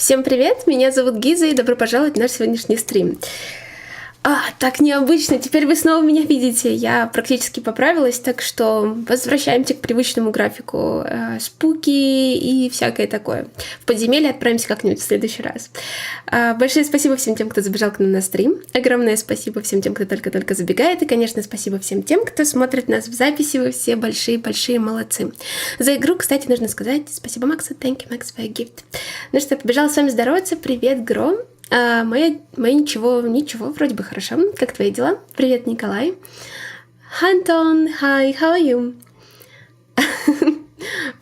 Всем привет, меня зовут Гиза, и добро пожаловать в наш сегодняшний стрим. Так необычно, теперь вы снова меня видите. Я практически поправилась, так что возвращаемся к привычному графику. Спуки и всякое такое. В подземелье отправимся как-нибудь в следующий раз. Большое спасибо всем тем, кто забежал к нам на стрим. Огромное спасибо всем тем, кто только-только забегает. И, конечно, спасибо всем тем, кто смотрит нас в записи. Вы все большие-большие молодцы. За игру, кстати, нужно сказать спасибо Максу. Thank you, Max, for your gift. Ну что, побежала с вами здороваться. Привет, Гром. Мои ничего, вроде бы хорошо. Как твои дела? Привет, Николай. Антон, hi, how are you?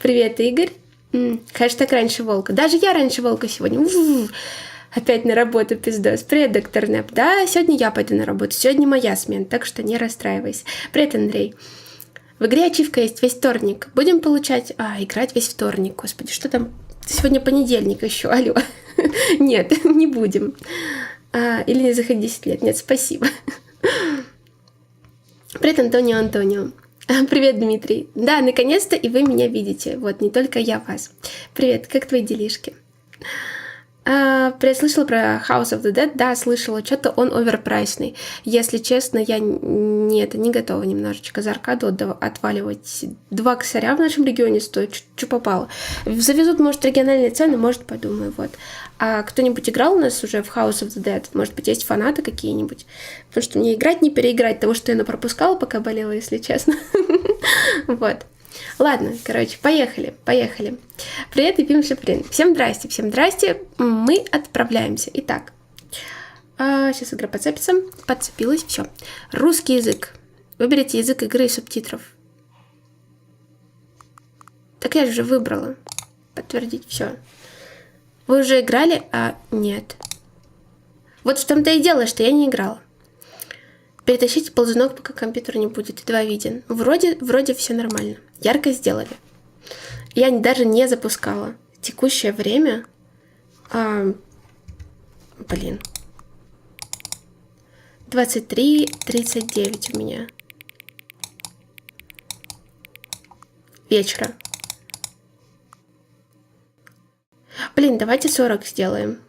Привет, Игорь. Хэштег раньше волка. Даже я раньше волка сегодня. Опять на работу, пиздос. Привет, доктор Нэп. Да, сегодня я пойду на работу. Сегодня моя смена, так что не расстраивайся. Привет, Андрей. В игре ачивка есть весь вторник. Будем получать... играть весь вторник. Господи, что там? Сегодня понедельник еще, алло. Нет, не будем. Или не заходи 10 лет. Нет, спасибо. Привет, Антонио. Привет, Дмитрий. Да, наконец-то и вы меня видите. Вот, не только я вас. Привет, как твои делишки? Слышала про House of the Dead? Да, слышала. Что-то он оверпрайсный. Если честно, я не готова немножечко за аркаду отваливать. 2 косаря в нашем регионе стоит, что попало. Завезут, может, региональные цены, может, подумаю, вот. А кто-нибудь играл у нас уже в House of the Dead? Может быть, есть фанаты какие-нибудь? Потому что мне играть не переиграть того, что я напропускала, пока болела, если честно. Вот. Ладно, короче, поехали. Привет, Епим Шиприн. Всем здрасте. Мы отправляемся. Итак, сейчас игра подцепится. Подцепилась, все. Русский язык. Выберите язык игры и субтитров. Так я же уже выбрала. Подтвердить, все. Вы уже играли? Нет. Вот в том-то и дело, что я не играла. Перетащите ползунок, пока компьютер не будет. Едва виден. Вроде все нормально. Ярко сделали. Я даже не запускала. Текущее время... 23:39 у меня. Вечера. Давайте 40 сделаем.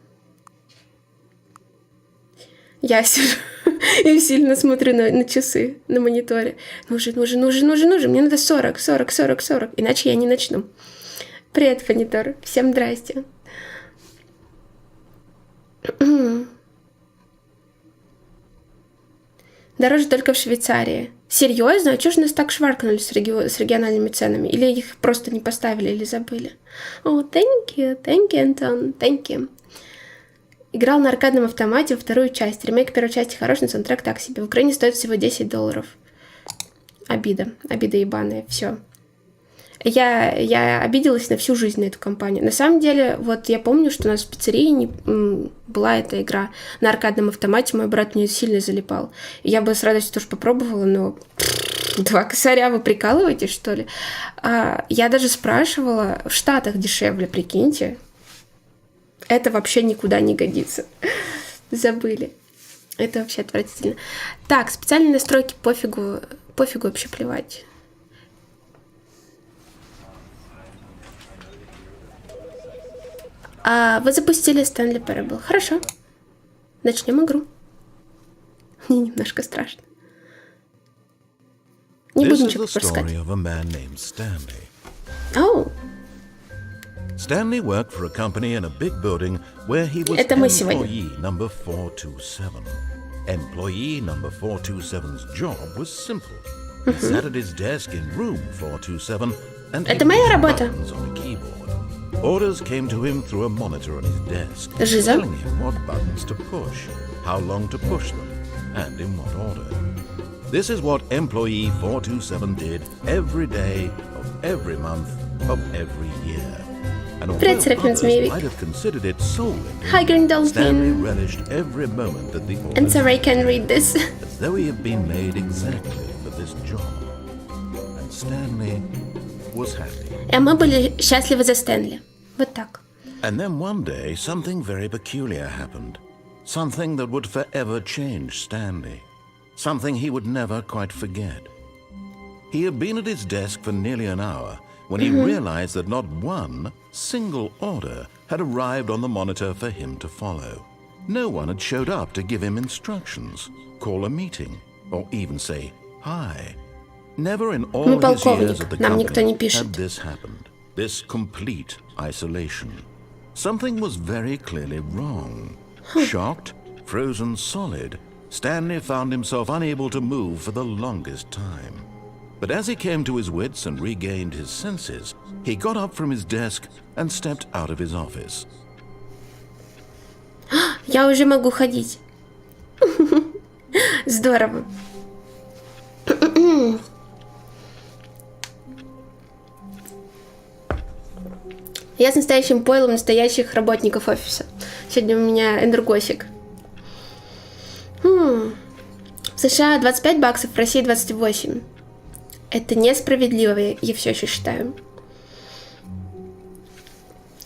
Я сижу и сильно смотрю на часы на мониторе. Ну же. Мне надо 40. Иначе я не начну. Привет, монитор. Всем здрасте. Дороже только в Швейцарии. Серьезно? А чё ж нас так шваркнули с региональными ценами? Или их просто не поставили или забыли? Thank you, Антон. Thank you. Играл на аркадном автомате во вторую часть. Ремейк первой части хороший, но саундтрек так себе. В Украине стоит всего $10. Обида ебаная, все. Я обиделась на всю жизнь на эту компанию. На самом деле, вот я помню, что у нас в пиццерии была эта игра на аркадном автомате. Мой брат мне сильно залипал. Я бы с радостью тоже попробовала, но 2 косаря, вы прикалываетесь, что ли? Я даже спрашивала, в Штатах дешевле, прикиньте. Это вообще никуда не годится. Забыли. Это вообще отвратительно. Так, специальные настройки пофигу вообще плевать. Вы запустили Stanley Parable. Хорошо. Начнем игру. Мне немножко страшно. Не буду ничего пропускать. Stanley worked for a company in a big building where he was employee number 427. Employee number 427's job was simple. He sat at his desk in room 427 and Это моя работа. on a keyboard. Orders came to him through a monitor on his desk, Жиза. telling him what buttons to push, how long to push them, and in what order. This is what employee 427 did every day of every month of every year. And although others might have considered it soul-ending, Hi, Green Dolphin. Stanley relished every moment that the orders And sorry, I can read this. as though he had been made exactly for this job. And Stanley was happy. И мы были счастливы за Стэнли. Вот так. And then one day, something very peculiar happened. Something that would forever change Stanley. Something he would never quite forget. He had been at his desk for nearly an hour when he realized that not one single order had arrived on the monitor for him to follow. No one had showed up to give him instructions, call a meeting, or even say hi. Never in all his years at the company had this happened. This complete isolation. Something was very clearly wrong. Shocked, frozen solid, Stanley found himself unable to move for the longest time. But as he came to his wits and regained his senses, he got up from his desk and stepped out of his office. Я уже могу ходить. Здорово. Я с настоящим пойлом настоящих работников офиса. Сегодня у меня энергосик. В США $25, в России 28. Это несправедливо, я все еще считаю.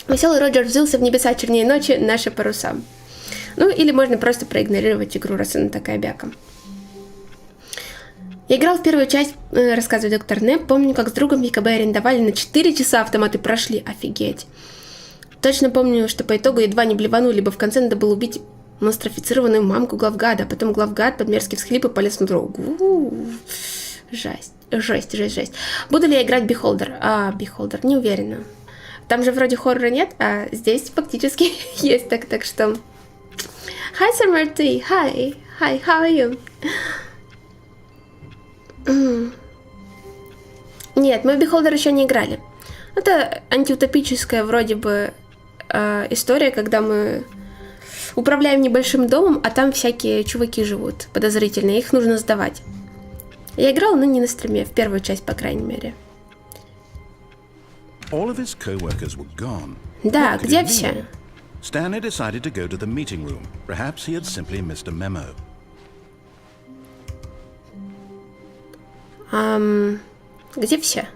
Веселый Роджер взвился в небеса чернее ночи, наши паруса. Ну, или можно просто проигнорировать игру, раз она такая бяка. Я играл в первую часть, рассказывает доктор Нэп. Помню, как с другом ЕКБ арендовали на 4 часа, автоматы прошли. Офигеть. Точно помню, что по итогу едва не блеванули, ибо в конце надо было убить монстрофицированную мамку главгада, а потом главгад под мерзкие всхлипы полез на дорогу. Жесть. Буду ли я играть Beholder? Beholder, не уверена. Там же вроде хоррора нет, а здесь фактически есть, так что... Hi, Summer Tea. Hi, how are you? Нет, мы в Beholder еще не играли. Это антиутопическая вроде бы история, когда мы управляем небольшим домом, а там всякие чуваки живут подозрительные, их нужно сдавать. Я играла, но не на стриме, в первую часть, по крайней мере. All of his co-workers were gone. Да, где все? Stanley decided to go to the meeting room. Perhaps he had simply missed a memo. Где все?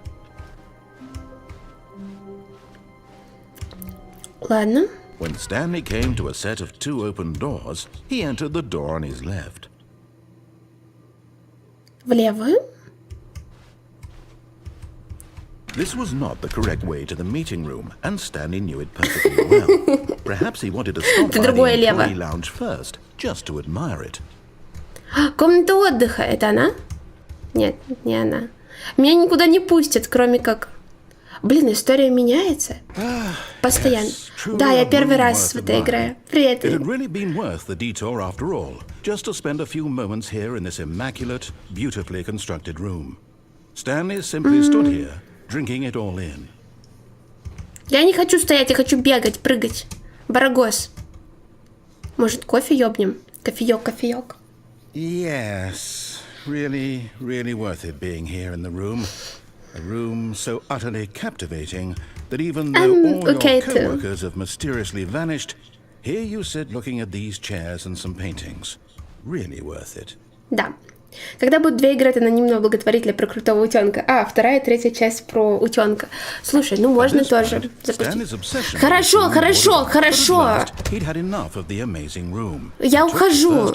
Ладно. When Stanley came to a set of 2 open doors, he entered the door on his left. В левую? This was not the correct way to the meeting room, and Stanley knew it perfectly well. Perhaps he wanted to stop by the employee lounge first, just to admire it. Комната отдыха, это она? Нет, не она. Меня никуда не пустят, кроме как... Блин, история меняется. Постоянно. Да, я первый раз в этой игре. Привет. It had really been worth the detour after all, just to spend a few moments here in this immaculate, beautifully constructed room. Stanley simply stood here, drinking it all in. Я не хочу стоять, я хочу бегать, прыгать. Барагос. Может, кофе ёбнем? Кофеёк. Yes, really worth it being here in the room. A room so utterly captivating that even though all your co-workers have mysteriously vanished, here you sit looking at these chairs and some paintings. Really worth it. Да. Когда будут 2 игры от анонимного благотворителя про крутого утенка, вторая и третья часть про утенка. Слушай, ну можно тоже запустить. Хорошо. Я ухожу.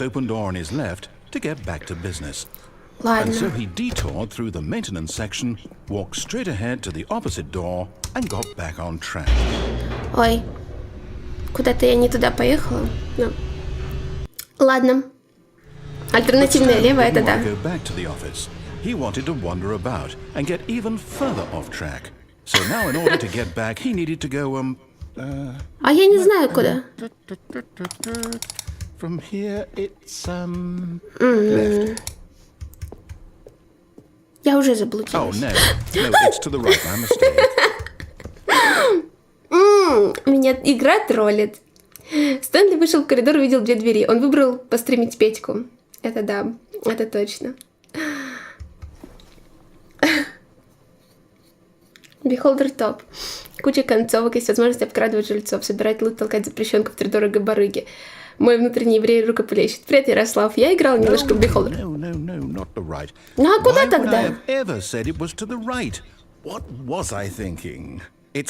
Ладно. And so he detoured through the maintenance section, walked straight ahead to the opposite door, and got back on track. Ой, куда-то я не туда поехала. Ну. Ладно. Альтернативная левая, это да. Go back to the office. He wanted to wander about and get even further off track. So now, in order to get back, he needed to go А я не знаю куда. From here, it's left. Я уже заблудилась. Oh, no, it's to the right, my mistake. Меня игра троллит. Стэнли вышел в коридор и увидел 2 двери. Он выбрал постримить Петьку. Это да, это точно. Beholder топ. Куча концовок, есть возможность обкрадывать жильцов, собирать лут, толкать запрещенку втридорога барыги. Мой внутренний еврей рукоплещет. Привет, Ярослав. Я играл немножко в Beholder. Ну а куда тогда?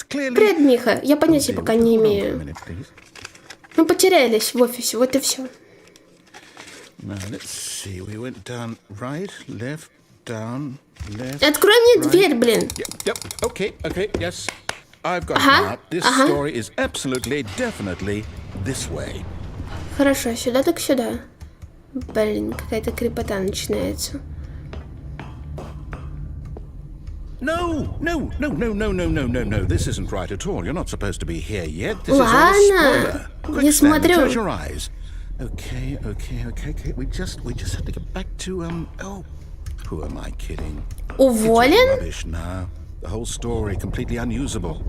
Привет, Миха. Я понятия пока не имею. Мы потерялись в офисе, вот и все. Now let's see. We went down right, left, down, left. Открой мне дверь, блин. Yep. Okay. Yes, I've got it now. This story is absolutely, definitely this way. Хорошо, сюда так сюда. Блин, какая-то крепота начинается. No. This isn't right at all. You're not supposed to be here yet. This is all a spoiler. Ладно, Quick, не Stanley, смотрю. close your eyes. Okay. We just have to get back to Oh, who am I kidding? Уволен? Rubbish now. The whole story completely unusable.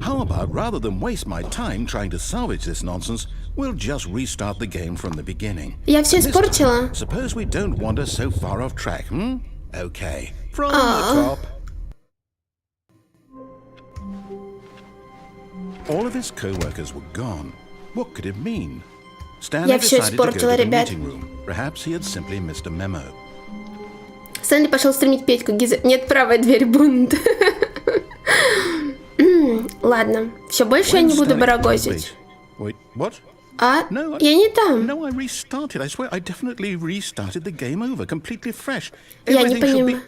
How about, rather than waste my time trying to salvage this nonsense, we'll just restart the game from the beginning. Я все This испортила. time, suppose we don't wander so far off track, Okay. From the top. All of his co-workers were gone. What could it mean? Stanley Я все decided to go испортила, to the ребят. meeting room. Perhaps he had simply missed a memo. Стэнли пошел стримить Петьку. Гиза... Нет, правая дверь, бунт. Ладно, все больше я не буду барагозить. Wait, what? No, я не там. No, I restarted. I swear I definitely restarted the game over, completely fresh. Я не понимаю.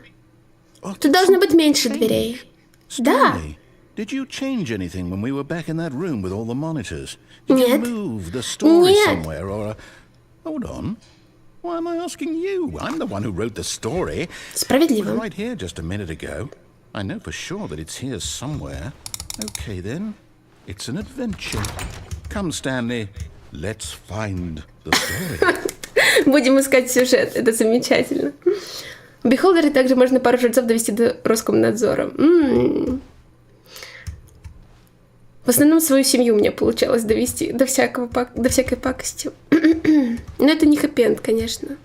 Тут должно быть меньше дверей. Да. Did you change anything when we were back in that room with all the monitors? Did you move the story somewhere or Hold on. Why am I asking you? I'm the one who wrote the story. Справедливо. Right here just a minute ago. I know for sure that it's here somewhere. Okay then. It's an adventure. Come, Stanley. Let's find the story. Будем искать сюжет. Это замечательно. В Бихолдере также можно пару жильцов довести до Роскомнадзора. В основном свою семью мне получалось довести до всякой пакости. Но это не хэппи-энд, конечно.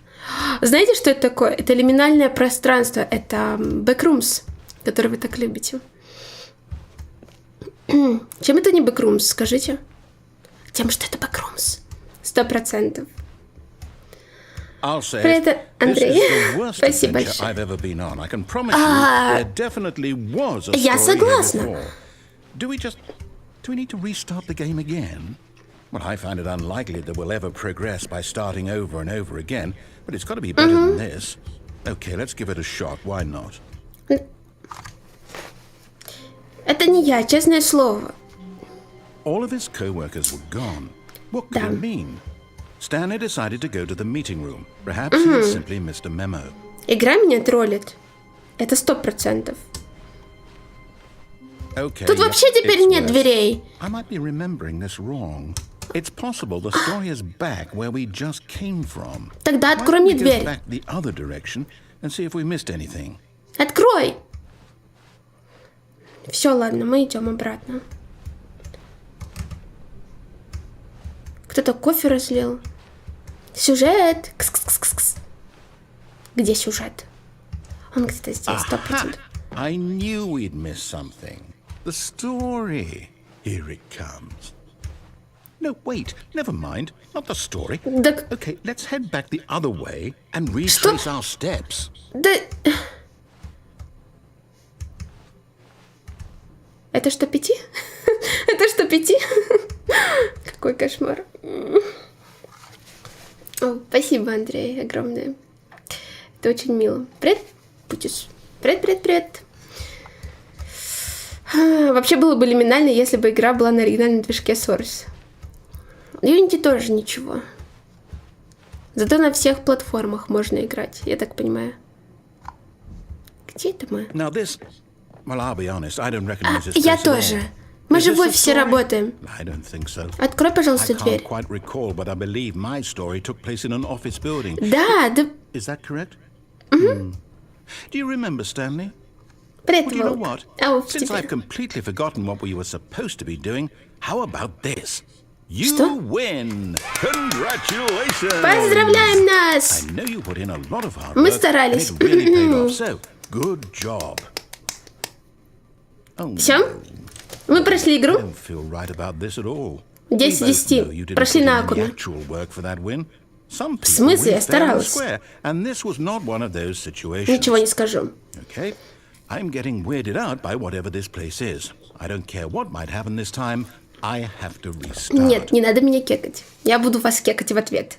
Знаете, что это такое? Это лиминальное пространство. Это backrooms, который вы так любите. Чем это не backrooms, скажите? Тем, что это backrooms. 100%. Привет, Андрей. Спасибо большое. Я согласна. Do we need to restart the game again? Well, I find it unlikely that we'll ever progress by starting over and over again, but it's got to be better than this. Okay, let's give it a shot. Why not? Это не я, честное слово. All of his co-workers were gone. What could it mean? Stanley decided to go to the meeting room. Perhaps he had simply missed a memo. Игра меня троллит. Это 100%. Okay, Тут вообще теперь нет дверей. I might be remembering this wrong. It's possible the story is back where we just came from. Тогда открой мне дверь. Back the other direction and see if we missed anything. Открой. Все, ладно, мы идем обратно. Кто-то кофе разлил. Сюжет. Кс-кс-кс-кс. Где сюжет? Он где-то здесь, 100%. I knew we'd miss something. The story. Here it comes. No, wait. Never mind. Not the story. Да... Okay, let's head back the other way and retrace our steps. Да... Это что, 5? Это что, 5? Какой кошмар. О, спасибо, Андрей, огромное. Это очень мило. Привет, Путис. Привет. Вообще было бы лиминально, если бы игра была на оригинальном движке Source. Unity тоже ничего. Зато на всех платформах можно играть, я так понимаю. Где это мы? Я тоже. Мы же в офисе работаем. Открой, пожалуйста, дверь. Да. Привет, Волк. Since I've completely forgotten what we were supposed to be doing, how about this? You win! Congratulations! Поздравляем нас! I know you put in a lot of hard work. Мы старались. And it really paid off, so good job. Все? Мы прошли игру? 10 из 10. Прошли на Акуме. В смысле? Я старалась. Ничего не скажу. I'm getting weirded out by whatever this place is. I don't care what might happen this time. I have to restart. Нет, не надо меня кекать. Я буду вас кекать в ответ.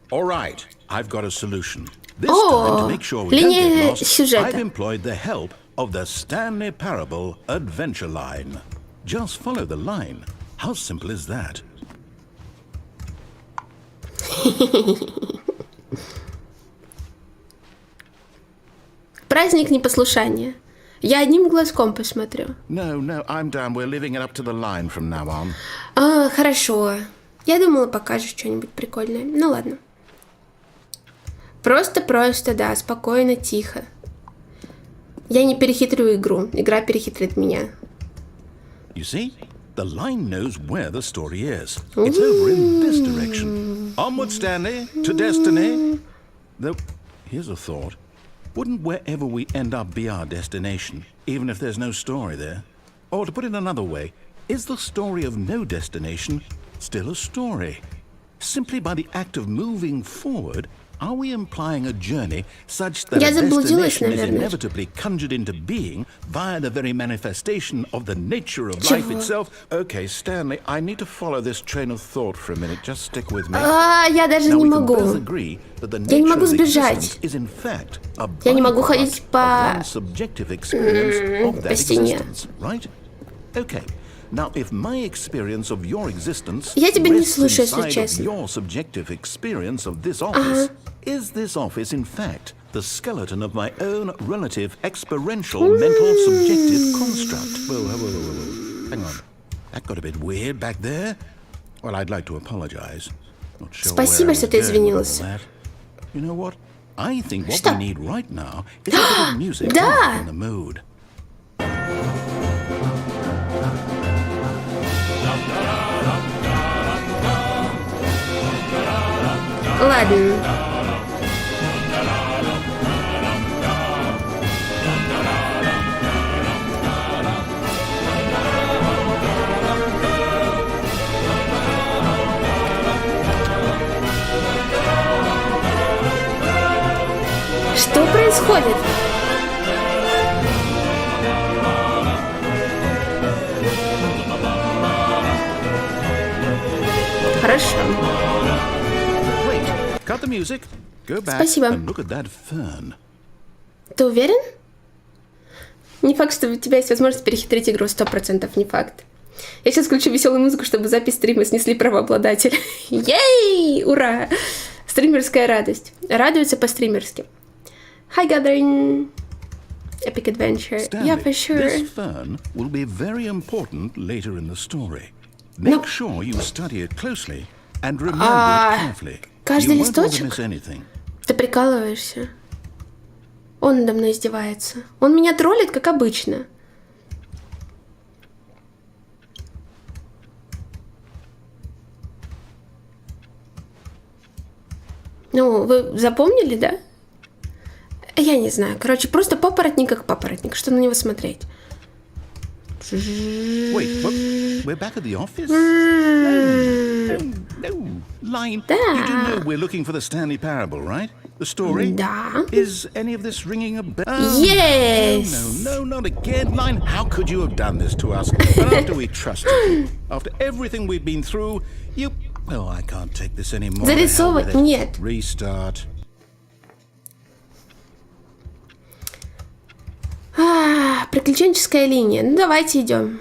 All right. I've got a solution. This time, to make sure we don't get lost, I've employed the help of the Stanley Parable adventure line. Just follow the line. How simple is that? Праздник непослушания. Я одним глазком посмотрю. No, I'm down. We're leaving it up to the line from now on. Хорошо. Я думала, покажешь что-нибудь прикольное. Ну ладно. Просто, да, спокойно, тихо. Я не перехитрю игру. Игра перехитрит меня. You see? The line knows where the story is. It's over in this direction. Onward, Stanley, to destiny. Though, here's a thought. Wouldn't wherever we end up be our destination, even if there's no story there? Or to put it another way, is the story of no destination still a story? Simply by the act of moving forward, are we implying a journey such that a destination is inevitably conjured into being via the very manifestation of the nature of life itself? Okay, Stanley, I need to follow this train of thought for a minute. Just stick with me. Я даже не могу. Я не могу сбежать. Я не могу ходить по стене. Okay. Now, if my experience of your existence Я тебя не слушаю, если rests inside of честно. your subjective experience of this office, is this office, in fact, the skeleton of my own relative experiential mental subjective construct? Whoa. Hang on. That got a bit weird back there. Well, I'd like to apologize. Not sure Спасибо, что ты извинился. You know what? I think what we need right now is a bit of music to lighten the mood. Ладно. Что происходит? Хорошо. Cut the music. Go back Спасибо. and look at that fern. Ты уверен? Не факт, что у тебя есть возможность перехитрить игру, 100% не факт. Я сейчас включу веселую музыку, чтобы запись стрима снесли правообладатель. Ей! Ура! Стримерская радость. Радуется по-стримерски. Hi, Gathering. Epic Adventure. Stanley, Yeah, for sure. This fern will be very important later in the story. Make sure you study it closely and remember it carefully. Каждый You won't want to листочек? miss anything. Ты прикалываешься? Он надо мной издевается. Он меня троллит, как обычно. Ну, вы запомнили, да? Я не знаю. Короче, просто папоротник как папоротник. Что на него смотреть? Wait, what? We're back at the office? No. Line. Да. You do know we're looking for the Stanley Parable, right? The story? Да. Is any of this ringing a bell? Yes. No, not again. Line, how could you have done this to us? But after we trusted you, after everything we've been through, you... Oh, I can't take this anymore. Зарисовывать? Нет. Restart. Приключенческая линия. Ну, давайте идем.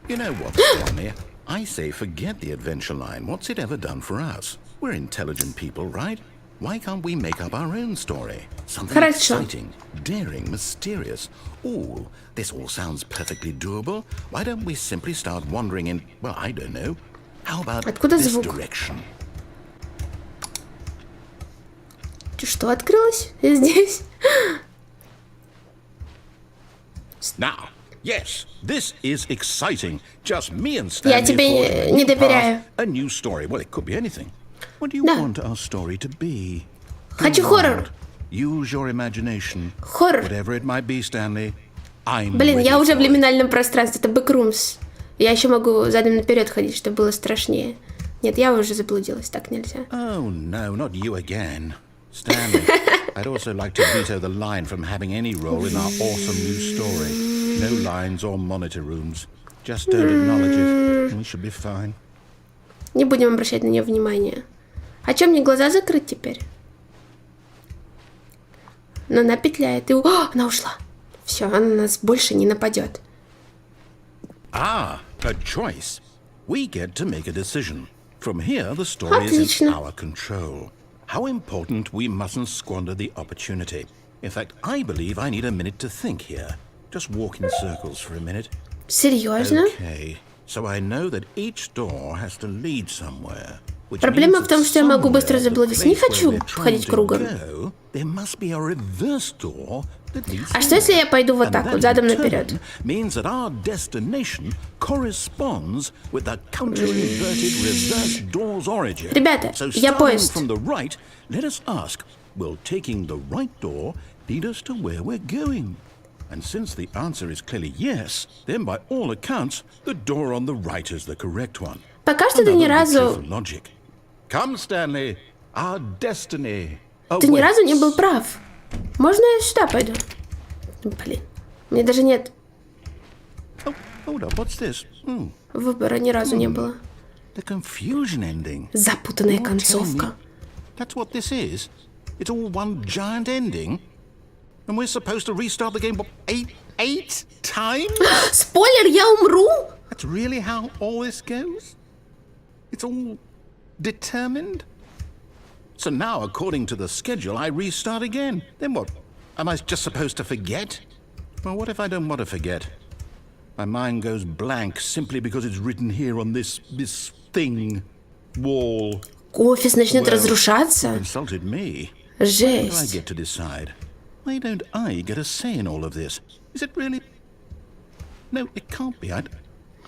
You know what, Stanley? I say forget the adventure line. What's it ever done for us? We're intelligent people, right? Why can't we make up our own story? Something exciting, daring, mysterious. Ooh, this all sounds perfectly doable. Why don't we simply start wandering in, well, I don't know. How about this direction? Что открылось здесь? Now, yes, this is exciting. Just me and Stanley. Я тебе не доверяю. A new story. Well, it could be anything. What do you want our story to be? Хочу хоррор. Use your imagination. Хоррор. Whatever it might be, Stanley. Блин, я уже в лиминальном пространстве. Это бэкрумс. Я еще могу задом наперед ходить, чтобы было страшнее. Нет, я уже заблудилась. Так нельзя. Oh, no, not you again. Stanley, I'd also like to veto the line from having any role in our awesome new story. No lines or monitor rooms. Just don't acknowledge it. We should be fine. Не будем обращать на нее внимания. А чем мне глаза закрыть теперь? Но она петляет. И... О, она ушла. Все, она на нас больше не нападет. Ah, a choice. We get to make a decision. From here, the story is in our control. How important we mustn't squander the opportunity. In fact, I believe I need a minute to think here. Just walk in circles for a minute. Серьезно? Okay, so I know that each door has to lead somewhere. Проблема в том, что я могу быстро заблудиться. Не хочу ходить кругом. А что, если я пойду вот так вот, задом наперед? Ребята, я поезд. And since the answer is clearly yes, then by all accounts, the door on the right is the correct one. Пока что ты ни разу... Come, Stanley, our destiny. Ты ни разу не был прав. Можно я сюда пойду? Блин, мне даже нет... Hold up, what's this? Выбора ни разу не было. The confusion ending. Запутанная концовка. That's what this is. It's all one giant ending. And we're supposed to restart the game eight times? Спойлер, я умру? That's really how all this goes? It's all determined? So now, according to the schedule, I restart again. Then what? Am I just supposed to forget? Well, what if I don't want to forget? My mind goes blank simply because it's written here on this thing, wall. Офис начнет разрушаться? Insulted me. Жесть. What do I get to decide? Why don't I get a say in all of this? Is it really? No, it can't be. I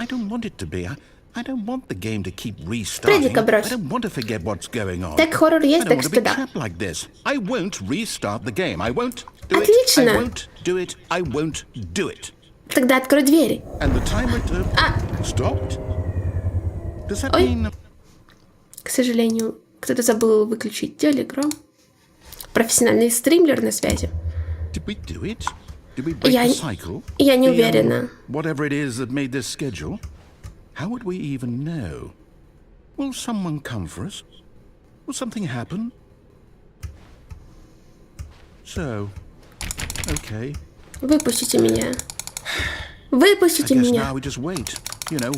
don't want it to be. I don't want the game to keep restarting. I don't want to forget what's going on. Так хоррор есть, I don't так want to что be да. trapped like this. I won't restart the game. I won't do Отлично. it. I won't do it. I won't do it. Тогда открой двери. And the timer stopped. Does that mean? К сожалению, кто-то забыл выключить телеграм. Профессиональный стримлер на связи. Did we do it? Did we break the cycle? Я не уверена. Whatever it is that made this schedule. How would we even know? Will someone come for us? Will something happen? So, okay. Выпустите меня. Выпустите I guess меня. now we just wait. You know,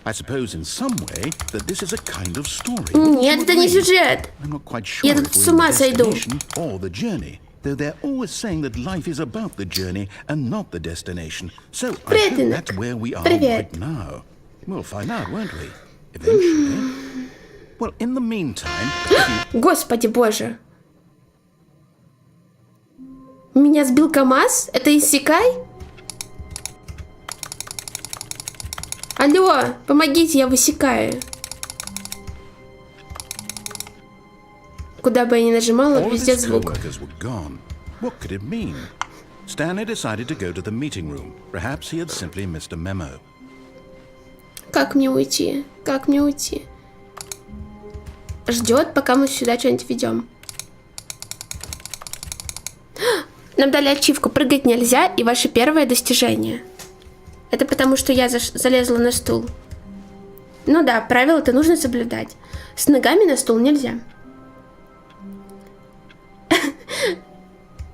I suppose in some way that this is a kind of story. Нет, это не сюжет. I'm not quite sure Я тут с ума сойду. or the journey. Though they're always saying that life is about the journey and not the destination. So I think that's where we are right now. We'll find out, won't we? Eventually. Well, in the meantime... Господи боже. Меня сбил КамАЗ? Это иссякай? Алло, помогите, я высекаю. Куда бы я ни нажимала, везде звук. What could it mean? Stanley decided to go to the meeting room. Perhaps he had simply missed a memo. Как мне уйти? Как мне уйти? Ждет, пока мы сюда что-нибудь ведем. Нам дали ачивку. Прыгать нельзя, и ваше первое достижение. Это потому, что я залезла на стул. Ну да, правила-то нужно соблюдать. С ногами на стул нельзя.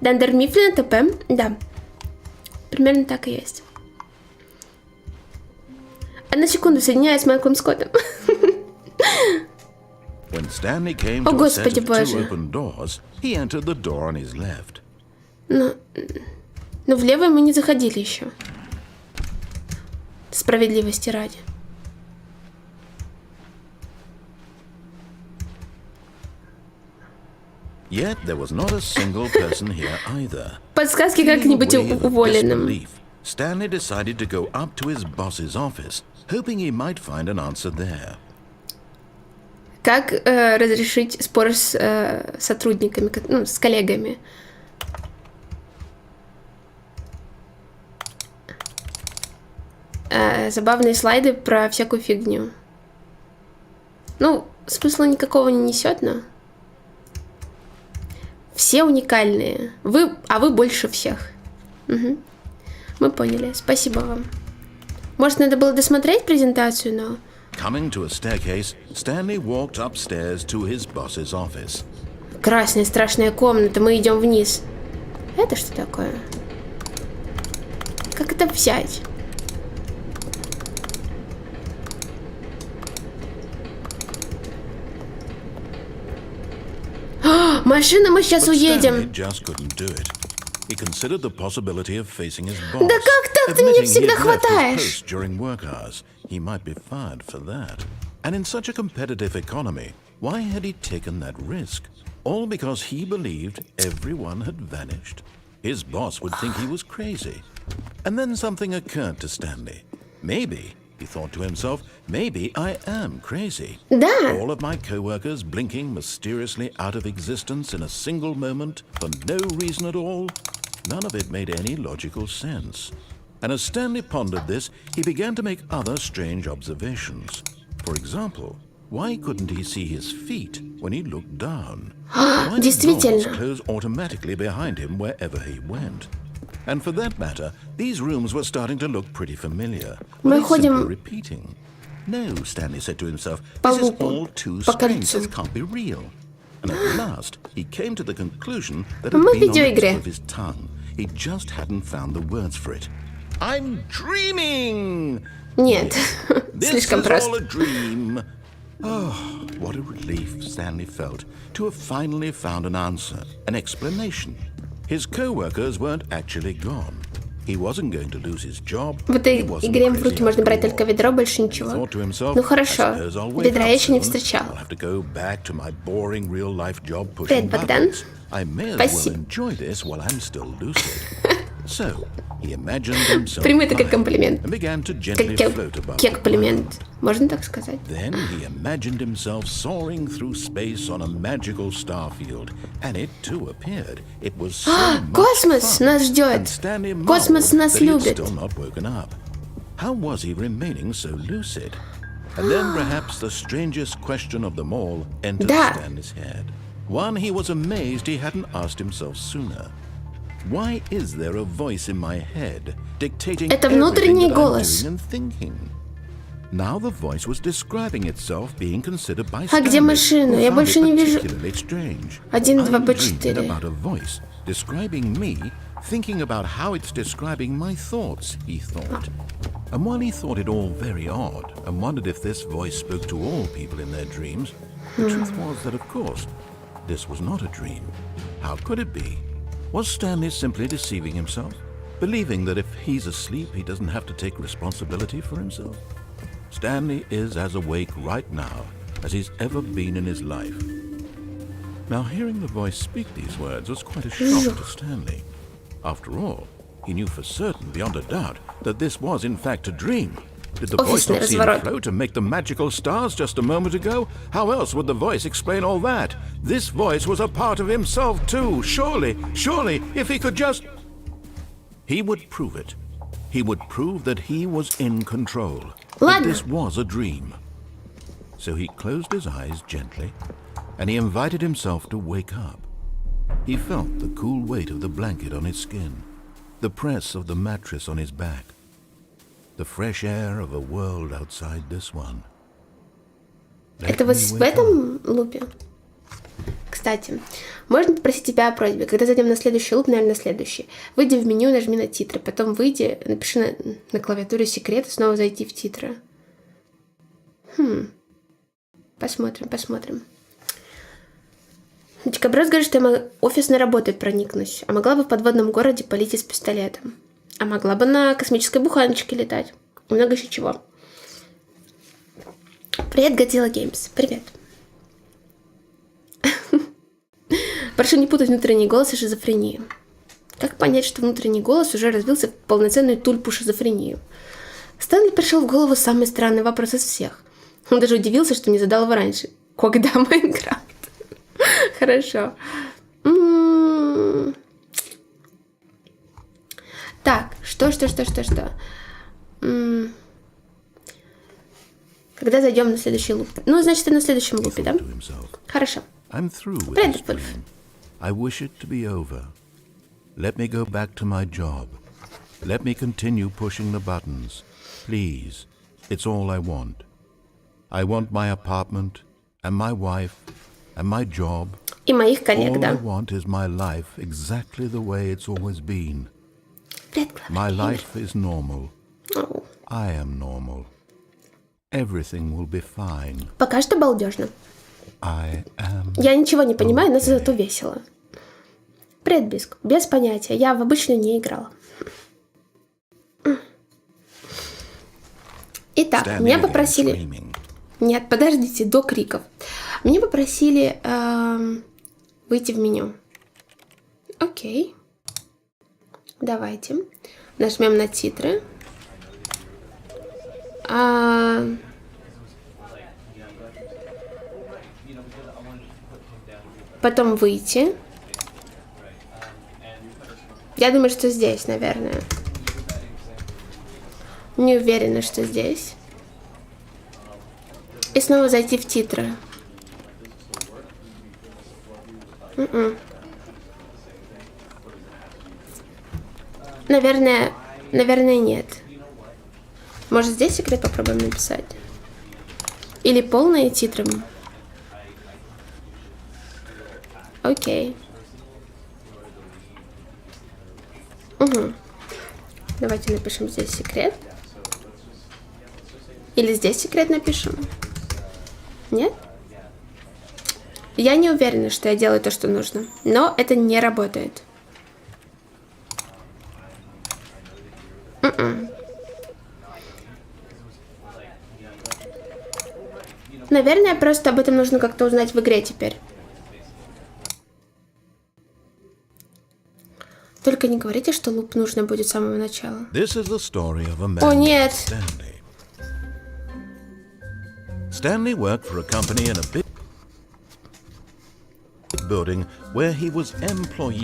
Дандермифлин ТП. Да. Примерно так и есть. Одну секунду, соединяюсь с Майклом Скоттом. О, Господи Боже. Но влево мы не заходили еще. Справедливости ради. Yet there was not a single person here either. Подсказки как-нибудь уволенным. Stanley decided to go up to his boss's office, hoping he might find an answer there. Как разрешить спор с сотрудниками, ну, с коллегами? Забавные слайды про всякую фигню. Ну, смысла никакого не несет, но... Все уникальные. Вы больше всех. Угу. Мы поняли. Спасибо вам. Может, надо было досмотреть презентацию, но... Coming to a staircase, Stanley walked upstairs to his boss's office. Красная страшная комната. Мы идем вниз. Это что такое? Как это взять? Машина, мы сейчас уедем. Да как так ты меня всегда хватаешь? And in such a competitive economy, why had he taken that risk? All because he believed everyone had vanished. His boss would think he was crazy. And then something occurred to Stanley. Maybe, he thought to himself, maybe I am crazy. Да. All of my co-workers blinking mysteriously out of existence in a single moment for no reason at all. None of it made any logical sense. And as Stanley pondered this, he began to make other strange observations. For example, why couldn't he see his feet when he looked down? Why did doors close automatically behind him wherever he went? And for that matter, these rooms were starting to look pretty familiar. Мы They ходим simply repeating. No, Stanley said to himself, this is all too strange. This can't be real. And at last, he came to the conclusion that it had been on the tip of his tongue. He just hadn't found the words for it. I'm dreaming! Нет, This слишком is просто. all a dream. Oh, what a relief Stanley felt to have finally found an answer, an explanation. His co-workers weren't actually gone. He wasn't going to lose his job. В этой игре в руки можно брать только ведро, больше ничего. Ну хорошо, ведра я еще не встречал. Привет, Богдан. Спасибо. Прими это как комплимент. Как кек-комплимент. Можно так сказать? Then he imagined himself soaring through space on a magical star field, and it too appeared. It was so much Космос fun. нас ждет. Космос нас любит. Still not woken up. How was he remaining so lucid? And then perhaps the strangest question of them all entered Stanley's head. One he was amazed he hadn't asked himself sooner. Why is there a voice in my head dictating everything that I'm doing and thinking? Now the voice was describing itself being considered by Stanley. А где машина? Я больше не вижу. 1, 2, I'm по dreaming 4. about a voice describing me, thinking about how it's describing my thoughts, he thought. And while he thought it all very odd and wondered if this voice spoke to all people in their dreams, the truth was that, of course, this was not a dream. How could it be? Was Stanley simply deceiving himself, believing that if he's asleep, he doesn't have to take responsibility for himself? Stanley is as awake right now as he's ever been in his life. Now, hearing the voice speak these words was quite a shock to Stanley. After all, he knew for certain, beyond a doubt, that this was in fact a dream. Did the voice not see him float and make the magical stars just a moment ago? How else would the voice explain all that? This voice was a part of himself too. Surely, if he could just... He would prove it. He would prove that he was in control. That this was a dream. So he closed his eyes gently, and he invited himself to wake up. He felt the cool weight of the blanket on his skin, the press of the mattress on his back, the fresh air of a world outside this one. Это вот в этом лупе? Кстати, можно попросить тебя о просьбе. Когда зайдем на следующий луп, наверное, на следующий. Выйди в меню, нажми на титры. Потом выйди, напиши на клавиатуре секрет и снова зайти в титры. Посмотрим. Дикобраз говорит, что я офисной работой проникнусь. А могла бы в подводном городе палить из пистолета. А могла бы на космической буханочке летать. И много еще чего. Привет, Годзилла Геймс. Привет. Прошу не путать внутренний голос и шизофрению. Как понять, что внутренний голос уже развился в полноценную тульпу-шизофрению? Стэнли пришел в голову самый странный вопрос из всех. Он даже удивился, что не задал его раньше. Когда Майнкрафт? Хорошо. Так, что? Когда зайдем на следующий луп? Ну, значит, и на следующем лупе, да? Хорошо. Привет, Вульф. I wish it to be over. Let me go back to my job. Let me continue pushing the buttons. Please. It's all I want. I want my apartment, and my wife, and my job, И моих коллег, All I да. want is my life exactly the way it's always been. Привет, My главный life is normal. герой. I am normal. Everything will be fine. Пока что балдежно. I am... Я ничего не понимаю, но зато весело. Привет, Биск. Без понятия. Я в обычную не играла. Итак, Stanley меня began попросили... screaming. Нет, подождите, до криков. Меня попросили выйти в меню. Окей. Давайте. Нажмем на титры. Потом выйти. Я думаю, что здесь, наверное. Не уверена, что здесь. И снова зайти в титры. Наверное, нет. Может, здесь секрет попробуем написать? Или полные титры? Окей. Давайте напишем здесь секрет. Или здесь секрет напишем. Нет? Я не уверена, что я делаю то, что нужно. Но это не работает. Наверное, просто об этом нужно как-то узнать в игре теперь. Только не говорите, что луп нужно будет с самого начала. This is the story of a man О, named нет. Stanley. Stanley worked for a company in a big building where he was employee.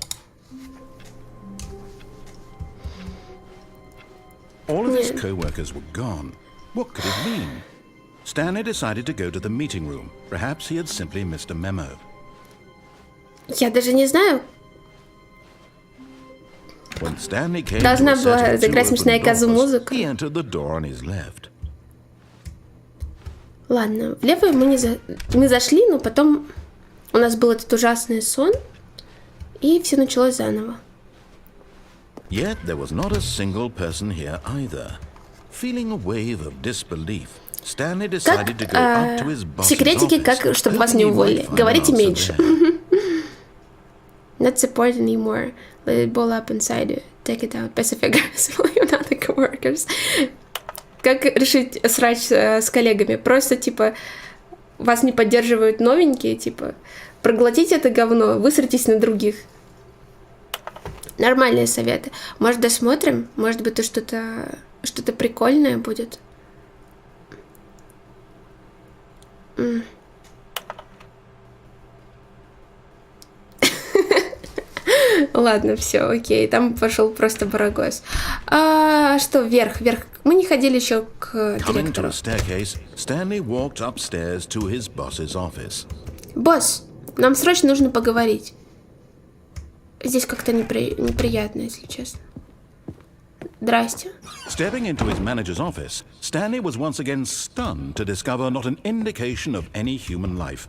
All of his co-workers were gone. What could it mean? Stanley decided to go to the meeting room. Perhaps he had simply missed a memo. Я даже не знаю. When Stanley came Должна to a была set of заиграть two смешная open козу doors, музыка. he entered the door on his left. Ладно, в левую мы зашли, но потом у нас был этот ужасный сон, и все началось заново. Yet there was not a single person here either. Feeling a wave of disbelief, Stanley decided to go up to his boss's секретики, office, как чтобы вас hoping не he might уволили. find an Говорите answer меньше. there. Not support anymore. Let it ball up inside you. Take it out. Passive aggressive with other coworkers. Как решить срач с коллегами? Просто, типа, вас не поддерживают новенькие, типа, проглотите это говно, высритесь на других. Нормальные советы. Может, досмотрим? Может быть, что-то прикольное будет? Ладно, все, окей. Там пошел просто барагос. Что, вверх. Мы не ходили еще к Coming to директору. a staircase, Stanley walked upstairs to his boss's office. Босс, нам срочно нужно поговорить. Здесь как-то неприятно, если честно. Здрасте. Stepping into his manager's office, Stanley was once again stunned to discover not an indication of any human life.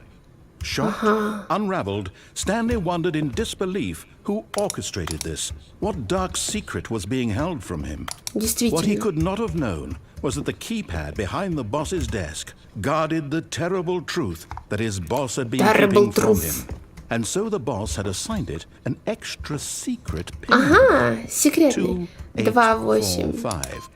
Shocked, unraveled, Stanley wondered in disbelief who orchestrated this, what dark secret was being held from him. What he Действительно. could not have known was that the keypad behind the boss's desk guarded the terrible truth that his boss had been Terrible keeping from truth. him. And so the boss had assigned it an extra secret pin. Ага, секретный. 2, 8, 2845.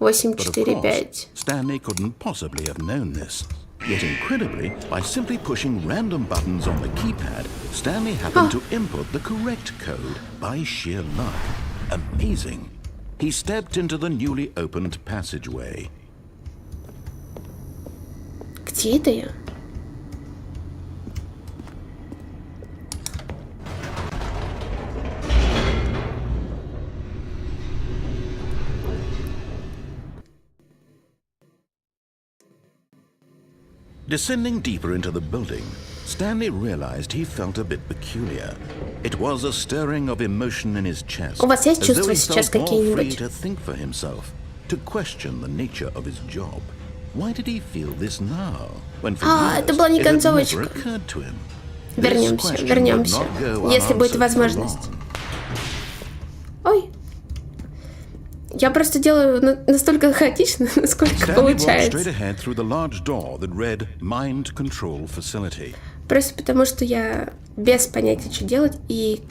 8, But of 4, course, 5. Stanley couldn't possibly have known this. Yet incredibly, by simply pushing random buttons on the keypad, Stanley happened to input the correct code by sheer luck. Amazing. He stepped into the newly opened passageway. Где это я? Descending deeper into the building, Stanley realized he felt a bit peculiar. It was a stirring of emotion in his chest, У вас есть as though чувства he сейчас felt more free какие-нибудь? to think for himself, to question the nature of his job. Why did he feel this now, when for years это была не it had концовочка. never occurred to him? Вернемся, если будет возможность. Ой. Я просто делаю настолько хаотично, насколько получается. Просто потому, что я без понятия, что делать, и...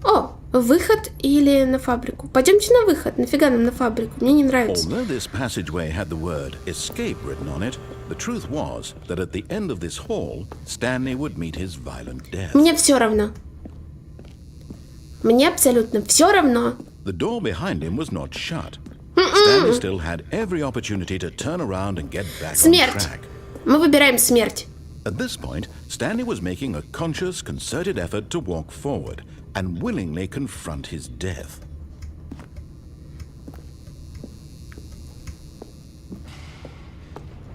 О, выход или на фабрику? Пойдемте на выход. Нафига нам на фабрику? Мне не нравится. Мне все равно. Мне абсолютно все равно. The door behind him was not shut. Stanley still had every opportunity to turn around and get back on track. Мы выбираем смерть. At this point, Stanley was making a conscious, concerted effort to walk forward and willingly confront his death.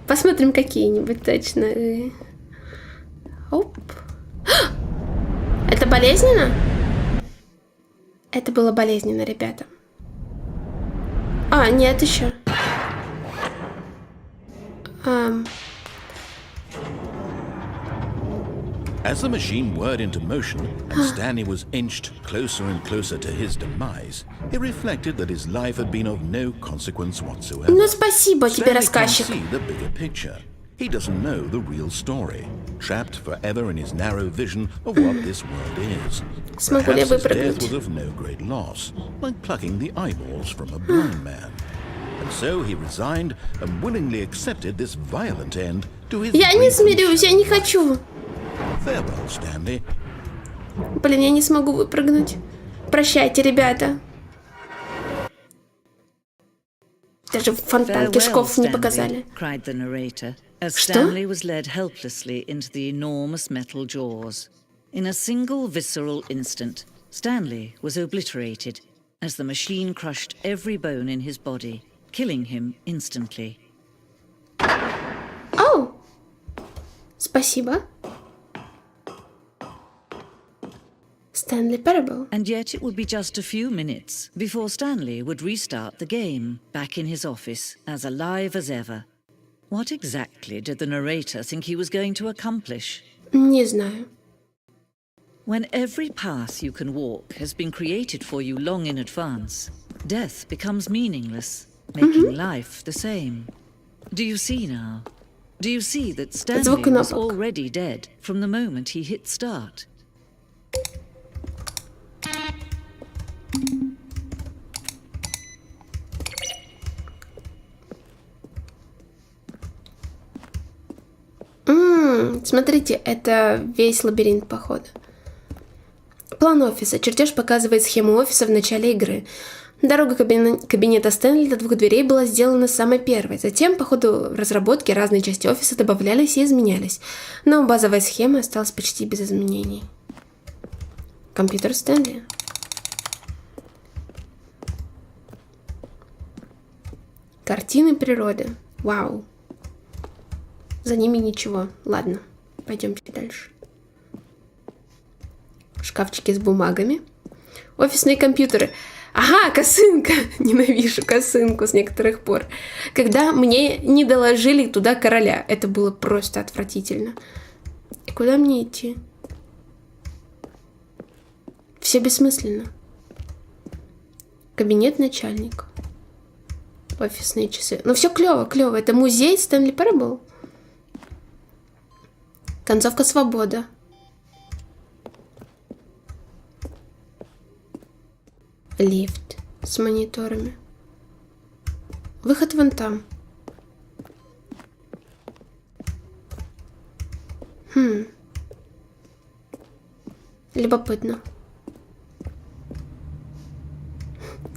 Посмотрим какие-нибудь точно. Оп. Это болезненно? Это было болезненно, ребята. А, нет еще. As the machine whirred into motion and Stanley was inched closer and closer to his demise, he reflected that his life had been of no consequence whatsoever. Ну, спасибо тебе, рассказчик. Stanley can't see the bigger picture. He doesn't know the real story, trapped forever in his narrow vision of what this world is. Смогу ли я Perhaps his death выпрыгнуть? was of no great loss, like plucking the eyeballs from a blind man. And so he resigned and willingly accepted this violent end to his Я не grief and смирюсь, я не хочу. Farewell, Stanley. Блин, я не смогу выпрыгнуть. Прощайте, ребята. Даже фонтан кишков не показали. Cried the narrator, as Что? Stanley was led helplessly into the enormous metal jaws. In a single visceral instant, Stanley was obliterated as the machine crushed every bone in his body, killing him instantly. Оу! Спасибо. Stanley Parable. And yet it would be just a few minutes before Stanley would restart the game, back in his office, as alive as ever. What exactly did the narrator think he was going to accomplish? Не знаю. When every path you can walk has been created for you long in advance, death becomes meaningless, making life the same. Do you see now? Do you see that Stanley was already dead from the moment he hit start? Смотрите, это весь лабиринт, походу. План офиса. Чертеж показывает схему офиса в начале игры. Дорога кабинета Стэнли до 2 дверей была сделана самой первой. Затем, по ходу разработки, разные части офиса добавлялись и изменялись. Но базовая схема осталась почти без изменений. Компьютер Стэнли. Картины природы. Вау. За ними ничего. Ладно, пойдемте дальше. Шкафчики с бумагами. Офисные компьютеры. Ага, косынка. Ненавижу косынку с некоторых пор. Когда мне не доложили туда короля. Это было просто отвратительно. И куда мне идти? Все бессмысленно. Кабинет начальника. Офисные часы. Ну все клево, клево. Это музей Stanley Parable. Концовка свобода. Лифт с мониторами. Выход вон там. Любопытно.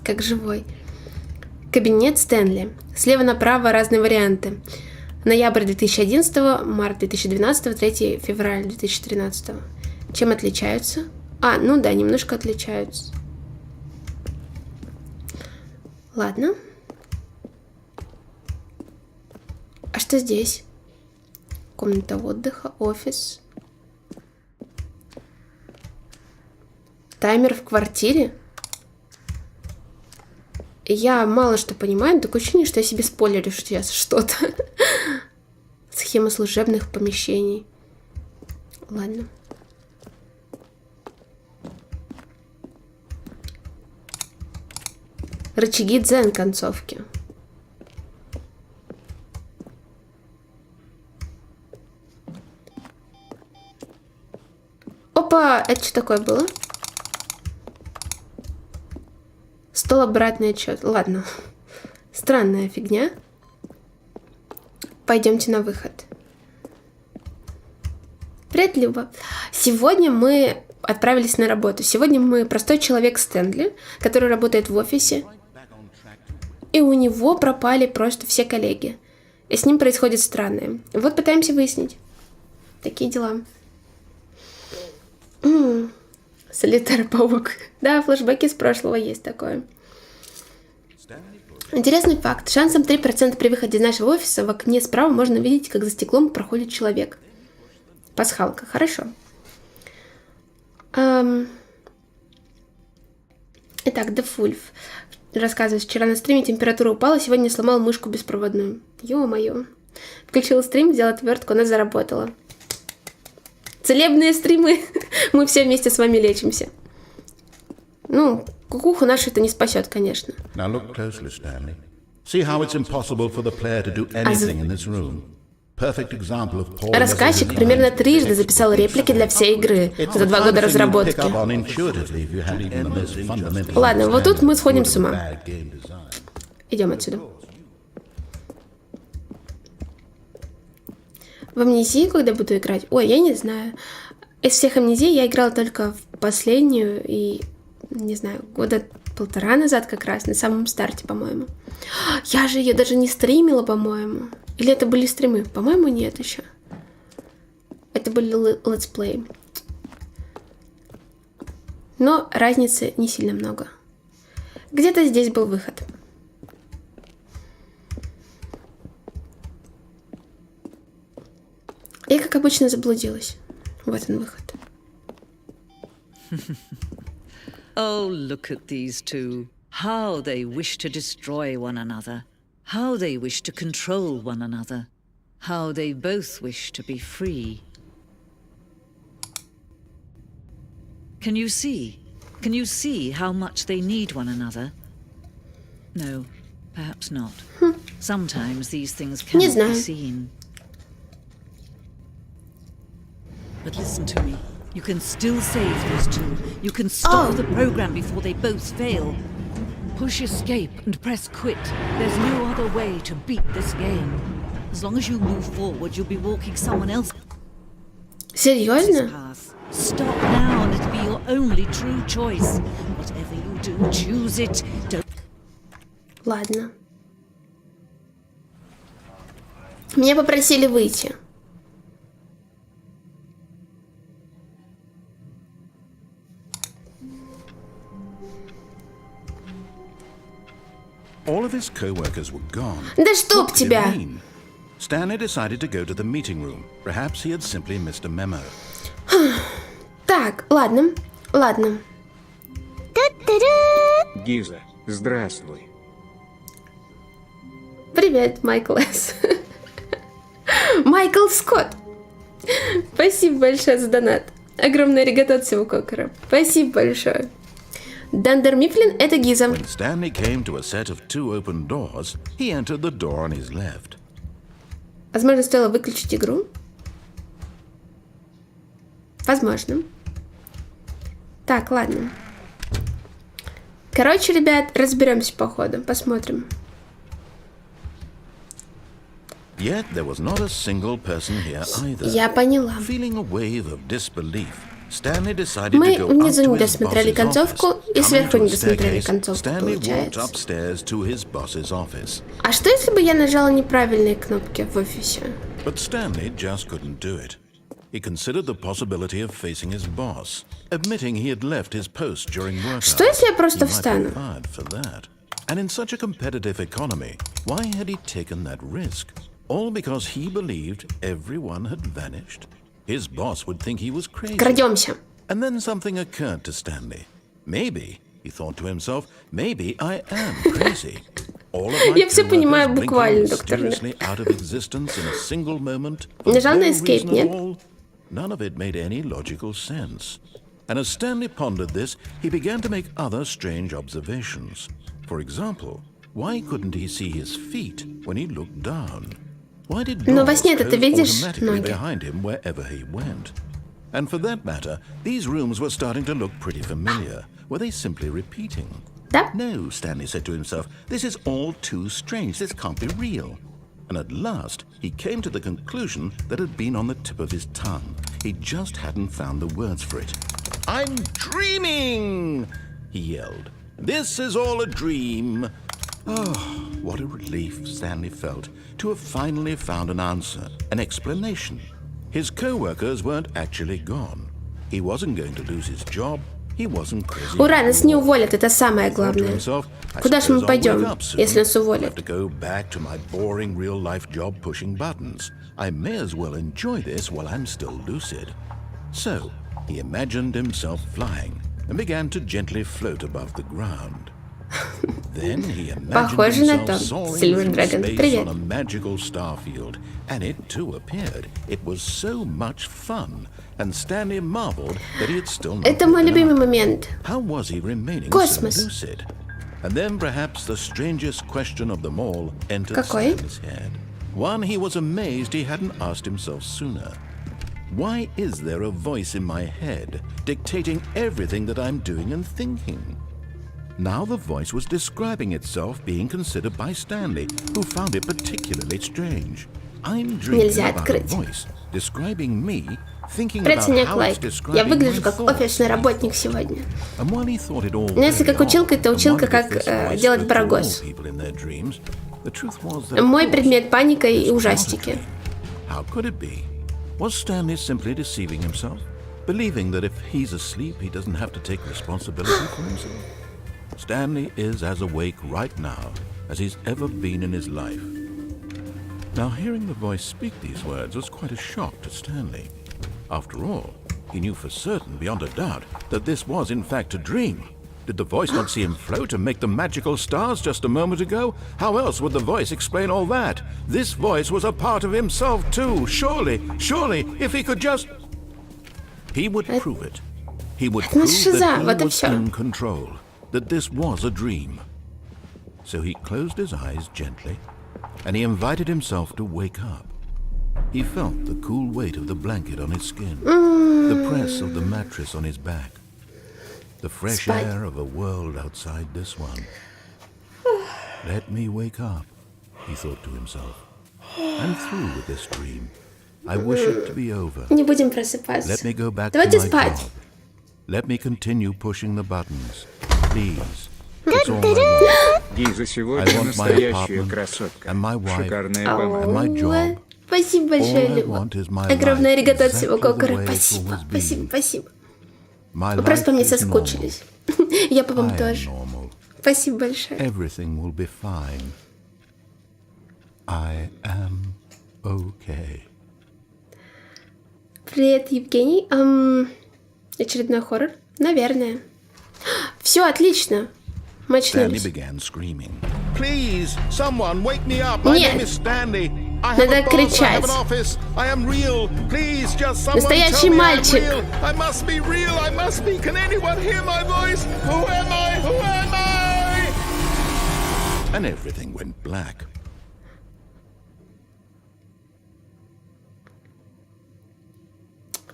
Как живой. Кабинет Стэнли. Слева направо разные варианты. Ноябрь 2011, март 2012, 3 февраля 2013. Чем отличаются? А, ну да, немножко отличаются. Ладно. А что здесь? Комната отдыха, офис. Таймер в квартире? Я мало что понимаю, но такое ощущение, что я себе спойлерю сейчас что-то. Схема служебных помещений. Ладно. Рычаги дзен концовки. Опа! Это что такое было? Стол обратный отчет. Ладно. Странная фигня. Пойдемте на выход. Привет, Люба. Сегодня мы отправились на работу. Сегодня мы простой человек Стэнли, который работает в офисе. И у него пропали просто все коллеги. И с ним происходит странное. Вот пытаемся выяснить. Такие дела. Солитар паук. Да, флешбеки с прошлого есть такое. Интересный факт. Шансом 3% при выходе из нашего офиса в окне справа можно видеть, как за стеклом проходит человек. Пасхалка. Хорошо. Итак, The Wolf. Рассказывает, вчера на стриме температура упала, сегодня сломал мышку беспроводную. Ё-моё. Включила стрим, взяла отвертку, она заработала. Целебные стримы. Мы все вместе с вами лечимся. Ну, кукуху нашу это не спасет, конечно. Now look closely, Stanley. See how it's impossible for the player to do anything in this room. Perfect example of poor Рассказчик примерно трижды записал реплики для всей игры за 2 года разработки. Ладно, вот тут мы сходим с ума. Идем отсюда. В амнезию, когда буду играть? Ой, я не знаю. Из всех амнезий я играла только в последнюю и, не знаю, года 1,5 назад как раз, на самом старте, по-моему. Я же ее даже не стримила, по-моему. Или это были стримы? По-моему, нет еще. Это были летсплеи. Но разницы не сильно много. Где-то здесь был выход. Я, как обычно, заблудилась. Вот он, выход. Oh, look at these two. How they wish to destroy one another. How they wish to control one another. How they both wish to be free. Can you see? Can you see how much they need one another? No, perhaps not. Sometimes these things cannot be seen. But listen to me. You can still save these two. You can stop the program before they both fail. Push escape and press quit. There's no other way to beat this game. As long as you move forward, you'll be walking someone else's Серьезно? path. Stop now and it'll be your only true choice. Whatever you do, choose it. Don't... Ладно. Меня попросили выйти. All of his co-workers were gone. Да чтоб What did it тебя! mean? Stanley decided to go to the meeting room. Perhaps he had simply missed a memo. Так, ладно, ладно. Гиза, здравствуй. Привет, Майкл С. Майкл Скотт. Спасибо большое за донат. Огромное аригато от всего кокера. Спасибо большое. Дандер Мифлин — это Гиза. When Stanley came to a set of 2 open doors, he entered the door on his left. Возможно, стоило выключить игру? Возможно. Так, ладно. Короче, ребят, разберемся по ходу. Посмотрим. Yet there was not a single person here either. Я поняла. Feeling a wave of disbelief, Stanley decided Мы to go внизу up не to his досмотрели boss's концовку, office. и сверху Coming не to the досмотрели staircase, концовку, Stanley walked получается. upstairs to his boss's office. А что, если бы я нажала неправильные кнопки в офисе? But Stanley just couldn't do it. He considered the possibility of facing his boss, admitting he had left his post during work hours. Что, если я просто He might be встану? fired for that. And in such a competitive economy, why had he taken that risk? All because he believed everyone had vanished? His boss would think he was crazy. Крадемся. And then something occurred to Stanley. Maybe, he thought to himself, maybe I am crazy. All of my Я всё понимаю coworkers буквально, blinking доктор. mysteriously out of existence in a single moment. Нажал for на no escape, reason at нет? all. none of it made any logical sense. And as Stanley pondered this, he began to make other strange observations. For example, why couldn't he see his feet when he looked down? Why did Но во doors сне-то ты close видишь automatically ноги? behind him wherever he went? And for that matter, these rooms were starting to look pretty familiar. Were they simply repeating? Да? No, Stanley said to himself, this is all too strange. This can't be real. And at last, he came to the conclusion that had been on the tip of his tongue. He just hadn't found the words for it. I'm dreaming, he yelled. This is all a dream. Oh, what a relief Stanley felt to have finally found an answer, an explanation. His co-workers weren't actually gone. He wasn't going to lose his job. He wasn't crazy. Ура, нас не уволят, это самое главное. Куда же мы пойдем, если нас уволят? To go back to my boring real-life job pushing buttons. I may as well enjoy this while I'm still lucid. So, he imagined himself flying and began to gently float above the ground. Then he Похоже на imagined то. himself soaring Silver through Dragon, space привет. on a magical star field, and it too appeared. It was so much fun, and Stanley marveled that he had still not Это мой woken любимый up. момент. How was he remaining Космос. so lucid? And then perhaps the strangest question of them all entered Какой? Stanley's head. One he was amazed he hadn't asked himself sooner. Why is there a voice in my head dictating everything that I'm doing and thinking? Now the voice was describing itself being considered by Stanley, who found it particularly strange. I'm dreaming Нельзя about a открыть. voice describing me, thinking about Протяни how it's лайк. Я describing выгляжу my как thoughts. офисный работник сегодня. And while he thought it all Ну, если very как училка, odd, то and училка, wondered как, if this voice делать spoke to барагоз. all people in their dreams, the truth was that, of Мой course, предмет паника и this was not a ужастики. dream. How could it be? Was Stanley simply deceiving himself? Believing that if he's asleep, he doesn't have to take responsibility for himself? Stanley is as awake right now as he's ever been in his life. Now, hearing the voice speak these words was quite a shock to Stanley. After all, he knew for certain, beyond a doubt, that this was in fact a dream. Did the voice not see him float and make the magical stars just a moment ago? How else would the voice explain all that? This voice was a part of himself too. Surely, if he could just... He would prove it. He would prove шиза, that вот he и was всё. in control, that this was a dream. So he closed his eyes gently, and he invited himself to wake up. He felt the cool weight of the blanket on his skin, the press of the mattress on his back, the fresh Спать. air of a world outside this one. Let me wake up, he thought to himself. I'm through with this dream. I wish it to be over. Не будем просыпаться. Let me go back Давайте to my спать. job. Let me continue pushing the buttons. Please. It's all I want. Гиза I сегодня want my настоящая apartment красотка. and my wife Шикарная Ау. помада. and my job. Спасибо большое, All I Люба. want is my Огромное life аригато от exactly всего the кокора. way it Спасибо, always спасибо, been. спасибо. My Вы просто по life мне is соскучились. Я по normal. вам I am тоже. normal. Спасибо большое. Everything will be fine. I am okay. Привет, Евгений. Очередной хоррор? Наверное. Все, отлично. Мы Stanley очнулись. began screaming. Please, someone wake me up. My name is Stanley. Надо кричать. I am real. Please, just someone Настоящий мальчик. I must be real. I must be. Can anyone hear my voice? Who am I? Who am I? And everything went black.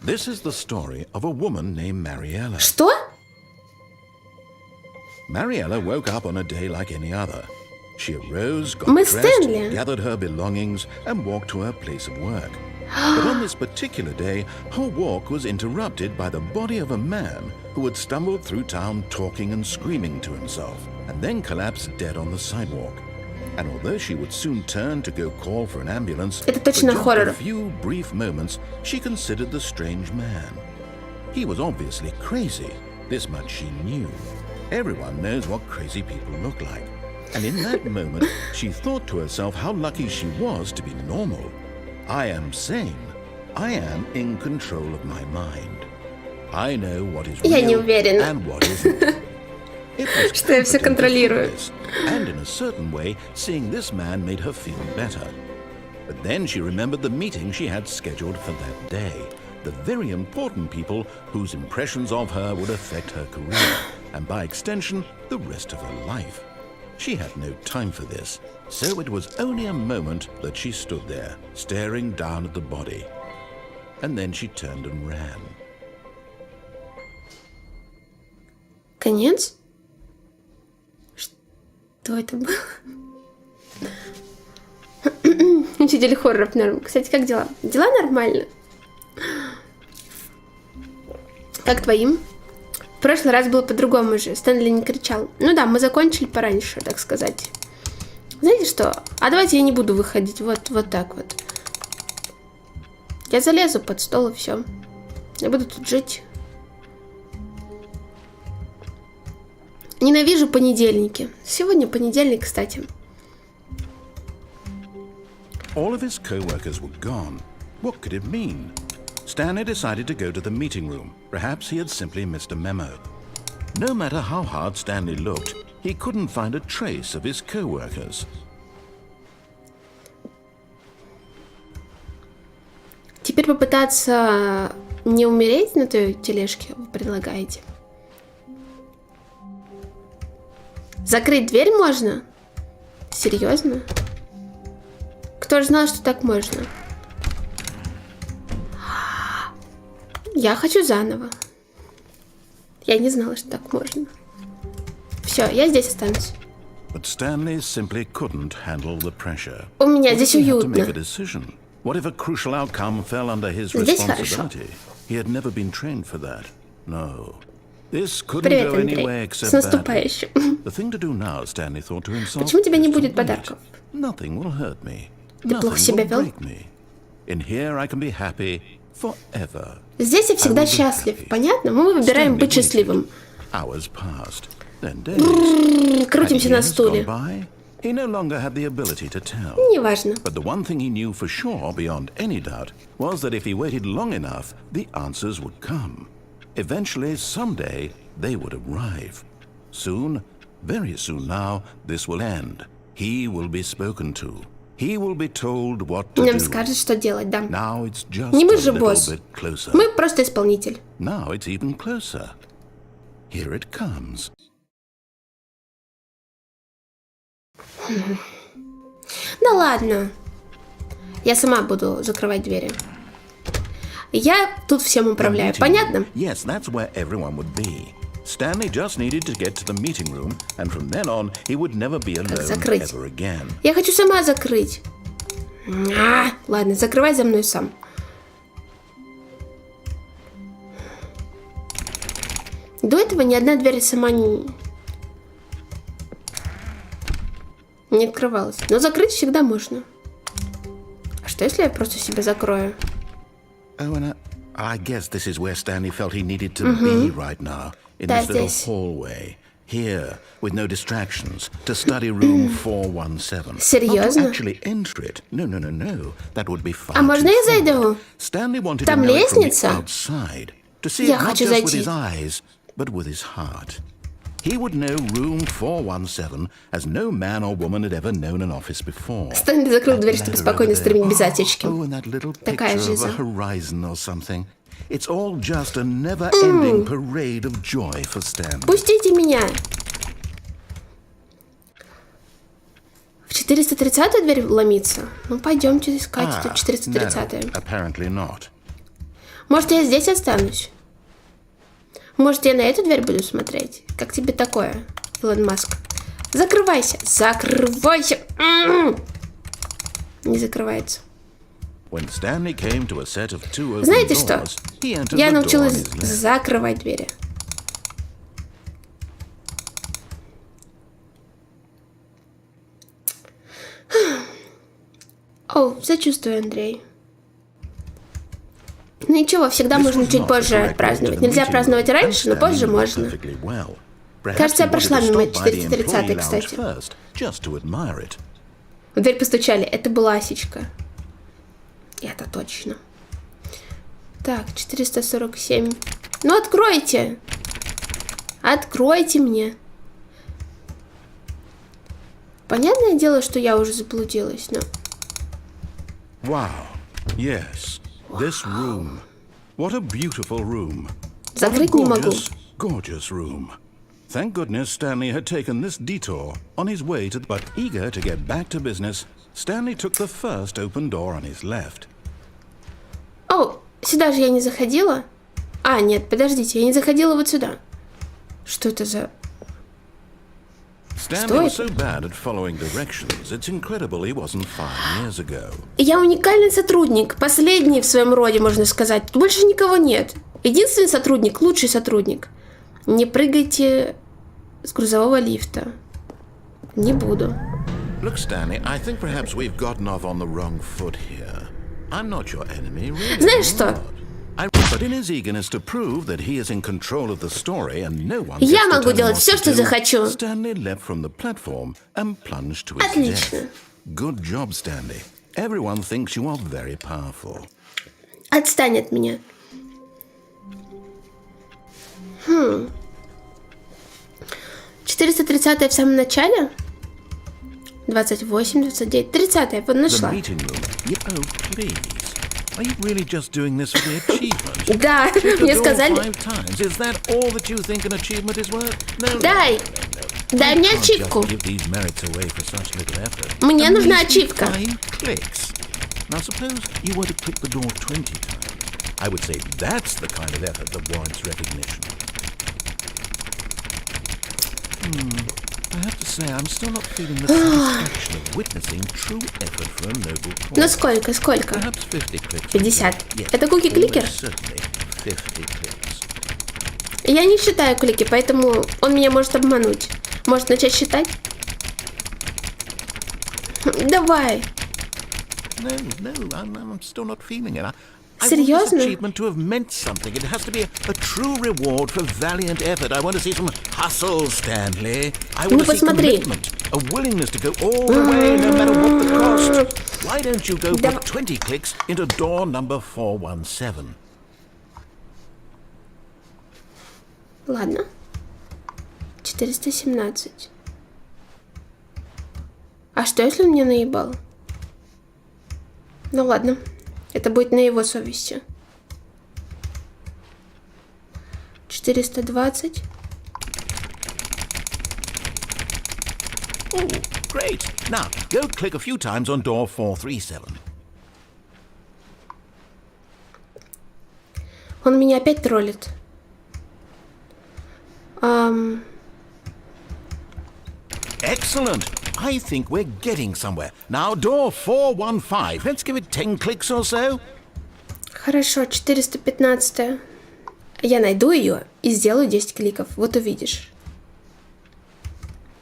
This is the story of a woman named Mariella. Что? Mariella woke up on a day like any other. She arose, got Мы dressed, Стэнли. gathered her belongings, and walked to her place of work. But on this particular day, her walk was interrupted by the body of a man who had stumbled through town talking and screaming to himself, and then collapsed dead on the sidewalk. And although she would soon turn to go call for an ambulance, Это for точно just хоррор. a few brief moments, she considered the strange man. He was obviously crazy. This much she knew. Everyone knows what crazy people look like. And in that moment, she thought to herself how lucky she was to be normal. I am sane. I am in control of my mind. I know what is Я не real уверена. and what isn't. It was Что я всё comforting to контролирую. feel this, and in a certain way, seeing this man made her feel better. But then she remembered the meeting she had scheduled for that day. the very important people whose impressions of her would affect her career, and by extension, the rest of her life. She had no time for this, so it was only a moment that she stood there, staring down at the body. And then she turned and ran. Конец? Что это было? Учитель хорроров норм. Кстати, как дела? Дела нормально. Как твоим? В прошлый раз было по-другому же. Стэнли не кричал. Ну да, мы закончили пораньше, так сказать. Знаете что? А давайте я не буду выходить. Вот так вот. Я залезу под стол и все. Я буду тут жить. Ненавижу понедельники. Сегодня понедельник, кстати. All of his co-workers were gone. What could it mean? Stanley decided to go to the meeting room. Perhaps he had simply missed a memo. No matter how hard Stanley looked, he couldn't find a trace of his co-workers. Теперь попытаться не умереть на той тележке вы предлагаете? Закрыть дверь можно? Серьезно? Кто же знал, что так можно? Я хочу заново. Я не знала, что так можно. Все, я здесь останусь. But Stanley simply couldn't handle the pressure. У меня What здесь if he had to make a уютно. decision? What if a crucial outcome fell under his Здесь responsibility? He had never been trained for that. No. This couldn't Привет, go Андрей. anywhere except С badly. наступающим. The thing to do now, Stanley thought to himself, Почему тебе не is to будет wait. подарков? Nothing will hurt me. Ты плохо Nothing себя will вел? break me. In here I can be happy forever. Здесь я всегда I will be счастлив. happy. Понятно? Мы выбираем Stanley быть waited. счастливым. Hours passed, then days. Крутимся Had на years стуле. gone by? He no longer had the ability to tell. Неважно. But the one thing he knew for sure, beyond any doubt, was that if he waited long enough, the answers would come. Eventually, someday, they would arrive. Soon, very soon now, this will end. He will be spoken to. He will be told what to Нам do. скажут, что делать, да. Now it's just Не мы a же little босс. bit closer. Мы просто исполнитель. Now it's even closer. Here it comes. Ну ладно. Я сама буду закрывать двери. Я тут всем управляю. Понятно? Yes, that's where everyone would be. Stanley just needed to get to the meeting room, and from then on, he would never be alone закрыть? ever again. Я хочу сама закрыть. Ладно, закрывай за мной сам. До этого ни одна дверь сама не открывалась. Но закрыть всегда можно. А что, если я просто себя закрою? Oh, and I guess this is where Stanley felt he needed to be right now, in Да, this little здесь. hallway. Here, with no distractions, to study room 417. Серьезно? Not to actually enter it. No. That would be far А можно too я far. зайду? Stanley wanted Там to know it from the лестница? outside, to see Я it not хочу just with зайти. his eyes, but with his heart. He would know room 417 as no man or woman had ever known an office before. Стэнли закрыл That дверь, чтобы ladder спокойно over there. стримить без отечки. Oh, and that little Такая picture of a жизнь. horizon or something. It's all just a never-ending parade of joy for Stanley. Пустите меня. В 430-ю дверь ломиться? Ну, пойдемте искать тут 430-ю. No, apparently not. Может, я здесь останусь? Может, я на эту дверь буду смотреть? Как тебе такое, Илон Маск? Закрывайся! Закрывайся! Не закрывается. When Stanley came to a set of two open Знаете что? doors, he entered Я the door on научилась his left. закрывать двери. О, сочувствую, Андрей. Ну ничего, всегда This можно was чуть not the позже correct way отпраздновать. to the Нельзя meeting праздновать room, раньше, но and позже Stanley knew можно. perfectly well. Perhaps Кажется, he я прошла wanted to мимо stop by the 430-й, employee lounge кстати. first, just to admire it. В дверь постучали. Это была Асечка. Это точно. Так, 447. Ну, откройте! Откройте мне! Понятное дело, что я уже заблудилась, но... Wow. Yes. This room. What a beautiful room. Закрыть не могу. Gorgeous room. Thank goodness Stanley had taken this detour on his way to... But eager to get back to business, Stanley took the first open door on his left. О, сюда же я не заходила. А, нет, подождите, я не заходила вот сюда. Что это за... Stanley was so bad at following directions, it's incredible he wasn't 5 years ago. Я уникальный сотрудник, последний в своем роде, можно сказать. Тут больше никого нет. Единственный сотрудник, лучший сотрудник. Не прыгайте с грузового лифта. Не буду. Look, Stanley, I think perhaps we've gotten off on the wrong foot here. I'm not your enemy, really. Знаешь что? But in his eagerness to prove that he is in control of the story and no one Я gets to могу tell him делать what все, to что do, захочу. Stanley leapt from the platform and plunged to his Отлично. death. Good job, Stanley. Everyone thinks you are very powerful. Отстань от меня. 430-е в самом начале? 28, 29, 30-е, вот The нашла. meeting room. Oh, please. Are you really just doing this for the achievement? Да, Check the мне door сказали, 5 times. Is that all that you think an achievement is worth? No. дай мне You can't ачивку. just give these merits away for such little effort. Мне At нужна least ачивка. 5 clicks. Now suppose you were to click the door 20 times. I would say that's the kind of effort that warrants recognition. I have to say, I'm still not feeling the satisfaction of witnessing true effort for a noble Ну cause. сколько? Perhaps 50 clicks. 50. Yes, Это куки-кликер? almost certainly 50 clicks. Я не считаю клики, поэтому он меня может обмануть. Может начать считать? Давай. No, I'm still not feeling it. I want Серьезно? this achievement to have meant something. It has to be a true reward for valiant effort. I want to see some hustle, Stanley. I want Ну, to see посмотри. commitment, a willingness to go all the way, no matter what the cost. Why don't you go Да- put 20 clicks into door number 417? Ладно. 417. А что, если он меня наебал? Ну ладно. Это будет на его совести. 420. Oh, great. Now, go click a few times on door 437. Он меня опять троллит. Excellent. I think we're getting somewhere. Now, door 415. Let's give it 10 clicks or so. Хорошо, 415. Я найду ее и сделаю 10 кликов. Вот увидишь.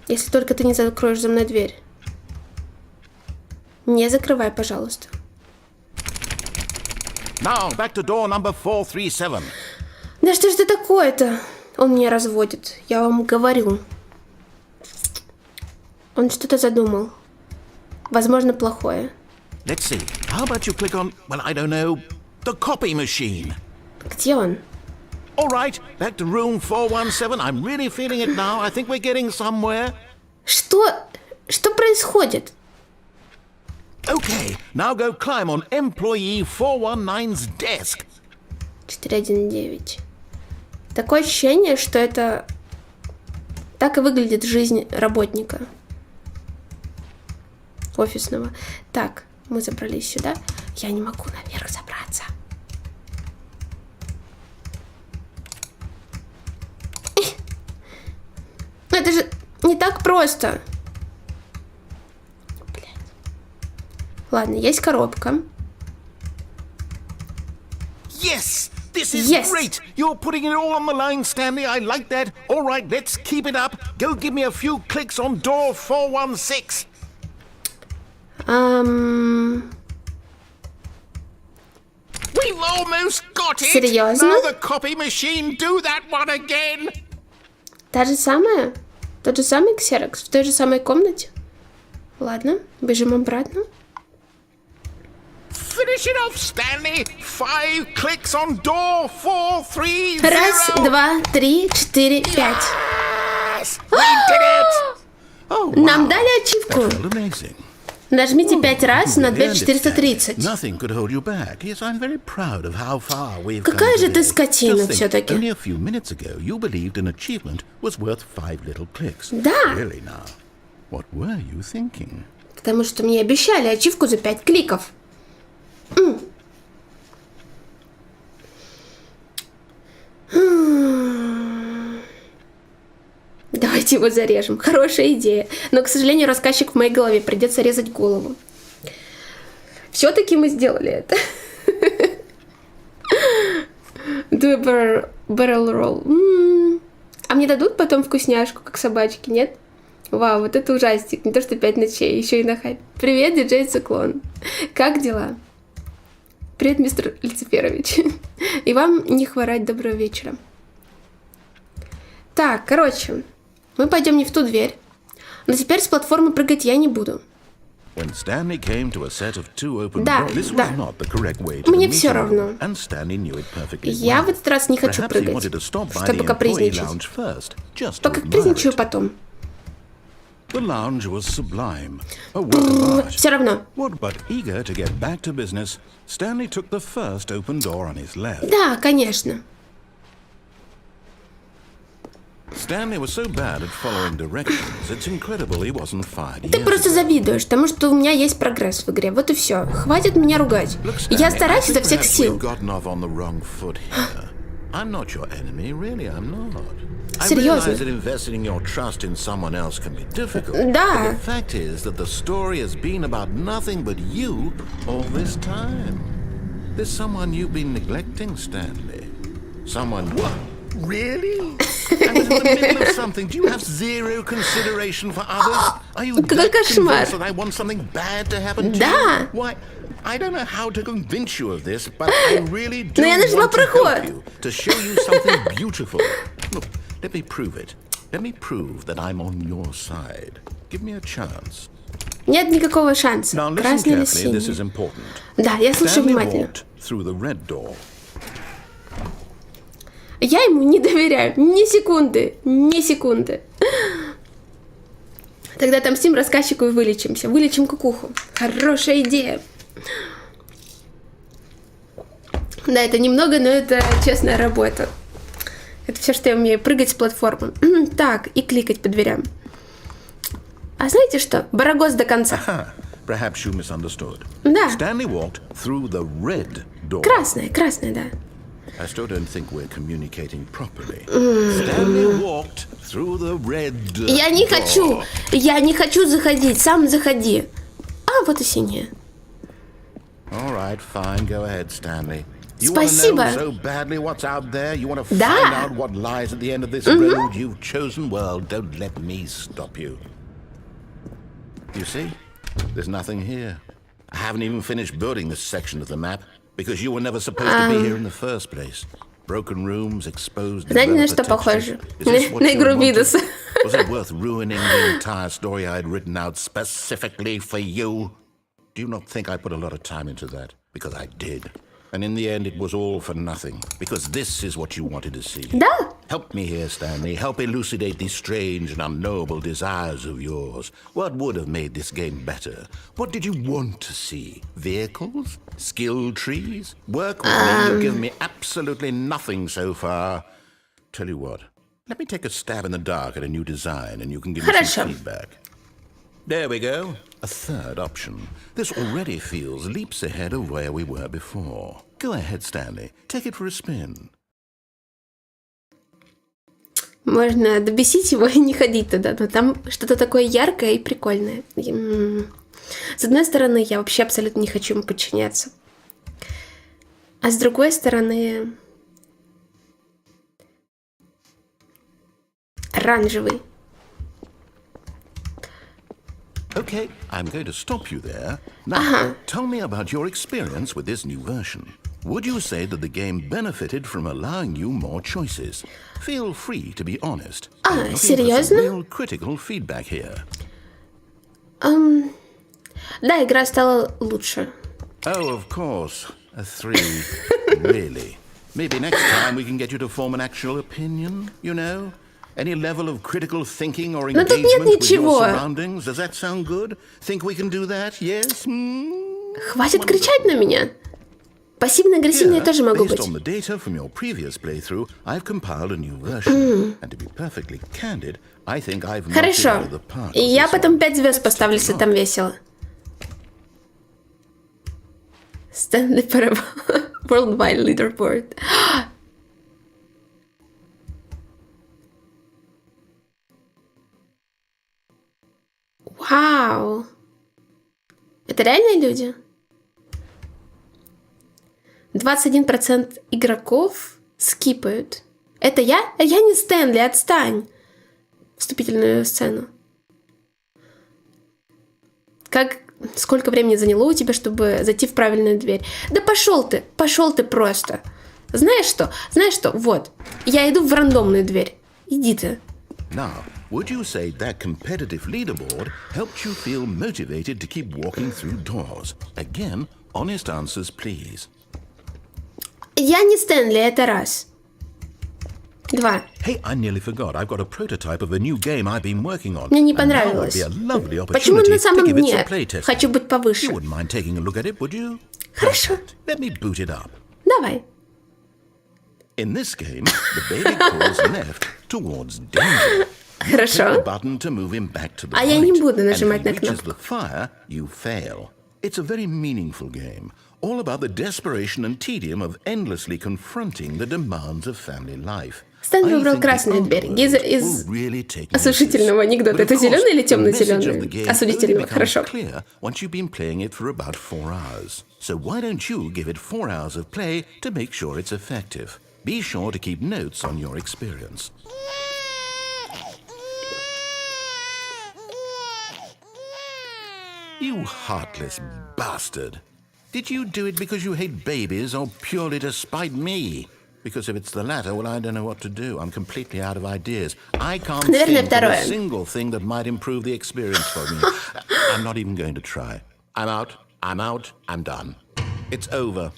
Если только ты не закроешь за мной дверь. Не закрывай, пожалуйста. Now, back to door number 437. Да что ж это такое-то? Он меня разводит. Я вам говорю. Он что-то задумал. Возможно, плохое. Let's see. How about you click on, well, I don't know, the copy machine? Где он? All right, back to room 417. I'm really feeling it now. I think we're getting somewhere. Что? Что происходит? Okay, now go climb on employee 419's desk. 419. Такое ощущение, что это... Так и выглядит жизнь работника. Офисного. Так, мы забрались сюда. Я не могу наверх забраться. Но это же не так просто. Блядь. Ладно, есть коробка. Yes, this is Yes. great. You're putting it all on the line, Stanley. I like that. All right, let's keep it up. Go give me a few clicks on door 416. We've almost got it. Серьезно? Now the copy machine, do that one again. Та же самая? Тот же самый ксерокс? В той же самой комнате? Ладно, бежим обратно. Finish it off, Stanley. 5 clicks on door 430. Раз, два, три, четыре, пять. Yes, we did it. Oh, Нам wow. дали ачивку. That felt amazing. Нажмите 5 раз на You дверь earned it, 430. Stanley. Nothing could hold you back. Yes, I'm very proud of how far we've Какая come же ты today. скотина Just think, всё-таки. only a few minutes ago, you believed an achievement was worth 5 little clicks. Да. Really now? What were you thinking? Потому что мне обещали ачивку за 5 кликов. Давайте его зарежем. Хорошая идея. Но, к сожалению, рассказчик в моей голове. Придется резать голову. Все-таки мы сделали это. Do a barrel roll. А мне дадут потом вкусняшку, как собачки, нет? Вау, вот это ужастик. Не то, что 5 ночей, еще и на хайп. Привет, диджей Циклон. Как дела? Привет, мистер Люциферович. И вам не хворать, доброго вечера. Так, короче, мы пойдем не в ту дверь. Но теперь с платформы прыгать я не буду. When Stanley came to a set of 2 open Да, doors, this да. was not the correct way to Мне meet всё him, равно. and Stanley knew it perfectly Я well. в этот раз не хочу Perhaps he прыгать, wanted to stop by чтобы the employee капризничать. lounge first, just to admire Покапризничаю it. потом. The lounge was sublime, a work of art. Все равно. What, but eager to get back to business, Stanley took the first open door on his left. Да, конечно. Stanley was so bad at following directions, it's incredible he wasn't fired Ты years просто ago. завидуешь, потому что у меня есть прогресс в игре. Вот и все. Хватит меня ругать. Look, Я Stanley, стараюсь I изо think всех perhaps сил. we've gotten off on the wrong foot here. I'm not your enemy, really, I'm not. I Серьезно? realize that investing your trust in someone else can be difficult. Да. But the fact is that the story has been about nothing but you all this time. There's someone you've been neglecting, Stanley. Someone what? Really? I was in the middle of something. Do you have zero consideration for others? Are you Какой that кошмар. convinced that I want something bad to happen to Да. you? Why? I don't know how to convince you of this, but I really do Но я нашла want to help проход. you, to show you something beautiful. Look, let me prove it. Let me prove that I'm on your side. Give me a chance. Нет никакого шанса. Now listen Красный или carefully, this is синий. important. Да, я слушаю Stanley внимательно. walked through the red door. Я ему не доверяю. Ни секунды. Ни секунды. Тогда отомстим рассказчику и вылечимся. Вылечим кукуху. Хорошая идея. Да, это немного, но это честная работа. Это все, что я умею. Прыгать с платформы. Так, и кликать по дверям. А знаете что? Барагоз до конца. Ah, perhaps you misunderstood. Да. Stanley walked through the red door. Красная, красная, да. I still don't think we're communicating properly. Stanley walked through the red Я не door. хочу. Я не хочу заходить. Сам заходи. А, вот и синяя. All right, fine. Go ahead, Stanley. You want to Спасибо. know so badly what's out there? You want to Да. find out what lies at the end of this road you've chosen? Well, don't let me stop you. You see? There's nothing here. I haven't even finished building this section of the map because you were never supposed to be here in the first place. Broken rooms, exposed Знаете, на developer что textures. похоже? Is this what На you игру wanted? Видоса. Was it worth ruining the entire story I had written out specifically for you? Do you not think I put a lot of time into that? Because I did. And in the end, it was all for nothing. Because this is what you wanted to see. Да. Help me here, Stanley. Help elucidate these strange and unknowable desires of yours. What would have made this game better? What did you want to see? Vehicles? Skill trees? Work with me. You've given me absolutely nothing so far. Tell you what. Let me take a stab in the dark at a new design, and you can give me Хорошо. some feedback. There we go. A third option. This already feels leaps ahead of where we were before. Go ahead, Stanley. Take it for a spin. Можно добесить его и не ходить туда, но там что-то такое яркое и прикольное. С одной стороны, я вообще абсолютно не хочу ему подчиняться. А с другой стороны... Оранжевый. Okay, I'm going to stop you there. Now, tell me about your experience with this new version. Would you say that the game benefited from allowing you more choices? Feel free to be honest. I'm looking for some серьезно? real critical feedback here. Да, игра стала лучше. Oh, of course. A 3. Really? Maybe next time we can get you to form an actual opinion, you know? Any level of critical thinking or Но тут нет engagement with your ничего. surroundings? Does that sound good? Think we can do that? Yes? Хватит кричать на меня. Пассивно-агрессивной я тоже могу based быть. on the data from your previous playthrough, I've compiled a new version. And to be perfectly candid, I think I've knocked it Хорошо. out of the park. И with я this потом one. 5 звезд поставлю, если там весело. Stanley Parable. Worldwide leaderboard. Вау. Это реальные люди? 21% игроков скипают. Это я? Я не Стэнли, отстань. Вступительную сцену. Сколько времени заняло у тебя, чтобы зайти в правильную дверь? Да пошел ты просто. Знаешь что? Вот, я иду в рандомную дверь. Иди ты. Now, would you say that competitive leaderboard helped you feel motivated to keep walking through doors? Again, honest answers, please. Я не Стэнли, это раз. 2. Hey, I nearly forgot. I've got a prototype of a new game I've been working on. Мне не And now would понравилось. be a lovely Почему opportunity на to самом give it some дне? playtesting. Хочу быть повыше. You wouldn't mind taking a look at it, would you? Хорошо. Perfect. Let me boot it up. Давай. In this game, the baby crawls left towards danger. Хорошо. Click the button to move him back to the А я не right. буду And нажимать if на he reaches кнопку. the fire, you fail. It's a very meaningful game, all about the desperation and tedium of endlessly confronting the demands of family life. Стэнли I выбрал think the красную дверь. Гиза afterwords из will really take осушительного notice. анекдота. But of Это course, зеленый или the темно-зеленый? message of the game Осудительного. only becomes Хорошо. clear once you've been playing it for about 4 hours. So why don't you give it 4 hours of play to make sure it's effective? Be sure to keep notes on your experience. You heartless bastard. Did you do it because you hate babies or purely to spite me? Because if it's the latter, well, I don't know what to do. I'm completely out of ideas. I can't Наверное, think of a второе. single thing that might improve the experience for me. I'm not even going to try. I'm out. I'm done. It's over.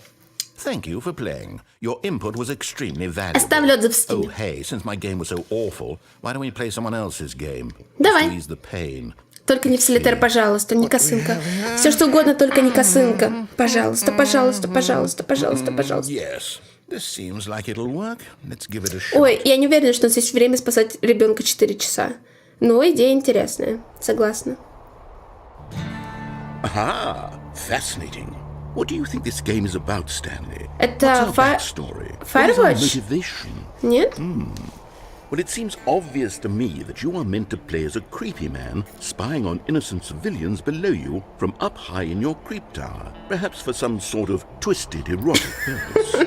Thank you for playing. Your input was extremely valuable. Оставлю отзыв в Oh, Steam. hey, since my game was so awful, why don't we play someone else's game? Давай. To ease the pain. Только не в солитер, пожалуйста, не косынка. Все что угодно, только не косынка. Пожалуйста. Yes, this seems like it'll work. Let's give it a shot. Ой, я не уверена, что у нас есть время спасать ребенка 4 часа. Но идея интересная. Согласна. Aha, fascinating. What do you think this game is about, Stanley? Это What's our backstory? What is our Firewatch? motivation? Нет? Well, it seems obvious to me that you are meant to play as a creepy man spying on innocent civilians below you from up high in your creep tower, perhaps for some sort of twisted erotic purpose.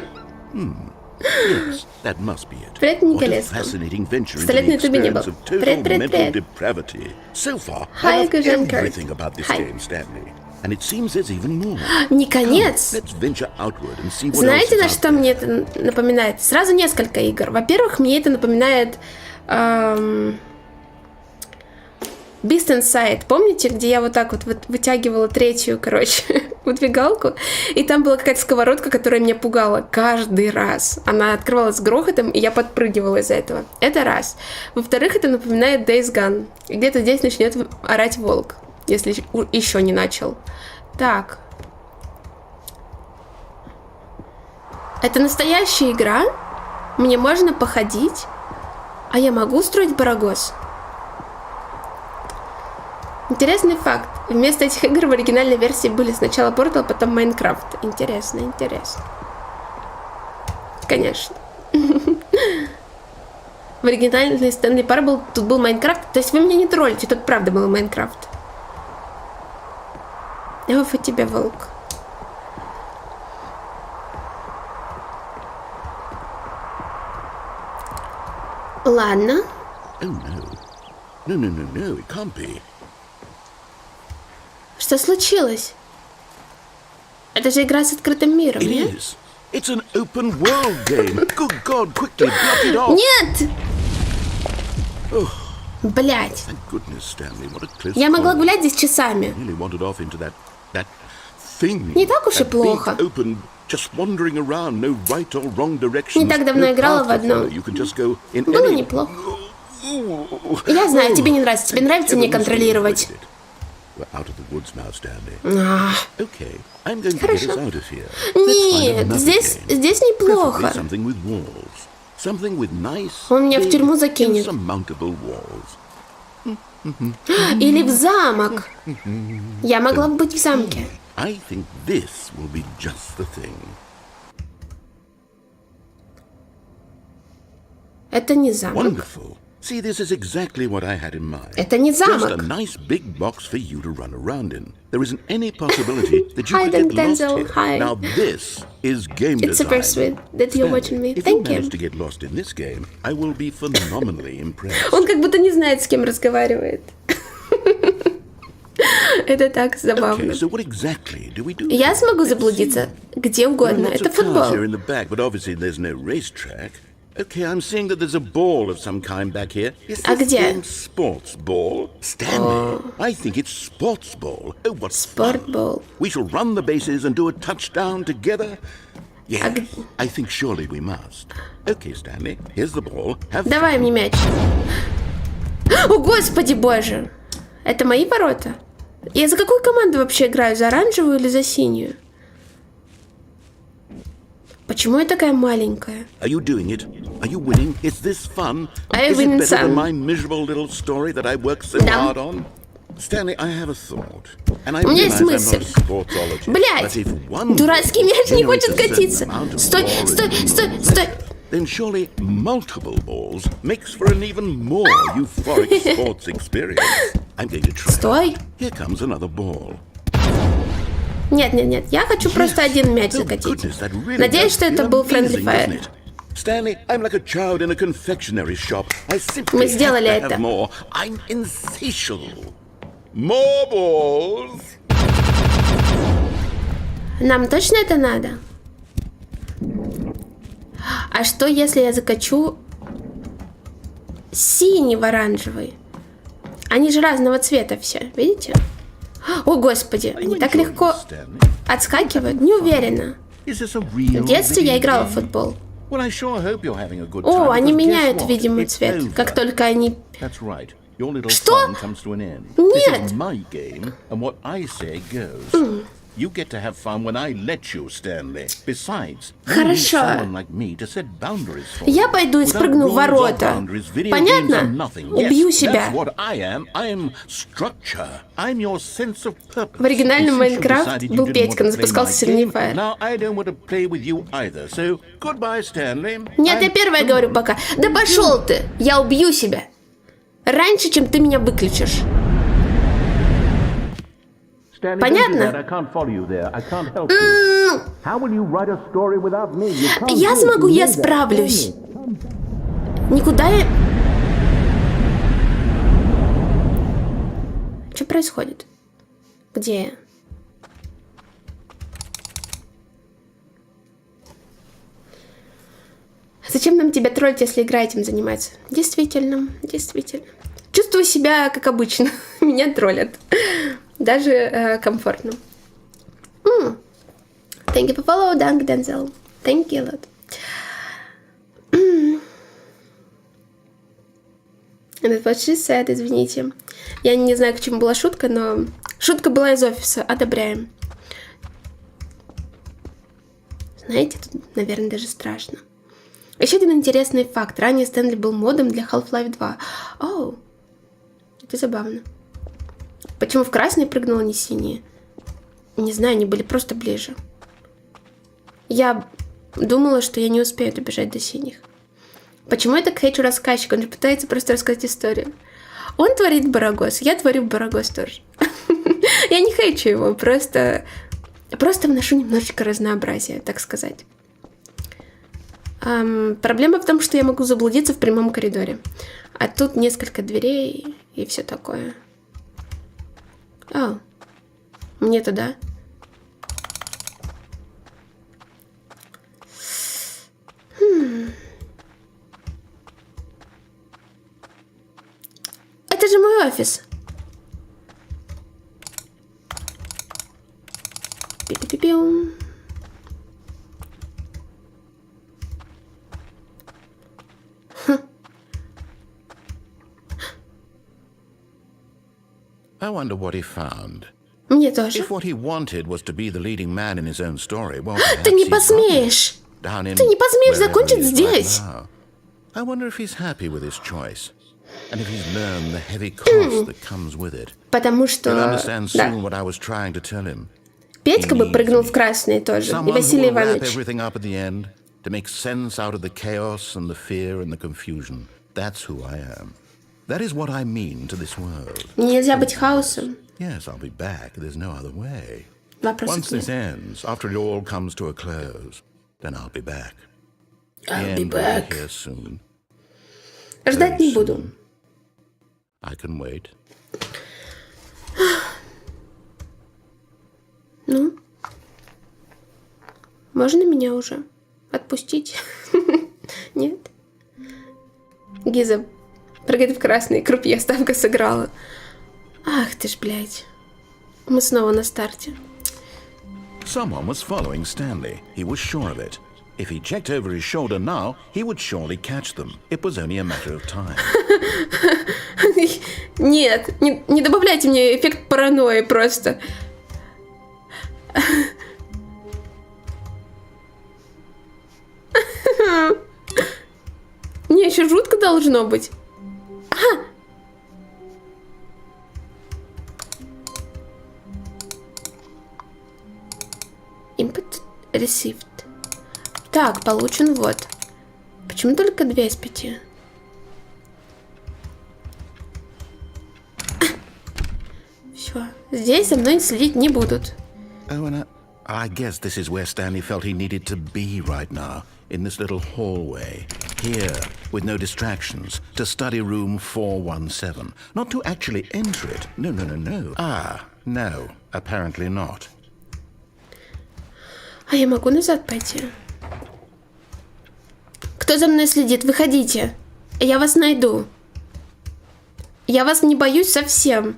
Yes, that must be it. Привет, What a Николеско. fascinating venture into Столет the на ютубе не experience был. of total Привет. mental depravity. So far, Hi, I love Гуженко. everything about this Hi. game, Stanley. And it seems there's even more. Не конец. Let's venture outward and see what Знаете, else на is что out there. мне это напоминает? Сразу несколько игр. Во-первых, мне это напоминает Beast Inside. Помните, где я вот так вот вытягивала третью, выдвигалку? И там была какая-то сковородка, которая меня пугала каждый раз. Она открывалась с грохотом, и я подпрыгивала из-за этого. Это раз. Во-вторых, это напоминает Days Gone. И где-то здесь начнет орать волк, если еще не начал. Так. Это настоящая игра? Мне можно походить? А я могу строить барагоз? Интересный факт. Вместо этих игр в оригинальной версии были сначала Portal, потом Майнкрафт. Интересно. Конечно. В оригинальной Stanley Parable тут был Майнкрафт. То есть вы меня не троллите, тут правда был Майнкрафт. Оф, у тебя волк. Ладно. Oh no, it can't be. Что случилось? Это же игра с открытым миром, It нет? is. It's an open world game. Good God, quickly block it off. Нет! Блять. Thank goodness, Stanley. What a close Я могла call. гулять здесь часами. Really wandered off into that thing. Не так уж и That плохо. big, open, just wandering around, no right or wrong direction. Не так давно играла в одно. You can just go in Было any... неплохо. Я знаю, тебе не нравится. Тебе нравится не контролировать. Хорошо. Нет, здесь неплохо. Он меня в тюрьму закинет. Или в замок. Я могла бы быть в замке. Это не замок. See, this is exactly what I had in mind. Это не замок. Just a nice big box for you to run around in. There isn't any possibility that you Hi, could get lost Denzel. here. Hi. Now this is game It's design. super sweet that you're watching me. If Thank you you. manage to get lost in this game, I will be phenomenally impressed. Он как будто не знает, с кем разговаривает. Это так забавно. Okay, so what exactly do we do? Я смогу заблудиться где угодно. Lots Это of cars футбол. here in the back, but obviously there's no racetrack. Okay, I'm seeing that there's a ball of some kind back here. Is А this где? game sports ball? Stanley, I think it's sports ball. Oh, what fun. Спортбол. We shall run the bases and do a touchdown together. Yeah, г- I think surely we must. Okay, Stanley, here's the ball. Have Давай мне мяч. О, господи боже! Это мои ворота? Я за какую команду вообще играю? За оранжевую или за синюю? Почему я такая маленькая? Are you doing it? Are you winning? Is this fun? I Is win it better some. than my miserable little story that I worked so Да. hard on? Stanley, I have a thought. And I У меня есть realize I'm not мысль. a sportsologist, but Блядь! if one Дурацкий мяч не generates хочет a certain катиться. amount of Стой, ball стой, in стой, the стой. then surely multiple balls makes for an even more euphoric sports experience. I'm going to try. Стой. Here comes another ball. Нет, нет, нет. Я хочу просто один мяч Oh, закатить. goodness, that really Надеюсь, does что это feel был friendly amazing, fire. doesn't it? Stanley, I'm like a child in a confectionery shop. I simply Мы сделали have to это. have more. I'm insatiable. More balls. Нам точно это надо? А что, если я закачу синий в оранжевый? Они же разного цвета все, видите? О, господи, они так легко отскакивают. Не уверена. Is this a real В детстве я video играла в game? футбол. Well, I sure hope you're having a good О, time, они because guess меняют what? видимый It's цвет, over. как только они... That's right. Your little Что? fun comes to an end. Нет. This is my game, and what I say goes. You get to have fun when I let you, Stanley. Besides, you need Хорошо. someone like me to set boundaries for Я you. пойду и Without спрыгну в rules or ворота. boundaries, video Понятно? games are nothing. Убью Yes, себя. that's what I am. I am structure. I'm your sense of purpose. В оригинальном And since you've Майнкрафт decided you был didn't Петька, want но to play запускался my game, Friendly Fire. now I don't want to play with you either. So, goodbye, Stanley. Нет, я первая говорю пока. Да пошел ты! Я убью себя. Раньше, чем ты меня выключишь. Stanley, Понятно? don't do that. I can't follow you there. I can't help you. How will you write a story without me? You can't Я do it. смогу, You я know that. справлюсь. Никуда я... Что происходит? Где я? Зачем нам тебя троллить, если игра этим занимается? Действительно, действительно. Чувствую себя, как обычно. Меня троллят. Даже комфортно. Thank you for follow, Dank Denzel. Thank you a lot. Этот вот she said, извините. Я не знаю, к чему была шутка, но шутка была из офиса. Одобряем. Знаете, тут, наверное, даже страшно. Еще один интересный факт. Ранее Стэнли был модом для Half-Life 2. Оу, это забавно. Почему в красный прыгнула, не синий? Не знаю, они были просто ближе. Я думала, что я не успею добежать до синих. Почему я так хейчу рассказчика? Он же пытается просто рассказать историю. Он творит барагос, я творю барагос тоже. Я не хейчу его, просто вношу немножечко разнообразия, так сказать. Проблема в том, что я могу заблудиться в прямом коридоре. А тут несколько дверей и все такое. Мне туда? Это же мой офис. Пи-пи-пи-пиум. I wonder what he found. Мне тоже. If what he wanted was to be the leading man in his own story, well, Ты не perhaps he got it посмеешь. down in Ты не посмеешь wherever закончить he is right здесь. now. I wonder if he's happy with his choice, and if he's learned the heavy cost that comes with it. Потому He'll что... understand Да. soon what I was trying to tell him. Петька бы прыгнул в красный тоже. И Someone who Василий will wrap Иванович. everything up at the end to make sense out of the chaos and the fear and the confusion. That's who I am. That is what I mean to this world. Мне нельзя быть хаосом. Yes, I'll be back. There's no other way. Вопросов Once this нет. ends, after it all comes to a close, then I'll be back. The I'll be end will back. be here soon. Ждать Very не буду. soon. I can wait. Ну? Можно меня уже отпустить? Нет? Гиза прыгает в красный, крупье ставка сыграла. Ах ты ж, блядь. Мы снова на старте. Someone was following Stanley. He was sure of it. If he checked over his shoulder now, he would surely catch them. It was only a matter of time. Нет, не добавляйте мне эффект паранойи просто. Мне еще жутко должно быть. Ага. Input received. Так, получен вот. Почему только 2 из 5? Все. Здесь за мной следить не будут. Oh, and I guess this is where Stanley felt he needed to be right now, in this little hallway. Here, with no distractions, to study room 417. Not to actually enter it. No, no, no, no. Ah, no, apparently not. А я могу назад пойти? Кто за мной следит? Выходите. Я вас найду. Я вас не боюсь совсем.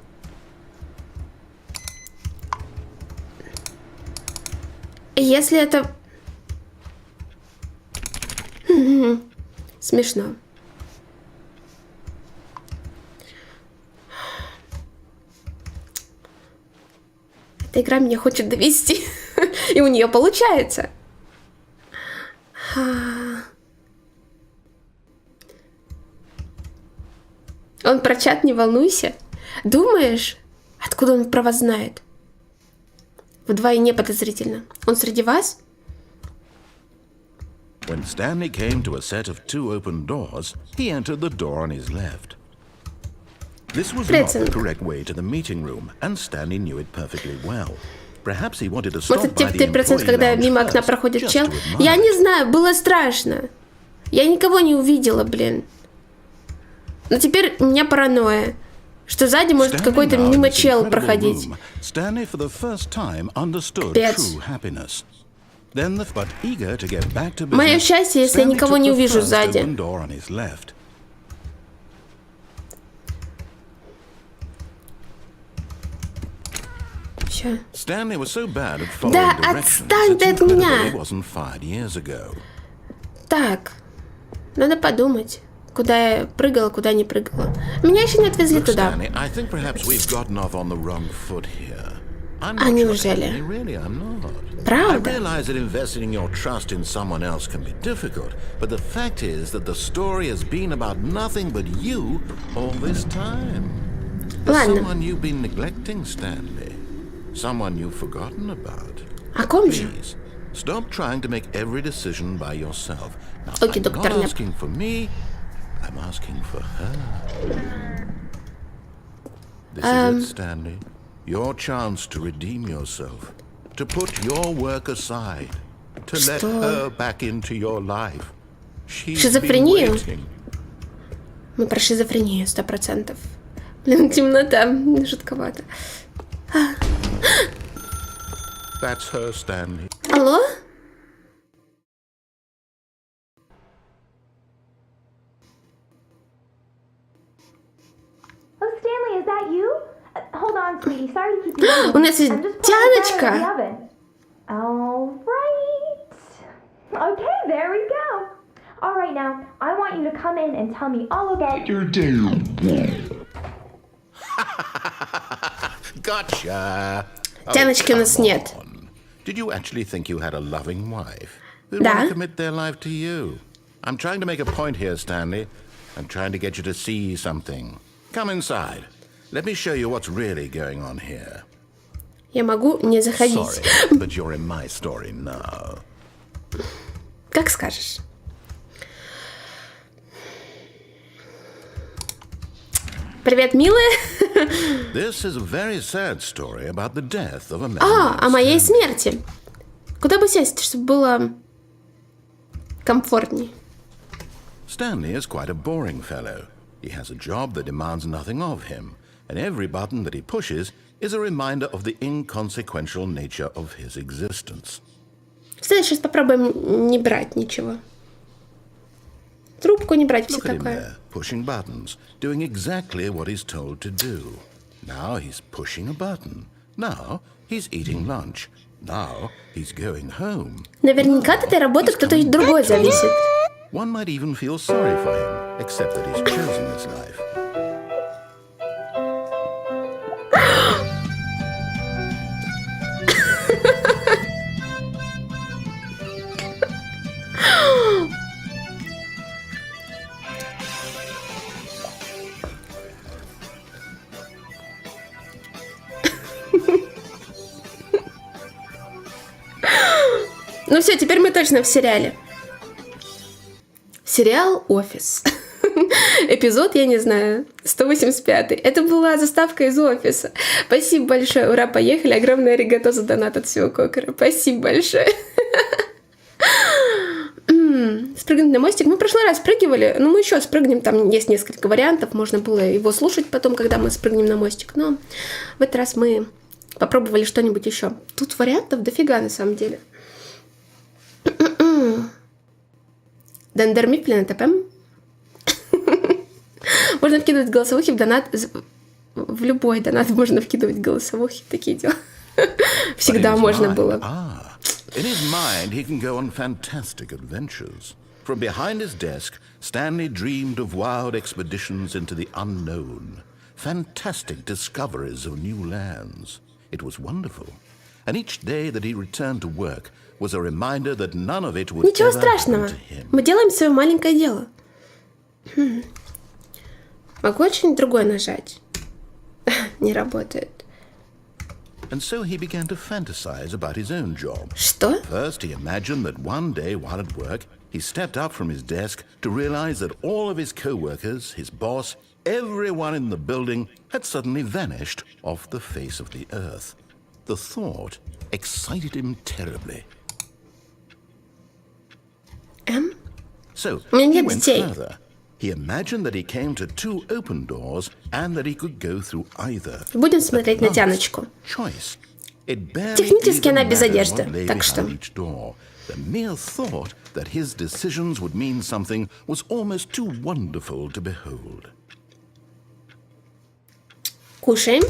Если это... Смешно. Эта игра меня хочет довести. И у нее получается. Он про чат, не волнуйся. Думаешь, откуда он про вас знает? Вдвойне подозрительно. Он среди вас? When Stanley came to a set of 2 open doors, he entered the door on his left. This was not the correct way to the meeting room, and Stanley knew it perfectly well. Perhaps he wanted to stop Вот by те the 3%, employee когда lounge мимо окна first, проходит just чел. to admire Я it. не знаю, было страшно. Я никого не увидела, блин. Но теперь у меня паранойя, что сзади может какой-то мимо чел проходить. Stanley for the first time understood Пец. true happiness. Then the but eager to get back to Мое business, счастье, если я Stanley никого took не the увижу first сзади. open door on his left. Всё. Stanley was so bad at following Да directions, отстань it's ты от incredible меня. he wasn't fired years ago. Так, надо подумать, куда я прыгала, куда не прыгала. Меня еще не отвезли Look, туда. Stanley, I think perhaps we've gotten off on the wrong foot here. I'm А not sure, неужели? Stanley, really, I'm not. I Правда? realize that investing your trust in someone else can be difficult, but the fact is that the story has been about nothing but you all this time. There's Ладно. someone you've been neglecting, Stanley. Someone you've forgotten about. О ком же? Please, stop trying to make every decision by yourself. Now, Окей, I'm доктор not Нэп. asking for me, I'm asking for her. This is it, Stanley. Your chance to redeem yourself. To put your work aside. To let Что? her back into your life. She's been Шизофрению? waiting. Мы про шизофрению 100%. Блин, темнота. Жутковато. That's her, Stanley. Алло? Oh, Stanley, is that you? Hold on, sweetie. Sorry to keep you waiting. У нас есть I'm just putting the Тяночка. butter in the oven. All right. Okay, there we go. All right, now, I want you to come in and tell me all about your day. Gotcha. Тяночки у нас нет. Did you actually think you had a loving wife who'd Да. want to commit their life to you? I'm trying to make a point here, Stanley. I'm trying to get you to see something. Come inside. Let me show you what's really going on here. Я могу не заходить. Sorry, but you're in my story now. Как скажешь. Привет, милая. This is a very sad story about the death of a man. О моей смерти. Куда бы сесть, чтобы было комфортней? Stanley is quite a boring fellow. He has a job that demands nothing of him, and every button that he pushes is a reminder of the inconsequential nature of his existence. Сейчас попробуем не брать ничего. Трубку не брать, все Look at him такое. there, pushing buttons, doing exactly what he's told to do. Now he's pushing a button. Now he's eating lunch. Now he's going home. Наверняка от этой работы кто-то другой зависит. One might even feel sorry for him, except that he's chosen this life. Ну все, теперь мы точно в сериале. Сериал «Офис». Эпизод, я не знаю, 185. Это была заставка из «Офиса». Спасибо большое. Ура, поехали. Огромное аригато за донат от всего кокера. Спасибо большое. Спрыгнуть на мостик. Мы в прошлый раз спрыгивали, но мы еще спрыгнем. Там есть несколько вариантов. Можно было его слушать потом, когда мы спрыгнем на мостик. Но в этот раз мы попробовали что-нибудь еще. Тут вариантов дофига на самом деле. Дендермиплен ТПМ. Можно вкидывать голосовухи в донат. В любой донат можно вкидывать голосовухи. Такие дела. Всегда можно было. In his mind, he can go on fantastic adventures. From behind his desk, Stanley dreamed of wild expeditions into the unknown, fantastic discoveries of new lands. It was wonderful. And each day that he returned to work was a reminder that none of it would Ничего ever страшного. happen to him. Мы делаем свое маленькое дело. Могу что-нибудь другое нажать? Не работает. And so he began to fantasize about his own job. Что? First, he imagined that one day while at work, he stepped up from his desk to realize that all of his co-workers, his boss, everyone in the building had suddenly vanished off the face of the earth. The thought excited him terribly. So У меня he нет went детей. further. He imagined that he came to two open doors and that he could go through either. Будем смотреть на Last тяночку. choice. It barely Технически even она без mattered одежды, what lay так что- behind each door. The mere thought that his decisions would mean something was almost too wonderful to behold. Кушаем.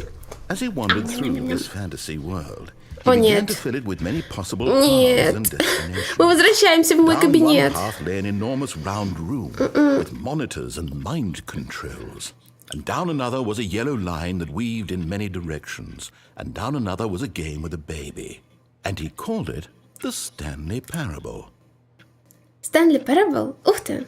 As he wandered through this fantasy world, he О, began нет. to fill it with many possible paths Нет. and destinations. Мы возвращаемся в мой Down кабинет. one path lay an enormous round room with monitors and mind controls. And down another was a yellow line that weaved in many directions. And down another was a game with a baby. And he called it the Stanley Parable. Stanley Parable. Ух ты.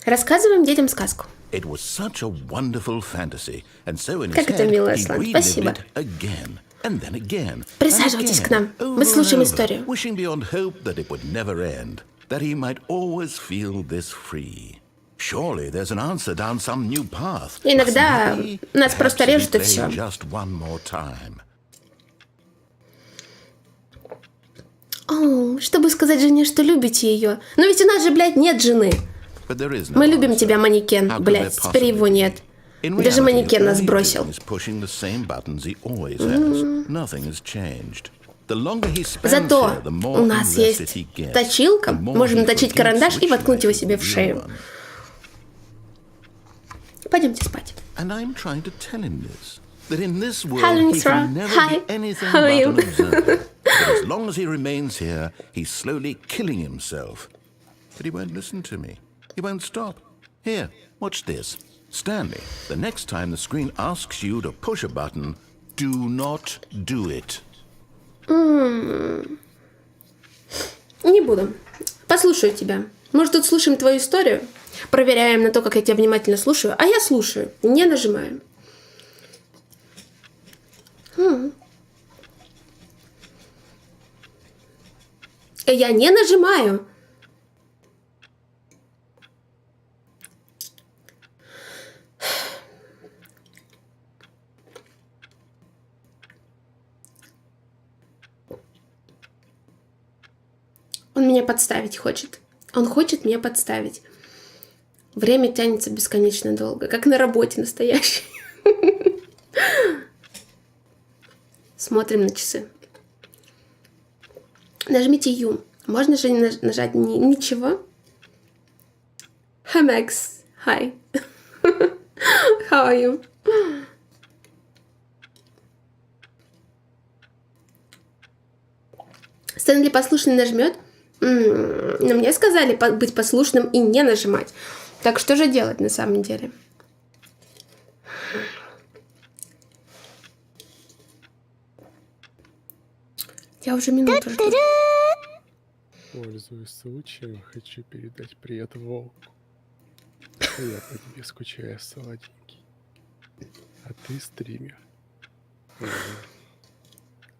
Рассказываем детям сказку. It was such a wonderful fantasy, and so in his Как это head, мило, he Аслан, relived спасибо. it again, and then again, Присаживайтесь and к нам. again, Мы over слушаем and over, историю. wishing beyond hope that it would never end, that he might always feel this free. Surely there's an answer down some new path. Иногда Mustn't it be? нас просто Perhaps if режут, he и всё. played just one more time. О, чтобы сказать жене, что любите ее. Но ведь у нас же, блядь, нет жены. But there is no Мы любим answer. тебя, манекен. How could Блядь, there теперь его possibly be? нет. In Даже reality, манекен all нас he's бросил. doing is pushing the same buttons he always has. Nothing has changed. The longer he spends Зато here, the more у нас invested есть he gets, точилка. the more Можем he наточить forgets карандаш и which воткнуть его life себе is в the шею. real one. Пойдемте спать. And I'm trying to tell him this. That in this world Hello, he can Mitra. never Hi. be anything How are but you? an observer. But as long as he remains here, he's slowly killing himself. But he won't listen to me. He won't stop. Here, watch this. Stanley, the next time the screen asks you to push a button, Do not do it. Не буду. Послушаю тебя. Может, тут слушаем твою историю? Проверяем на то, как я тебя внимательно слушаю. А я слушаю, не нажимаю. Я не нажимаю. Он меня подставить хочет. Он хочет меня подставить. Время тянется бесконечно долго, как на работе настоящей. Смотрим на часы. Нажмите Ю. Можно же нажать ничего? Hi, Max. Hi. How are you? Стэнли послушный нажмет. Но мне сказали быть послушным и не нажимать. Так что же делать на самом деле? Я уже минуту жду. Пользуясь случаем, хочу передать привет волку. Я по тебе скучаю, сладенький. А ты стример.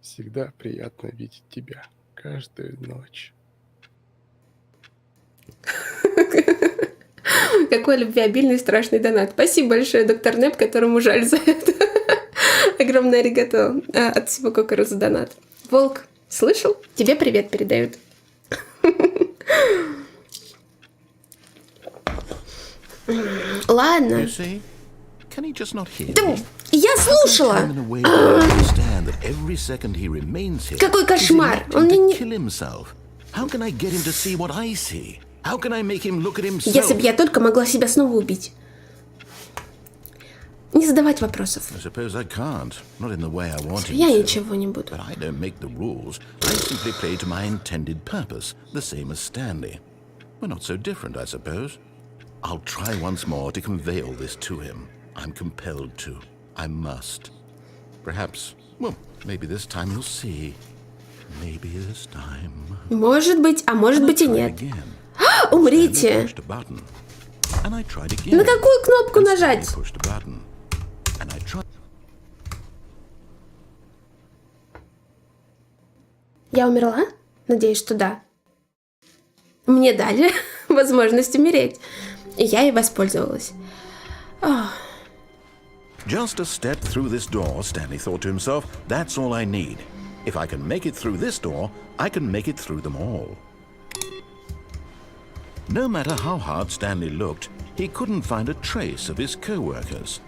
Всегда приятно видеть тебя. Каждую ночь. Какой любвеобильный страшный донат. Спасибо большое, доктор Нэп, которому жаль за это. Огромное аригато от всего Кокору за донат. Волк, слышал? Тебе привет передают. Ладно. Да, я слушала. Какой кошмар. Он мне не... Если бы я только могла себя снова убить. Не задавать вопросов. Я ничего не буду. I'll try once more to convey all this to him. I'm compelled to. I must. Perhaps, well, maybe this time you'll see. Maybe this time. Может быть, а может быть и нет. Умрите. На какую кнопку нажать? Я умерла? Надеюсь, что да. Мне дали возможность умереть. И я ей воспользовалась. Just a step through this door, Stanley thought to himself, that's all I need. If I can make it through this door, I can make it through them all. No matter how hard Stanley looked, he couldn't find a trace of his co-workers.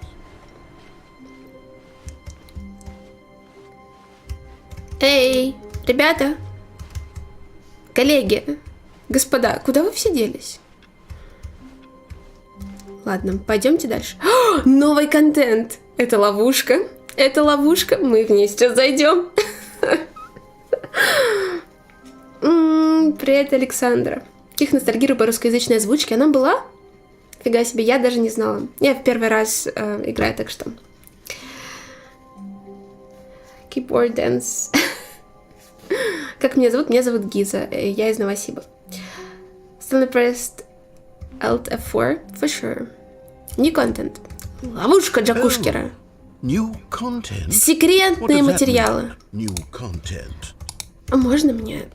Эй, ребята, коллеги, господа, куда вы все делись? Ладно, пойдемте дальше. Новый контент. Это ловушка. Это ловушка. Мы в ней сейчас зайдем. Привет, Александра. Их ностальгирую по русскоязычной озвучке. Она была? Фига себе, я даже не знала. Я в первый раз играю, так что... Keyboard dance. Как меня зовут? Меня зовут Гиза. Я из Новосиба. Stanley pressed Alt F4 for sure. New content. Ловушка Джакушкера. New content? Секретные материалы. New content. А можно мне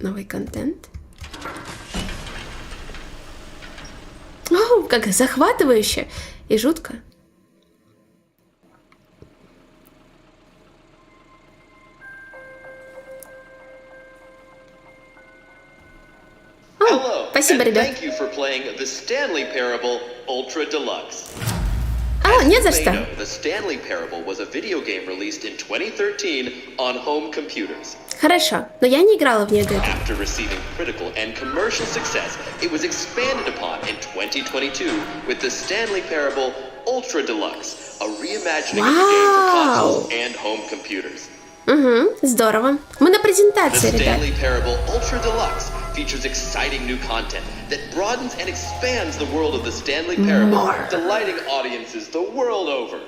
новый контент? О, как захватывающе и жутко. Hello, Спасибо, and ребят. thank you for playing the Stanley Parable Ultra Deluxe. Не за As you may что. know, the Stanley Parable was a video game released in 2013 on home computers. Хорошо, но я не играла в нее до этого. After receiving critical and commercial success, it was expanded upon in 2022 with the Stanley Parable Ultra Deluxe, a reimagining of the game for consoles and home computers. Угу, здорово. Мы на The презентации, ребят. Stanley Parable Ultra Deluxe features exciting new content that broadens and expands the world of the Stanley Parable, delighting audiences the world over.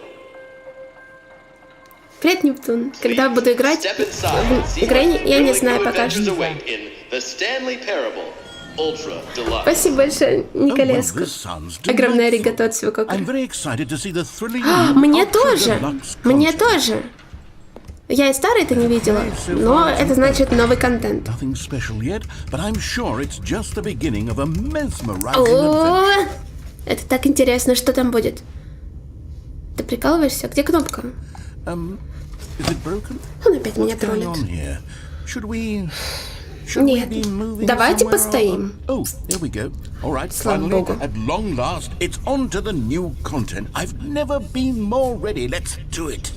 Привет, Нептун. Когда буду играть Step inside, в see игре, what я не thrilling знаю new пока adventures что. await in The Stanley Parable Ultra Deluxe. Спасибо большое, Oh, well, Николеску. this sounds Огромное delightful. аригато от всего как. I'm very excited to see the thrilling А, new мне Ultra тоже. Deluxe Мне content. тоже. Я и старый-то не видела, но это значит новый контент. Nothing special yet, but I'm sure it's just the beginning of a mesmerizing adventure. О, это так интересно, что там будет. Ты прикалываешься? Где кнопка? Is it broken? Он опять меня What's going троллит. on here? Should we be Нет, moving давайте somewhere постоим. Oh, there we go. All right, Слава finally, богу. at long last, it's on to the new content. I've never been more ready. Let's do it.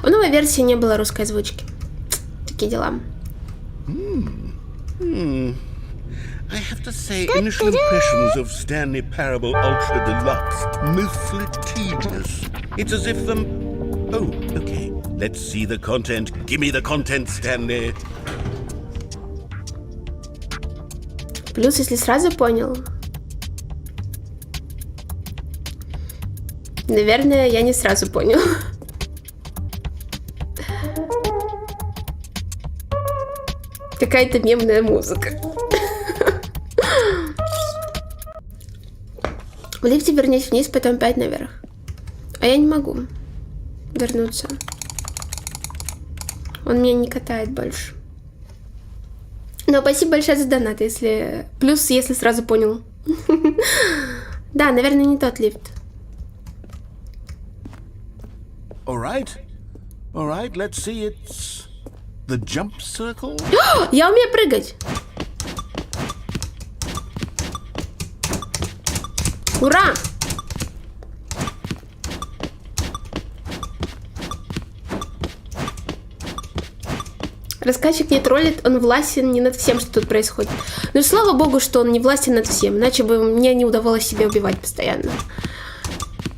В новой версии не было русской озвучки. Такие дела. I have to say, initial impressions of Stanley Parable Ultra Deluxe, mostly tedious. It's as if Oh, okay. Let's see the content. Give me the content, Stanley. Плюс, если сразу понял. Наверное, я не сразу понял. Какая-то мемная музыка. В лифте вернись вниз, потом 5 наверх. А я не могу вернуться. Он меня не катает больше. Но спасибо большое за донат, если... Плюс, если сразу понял. Да, наверное, не тот лифт. All right, let's see. It's the jump circle. Я умею прыгать. Ура! Рассказчик не троллит, он властен не над всем, что тут происходит. Но слава богу, что он не властен над всем, иначе бы мне не удавалось себя убивать постоянно.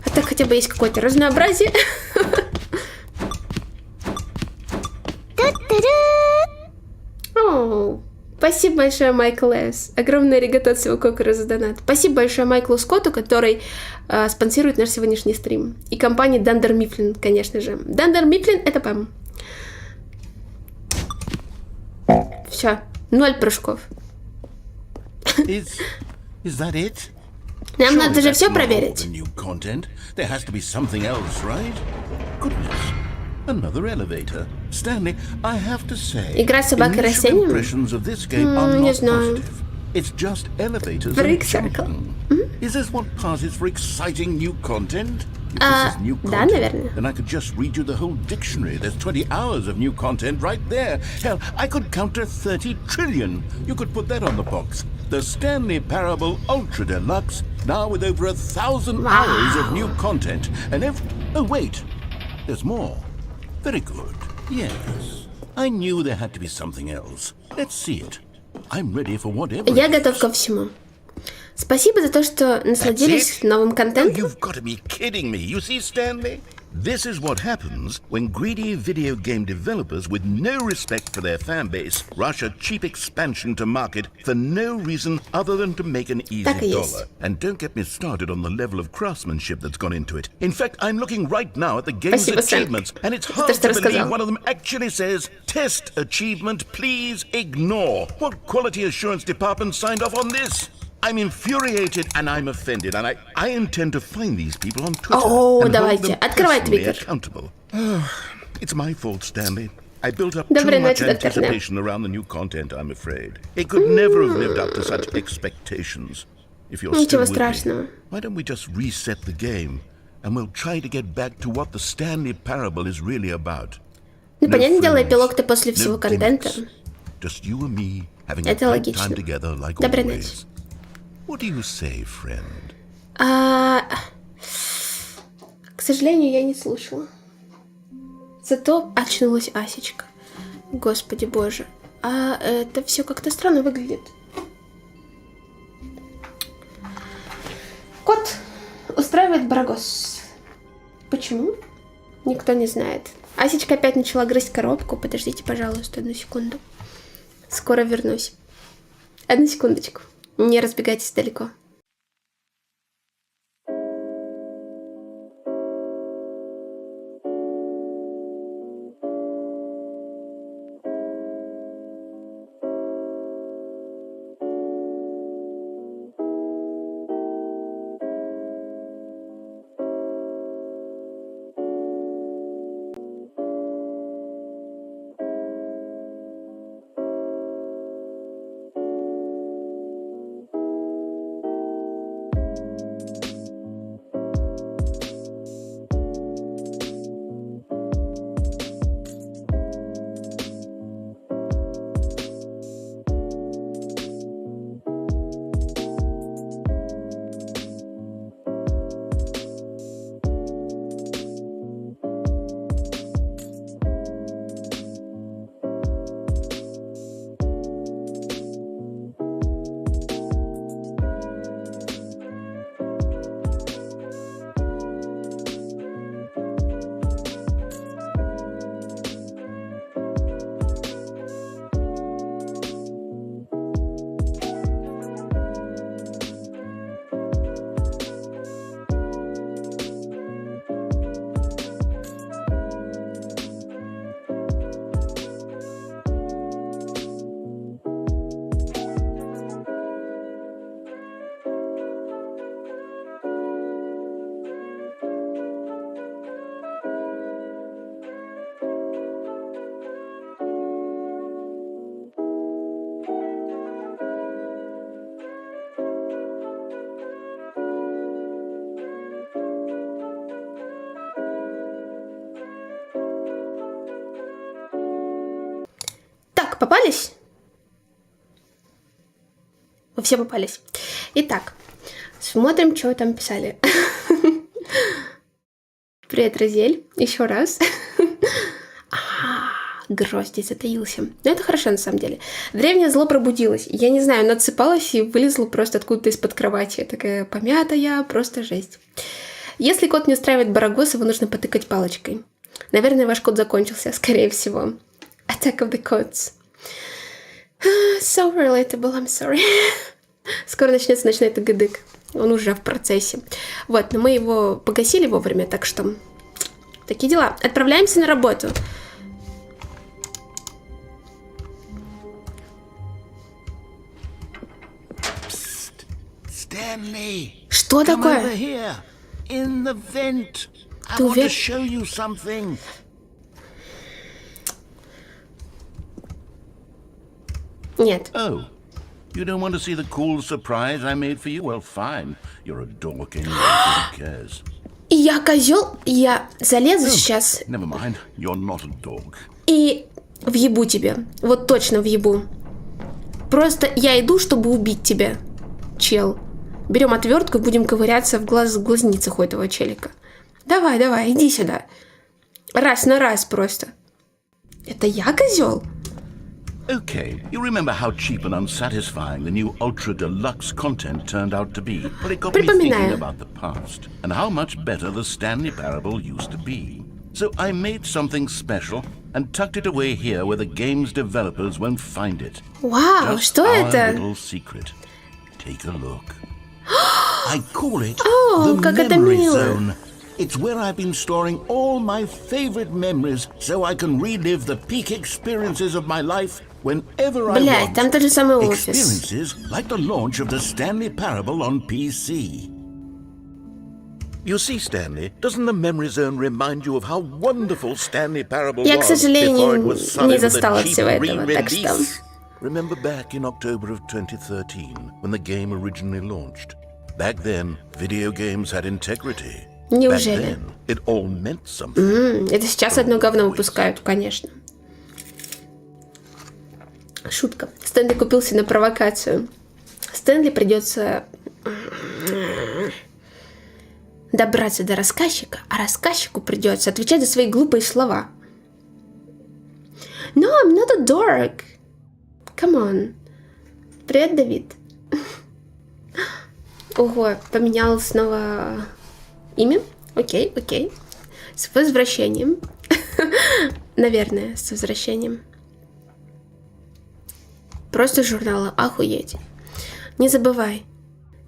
А так хотя бы есть какое-то разнообразие. Оу, спасибо большое, Майкл С. Огромное аригато от всего кокора за донат. Спасибо большое Майклу Скотту, который спонсирует наш сегодняшний стрим. И компании Дандер Мифлин, конечно же. Дандер Мифлин — это ПАМ. Все, 0 прыжков. Is that it? Нам Surely надо же that's все not all проверить. the new content. There has to be something else, right? Goodness. Another elevator. Stanley, I have to say, Игра с собакой initial растением? impressions of this game are не not знаю. positive. It's just elevators Brick and circle. jumping. Is this what passes for exciting new content? If this is new да, content, наверное. then I could just read you the whole dictionary. There's 20 hours of new content right there. Hell, I could counter 30 trillion. You could put that on the box. The Stanley Parable Ultra Deluxe, now with over 1,000 hours of new content. And oh wait, there's more. Very good. Yes. I knew there had to be something else. Let's see it. I'm ready for whatever. Я it готов is. ко всему. Спасибо за то, что насладились новым Oh, контентом. you've got to be kidding me. You see, Stanley? This is what happens when greedy video game developers with no respect for their fan base rush a cheap expansion to market for no reason other than to make an easy Так и есть. dollar. And don't get me started on the level of craftsmanship that's gone into it. In fact, I'm looking right now at the game's Спасибо, Стэн. achievements, and it's За hard то, что to believe рассказал. one of them actually says, "Test achievement, please ignore." What quality assurance department signed off on this? I'm infuriated and I'm offended, and I intend to find these people on Twitter О, and hold давайте. them Открывай personally Твиттер. accountable. It's my fault, Stanley. I built up Доброй too much ночи, доктор Нэ. anticipation around the new content, I'm afraid. It could never have lived up to such expectations. If you're still Ничего with me, страшного. why don't we just reset the game, and we'll try to get back to what the Stanley Parable is really about. Ну, понятное дело, friends, эпилог-то после no всего контента. gimmicks. Just you and me having a Это great логично. time together like Доброй always. ночи. What do you say, friend? К сожалению, я не слушала. Зато очнулась Асечка. Господи боже. А это все как-то странно выглядит. Кот устраивает барагос. Почему? Никто не знает. Асечка опять начала грызть коробку. Подождите, пожалуйста, одну секунду. Скоро вернусь. Одну секундочку. Не разбегайтесь далеко. Так, попались? Вы все попались. Итак, смотрим, что вы там писали. Привет, Розель. Еще раз. Гроздь здесь затаился. Но это хорошо, на самом деле. Древнее зло пробудилось. Я не знаю, оно отсыпалось и вылезло просто откуда-то из-под кровати. Такая помятая, просто жесть. Если код не устраивает Барагос, его нужно потыкать палочкой. Наверное, ваш код закончился, скорее всего. Attack of the Codes. So relatable, I'm sorry. Скоро начнется ночной тыгыдык. Он уже в процессе. Вот, но мы его погасили вовремя, так что... Такие дела. Отправляемся на работу. Stanley, Что come такое? over here, in the vent. I Ты want to уверен? show you something. Нет. Oh, you don't want to see the cool surprise I made for you? Well, fine. You're a dork anyway, who cares? Я козел, я залезу сейчас Never mind, you're not a dog. и въебу тебе. Вот точно въебу. Просто я иду, чтобы убить тебя, чел. Берем отвертку и будем ковыряться в глазницах у этого челика. Давай, давай, иди сюда. Раз на раз просто. Это я козел? Okay, you remember how cheap and unsatisfying the new Ultra Deluxe content turned out to be? Well, it got me thinking about the past and how much better the Stanley Parable used to be. So I made something special and tucked it away here where the game's developers won't find it. Вау, Just что our это? little secret. Take a look. I call it О, the как это memory мило. zone. It's where I've been storing all my favorite memories so I can relive the peak experiences of my life whenever I Блядь, want. там тот же самый офис. Experiences like the launch of the Stanley Parable on PC. You see, Stanley, doesn't the memory zone remind you of how wonderful Stanley Parable Я, к was before it сожалению, was не sullied with a застала cheap всего этого, так что... re-release? Remember back in October of 2013, when the game originally launched? Back then, video games had integrity. Неужели? Back then, it all meant something. Это сейчас одно говно выпускают, конечно. Шутка. Стэнли купился на провокацию. Стэнли придется добраться до рассказчика, а рассказчику придется отвечать за свои глупые слова. No, I'm not a dork. Come on. Привет, Давид. Ого, поменял снова имя. Окей. С возвращением. Наверное, с возвращением. Просто журналы, охуеть. Не забывай.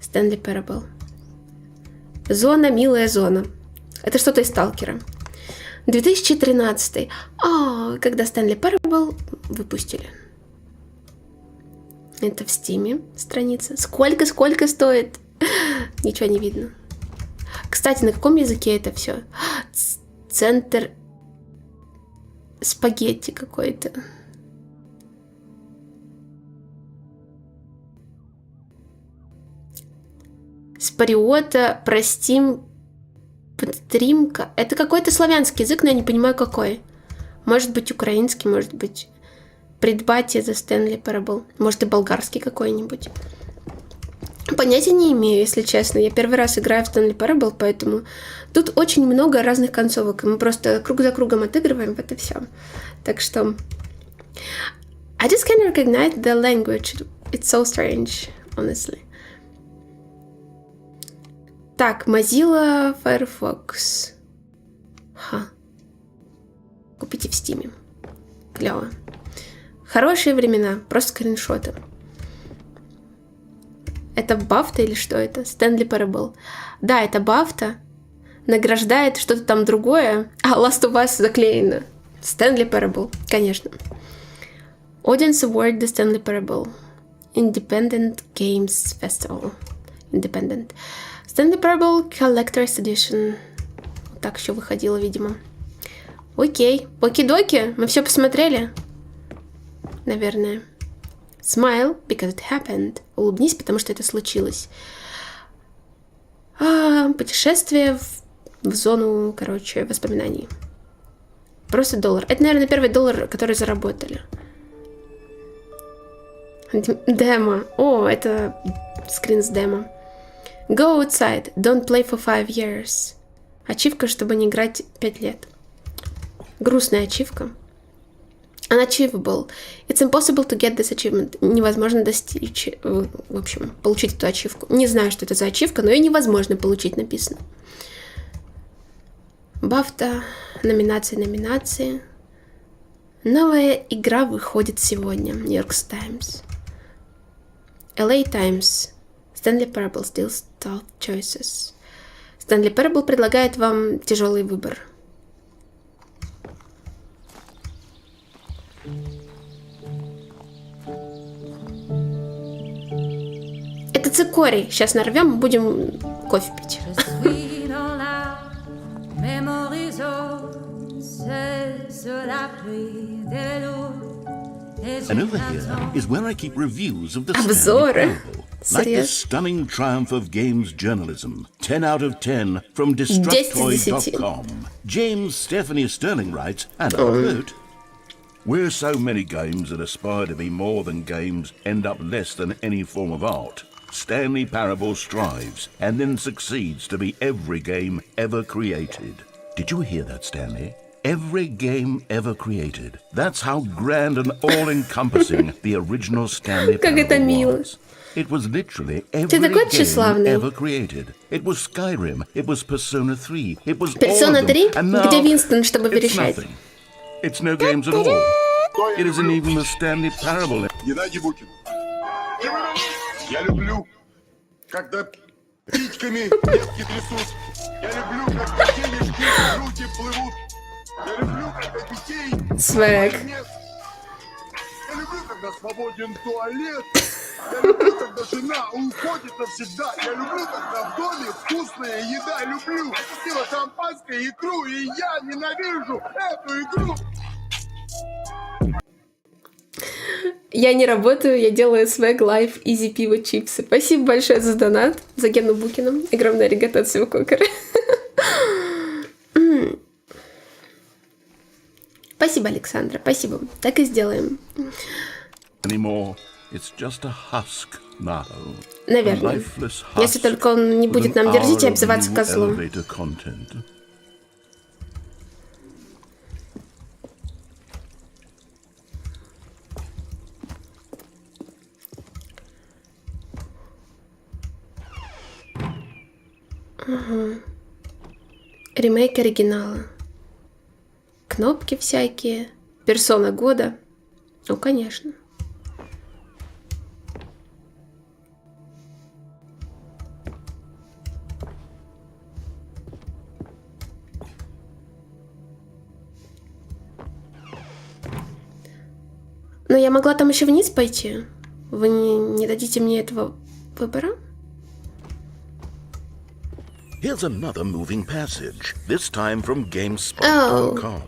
Stanley Parable. Зона, милая зона. Это что-то из Сталкера. 2013. Когда Stanley Parable выпустили. Это в Стиме страница. Сколько стоит? Ничего не видно. Кстати, на каком языке это все? Центр спагетти какой-то. Спариота, простим, подтримка. Это какой-то славянский язык, но я не понимаю какой. Может быть украинский, может быть предбатие за Stanley Parable. Может и болгарский какой-нибудь. Понятия не имею, если честно. Я первый раз играю в Stanley Parable, поэтому тут очень много разных концовок. И мы просто круг за кругом отыгрываем, это все. Так что... I just can't recognize the language. It's so strange, honestly. Так, Mozilla Firefox. Купите в Стиме. Клево. Хорошие времена, просто скриншоты. Это Бафта или что это? Stanley Parable. Да, это Бафта. Награждает что-то там другое. Last of Us заклеено. Stanley Parable, конечно. Audience Award The Stanley Parable. Independent Games Festival. Independent. Stanley Parable Collector's Edition. Вот так еще выходило, видимо. Окей. Оки-доки. Мы все посмотрели? Наверное. Smile, because it happened. Улыбнись, потому что это случилось. Путешествие в зону, воспоминаний. Просто $1. Это, наверное, первый $1, который заработали. Демо. Это скрин с демо. Go outside. Don't play for 5 years. Ачивка, чтобы не играть 5 лет. Грустная ачивка. Unachievable. It's impossible to get this achievement. Невозможно достичь, в общем, получить эту ачивку. Не знаю, что это за ачивка, но ее невозможно получить, написано. Бафта. Номинации. Новая игра выходит сегодня. New York Times. LA Times. Stanley Parable still tough choices. Stanley Parable предлагает вам тяжелый выбор. Это цикорий. Сейчас нарвем, будем кофе пить. And over here is where I keep reviews of the Обзоры. Stanley Parable. Like the stunning triumph of games journalism. 10 out of 10 from Destructoid.com. James Stephanie Sterling writes, and I quote, "Where so many games that aspire to be more than games end up less than any form of art, Stanley Parable strives and then succeeds to be every game ever created." Did you hear that, Stanley? Every game ever created. That's how grand and all-encompassing the original Stanley Parable was. It was literally every game ever created. It was Skyrim, it was Persona 3, it was Persona all of them. 3, And now где Винстон, чтобы it's верещать. nothing. It's no games at all. It isn't even the Stanley Parable. Геннадий Букин. Я люблю, когда птичками детки трясут. Я люблю, когда денежки в груди плывут. Я люблю, когда детей... Свэг. Я люблю, когда свободен туалет. Я люблю, когда жена уходит навсегда. Я люблю, когда в доме вкусная еда. Я люблю пиво, шампанское, икру. И я ненавижу эту игру. Я не работаю, я делаю свэг, лайф, изи пиво, чипсы. Спасибо большое за донат, за Гену Букину. Огромное аригато от всего кокера. Спасибо, Александра, спасибо. Так и сделаем. Наверное. Если только он не будет нам дерзить и обзываться козлом. Ремейк оригинала. кнопки всякие. Персона года. Ну, конечно. Но я могла там еще вниз пойти. Вы не дадите мне этого выбора? Here's another moving passage, this time from GameSpot.com.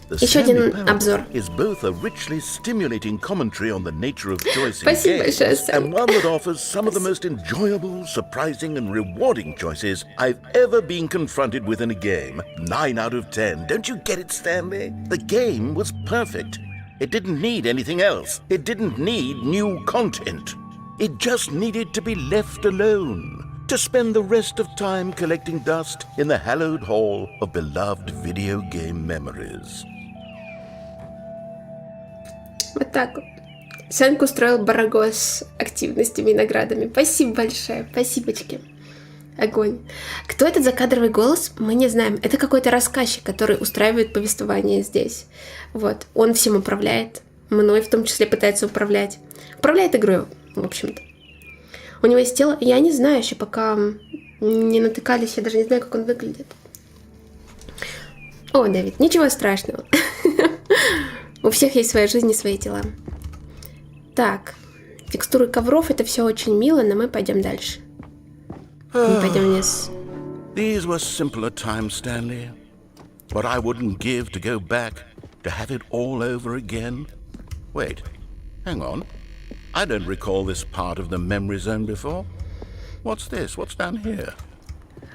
The Еще Stanley один обзор. Parable is both a richly stimulating commentary on the nature of choice in Спасибо большое, games Стэн. and one that offers some of the most enjoyable, surprising and rewarding choices I've ever been confronted with in a game. 9 out of 10. Don't you get it, Stanley? The game was perfect. It didn't need anything else. It didn't need new content. It just needed to be left alone. To spend the rest of time collecting dust in the hallowed hall of beloved video game memories. Вот так вот. Сэнк устроил барагос с активностями и наградами. Спасибо большое. Спасибочки. Огонь. Кто этот закадровый голос, мы не знаем. Это какой-то рассказчик, который устраивает повествование здесь. Вот. Он всем управляет. Мной в том числе пытается управлять. Управляет игрой, в общем-то. У него есть тело. Я не знаю еще, пока не натыкались. Я даже не знаю, как он выглядит. О, Дэвид, ничего страшного. У всех есть своя жизнь и свои тела. Так. Текстуры ковров, это все очень мило, но мы пойдем дальше. Мы пойдем вниз. These were simpler times, Stanley. What I wouldn't give to go back, to have it all over again. Wait, hang on. I don't recall this part of the memory zone before. What's this? What's down here?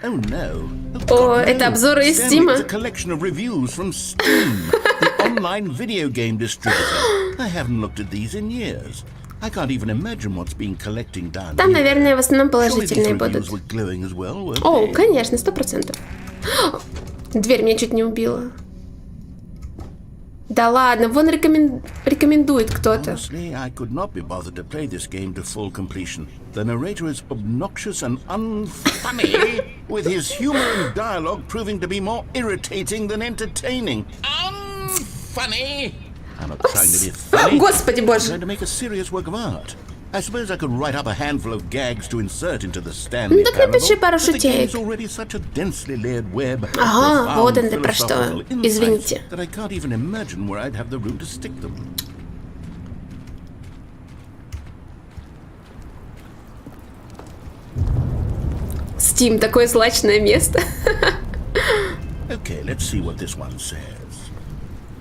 Oh no. О, это обзоры из Steam. It's a collection of reviews from Steam, the online video game distributor. I haven't looked at these in years. I can't even imagine what's been collecting down Там, here. наверное, в основном Surely these положительные reviews будут. were glowing as well, weren't О, they? конечно, 100%. Дверь меня чуть не убила. Да ладно, вон рекомендует кто-то. Honestly, I could not be bothered to play this game to full completion. The narrator is obnoxious and unfunny, with his humor and dialogue proving to be more irritating than entertaining. Unfunny! I'm not trying to be funny. Господи I'm боже. trying to make a serious work of art. I suppose I could write up a handful of gags to insert into the Stanley Ну так Parable, напиши пару but the шутеек. game's already such a densely layered web of Ага, profound вот он про что. philosophical insights Извините. that I can't even imagine where I'd have the room to stick them. Steam, такое злачное место. Okay, let's see what this one says.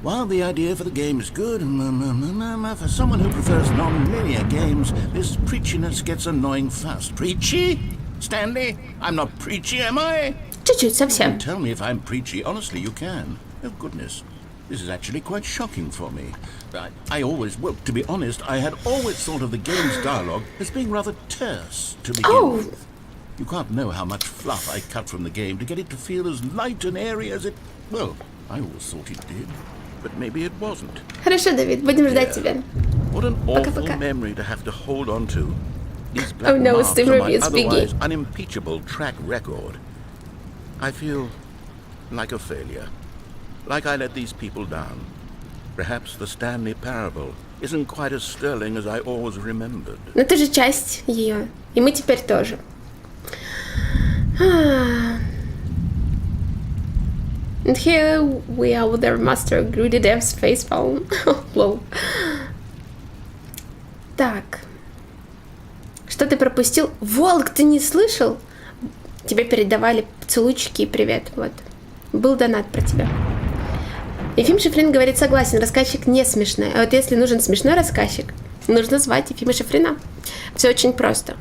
While the idea for the game is good, for someone who prefers non-linear games, this preachiness gets annoying fast. Preachy? Stanley? I'm not preachy, am I? Чуть-чуть, совсем. Tell me if I'm preachy. Honestly, you can. Oh, goodness. This is actually quite shocking for me. Well, to be honest, I had always thought of the game's dialogue as being rather terse to begin with. You can't know how much fluff I cut from the game to get it to feel as light and airy as it... Well, I always thought it did. But maybe it wasn't. Хорошо, Давид, будем ждать тебя. What an awful Пока-пока. memory to have to hold on to. These black Oh no, marks Steam on my reviews, otherwise Biggie. unimpeachable track record. I feel like a failure. Like I let these people down. Perhaps the Stanley Parable isn't quite as sterling as I always remembered. Но ты же часть ее. И мы теперь тоже. And here we are with our master Greedy Dev's facepalm. Лол. Так. Что ты пропустил? Волк, ты не слышал? Тебе передавали поцелуйчики и привет. Вот. Был донат про тебя. Ефим Шифрин говорит, согласен, рассказчик не смешной. А вот если нужен смешной рассказчик, нужно звать Ефима Шифрина. Все очень просто.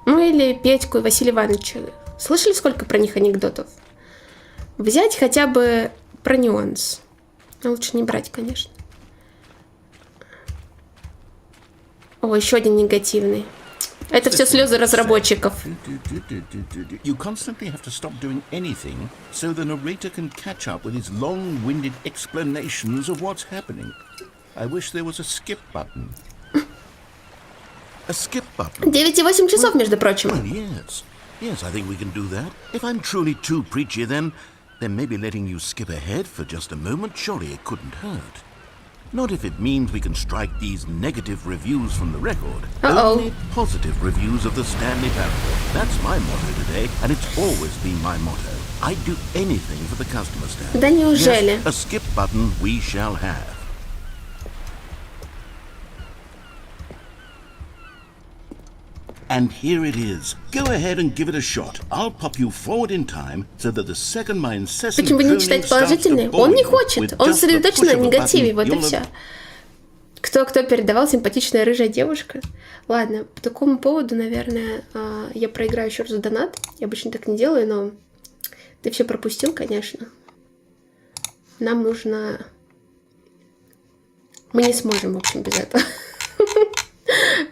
Ну или Петьку и Василия Ивановича. Слышали, сколько про них анекдотов? Взять хотя бы про нюанс. Но лучше не брать, конечно. О, еще один негативный. Это все слезы разработчиков. You constantly have to stop doing anything so the narrator can catch up with his long-winded explanations of what's happening. I wish there was a skip button. A skip button. 9,8 часов, между прочим. Well, yes. Yes, I think we can do that. If I'm truly too preachy, then maybe letting you skip ahead for just a moment, surely it couldn't hurt. Not if it means we can strike these negative reviews from the record. Only positive reviews of the Stanley Parable. That's my motto today, and it's always been my motto. I'd do anything for the customer stand. Да неужели? Yes, a skip button we shall have. And here it is. Go ahead and give it a shot. I'll pop you forward in time so that the second my incessant Почему бы не читать положительные? Он не хочет. Он сосредоточен на негативе, вот и все. Кто передавал, симпатичная рыжая девушка? Ладно, по такому поводу, наверное, я проиграю еще раз в донат. Я обычно так не делаю, но ты все пропустил, конечно. Нам нужно... Мы не сможем, в общем, без этого.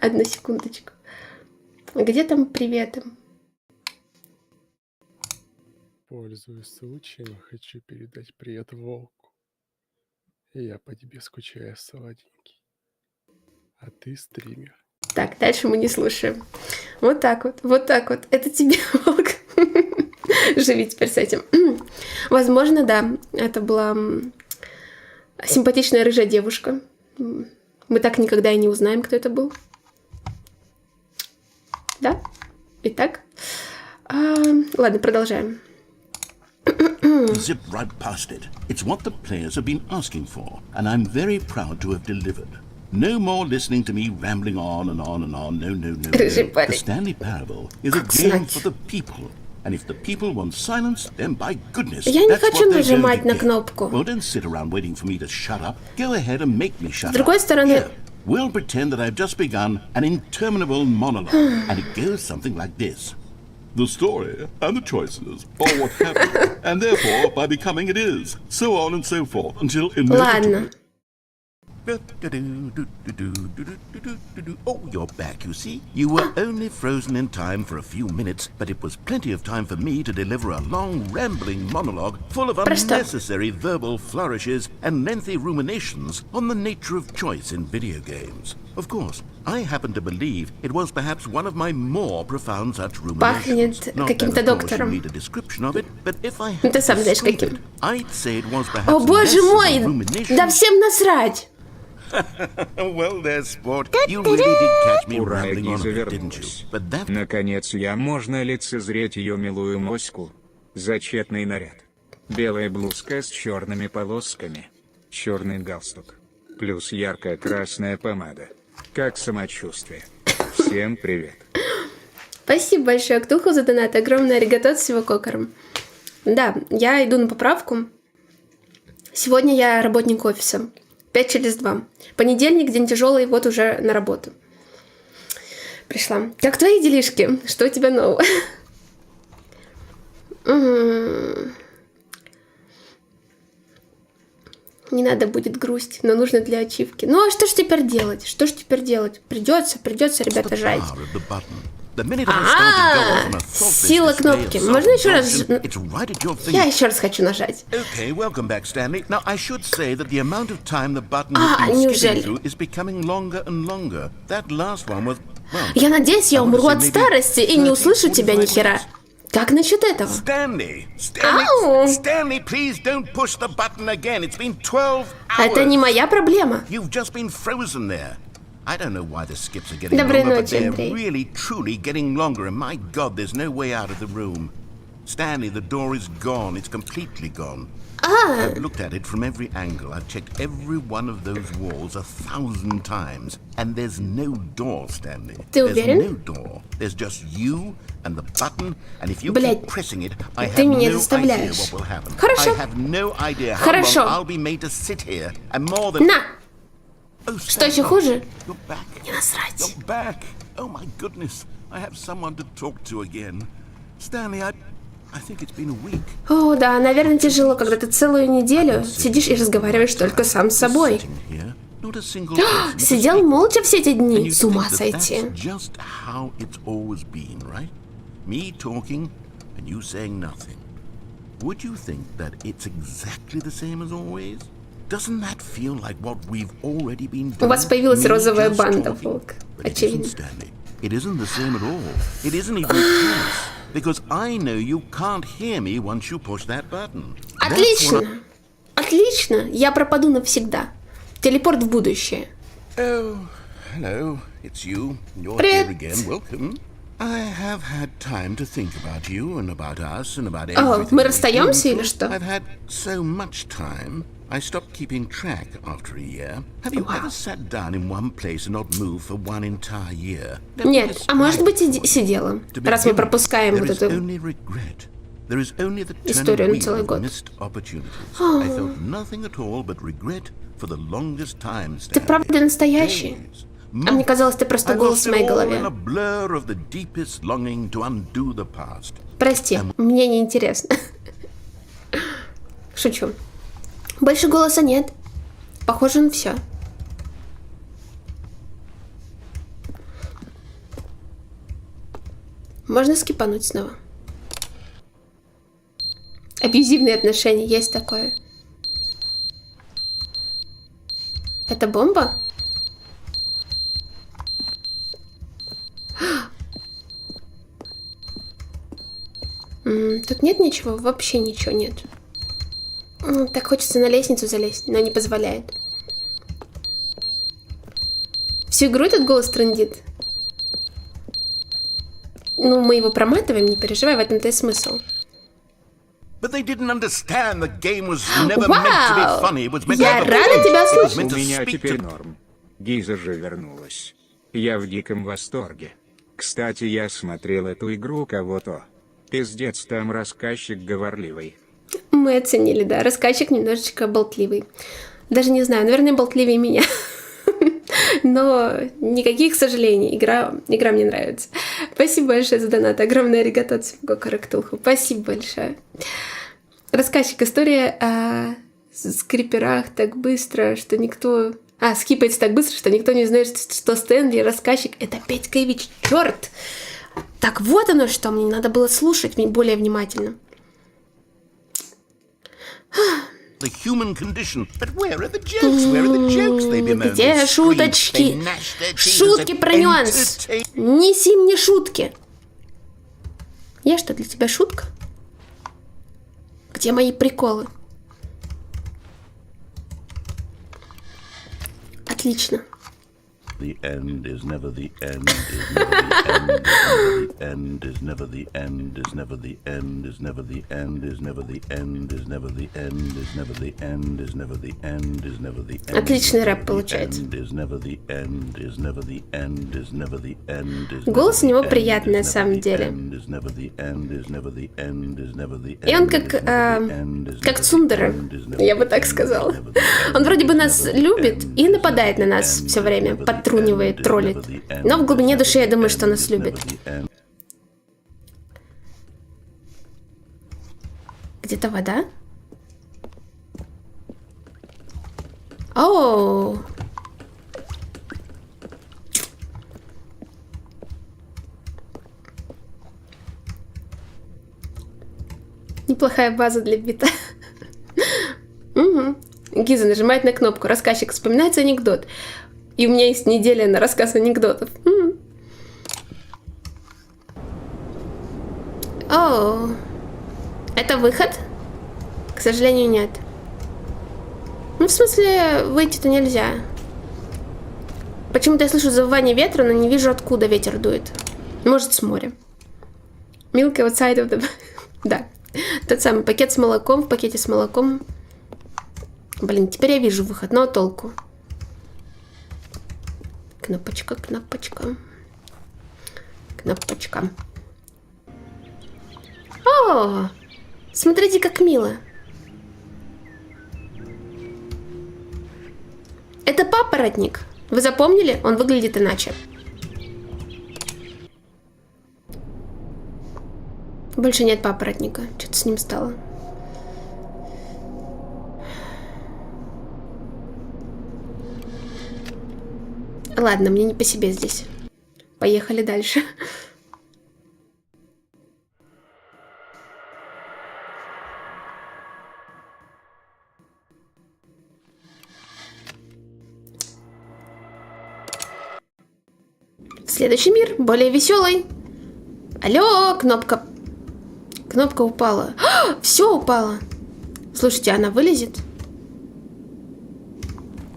Одну секундочку. Где там привет? Пользуясь случаем, хочу передать привет волку. Я по тебе скучаю, сладенький. А ты стример. Так, дальше мы не слушаем. Вот так вот, вот так вот. Это тебе, волк. Живи теперь с этим. Возможно, да. Это была симпатичная рыжая девушка. Мы так никогда и не узнаем, кто это был. Да? Итак. Ладно, продолжаем. Zip right past it. It's what the players have been asking for, and I'm very proud to have delivered. No more listening to me rambling on and on and on. No, no, no, no. The Stanley Parable is a game for the people. And if the people want silence, then by goodness, that's what they're going to get. Well, don't sit around waiting for me to shut up. Go ahead and make me shut up. С другой стороны... Here, we'll pretend that I've just begun an interminable monologue, and it goes something like this. The story and the choices are what happened, and therefore, by becoming it is, so on and so forth, until inevitably... Oh, you're back, you see? You were only frozen in time for a few minutes, but it was plenty of time for me to deliver a long, rambling monologue full of unnecessary verbal flourishes and lengthy ruminations on the nature of choice in video games. Of course, I happen to believe it was perhaps one of my more profound such ruminations. Not that, of course, you need a description of it, but if I had to describe it, I'd say it was perhaps less of a rumination. Да всем насрать! Well, there's sport. You really did catch me rambling on a bit, didn't you? But that... Наконец можно лицезреть ее милую моську. Зачетный наряд. Белая блузка с черными полосками. Черный галстук. Плюс яркая красная помада. Как самочувствие? Всем привет. Спасибо большое, Ктуху, за донат. Огромное аригато с всего кокором. Да, я иду на поправку. Сегодня я работник офиса. 5 через 2. Понедельник, день тяжелый, вот уже на работу. Пришла. Как твои делишки? Что у тебя нового? Не надо будет грусть, но нужно для ачивки. Ну а что ж теперь делать? Что ж теперь делать? Придется, ребята, жать. Сила кнопки. Можно еще раз? Я еще раз хочу нажать. Неужели? Я надеюсь, я умру от старости и не услышу тебя ни хера. Как насчет этого? Stanley, please don't push the button again. It's been 12 hours. Это не моя проблема. You've just been frozen there. I don't know why the skips are getting longer, but they're really, truly getting longer. And my God, there's no way out of the room. Stanley, the door is gone. It's completely gone. I've looked at it from every angle. I've checked every one of those walls 1,000 times. And there's no door, Stanley. There's no door. There's just you and the button. And if you keep pressing it, I have no idea what will happen. I have no idea how long I'll be made to sit here. And more than... Что еще хуже? Не насрать. You're back. Oh my goodness. I have someone to talk to again. Stanley, I think it's been a week. О, да, наверное, тяжело, когда ты целую неделю сидишь и разговариваешь только сам с собой. Сидел молча все эти дни. С ума сойти. Just how it's always been, right? Me talking and you saying nothing. Would you think that it's exactly the same as always? Doesn't that feel like what we've already been doing? У вас появилась розовая банда, волк. Очевидно. It isn't the same at all. It isn't even close. because I know you can't hear me once you push that button. Отлично. Отлично. Я пропаду навсегда. Телепорт в будущее. Oh, hello. It's you. You're Привет. here again. Welcome. I have had time to think about you and about us and about О, everything. мы we've расстаемся been или through. что? I've had so much time. I stopped keeping track after a year. Have you ever sat down in one place and not moved for one entire year? Нет, а может быть и сидела, раз мы пропускаем вот эту историю на целый год. Ты правда настоящий? А мне казалось, ты просто голос в моей голове. Прости, мне не интересно. Шучу. Больше голоса нет. Похоже на все. Можно скипануть снова. Абьюзивные отношения, есть такое. Это бомба? Тут нет ничего? Вообще ничего нет. Так хочется на лестницу залезть, но не позволяет. Всю игру этот голос трындит. Ну, мы его проматываем, не переживай, в этом-то и смысл. But they didn't understand the game was never meant to be funny. It was meant to Я have a рада point. тебя It was слышать. meant У to меня speak теперь to- норм. Гиза же вернулась. Я в диком восторге. Кстати, я смотрел эту игру у кого-то. Пиздец, там рассказчик говорливый. Мы оценили, да. Рассказчик немножечко болтливый. Даже не знаю, наверное, болтливее меня. Но никаких сожалений. Игра мне нравится. Спасибо большое за донат. Огромное аригато Цугокарактулху. Спасибо большое. Рассказчик. История о скриперах так быстро, что никто... скипается так быстро, что никто не знает, что Стэнли, рассказчик, это Петька Ивич. Чёрт! Так вот оно что. Мне надо было слушать более внимательно. The human condition. But where are the jokes? Where are the jokes? They bemoan, Где they scream, шуточки? they gnash their teeth Шутки as про they нюанс. entertain- Неси мне шутки. Я что, для тебя шутка? Где мои приколы? Отлично. The end is never the end, is never the end, is never the end, is never the end, is never the end, is never the end, is never the end, is never the end, is never the end. Отличный рэп получается. Голос у него приятный на самом деле. И он как Цундера, я бы так сказала. Он вроде бы нас любит и нападает на нас все время, подтрунивает, троллит. Но в глубине души я думаю, что нас любит. Где-то вода? Оу! Неплохая база для бита. Угу. Гиза нажимает на кнопку. Рассказчик, вспоминается анекдот. И у меня есть неделя на рассказ анекдотов. О, это выход? К сожалению, нет. Ну, в смысле, выйти-то нельзя. Почему-то я слышу завывание ветра, но не вижу, откуда ветер дует. Может, с моря. Milk outside of the... Да. Тот самый пакет с молоком, в пакете с молоком. Блин, теперь я вижу выход, но толку. Кнопочка, кнопочка. Кнопочка. О, смотрите, как мило. Это папоротник. Вы запомнили? Он выглядит иначе. Больше нет папоротника. Что-то с ним стало. Ладно, мне не по себе здесь. Поехали дальше. Следующий мир, более веселый. Алло, кнопка Кнопка упала. Все упало. Слушайте, она вылезет?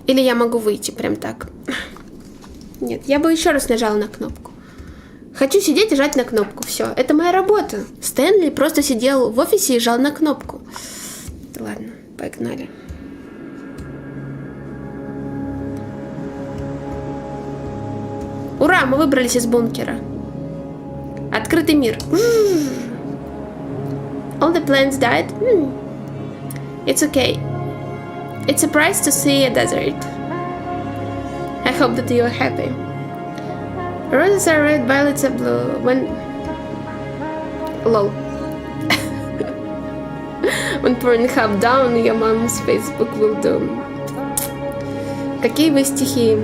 Или я могу выйти прям так? Нет, я бы еще раз нажала на кнопку. Хочу сидеть и жать на кнопку. Все, это моя работа. Стэнли просто сидел в офисе и жал на кнопку. Ладно, погнали. Ура, мы выбрались из бункера. Открытый мир. All the plants died. It's okay. It's a price to see a desert. I hope that you are happy. Roses are red, violets are blue. When... Lol. When Pornhub down, your mom's Facebook will do. Какие вы стихи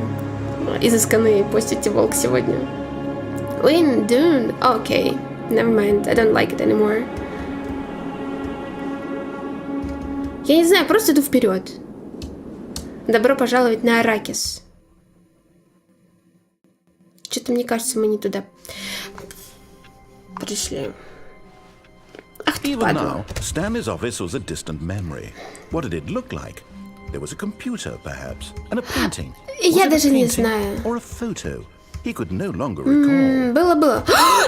изысканные постите, Волк, сегодня? Win, Dune. Okay. Never mind. I don't like it anymore. Я не знаю, просто иду вперед. Добро пожаловать на Аракис. Что-то мне кажется, мы не туда пришли. Ах ты, Even падла. now, Stanley's office was a distant memory. What did it look like? There was a computer, perhaps, and a painting. Was Я it a даже не painting знаю. or a photo? He could no longer recall. Было.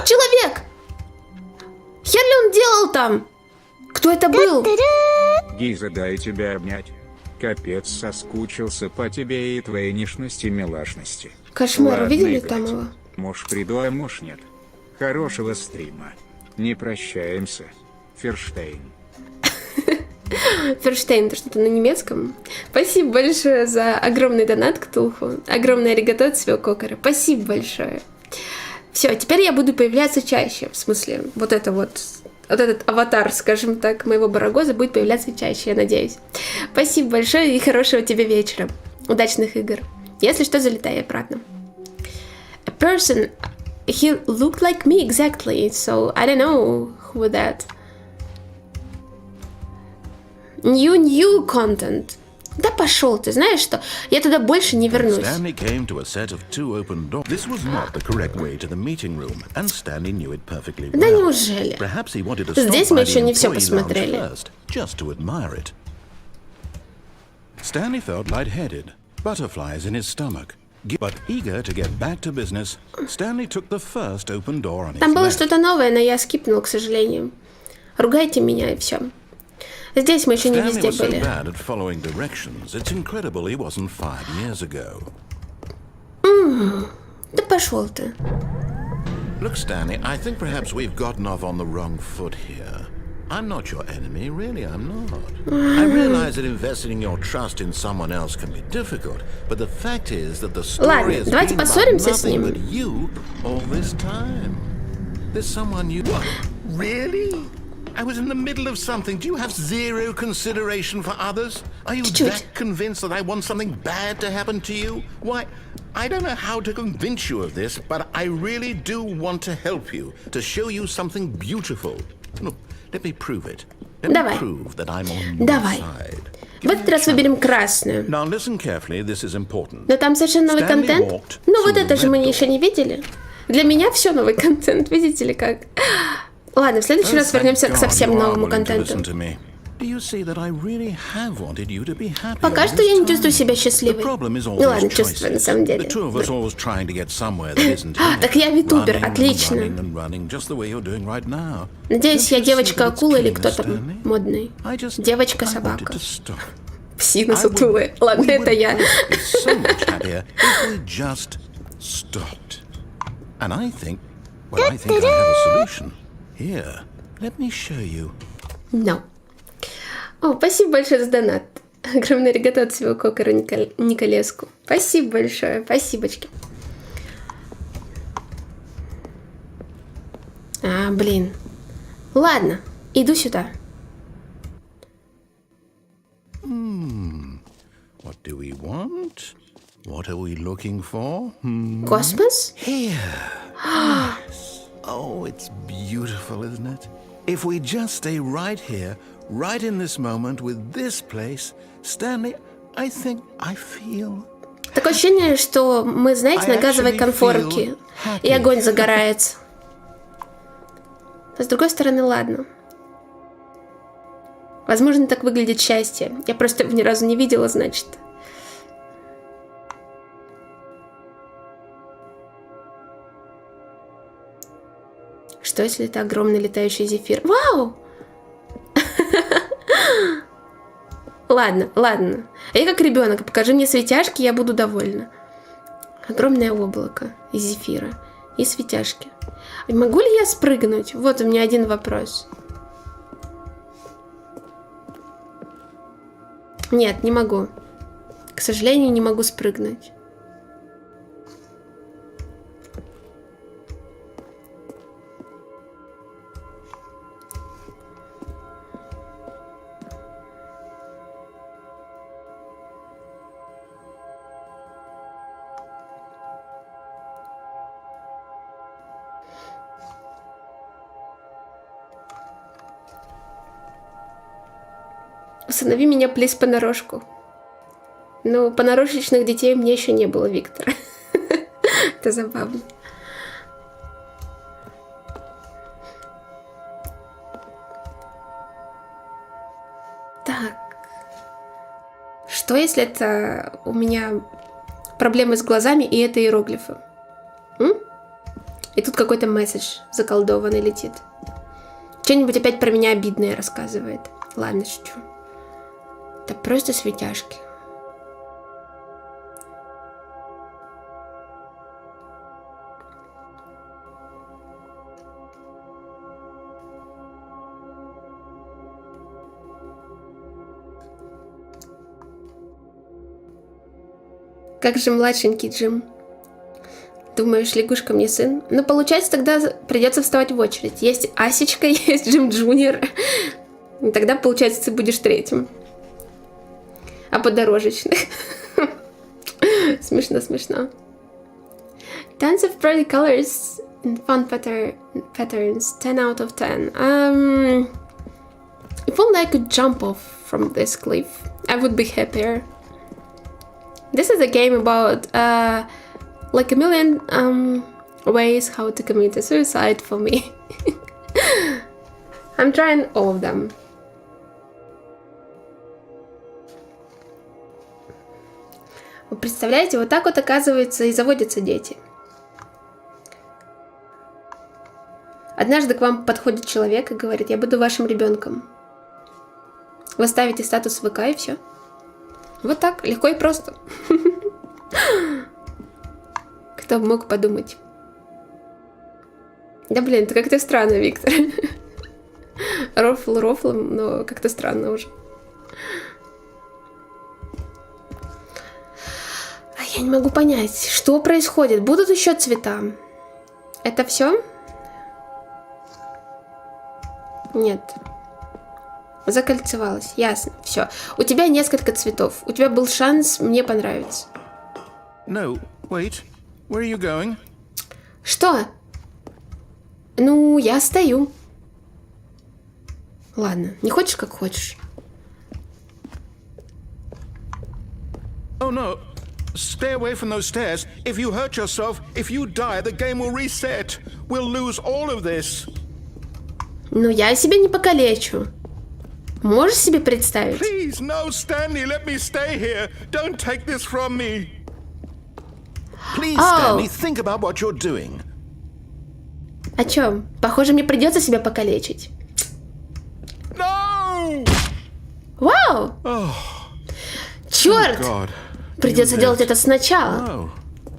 Человек! Хер ли он делал там? Кто это был? Гиза, дай тебя обнять. Капец, соскучился по тебе и твоей нежности и милашности. Кошмар, Ладно, видели играть. там его? Может, приду, а может, нет. Хорошего стрима. Не прощаемся. Ферштейн. Ферштейн, это что-то на немецком. Спасибо большое за огромный донат к Туху. Огромное аригато от своего кокера. Спасибо большое. Все, теперь я буду появляться чаще. В смысле, вот этот аватар, скажем так, моего барагоза будет появляться чаще, я надеюсь. Спасибо большое и хорошего тебе вечера. Удачных игр. Если что, залетай обратно. A person, he looked like me exactly, so I don't know who that. New content. Да пошел ты, знаешь что? Я туда больше не вернусь. Stanley came to a set of 2 open doors. This was not the correct way to the meeting room, and Stanley knew it perfectly well. Да неужели? Perhaps he wanted to stop Здесь мы by еще the не все employee lounge посмотрели. first, just to admire it. Stanley felt lightheaded, butterflies in his stomach. But eager to get back to business, Stanley took the first open door on his Там было left. что-то новое, но я скипнул, к сожалению. Ругайте меня и все. Здесь мы еще не Stanley везде was so были. bad at following directions, it's incredible he wasn't 5 years ago. Да пошел ты. Look, Stanley, I think perhaps we've gotten off on the wrong foot here. I'm not your enemy, really, I'm not. I realize that investing your trust in someone else can be difficult, but the fact is that the story Ладно, has давайте been about поссоримся с nothing ним. but you all this time. There's someone you... What? Really? I was in the middle of something. Do you have zero consideration for others? Are you Чуть-чуть. that convinced that I want something bad to happen to you? Why, I don't know how to convince you of this, but I really do want to help you, to show you something beautiful. Look, let me prove it. Let Давай. me prove that I'm on your Давай. side. В этот раз выберем красную. Now listen carefully, this is important. Но там совершенно новый Stanley контент. walked Ну вот through это the же мы red door. еще не видели. Для меня все новый контент, видите ли как. Ладно, в следующий раз вернемся к совсем новому контенту. Пока что я не чувствую себя счастливой. Ну ладно, чувствую на самом деле. Так я витубер, отлично. Надеюсь, я девочка-акула или кто там модный. Девочка-собака. Псина сутулая. Ладно, это я. Here, let me show you. No. О, спасибо большое за донат. Огромное аригато от своего кокера Николеску. Спасибо большое, спасибочки. Блин. Ладно, иду сюда. What do we want? What are we looking for? Космос? Here. Oh, it's beautiful, isn't it? If we just stay right here, right in this moment with this place, Stanley, I think I feel... Такое ощущение, что мы, знаете, на газовой конфорке, и огонь загорается. А с другой стороны, ладно. Возможно, так выглядит счастье. Я просто его ни разу не видела, значит. Что, если это огромный летающий зефир? Вау! Ладно, ладно. А я как ребенок. Покажи мне светяшки, я буду довольна. Огромное облако из зефира. И светяшки. Могу ли я спрыгнуть? Вот у меня один вопрос. Нет, не могу. К сожалению, не могу спрыгнуть. Усынови меня, плиз, понарошку. Ну, понарошечных детей у меня еще не было, Виктор. Это забавно. Так. Что, если это у меня проблемы с глазами, и это иероглифы? И тут какой-то месседж заколдованный летит. Что-нибудь опять про меня обидное рассказывает. Ладно, шучу. Это просто светяшки. Как же младшенький Джим? Думаешь, лягушка мне сын? Ну, получается, тогда придется вставать в очередь. Есть Асечка, есть Джим Джуниор. И тогда, получается, ты будешь третьим. А подорожечных. Смешно, смешно. Tons of pretty colors and fun patterns. 10 out of 10. If only I could jump off from this cliff, I would be happier. This is a game about like a million ways how to commit a suicide for me. I'm trying all of them. Вы представляете, вот так вот, оказывается, и заводятся дети. Однажды к вам подходит человек и говорит: я буду вашим ребенком. Вы ставите статус ВК и все. Вот так, легко и просто. Кто бы мог подумать? Да блин, это как-то странно, Виктор. Рофл рофлом, но как-то странно уже. Я не могу понять, что происходит. Будут еще цвета? Это все? Нет. Закольцевалась. Ясно. Все. У тебя несколько цветов. У тебя был шанс мне понравиться. No, wait. Where are you going? Что? Ну, я стою. Ладно, не хочешь, как хочешь. Oh no. Stay away from those stairs. If you hurt yourself, if you die, the game will reset. We'll lose all of this. Ну, я себя не покалечу. Можешь себе представить? Please, no, Stanley, let me stay here. Don't take this from me. Please, Stanley, think about what you're doing. О чем? Похоже, мне придется себя покалечить. No! Вау! Oh, Черт! God. Придется делать это сначала.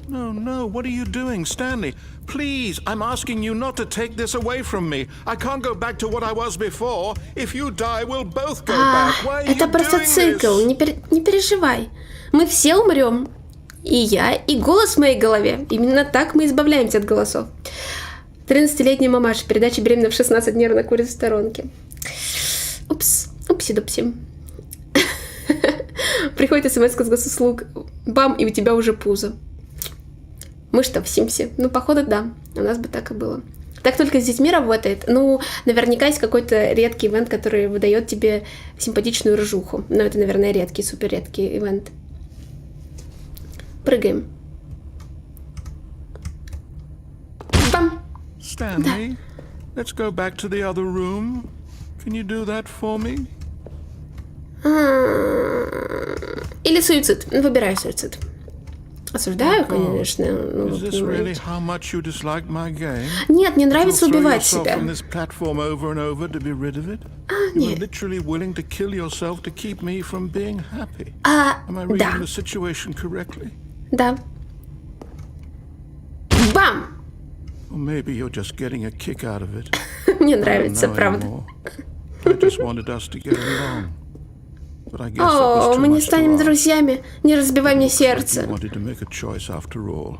No, what are you doing, Stanley? Please, I'm asking you not to take this away from me. I can't go back to what I was before. If you die, we'll both go back. Why are you Это просто doing цикл, this? не переживай. Мы все умрем. И я, и голос в моей голове. Именно так мы избавляемся от голосов. 13-летняя мамаша, передача «Беременна в 16 нервно курит в сторонке». Упс, упси-дупси. Приходит смс-ка с госуслуг. Бам, и у тебя уже пузо. Мы что, в Симсе? Ну, походу, да. У нас бы так и было. Так только с детьми работает. Ну, наверняка есть какой-то редкий ивент, который выдает тебе симпатичную рыжуху. Но это, наверное, редкий, супер редкий ивент. Прыгаем. Бам! Stanley, let's go back to the other room. Can you do that for me? Или суицид. Выбираю суицид. Осуждаю, конечно. Ну, Is вы this really понимаете. how much you dislike my game? Нет, мне нравится You'll throw убивать yourself себя. from this platform over and over to be rid of it? You were Нет. literally willing to kill yourself to keep me from being happy. Am I reading Да. the situation correctly? Да. Бам! Or maybe you're just getting a kick out of it. Мне I don't нравится, know правда. anymore. I just wanted us to get along. But I guess that О, was too мы не much to станем ask. друзьями. Не разбивай мне You сердце. wanted to make a choice after all.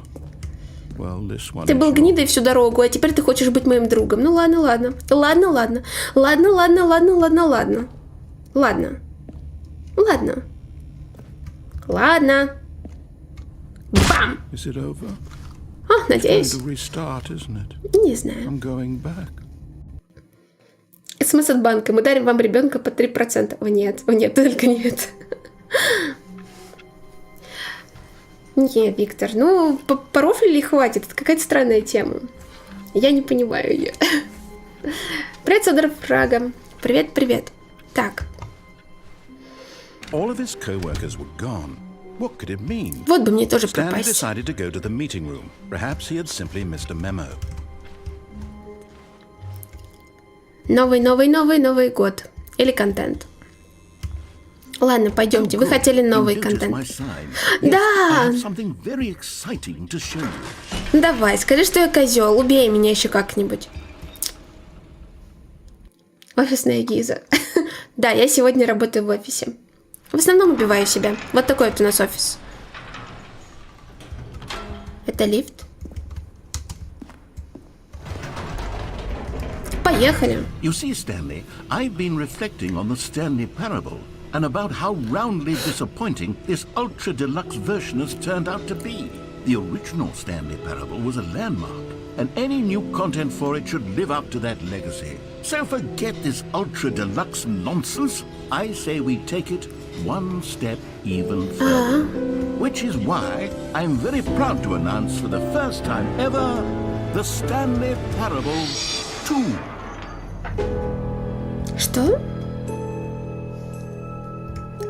Well, this one Ты is был yours. гнидой всю дорогу, а теперь ты хочешь быть моим другом. Ну ладно, ладно. Ладно, ладно. Ладно, ладно, ладно, ладно, ладно. Ладно. Ладно. Ладно. Бам! Is it over? О, Going надеюсь. to restart, isn't it? Не знаю. I'm going back. СМС от банка. Мы дарим вам ребенка по 3%. О, нет. О, нет, только нет. Не, Виктор, ну, порофлили хватит. Это какая-то странная тема. Я не понимаю ее. Привет, Содор Фрага. Привет, привет. Так, All of his co-workers were gone. What could it mean? вот бы мне тоже Stanley пропасть. decided to go to the meeting room. Perhaps he had simply missed a memo. Новый год. Или контент. Ладно, пойдемте. Вы хотели новый You noticed my контент. sign. Да. I have something very exciting to show you. Давай, скажи, что я козел. Убей меня еще как-нибудь. Офисная Гиза. Да, я сегодня работаю в офисе. В основном убиваю себя. Вот такой вот у нас офис. Это лифт. Поехали. You see, Stanley, I've been reflecting on the Stanley Parable and about how roundly disappointing this ultra-deluxe version has turned out to be. The original Stanley Parable was a landmark, and any new content for it should live up to that legacy. So forget this ultra-deluxe nonsense. I say we take it one step even further. Which is why I'm very proud to announce for the first time ever, the Stanley Parable 2. Что?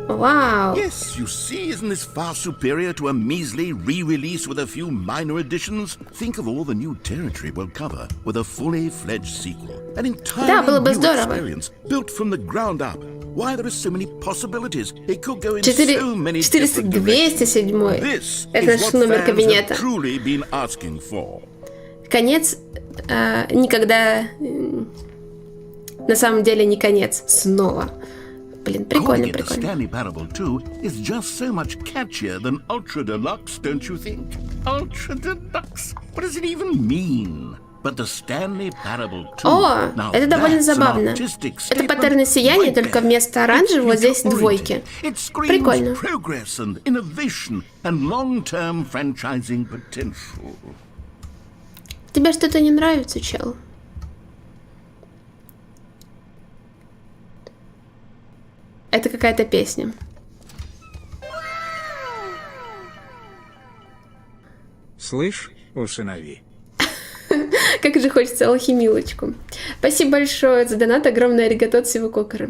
Вау. Yes, you see, isn't this far superior to a measly re-release with a few minor additions? Think of all the new territory we'll cover with a fully fledged sequel. An entirely было бы new здорово. experience, built from the ground up. Why, there are so many possibilities. It could go in so many different directions. 207. This Это is наш what номер fans кабинета. have truly been asking for. Конец никогда на самом деле не конец. Снова. Блин, прикольно, Calling it the прикольно. Stanley Parable 2 is just so much catchier than Ultra Deluxe, don't you think? Ultra Deluxe? What does it even mean? But the Stanley Parable 2. О, Now это довольно that's an забавно. artistic Это statement паттерны сияния, right только there. вместо It's оранжевого здесь future-oriented. двойки. It screams Прикольно. progress and innovation and long-term franchising potential. Тебе что-то не нравится, чел? Это какая-то песня. Слышь, усынови. Как же хочется алхимилочку. Спасибо большое за донат, огромное аригато от всего кокера.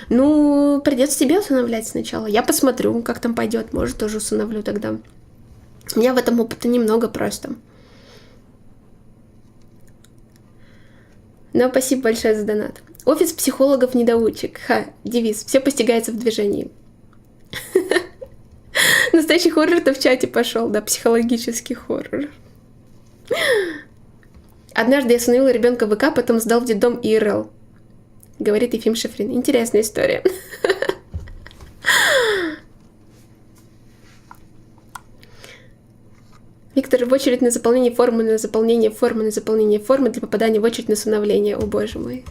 Ну, придется тебе усыновлять сначала. Я посмотрю, как там пойдет. Может, тоже усыновлю тогда. У меня в этом опыта немного просто. Но спасибо большое за донат. Офис психологов-недоучек. Ха, девиз. Все постигается в движении. Настоящий хоррор-то в чате пошел, да, психологический хоррор. Однажды я усыновила ребенка в ВК, потом сдал в детдом ИРЛ. Говорит Ефим Шифрин. Интересная история. Виктор, в очередь на заполнение формы, на заполнение формы, на заполнение формы для попадания в очередь на усыновление. О, боже мой.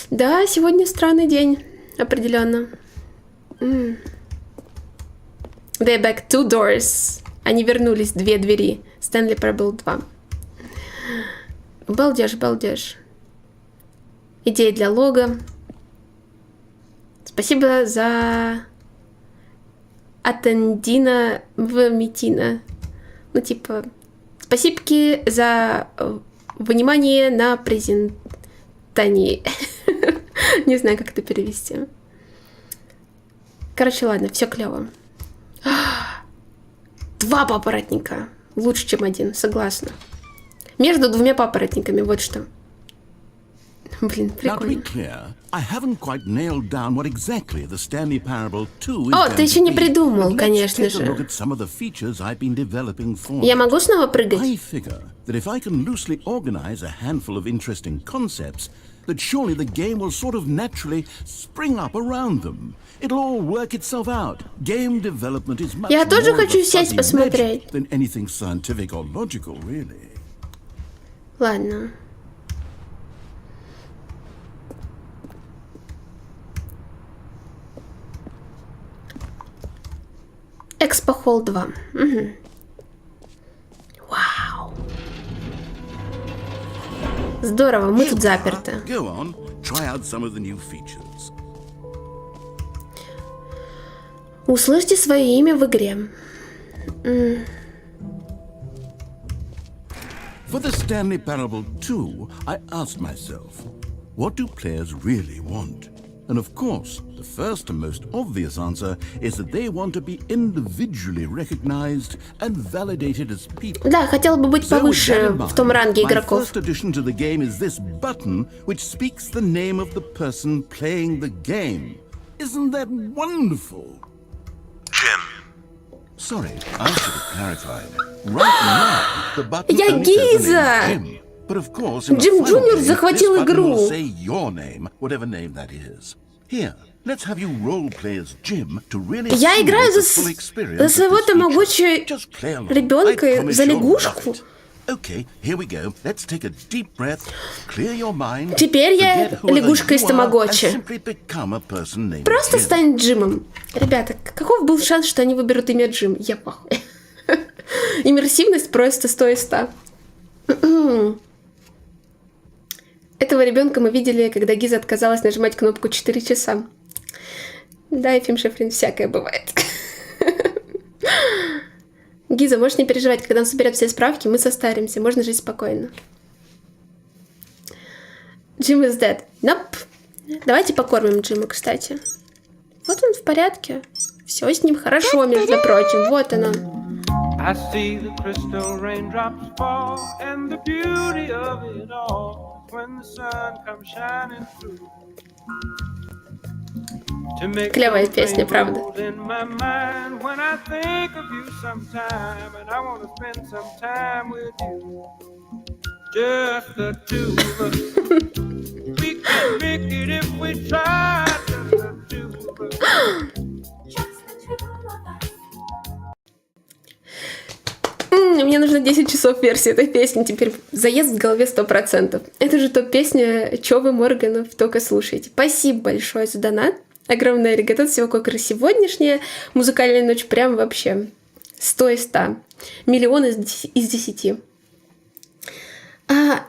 Да, сегодня странный день. Определенно. They're back 2 doors. Они вернулись, 2 двери. Stanley Parable 2. Балдеж, балдеж. Идеи для лога. Спасибо за Атендина Вмитина. Ну, типа, спасибо за внимание на презентании. Не знаю, как это перевести. Короче, ладно, все клево. 2 папоротника. Лучше, чем 1, согласна. Между 2 папоротниками, вот что. Блин, Now, to be прикольно. clear, I haven't quite nailed down what exactly the Stanley Parable 2 is О, going ты еще to не be. придумал, But let's конечно take a look же. at some of the features I've been developing for Я it. могу снова I прыгать? figure that if I can loosely organize a handful of interesting concepts, that surely the game will sort of naturally spring up around them. It'll all work itself out. Game development is much Я more тоже of a хочу сесть fuzzy посмотреть. magic than anything scientific or logical, really. Ладно. Экспо Холл 2. Угу. Вау. Здорово, мы тут заперты. Go on, try out some of the new features. Услышьте свое имя в игре. For the Stanley Parable 2, I asked myself, what do players really want? And of course, the first and most obvious answer is that they want to be individually recognized and validated as people. Да, хотела бы быть So with that повыше in в том ранге mind, my игроков. first addition to the game is this button which speaks the name of the person playing the game. Isn't that wonderful? Jim. Sorry, I should have clarified. Right now, the button Я only says the Гиза! name Jim. But of course, in the Джим final Джуниор game, захватил this button игру. will say your name, whatever name that is. Here, let's have you role-play as Jim to really Я see играю the за full experience за of своего this тамагочи feature. Just play along. ребенка, I promise за you'll love лягушку. it. Okay, here we go. Let's take a deep breath, clear your mind. Теперь я forget whoever лягушка из you are, тамагочи. and simply become a person named Просто Jim. стань Джимом. Ребята, каков был шанс, что они выберут имя Джим? Я похуй. Иммерсивность просто 100 из 100. Этого ребенка мы видели, когда Гиза отказалась нажимать кнопку 4 часа. Да, и Фим Шефрин, всякое бывает. Гиза, можешь не переживать, когда он соберет все справки, мы состаримся, можно жить спокойно. Джим is dead. Nope. Давайте покормим Джима, кстати. Вот он в порядке. Все с ним хорошо, между прочим. Вот оно. I see the crystal raindrops fall, and the beauty of it all when the sun comes shining through. To make Клевая песня, правда. in my mind when I think of you sometime, and I want to spend some time with you. Just the two of us. We can make it if we try. Just the two of us. Мне нужно 10 часов версии этой песни. Теперь заезд в голове 100%. Это же топ-песня Човы Морганов. Только слушайте. Спасибо большое за донат. Огромное аригато. Всего как сегодняшняя музыкальная ночь. Прям вообще 100 из 100. Миллион из 10.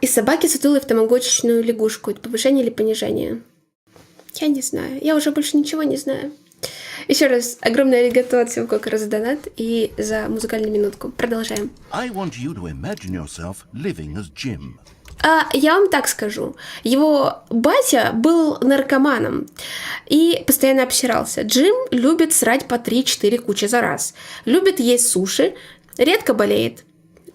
И собаки сутулы в тамагочечную лягушку. Это повышение или понижение? Я не знаю. Я уже больше ничего не знаю. Еще раз огромное аригато от всего как за донат и за музыкальную минутку. Продолжаем. I want you to imagine yourself living as Jim. Я вам так скажу. Его батя был наркоманом и постоянно обсирался. Джим любит срать по 3-4 кучи за раз. Любит есть суши, редко болеет.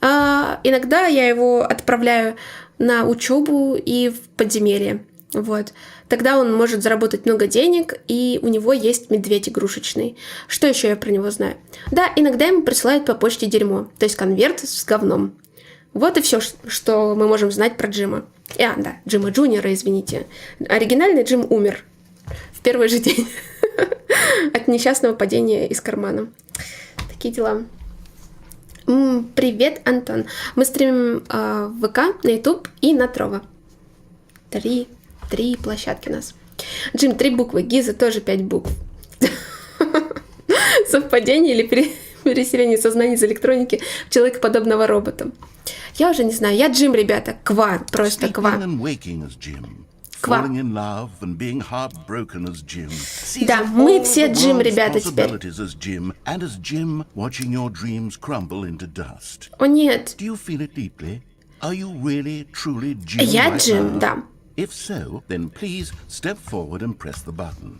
Иногда я его отправляю на учебу и в подземелье. Вот. Тогда он может заработать много денег, и у него есть медведь игрушечный. Что еще я про него знаю? Да, иногда ему присылают по почте дерьмо, то есть конверт с говном. Вот и все, что мы можем знать про Джима. Да, Джима Джуниора, извините. Оригинальный Джим умер в первый же день от несчастного падения из кармана. Такие дела. Привет, Антон. Мы стримим в ВК, на YouTube и на Трово. 3 площадки у нас. Джим, 3 буквы. Гиза тоже 5 букв. Совпадение или переселение сознания из электроники в человекоподобного робота? Я уже не знаю. Я Джим, ребята. Ква. Просто ква. Ква. Да, мы все Джим, ребята, теперь. О, нет. Я Джим, да. If so, then please step forward and press the button.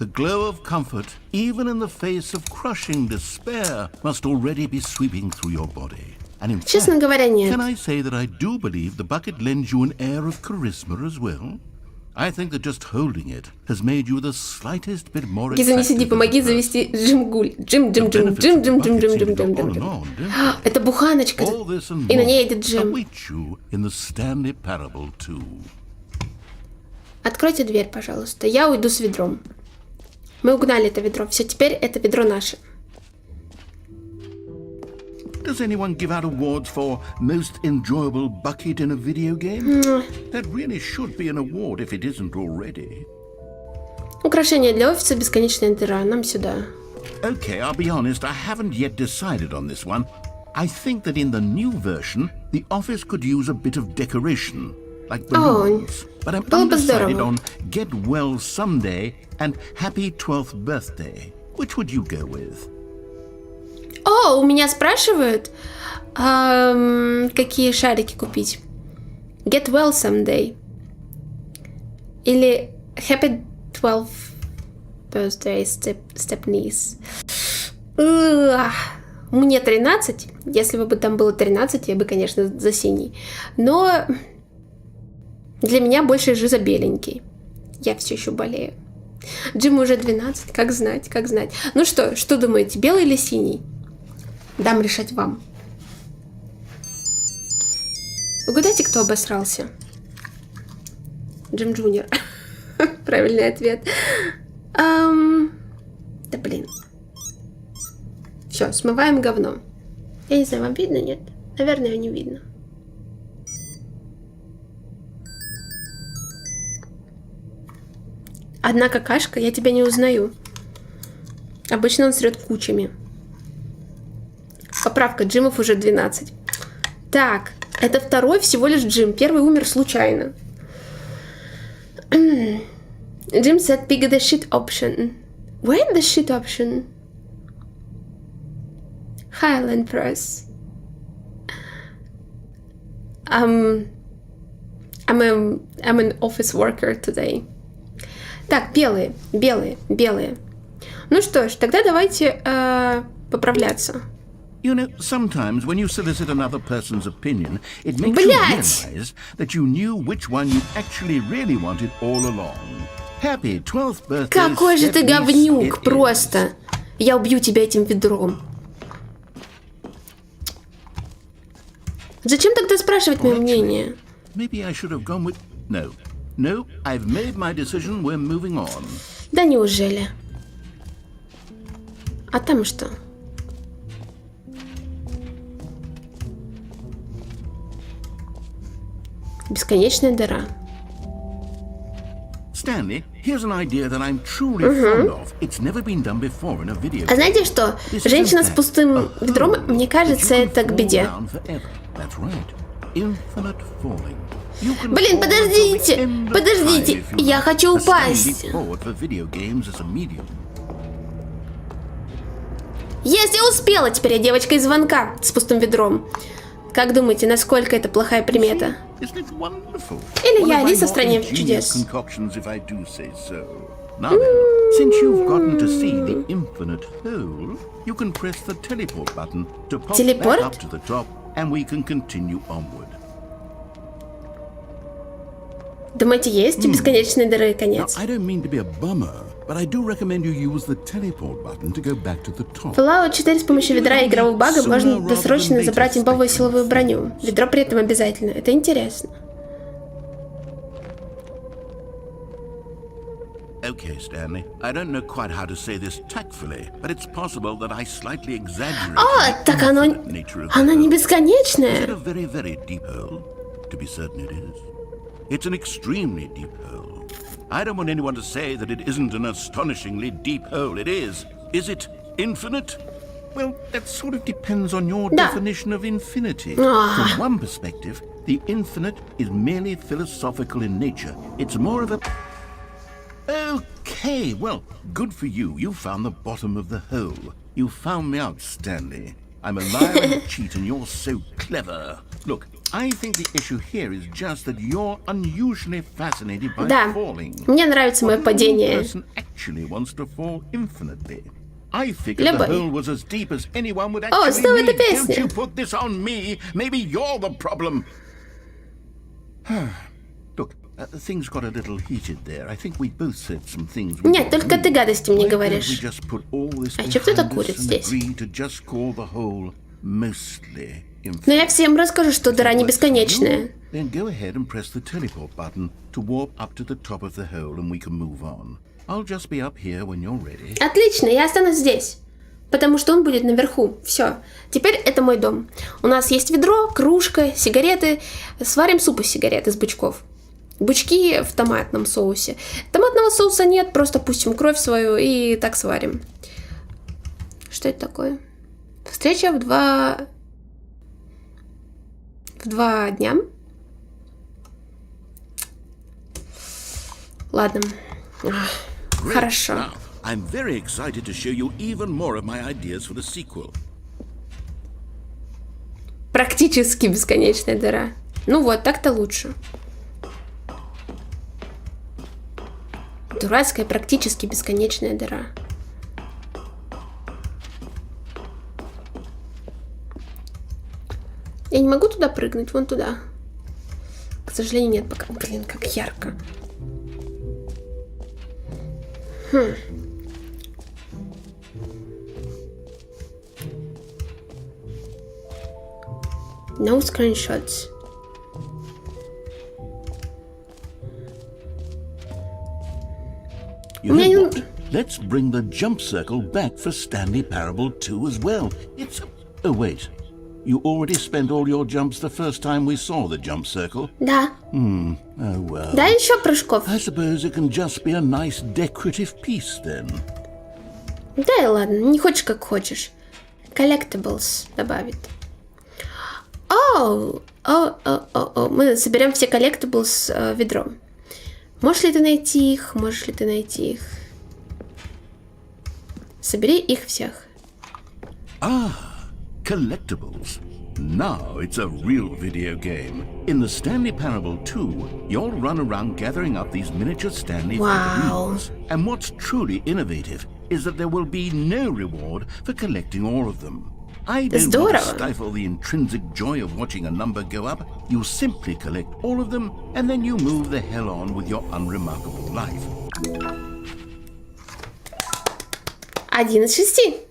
The glow of comfort, even in the face of crushing despair, must already be sweeping through your body. And in Честно fact, говоря, нет. can I say that I do believe the bucket lends you an air of charisma as well? I think that just holding it has made you the slightest bit more Гиза, не сиди, attractive помоги as a завести Джим-гуль. Джим. Это буханочка. All this and И на ней more едет Джим. await you in the Stanley Parable too. Откройте дверь, пожалуйста. Я уйду с ведром. Мы угнали это ведро. Все, теперь это ведро наше. Does anyone give out awards for most enjoyable bucket in a video game? That really should be an award if it isn't already. Украшение для офиса, бесконечная дыра. Нам сюда. Okay, I'll be honest, I haven't yet decided on this one. I think that in the new version, the office could use a bit of decoration, like balloons. But I'm было бы undecided здорово. on Get Well Someday and Happy 12th Birthday. Which would you go with? О, у меня спрашивают, какие шарики купить. Get well someday. Или Happy 12th Birthday Stepniece. Мне 13. Если бы там было 13, я бы, конечно, за синий. Но для меня больше жиза беленький. Я все еще болею. Джиму уже 12. Как знать, как знать. Ну что думаете, белый или синий? Дам решать вам. Угадайте, кто обосрался? Джим Джуниор. Правильный ответ. Да блин. Все, смываем говно. Я не знаю, вам видно, нет? Наверное, не видно. Одна какашка, я тебя не узнаю. Обычно он срет кучами. Поправка, Джимов уже 12. Так, это второй всего лишь Джим. Первый умер случайно. Jim said pick the shit option. When the shit option? Highland Press. I'm an office worker today. Так, белые. Ну что ж, тогда давайте поправляться. You know, sometimes when you solicit another person's opinion, it makes you realize that you knew which one you actually really wanted all along. Happy 12th birthday. Какой же ты говнюк, просто. Я убью тебя этим ведром. Зачем тогда спрашивать мое мнение? Maybe I should have gone with... No, I've made my decision, we're moving on. Да неужели? А там что? Бесконечная дыра. Stanley, here's an idea that I'm truly fond of. It's never been done before in a video. А знаете что? Женщина с пустым ведром, мне кажется, это к беде. That's right. Infinite falling. Блин, подождите, я хочу упасть. Если я успела, теперь я девочка из звонка с пустым ведром. Как думаете, насколько это плохая примета? Или я Алиса в стране чудес? Телепорт? Думаете, есть у бесконечной дыры конец? В Fallout 4 с помощью ведра и игрового бага можно досрочно забрать имбовую силовую броню. Ведро при этом обязательно. Это интересно. Okay, Stanley. I don't know quite how to say this tactfully, but it's possible that I slightly exaggerated. О, так оно не бесконечное. Is it a very, very deep hole? To be certain it is. It's an extremely deep hole. I don't want anyone to say that it isn't an astonishingly deep hole. It is. Is it infinite? Well, that sort of depends on your definition of infinity. From one perspective, the infinite is merely philosophical in nature. It's more of a... Okay, well, good for you. You found the bottom of the hole. You found me out, Stanley. I'm a liar and a cheat, and you're so clever. Look, I think the issue here is just that you're unusually fascinated by Да, falling. мне нравится мое падение. Person actually wants to fall infinitely. I figured the hole was as deep as anyone would actually снова эта need. песня. Don't you put this on me? Maybe you're the problem. Look, things got a little heated there. I think we both said some things. Нет, только ты гадости мне говоришь. We just put all this А чё кто-то behind курит us and здесь? agree to just call the hole mostly infinite. Но я всем расскажу, что дыра не бесконечная. Then go ahead and press the teleport button to warp up to the top of the hole and we can move on. I'll just be up here when you're ready. Отлично, я останусь здесь. Потому что он будет наверху. Все. Теперь это мой дом. У нас есть ведро, кружка, сигареты. Сварим суп из сигарет, из бычков. Бычки в томатном соусе. Томатного соуса нет, просто пустим кровь свою и так сварим. Что это такое? Встреча в 2 дня. Ладно. Хорошо. Now, I'm very excited to show you even more of my ideas for the sequel. Практически бесконечная дыра. Ну вот, так-то лучше. Дурацкая, практически бесконечная дыра. Я не могу туда прыгнуть, вон туда. К сожалению, нет пока. Блин, как ярко. No screenshots. You know what? Let's bring the jump circle back for Stanley Parable 2 as well. It's... Oh, wait. You already spent all your jumps the first time we saw the jump circle? Да. Oh, well. Да, еще прыжков. I suppose it can just be a nice decorative piece then. Да и ладно, не хочешь как хочешь. Collectibles добавит. Мы соберем все collectibles ведром. Можешь ли ты найти их? Можешь ли ты найти их? Собери их всех. Collectibles. Now it's a real video game. In the Stanley Parable 2, you'll run around gathering up these miniature Stanley figurines. And what's truly innovative is that there will be no reward for collecting all of them. I don't want to stifle the intrinsic joy of watching a number go up. You simply collect all of them, and then you move the hell on with your unremarkable life. 1 из 6.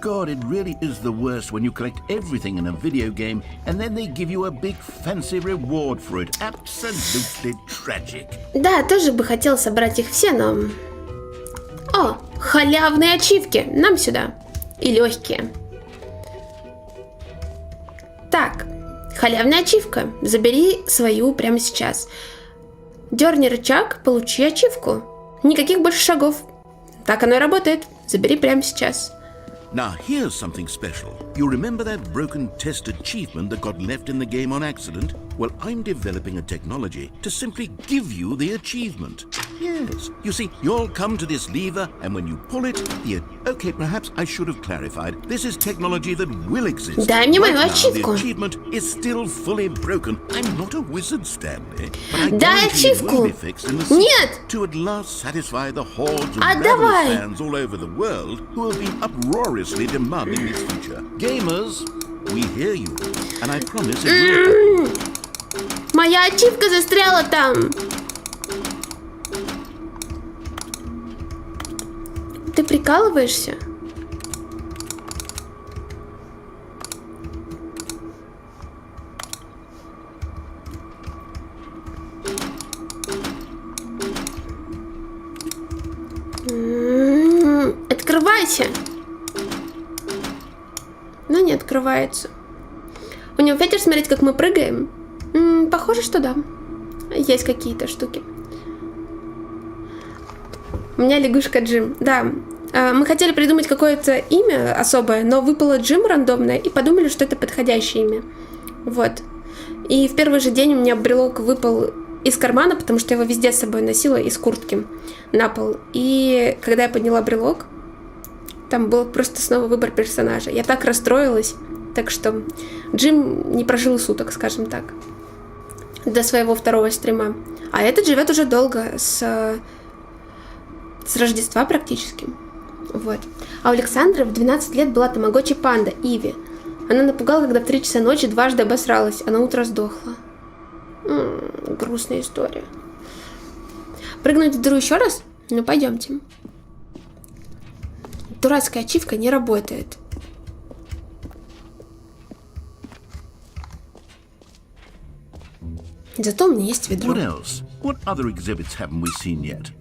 God, it really is the worst when you collect everything in a video game and then they give you a big fancy reward for it. Absolutely tragic. Да, тоже бы хотел собрать их все, но... О, халявные ачивки. Нам сюда. И легкие. Так, халявная ачивка. Забери свою прямо сейчас. Дерни рычаг, получи ачивку. Никаких больше шагов. Так оно и работает. Забери прямо сейчас. Now here's something special. You remember that broken test achievement that got left in the game on accident? Well, I'm developing a technology to simply give you the achievement. Yes. You see, you'll come to this lever, and when you pull it, Okay, perhaps I should have clarified. This is technology that will exist. Дай мне мою Right now, ачивку. the achievement is still fully broken. I'm not a wizard, Stanley. But I Дай guarantee it will ачивку. be fixed in the sequel Нет. to at last satisfy the hordes of давай. ravenous fans all over the world who have been uproariously demanding this feature. Gamers, we hear you, and I promise it will happen. Моя ачивка застряла там. Ты прикалываешься? Открывайся. Но не открывается. У него ветер смотреть, как мы прыгаем. Похоже, что да. Есть какие-то штуки. У меня лягушка Джим. Да. Мы хотели придумать какое-то имя особое, но выпало Джим рандомное и подумали, что это подходящее имя. Вот. И в первый же день у меня брелок выпал из кармана, потому что я его везде с собой носила, из куртки на пол. И когда я подняла брелок, Там был просто снова выбор персонажа. Я так расстроилась, так что Джим не прожил и суток, скажем так, до своего второго стрима. А этот живет уже долго, с Рождества практически. Вот. А у Александры в 12 лет была тамагочи панда Иви. Она напугала, когда в 3 часа ночи дважды обосралась, а на утро сдохла. Грустная история. Прыгнуть в дыру еще раз? Ну, пойдемте. Дурацкая ачивка не работает. Зато у меня есть ведро. What else? What other exhibits haven't we seen yet?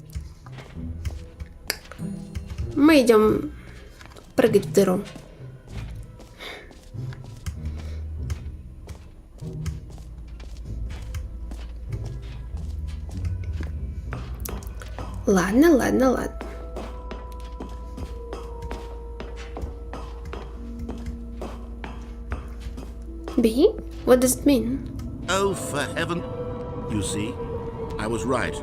Мы идем прыгать в дыру. Ладно. B? What does it mean? Oh, for heaven. You see, I was right.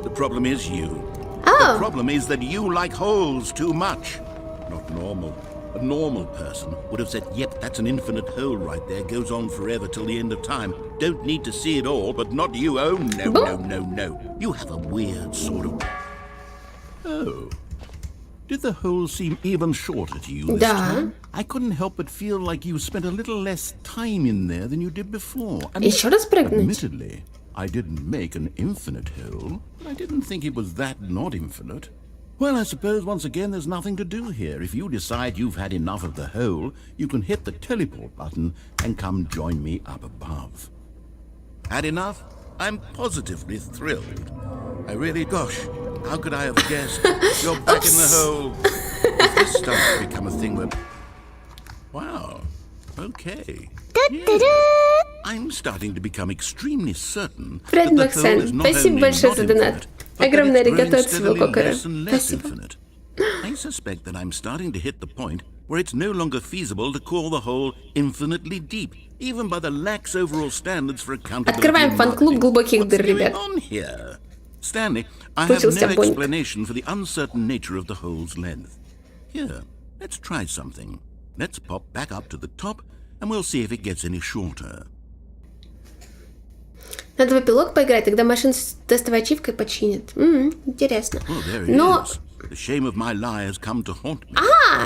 The problem is you. The problem is that you like holes too much. Not normal. A normal person would have said, yep, that's an infinite hole right there. Goes on forever till the end of time. Don't need to see it all, but not you. Oh, no. You have a weird sort of... Oh. Did the hole seem even shorter to you this time? I couldn't help but feel like you spent a little less time in there than you did before. Еще раз прыгнуть. Admittedly, I didn't make an infinite hole. I didn't think it was that not infinite. Well, I suppose once again there's nothing to do here. If you decide you've had enough of the hole, you can hit the teleport button and come join me up above. Had enough? I'm positively thrilled. I really, gosh, how could I have guessed? You're back in the hole. If this starts to become a thing that... Wow, okay. Yeah. I'm starting to become extremely certain that the hole is not only not infinite, but that it's growing steadily less and less infinite. I suspect that I'm starting to hit the point where it's no longer feasible to call the hole infinitely deep, even by the lax overall standards for accountability. Открываем фан-клуб глубоких дыр, ребят. What's going on here? Stanley, I have no explanation for the uncertain nature of the hole's length. Here, let's try something. Let's pop back up to the top, and we'll see if it gets any shorter. Надо в эпилог поиграть, тогда машину с тестовой ачивкой починят. Интересно. Но... The shame of my lie has come to haunt me.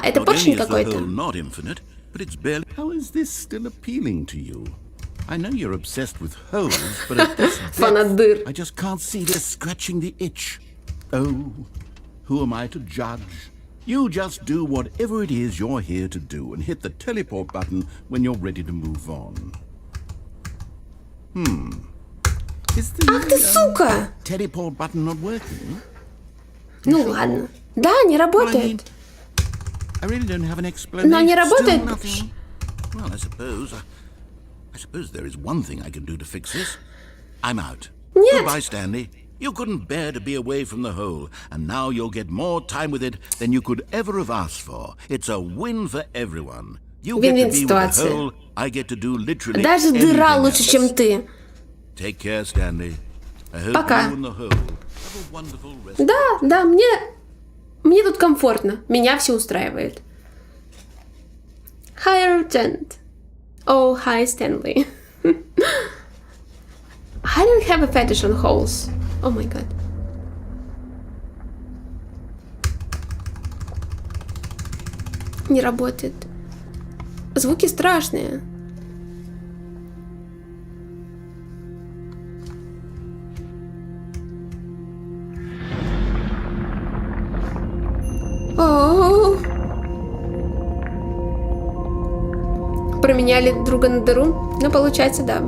Это поршень какой-то. Not infinite, but it's barely... How is this still appealing to you? I know you're obsessed with holes, but at this depth, I just can't see this scratching the itch. Oh, who am I to judge? You just do whatever it is you're here to do and hit the teleport button when you're ready to move on. Is the teleport button not working? Ну ладно. Да, не работает. I really don't have an explanation. Но не работает. Well, I suppose there is one thing I can do to fix this. I'm out. Нет. Goodbye, Stanley. You couldn't bear to be away from the hole, and now you'll get more time with it than you could ever have asked for. It's a win for everyone. You get to be with the hole, I get to do literally Даже дыра лучше, чем ты. Take care, Stanley. I hope Пока. you and the hole have a wonderful rest. Да, мне тут комфортно. Меня все устраивает. Hi, Lieutenant. Oh, hi, Stanley. I don't have a fetish on holes. Oh my god. Не работает. Звуки страшные. Променяли друга на дыру? Ну, получается, да.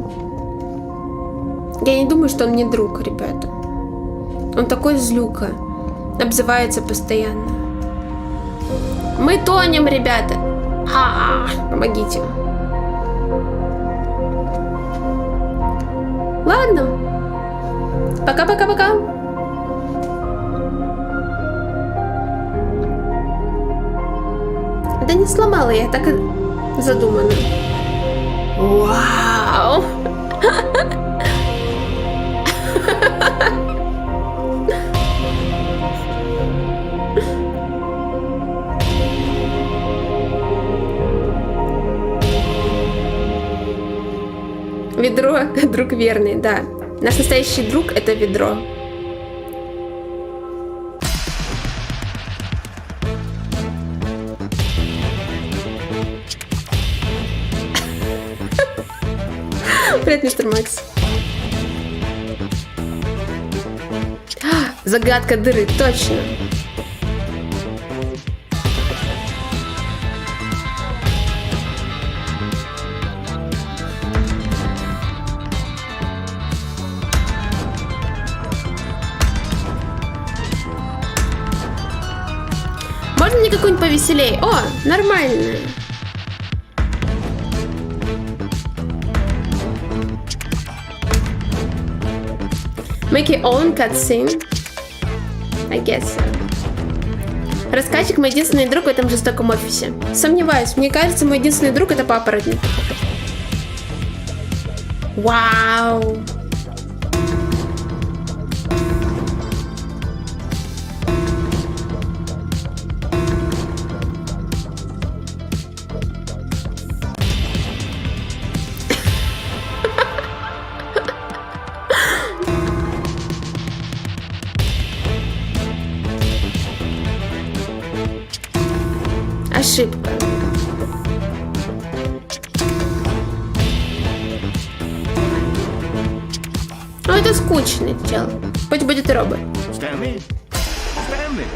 Я не думаю, что он мне друг, ребята. Он такой злюка. Обзывается постоянно. Мы тонем, ребята. Помогите. Ладно. Пока-пока-пока. Да не сломала я, так и задумано. Вау! Ведро, друг верный, да. Наш настоящий друг — это ведро. Привет, мистер Макс. Загадка дыры, точно. Можно мне какую-нибудь повеселее? О, нормально. Make your own cutscene. I guess so. Рассказчик мой единственный друг в этом жестоком офисе. Сомневаюсь, мне кажется, мой единственный друг — это папоротник. Вау! Ошибка. Ну, это скучный чел. Пусть будет робот. Stanley? Stanley?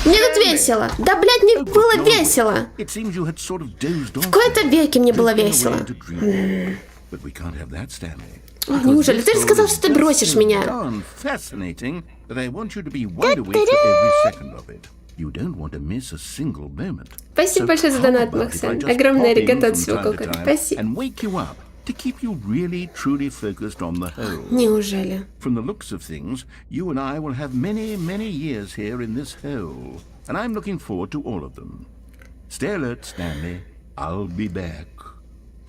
Мне тут весело. Да, блядь, мне было весело. It seems you had sort of dozed off. В кои-то веке мне было весело. But we can't have that, Stanley. О, неужели? Ты же сказал, что ты бросишь меня. Fascinating that I want you to be wide awake for every second of it. You don't want to miss a single moment. Спасибо большое за донат, Максан. Огромное аригато от всего коллеги. Спасибо. And wake you up to keep you really truly focused on the whole. Неужели? From the looks of things, you and I will have many, many years here in this hole. And I'm looking forward to all of them. Stay alert, Stanley. I'll be back.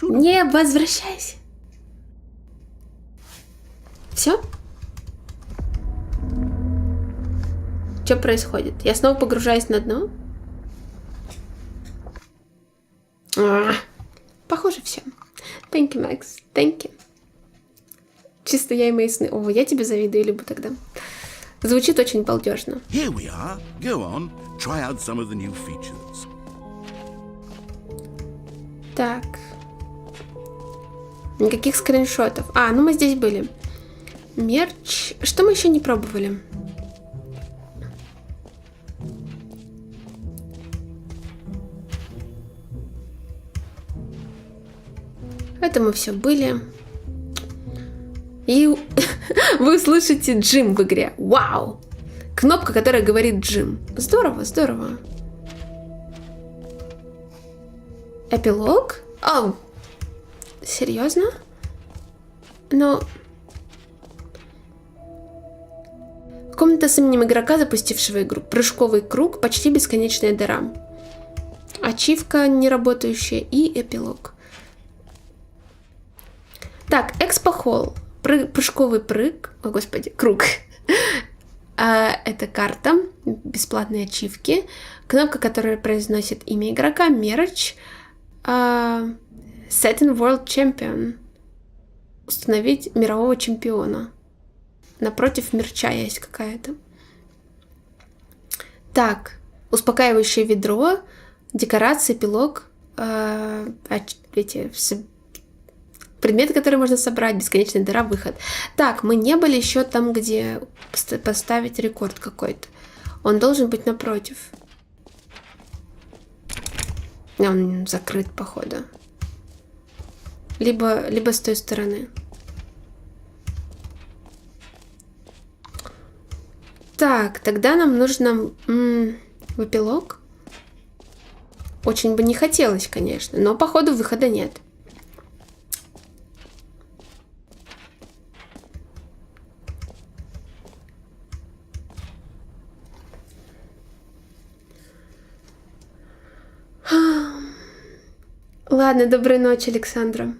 Не возвращайся. Все? Что происходит? Я снова погружаюсь на дно? Похоже, все. Thank you, Max. Thank you. Чисто я и мои сны. О, я тебе завидую, люблю тогда. Звучит очень балдежно. Here we are. Go on. Try out some of the new features. Так. Никаких скриншотов. А, ну мы здесь были. Мерч. Что мы еще не пробовали? Это мы все были. И вы слышите Джим в игре. Вау! Кнопка, которая говорит Джим. Здорово, здорово. Эпилог? О, серьезно? Но... Комната с именем игрока, запустившего игру. Прыжковый круг, почти бесконечная дыра. Ачивка неработающая и эпилог. Так, экспо-холл. Прыжковый прыг. О, господи, круг. Это карта. Бесплатные ачивки. Кнопка, которая произносит имя игрока. Мерч. Setting World Champion. Установить мирового чемпиона. Напротив мерча есть какая-то. Так. Успокаивающее ведро. Декорации, эпилог. Предметы, которые можно собрать, бесконечная дыра, выход. Так, мы не были еще там, где поставить рекорд какой-то. Он должен быть напротив. Он закрыт, походу. Либо с той стороны. Так, тогда нам нужно в эпилог. Очень бы не хотелось, конечно, но, походу, выхода нет. Ладно, доброй ночи, Александра.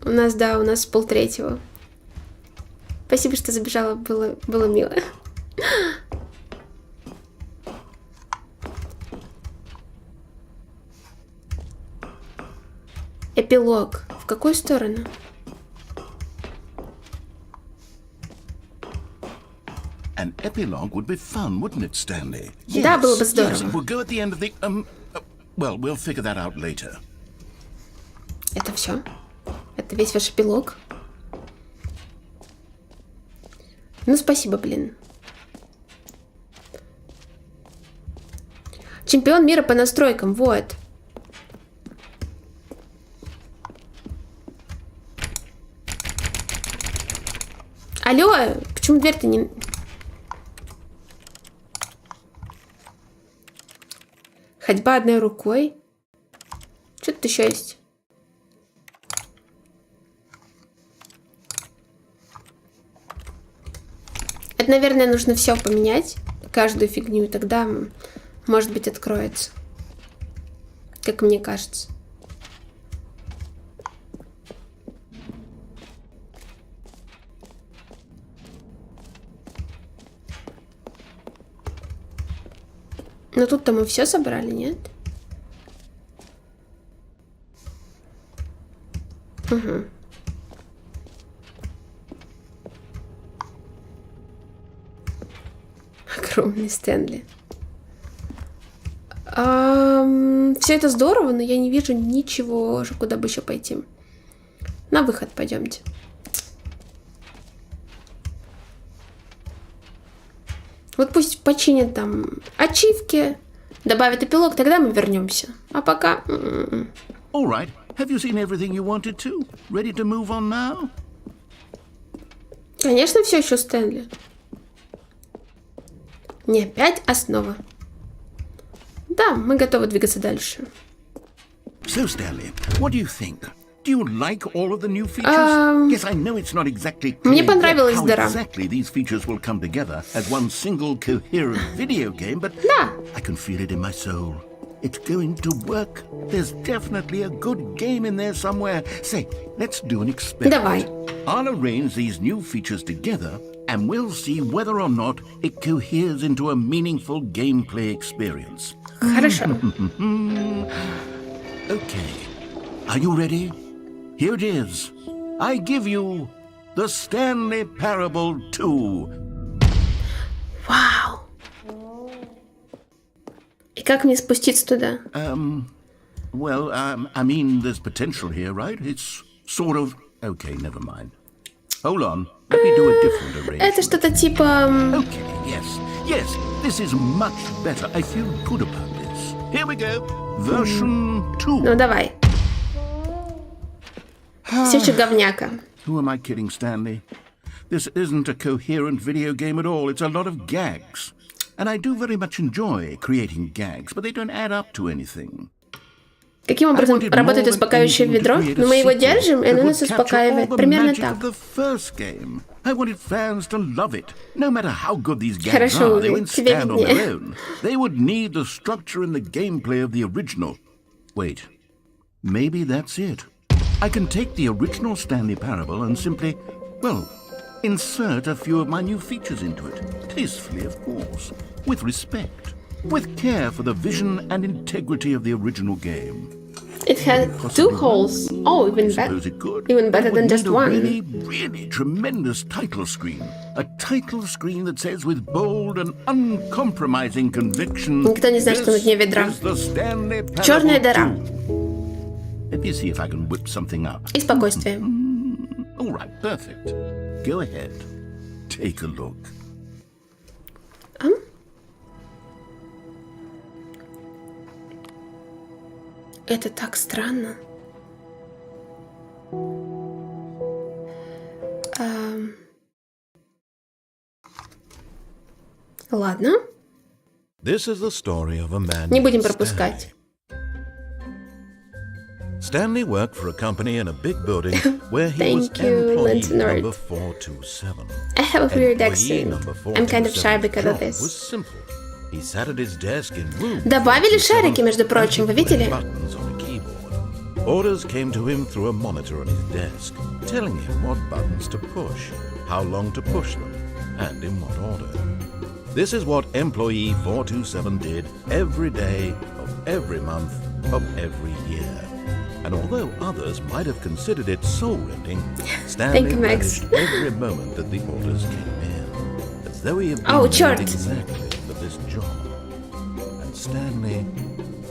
У нас 2:30. Спасибо, что забежала, было мило. Эпилог. В какую сторону? An epilogue would be fun, wouldn't it, Stanley? Да, было бы здорово. Yes, it would go at the end of the well, we'll figure that out later. Это все? Это весь ваш эпилог? Ну, спасибо, блин. Чемпион мира по настройкам, вот. Алло, почему дверь-то не... Ходьба одной рукой. Что тут еще есть? Это, наверное, нужно все поменять. Каждую фигню, и тогда, может быть, откроется. Как мне кажется. Но тут-то мы все собрали, нет? Угу. Огромный Стэнли. Все это здорово, но я не вижу ничего, куда бы еще пойти. На выход пойдемте. Вот пусть починят там ачивки, добавят эпилог, тогда мы вернемся. А пока... All right. Have you seen everything you wanted to? Ready to move on now? Конечно, все еще Стэнли. Не опять основа. Да, мы готовы двигаться дальше. So, Stanley, what do you think? Do you like all of the new features? Yes, I know it's not exactly clear Мне понравилась how дыра. exactly these features will come together as one single coherent video game, but Да. I can feel it in my soul. It's going to work. There's definitely a good game in there somewhere. Say, let's do an experiment. Давай. I'll arrange these new features together, and we'll see whether or not it coheres into a meaningful gameplay experience. Хорошо. Okay. Are you ready? Here it is. I give you the Stanley Parable 2. Вау. И как мне спуститься туда? Well, I mean, there's potential here, right? It's sort of... Okay, never mind. Hold on. Let me do a different arrangement. Это что-то типа... Okay, yes, this is much better. I feel good about this. Here we go. Version 2. Ну, давай. Все еще говняка. Who am I kidding, Stanley? This isn't a coherent video game at all. It's a lot of gags. And I do very much enjoy creating gags, but they don't add up to anything. Каким образом работает успокаивающее ведро? Ну, мы его держим, и оно нас успокаивает. Примерно так. I wanted fans to love it. No matter how good these games Хорошо, are, they wouldn't тебе stand on their виднее. own. They would need the structure and the gameplay of the original. Wait, maybe that's it. I can take the original Stanley Parable and simply, well, insert a few of my new features into it. Tastefully, of course. With respect. With care for the vision and integrity of the original game. It has two holes. Oh, even better than just one. Really tremendous title screen. A title screen that says with bold and uncompromising conviction, Никто не знает, что на дне ведра. This is the Stanley Parable Черная дыра. 2. Let me see if I can whip something up. И спокойствие. All right, perfect. Go ahead. Take a look. Это так странно. Ладно. This is the story of a man Не будем named пропускать. Stanley worked for a company in a big building where he was Thank you, employee Lens Nerd. number 427. I have a weird Employee accent. number I'm kind of shy 427's because of job this. was simple. He sat at his desk in room Добавили 427 шарики, между прочим, вы and he видели? put buttons on a keyboard. Orders came to him through a monitor on his desk, telling him what buttons to push, how long to push them, and in what order. This is what employee 427 did every day of every month of every year. And although others might have considered it soul-rending, Stanley Thank you, Max. managed every moment that the orders came in, as though he had Oh, been черт. made exactly for this job. And Stanley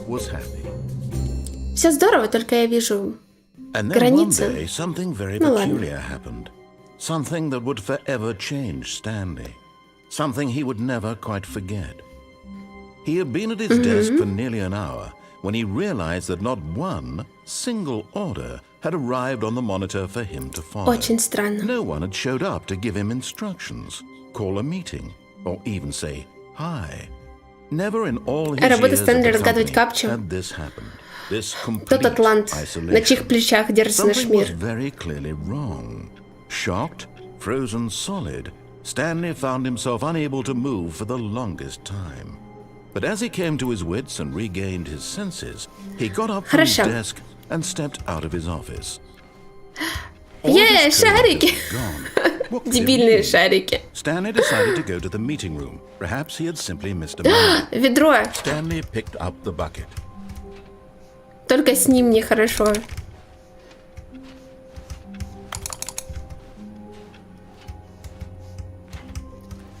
was happy. Все здорово, только я вижу And then one границы. day, something very Ну ладно. peculiar happened. Something that would forever change Stanley. Something he would never quite forget. He had been at his desk for nearly an hour when he realized that not one single order had arrived on the monitor for him to follow. Очень странно. No one had showed up to give him instructions, call a meeting, or even say hi. Never in all his Работа years at Стэнли the разгадывать company капчу. had this happened. This Тот complete атлант, на isolation. чьих плечах держится наш Something was мир. very clearly wrong. Shocked, frozen solid, Stanley found himself unable to move for the longest time. But as he came to his wits and regained his senses, he got up from his Хорошо. desk and stepped out of his office. All of his Шарики! coworkers were gone. What could it Дебильные mean? шарики. Stanley decided to go to the meeting room. Perhaps he had simply missed a moment. Ведро. Stanley picked up the bucket. Только с ним нехорошо.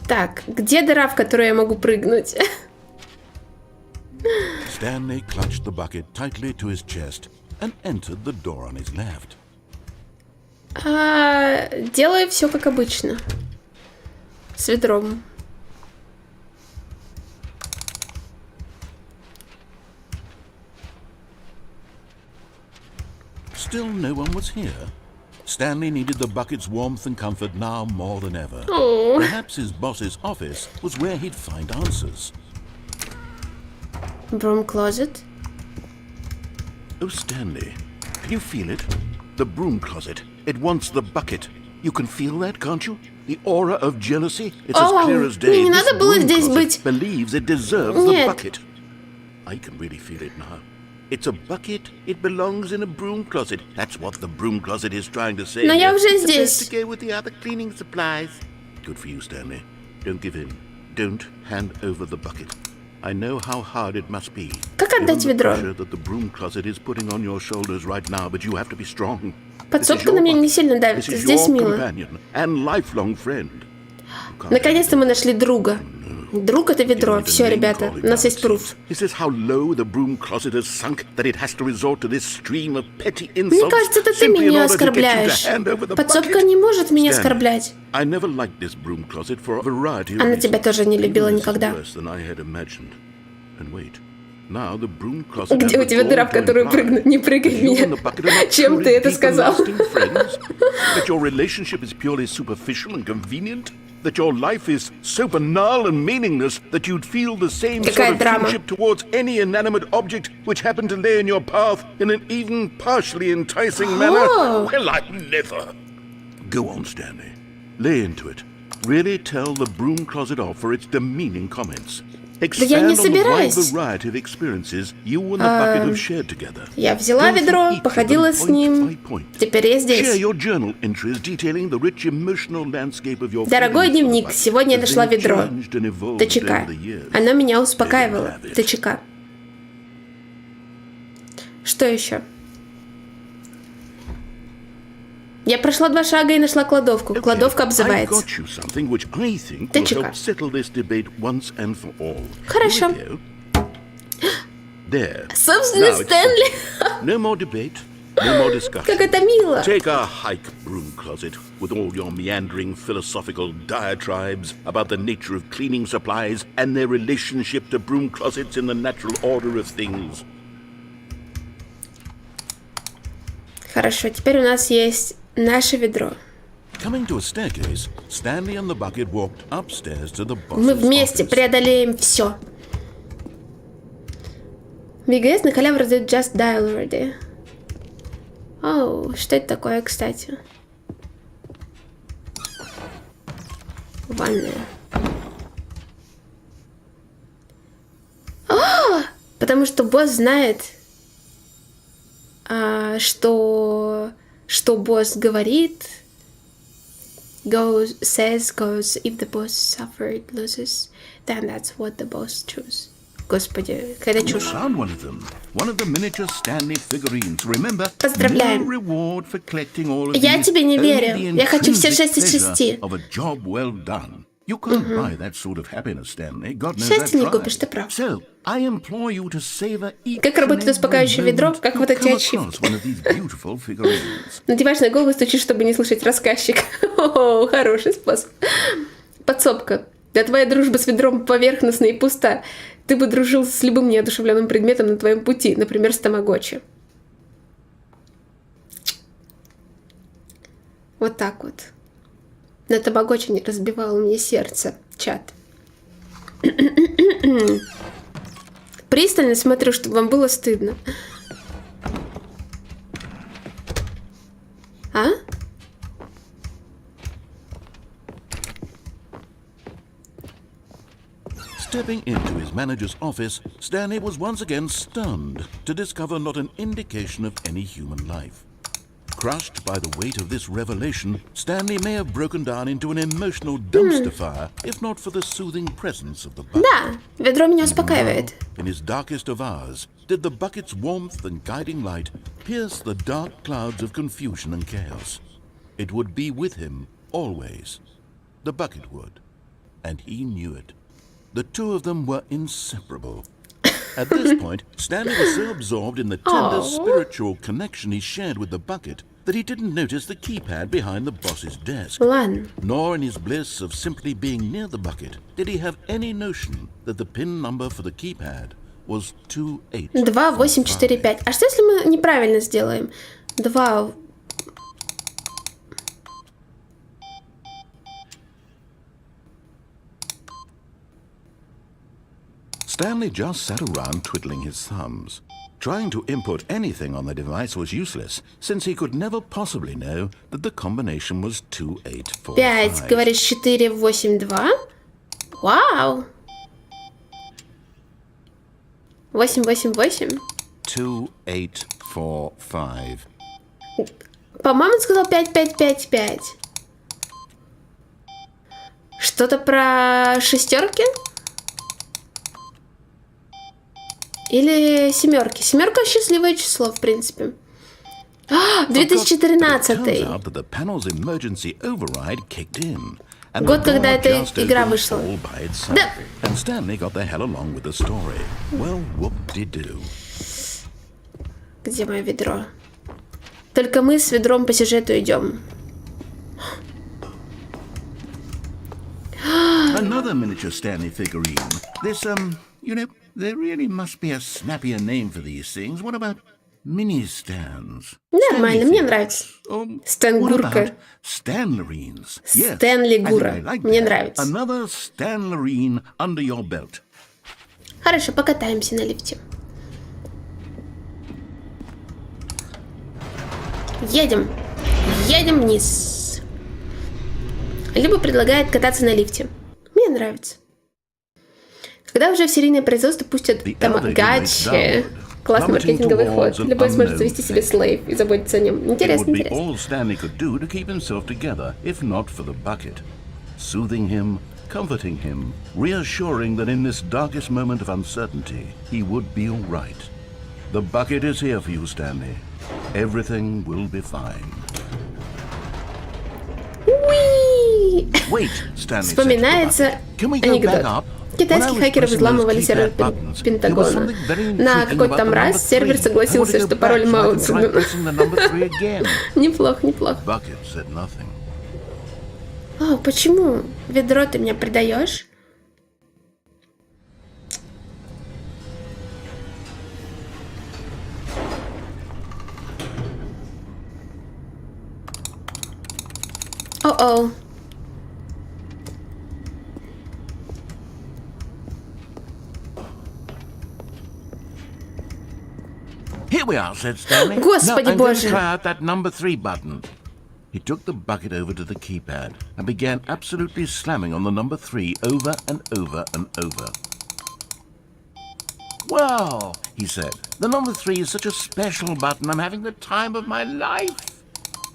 Так, где дыра, в которую я могу прыгнуть? Stanley clutched the bucket tightly to his chest and entered the door on his left. Делаю все как обычно. С ведром. Still no one was here. Stanley needed the bucket's warmth and comfort now more than ever. Oh. Perhaps his boss's office was where he'd find answers. Broom closet. Oh, Stanley, can you feel it? The broom closet. It wants the bucket. You can feel that, can't you? The aura of jealousy. It's as clear as day. Мне не This надо было broom здесь closet быть. believes it deserves Нет. the bucket. I can really feel it now. It's a bucket. It belongs in a broom closet. That's what the broom closet is trying to say. Но я here. уже It's здесь. supposed to go with the other cleaning supplies. Good for you, Stanley. Don't give in. Don't hand over the bucket. I know how hard it must be. Как отдать Given the ведро? pressure that the broom closet is putting on your shoulders right now, but you have to be strong. Подсобка на меня не сильно давит. This is Здесь your мило. companion and lifelong friend. Наконец-то мы нашли друга. Друг — это ведро. Все, ребята, у нас есть пруф. Is this how low the broom closet has sunk that it has to resort to this stream of petty Мне insults кажется, это ты simply in меня order to get you to оскорбляешь. hand over the Подсобка bucket? не может меня Stanley, оскорблять. I never liked this broom closet for a variety of Она reasons. тебя тоже не любила Even this is никогда. worse than I had imagined. And wait, now the broom closet Где has у тебя дыра, в withdrawn to которую imply прыгнуть? Не прыгай в that you меня. and the bucket are not Чем truly ты это deep and сказал? lasting friends? That your relationship is purely superficial and convenient? That your life is so banal and meaningless that you'd feel the same Какая sort of драма. friendship towards any inanimate object which happened to lay in your path in an even partially enticing manner? Well, I never. Go on, Stanley. Lay into it. Really tell the broom closet off for its demeaning comments. я Expand не on the wide собираюсь. variety of experiences you and the bucket have shared together. Я взяла Go through ведро, each of походила them с point ним. by point. Теперь я Share здесь. your journal entries detailing the rich emotional landscape of your Дорогой feelings for the дневник, bucket сегодня я as нашла they ведро. changed and evolved ТЧК. over the years. Оно меня успокаивало. Let them have it. ТЧК. Что еще? Я прошла 2 шага и нашла кладовку. Кладовка I've обзывается. got you something which I think will ТЧК. help settle this debate once and for all. Хорошо. Here we go. There. Собственно, Now it's Стэнли. No more debate, no more discussion. Как это мило. Take a hike, broom closet, with all your meandering philosophical diatribes about the nature of cleaning supplies and their relationship to broom closets in the natural order of things. Хорошо, теперь у нас есть наше ведро. Coming to a staircase, Stanley and the bucket walked upstairs to the boss's Мы вместе office. преодолеем все. ВГС на халяву раздают Just Dial Already. Оу, что это такое, кстати? Ванная. Потому что босс знает, что босс говорит. Goes, if the boss suffered losses, then that's what the boss choose. Господи, какая чушь. Found one of them. One of the miniature Stanley figurines. Remember, Поздравляем. no reward for collecting all of Я these, тебе не only верю. the Я хочу все intrinsic 6 из pleasure 6. of a job well done. You can't buy that sort of happiness, Stanley. God knows Счастье не I've купишь, tried. ты прав. So, I implore you to savor each Как работает and успокаивающее every ведро, moment как you вот эти come ачивки. across one of these beautiful figurines. Надеваешь на голову и стучишь, чтобы не слышать рассказчика. О, хороший способ. Подсобка. Да твоя дружба с ведром поверхностна и пуста. Ты бы дружил с любым неодушевленным предметом на твоем пути, например, с тамагочи. Вот так вот. На тамагочи не разбивало мне сердце. Чат. Пристально смотрю, чтобы вам было стыдно. А? Stepping into his manager's office, Stanley was once again stunned to discover not an indication of any human life. Crushed by the weight of this revelation, Stanley may have broken down into an emotional dumpster fire, if not for the soothing presence of the bucket. Да, ведро меня успокаивает. In his darkest of hours, did the bucket's warmth and guiding light pierce the dark clouds of confusion and chaos? It would be with him, always. The bucket would. And he knew it. The two of them were inseparable. At this point, Stanley was so absorbed in the tender spiritual connection he shared with the bucket that he didn't notice the keypad behind the boss's desk. Ладно. Nor in his bliss of simply being near the bucket did he have any notion that the pin number for the keypad was 2845. 2, 8, 4, 5. А что, если мы неправильно сделаем? 2... Stanley just sat around twiddling his thumbs. Trying to input anything on the device was useless, since he could never possibly know that the combination was 2845. 5, говоришь, 4, 8, 2. Вау! 8, 8, 8. 2845. По-моему, он сказал 5, 5, 5, 5. Что-то про шестерки? Или семерки? Семерка счастливое число, в принципе. 2013. Год, когда эта игра вышла. Да. Где мое ведро? Только мы с ведром по сюжету идем. Another miniature Stanley figurine. This, you know, there really must be a snappier name for these things. What about mini stands? Нормально, мне нравится. Стэн-гурка. Stanlerines. Yes, Стэнли-гура. Мне нравится. Another Stanlerine under your belt. Хорошо, покатаемся на лифте. Едем. Едем вниз. Либо предлагает кататься на лифте. Мне нравится. Когда уже в серийное производство пустят тамагочи. Классный маркетинговый ход. Любой сможет завести себе слейв и заботиться о нем. Интересно, интересно. Comforting him, reassuring that in this darkest moment of uncertainty, he would be all right. The bucket is here for you, Stanley. Everything will be fine. Уи! Wait, Stanley. Вспоминается анекдот. Китайские хакеры взламывали сервер Пентагона. На какой-то там раз сервер согласился, что пароль Мао Цзэдуна. Неплохо, неплохо. О, почему? Ведро ты меня предаешь? О-о. Here we are, said Stanley. Господи боже. Try out that number 3 button. He took the bucket over to the keypad and began absolutely slamming on the number 3 over and over and over. Well, he said, the number 3 is such a special button. I'm having the time of my life.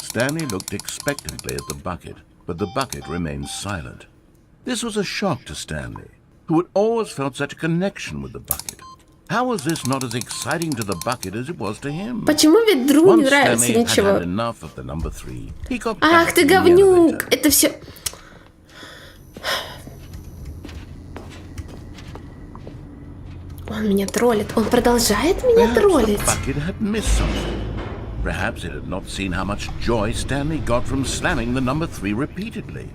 Stanley looked expectantly at the bucket, but the bucket remained silent. This was a shock to Stanley, who had always felt such a connection with the bucket. How was this not as exciting to the bucket as it was to him? Почему ведру не нравится ничего? Ах ты говнюк! Это все... Он меня троллит. Он продолжает меня троллить. Bucket had missed something. Perhaps it had not seen how much joy Stanley got from slamming the number 3 repeatedly.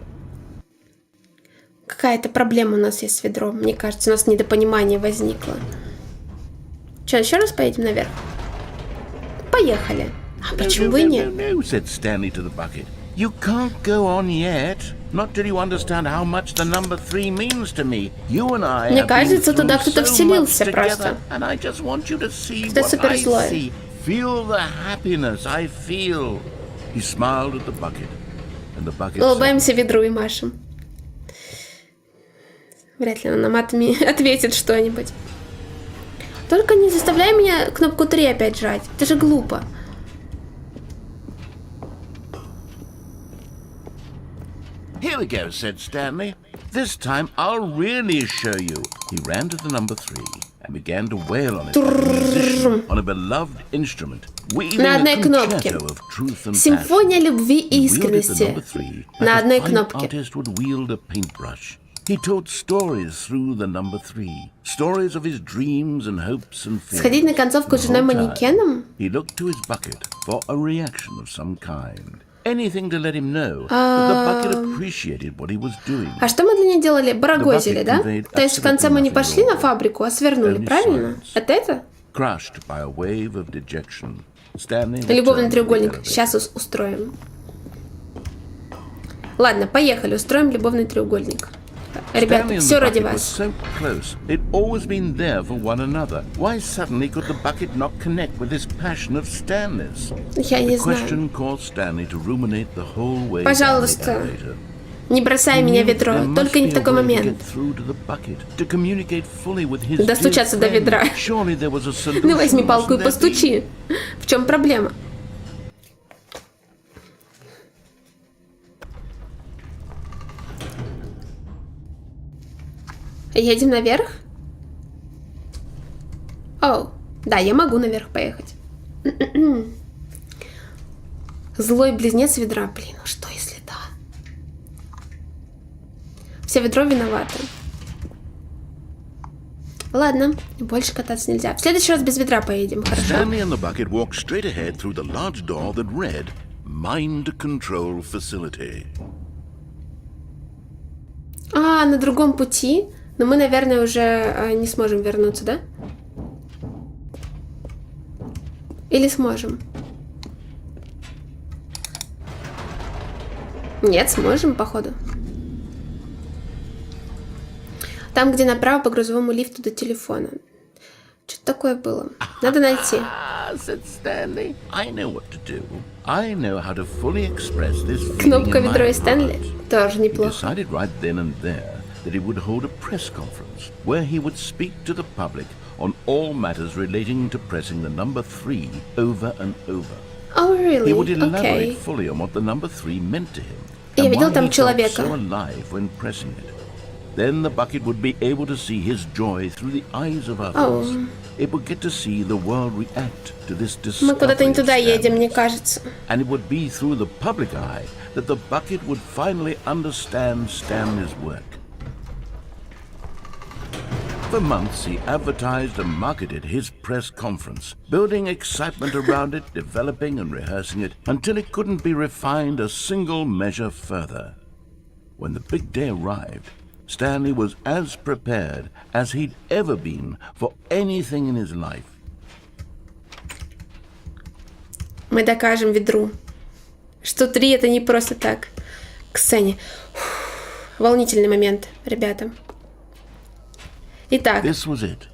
Какая-то проблема у нас есть с ведром. Мне кажется, у нас недопонимание возникло. Что, еще раз поедем наверх? Поехали. А почему бы и нет? No, said Stanley to the bucket. You can't go on yet. Not till you understand how much the number 3 means to me. You and I Мне have кажется, been туда through кто-то so вселился much просто. together, and I just want you to see Кто-то what I суперзлой. see. Feel the happiness I feel. He smiled at the bucket, and the bucket said, Улыбаемся ведру и машем. Вряд ли он нам ответит что-нибудь. Только не заставляй меня кнопку 3 опять жать. Это же глупо. Here we go, said Stanley. This time I'll really show you. He ran to the number 3 and began to wail on it like a musician on a beloved instrument, weaving На a одной кнопке. concerto of truth and Симфония passion. любви и He wielded the искренности. number 3 На like a одной fine кнопке. artist would wield a paintbrush. He told stories through the number 3, stories of his dreams and hopes and fears. Сходить на концовку с The whole time, женой-манекеном? he looked to his bucket for a reaction of some kind. Anything to let him know that the bucket appreciated what he was doing. А что мы для нее делали? Барагозили, да? То есть в конце мы не пошли на фабрику, а свернули, правильно? Это? Crushed by a wave of dejection, Stanley Любовный returned to the треугольник. elevator. Сейчас устроим. Ладно, поехали, устроим любовный треугольник. Stanley Ребята, and все the ради bucket were вас. so close. They'd always been there for one another. Why suddenly could the bucket not connect with this passion of Stanley's? Я The не знаю. question caused Stanley to ruminate the whole way Пожалуйста, down the elevator. не бросай меня в ведро, There must только не be в a такой way to момент. get through to the bucket, to communicate fully with his Достучаться dear до friend. ведра. Surely there was a solution, Ну возьми палку и mustn't there be? постучи. В чем проблема? Едем наверх? О, да, я могу наверх поехать. Злой близнец ведра. Блин, ну что если да? Все ведро виноваты. Ладно, больше кататься нельзя. В следующий раз без ведра поедем, хорошо? Stanley and the bucket walked straight ahead through the large door that read, Mind Control Facility. А, на другом пути? Но мы, наверное, уже не сможем вернуться, да? Или сможем? Нет, сможем, походу. Там, где направо по грузовому лифту до телефона. Что-то такое было. Надо найти. Ah, said Stanley. I know what to do. I know how to fully express this feeling Кнопка in my ведро и Стэнли. heart. Тоже He неплохо. decided right then and there that he would hold a press conference where he would speak to the public on all matters relating to pressing the number 3 over and over. Oh, really? He would elaborate Okay. fully on what the number 3 meant to him. Я and видел why там he felt человека. so alive when pressing it. Then the bucket would be able to see his joy through the eyes of others. It would get to see the world react to this Мы куда-то не discovery of туда едем, мне Stanley's. кажется. And it would be through the public eye that the bucket would finally understand Stanley's work. For months, he advertised and marketed his press conference, building excitement around it, developing and rehearsing it, until it couldn't be refined a single measure further. When the big day arrived, Stanley was as prepared as he'd ever been for anything in his life. Мы докажем ведру, что 3 это не просто так. К сцене. Волнительный момент, ребята. Итак. This was it.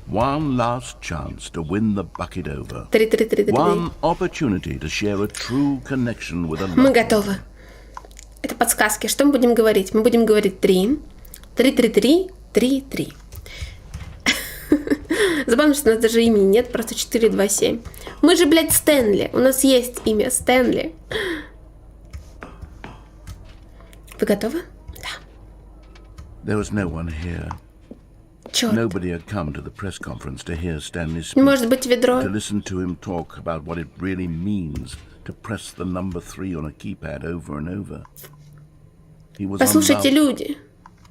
One last chance to win the bucket over. 3-3-3-3. One opportunity to share a true connection with a Мы loved готовы. Это подсказки. Что мы будем говорить? Мы будем говорить 3. 3-3-3. 3-3. Забавно, что у нас даже имени нет, просто 4-2-7. Мы же, блядь, Стэнли. У нас есть имя Стэнли. Вы готовы? Да. There was no one here. Черт. Nobody had come to the press conference to hear Stanley speak, Не может быть ведро. to listen to him talk about what it really means to press the number 3 on a keypad over and over. He was Послушайте, unloved, люди.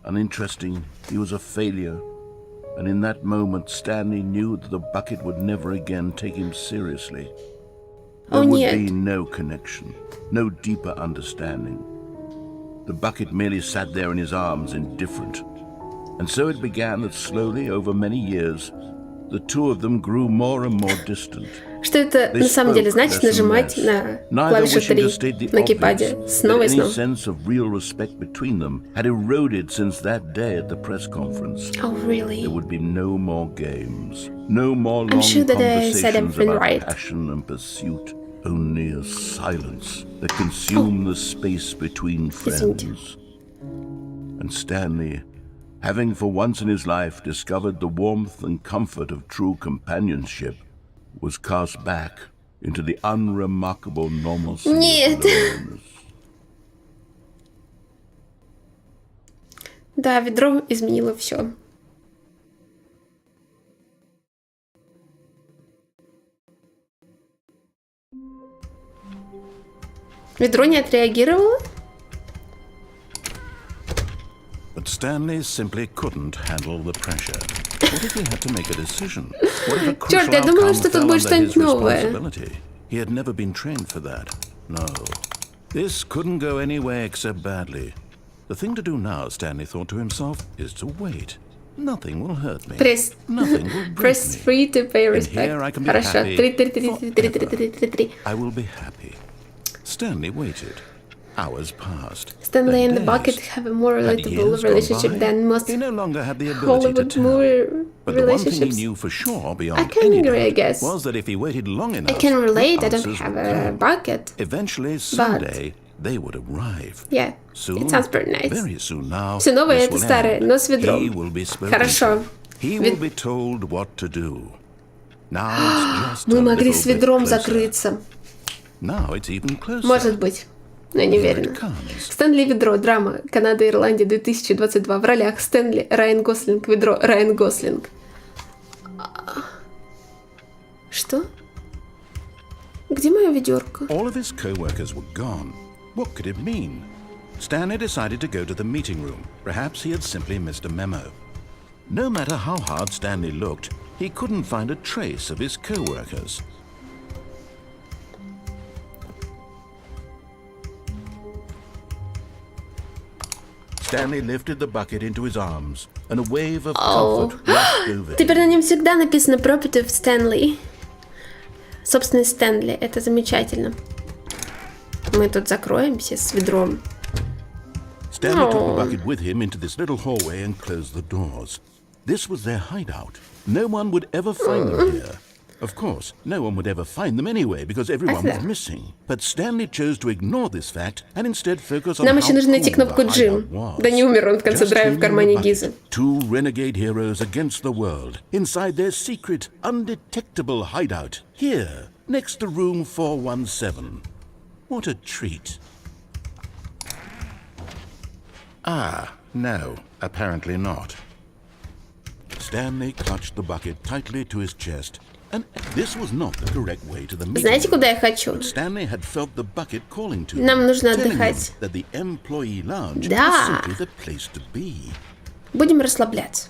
uninteresting, he was a failure, and in that moment Stanley knew that the bucket would never again take him seriously. There would be no connection, no deeper understanding. The bucket merely sat there in his arms, indifferent. And so it began that slowly, over many years, the two of them grew more and more distant. Что это на самом деле значит нажимать на клавишу 3 на кейпаде снова и снова? Any sense of real respect between them had eroded since that day at the press conference. Oh, really? There would be no more games, no more long I'm sure that I said conversations everything about right. passion and pursuit. Only a silence that consumed the space between friends. And Stanley, having for once in his life discovered the warmth and comfort of true companionship, was cast back into the unremarkable normalcy of loneliness. Да, ведро изменило все. Ведро не отреагировало? But Stanley simply couldn't handle the pressure. What if he had to make a decision? What if a crucial Черт, я думала, что outcome тут fell будет under что-нибудь his новое. responsibility? He had never been trained for that. No. This couldn't go anywhere except badly. The thing to do now, Stanley thought to himself, is to wait. Nothing will hurt me. Пресс. Nothing will break Press me. 3 to pay And respect. here I can be Хорошо. happy 3. I will be happy. Stanley waited. Hours passed. Stanley and the Days. bucket have a more Had relatable years gone relationship by? than most He no longer had the ability to Hollywood tell. movie But the one thing he relationships. knew for sure, I beyond can any agree, I doubt, guess. was that if he waited long I enough, can relate. the I don't answers have would a come. bucket. Eventually, someday, they would arrive. Yeah, Soon, it sounds pretty nice. very soon now, Все новое this это will старое, end. но с ведром. He will be spoken Хорошо. to. He will be told what to do. Now it's just Мы a могли little с bit ведром closer. закрыться. Now it's even closer. Может быть, но не Here уверена. it comes. Стэнли ведро, драма, Канада, Ирландия, 2022. В ролях Стэнли, Райан Гослинг, ведро, Райан Гослинг. Что? Где моя ведерко? All of his co-workers were gone. What could it mean? Stanley decided to go to the meeting room. Perhaps he had simply missed a memo. No matter how hard Stanley looked, he couldn't find a trace of his co-workers. Stanley lifted the bucket into his arms, and a wave of comfort rushed over him. Теперь на нем всегда написано Property of Stanley. Собственно, Стэнли. Это замечательно. Мы тут закроемся с ведром. Stanley took the bucket with him into this little hallway and closed the doors. This was their hideout. No one would ever find them here. Of course, no one would ever find them anyway, because everyone was missing. But Stanley chose to ignore this fact and instead focus on Нам how еще нужно найти cool кнопку the Джим. hideout was. Да не умер он в конце Just драйва him в кармане and the Гизы. bucket. Two renegade heroes against the world, inside their secret, undetectable hideout, here, next to room 417. What a treat. Ah, no, apparently not. Stanley clutched the bucket tightly to his chest, and this was not the correct way to the meeting. Знаете, куда я хочу? But Stanley had felt the bucket calling to him, Нам нужно telling him отдыхать. that the employee lounge Да. was simply the place to be. Будем расслабляться.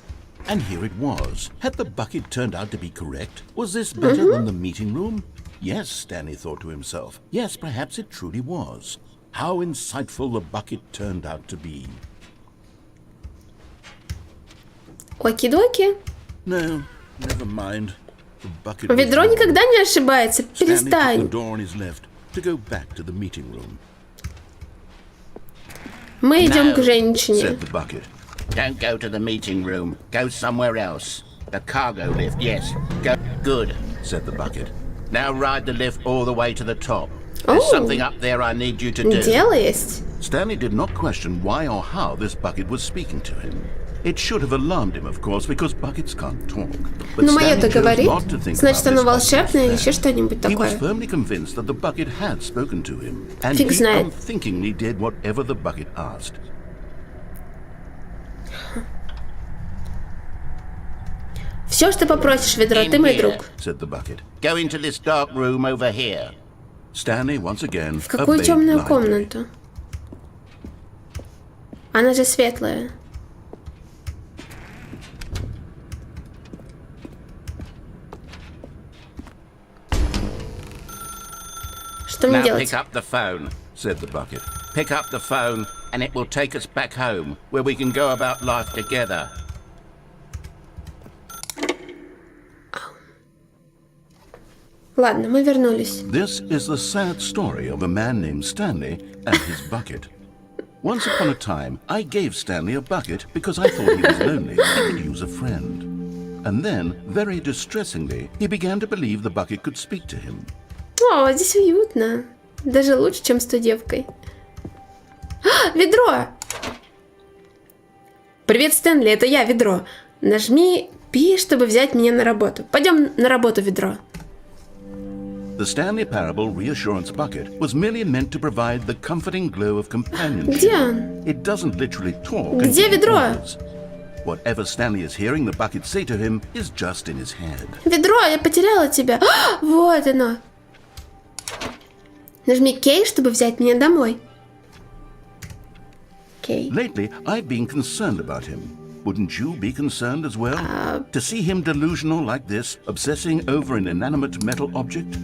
And here it was. Had the bucket turned out to be correct? Was this better than the meeting room? Yes, Stanley thought to himself. Yes, perhaps it truly was. How insightful the bucket turned out to be. Оки-доки. No, never mind. The bucket Ведро was wrong. никогда не ошибается. Stanley took the Перестань. door on his left to go back to the meeting room. Мы идем к No, женщине. said the bucket. Don't go to the meeting room. Go somewhere else. The cargo lift, yes. Go. Good, Said the bucket. now ride the lift all the way to the top. There's Oh. something up there I need you to do. Дело есть. Stanley did not question why or how this bucket was speaking to him. It should have alarmed him, of course, because buckets can't talk. But Но Stanley мое-то chose говорит. not to think Значит, about оно this bucket's волшебное или affair. еще что-нибудь He was такое. firmly convinced that the bucket had spoken to him, and Фиг he знает. unthinkingly did whatever the bucket asked. Все, что попросишь, ведро, In ты мой here. друг. Said the bucket. Go into this dark room over here. Stanley once again В какую obeyed темную blindly. комнату? Она же светлая. Что мне Now делать? pick up the phone, said the bucket. Pick up the phone, and it will take us back home, where we can go about life together. Ладно, мы вернулись. This is the sad story of a man named Stanley and his bucket. Once upon a time, I gave Stanley a bucket because I thought he was lonely and could use a friend. And then, very distressingly, he began to believe the bucket could speak to him. О, здесь уютно. Даже лучше, чем с той девкой. А, ведро! Привет, Стэнли, это я, ведро. Нажми P, чтобы взять меня на работу. Пойдем на работу, ведро. The Stanley Parable reassurance bucket was merely meant to provide the comforting glow of companionship. Где он? It doesn't literally talk. Где and give ведро? orders. Whatever Stanley is hearing the bucket say to him is just in his head. Ведро, я потеряла тебя. А, вот оно. Нажми K, чтобы взять меня домой. K. Lately, I've been concerned about him. Wouldn't you be concerned as well? To see him delusional like this, obsessing over an inanimate metal object?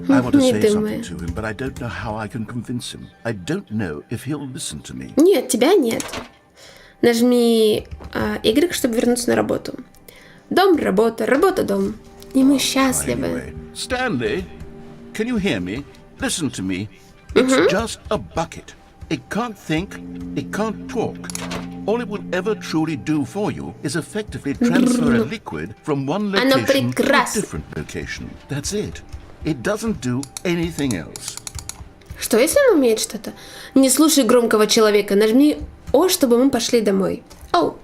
I want to Не say думаю. something to him, but I don't know how I can convince him. I don't know if he'll listen to me. Нет, тебя нет. Нажми Y, чтобы вернуться на работу. Дом, работа, работа, дом. И мы счастливы. Anyway, Stanley, can you hear me? Listen to me. It's just a bucket. It can't think, it can't talk. All it will ever truly do for you is effectively transfer a liquid from one Оно location to a прекрасно. different location. That's it. It doesn't do anything else. Что, если он умеет что-то? Не слушай громкого человека. Нажми О, чтобы мы пошли домой. Оу.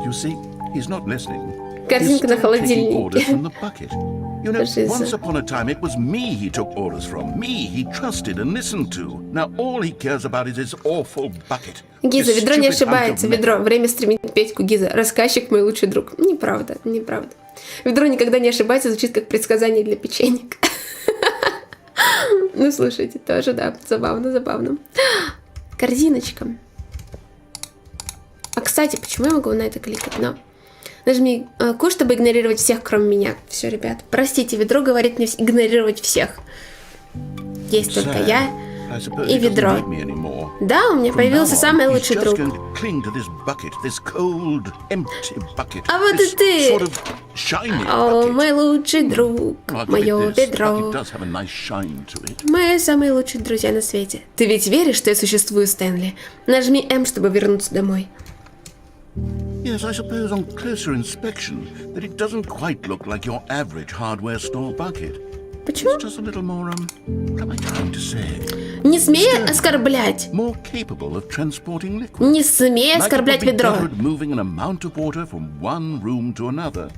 You see, he's not listening. Картинка на He's still taking orders холодильнике. from the bucket. You know, Жиза. once upon a time it was me he took orders from. Me he trusted and listened to. Now all he cares about is his awful bucket. Гиза, This ведро не stupid hunk of ошибается. metal. Ведро. Время стремить Петьку. Гиза. Рассказчик мой лучший друг. Неправда, неправда. Ведро никогда не ошибается, звучит как предсказание для печенек. Ну, слушайте, тоже, да, забавно, забавно. Корзиночка. А, кстати, почему я могу на это кликать? Но нажми Q, чтобы игнорировать всех, кроме меня. Все, ребят, простите, ведро говорит мне игнорировать всех. Есть только Sad. я I suppose и he doesn't ведро. need me anymore. Да, у меня From появился now on, самый he's лучший just друг. going to cling to this bucket, this cold, empty bucket. А вот this и ты. sort of shiny О, bucket. мой лучший друг, Well, I'll give мое it this. Bucket ведро. does have a nice shine to it. Мы самые лучшие друзья на свете. Ты ведь веришь, что я существую, Стэнли? Нажми М, чтобы вернуться домой. Yes, I suppose on closer inspection that it doesn't quite look like your average hardware store bucket. Почему? It's just a little more, what am I trying to say? Не смей оскорблять. More capable of transporting liquid. Не смей Like it оскорблять would be ведро. better at moving an amount of water from one room to another.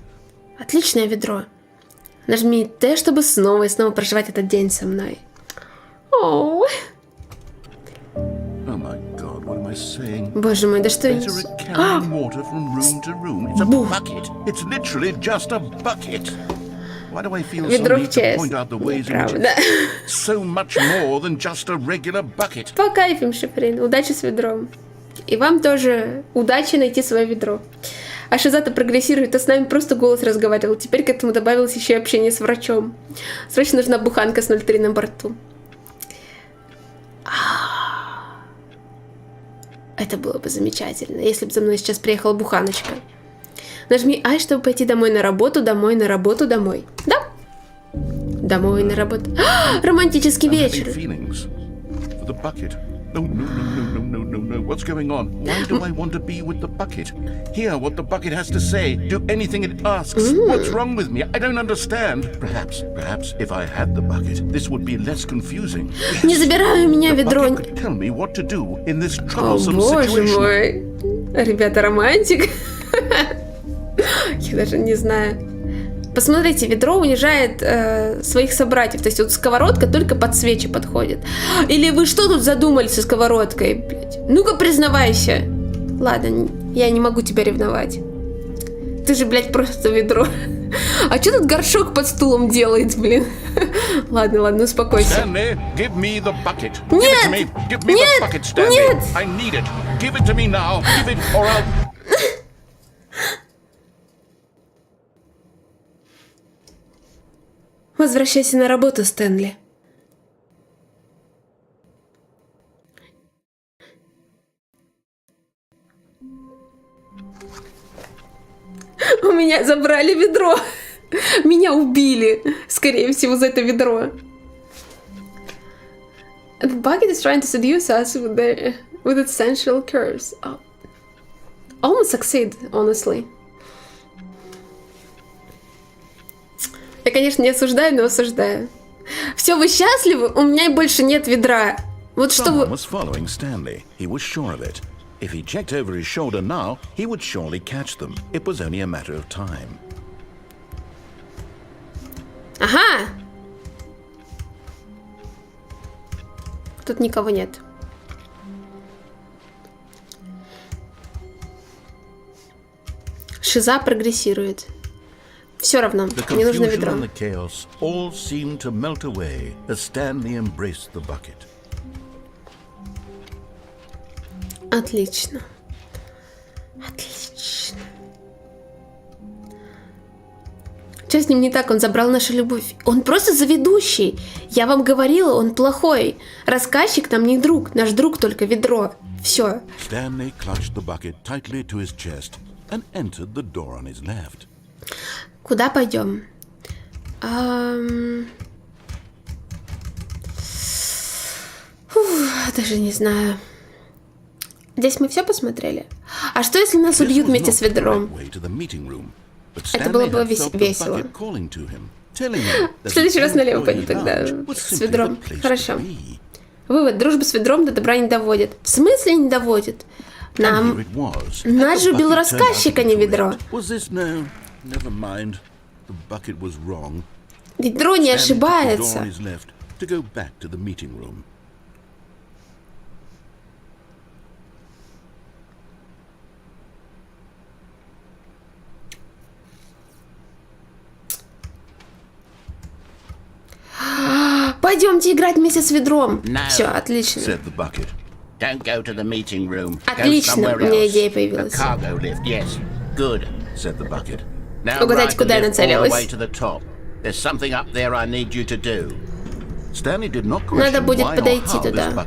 Отличное ведро. Нажми Т, чтобы снова и снова проживать этот день со мной. О, Oh my God, what am I saying? боже мой, да что я... Better at carrying water from room to room. It's a bucket. It's literally just a bucket. Why do I feel so Ведро need в to честь. point out the ways in which Правда. it's so much more than just a regular bucket? Покайфим, Шифрин. Удачи с ведром. И вам тоже удачи найти свое ведро. А Шизата прогрессирует, а с нами просто голос разговаривал. Теперь к этому добавилось еще и общение с врачом. Срочно нужна буханка с 0,3 на борту. Это было бы замечательно, если бы за мной сейчас приехала буханочка. Нажми I, чтобы пойти домой на работу, домой на работу, домой. Да? Домой на работу. Романтический Happy вечер. feelings for the bucket. No, no, no, no, no, no, no, no. What's going on? Why do I want to be with the bucket? Hear what the bucket has to say. Do anything it asks. What's wrong with me? I don't understand. Perhaps if I had the bucket, this would be less confusing. Не забирай у меня The ведро. bucket could tell me what to do in this О, troublesome боже situation. мой. Ребята, романтик. Я даже не знаю. Посмотрите, ведро унижает своих собратьев. То есть вот сковородка только под свечи подходит. Или вы что тут задумали со сковородкой, блядь? Ну-ка, признавайся. Ладно, я не могу тебя ревновать. Ты же, блядь, просто ведро. А что тут горшок под стулом делает, блин? Ладно, успокойся. Stanley, give me the bucket. Нет! Give it to me. Give me Нет! the bucket, Stanley. Нет! I need it. Give it to me now. Give it or I'll... Возвращайся на работу, Стэнли. У меня забрали ведро. Меня убили, скорее всего, за это ведро. The bucket is trying to seduce us with its sensual curves. Oh. Almost succeed, honestly. Я, конечно, не осуждаю, но осуждаю. Все, вы счастливы? У меня и больше нет ведра. Вот что вы... was following Stanley. He was sure of it. If he checked over his shoulder now, he would surely catch them. It was only a matter of time. Ага! Тут никого нет. Шиза прогрессирует. Все равно, мне нужно ведро. The chaos all seemed to melt away as Stanley embraced the bucket. Отлично. Отлично. Что с ним не так? Он забрал нашу любовь. Он просто заведущий. Я вам говорила, он плохой. Рассказчик нам не друг. Наш друг только ведро. Все. Stanley clutched the bucket tightly to his chest and entered the door on his left. Куда пойдем? Даже не знаю. Здесь мы все посмотрели. А что, если нас убьют вместе с ведром? Это было бы весело. В следующий раз налево пойду тогда с ведром. Хорошо. Вывод. Дружба с ведром до добра не доводит. В смысле не доводит? Нас же убил рассказчик, а не ведро. Ведро не ошибается. Пойдемте играть вместе с ведром. Все, отлично. Отлично, у меня идея появилась. Угадайте, куда я нацелилась. Надо будет подойти туда.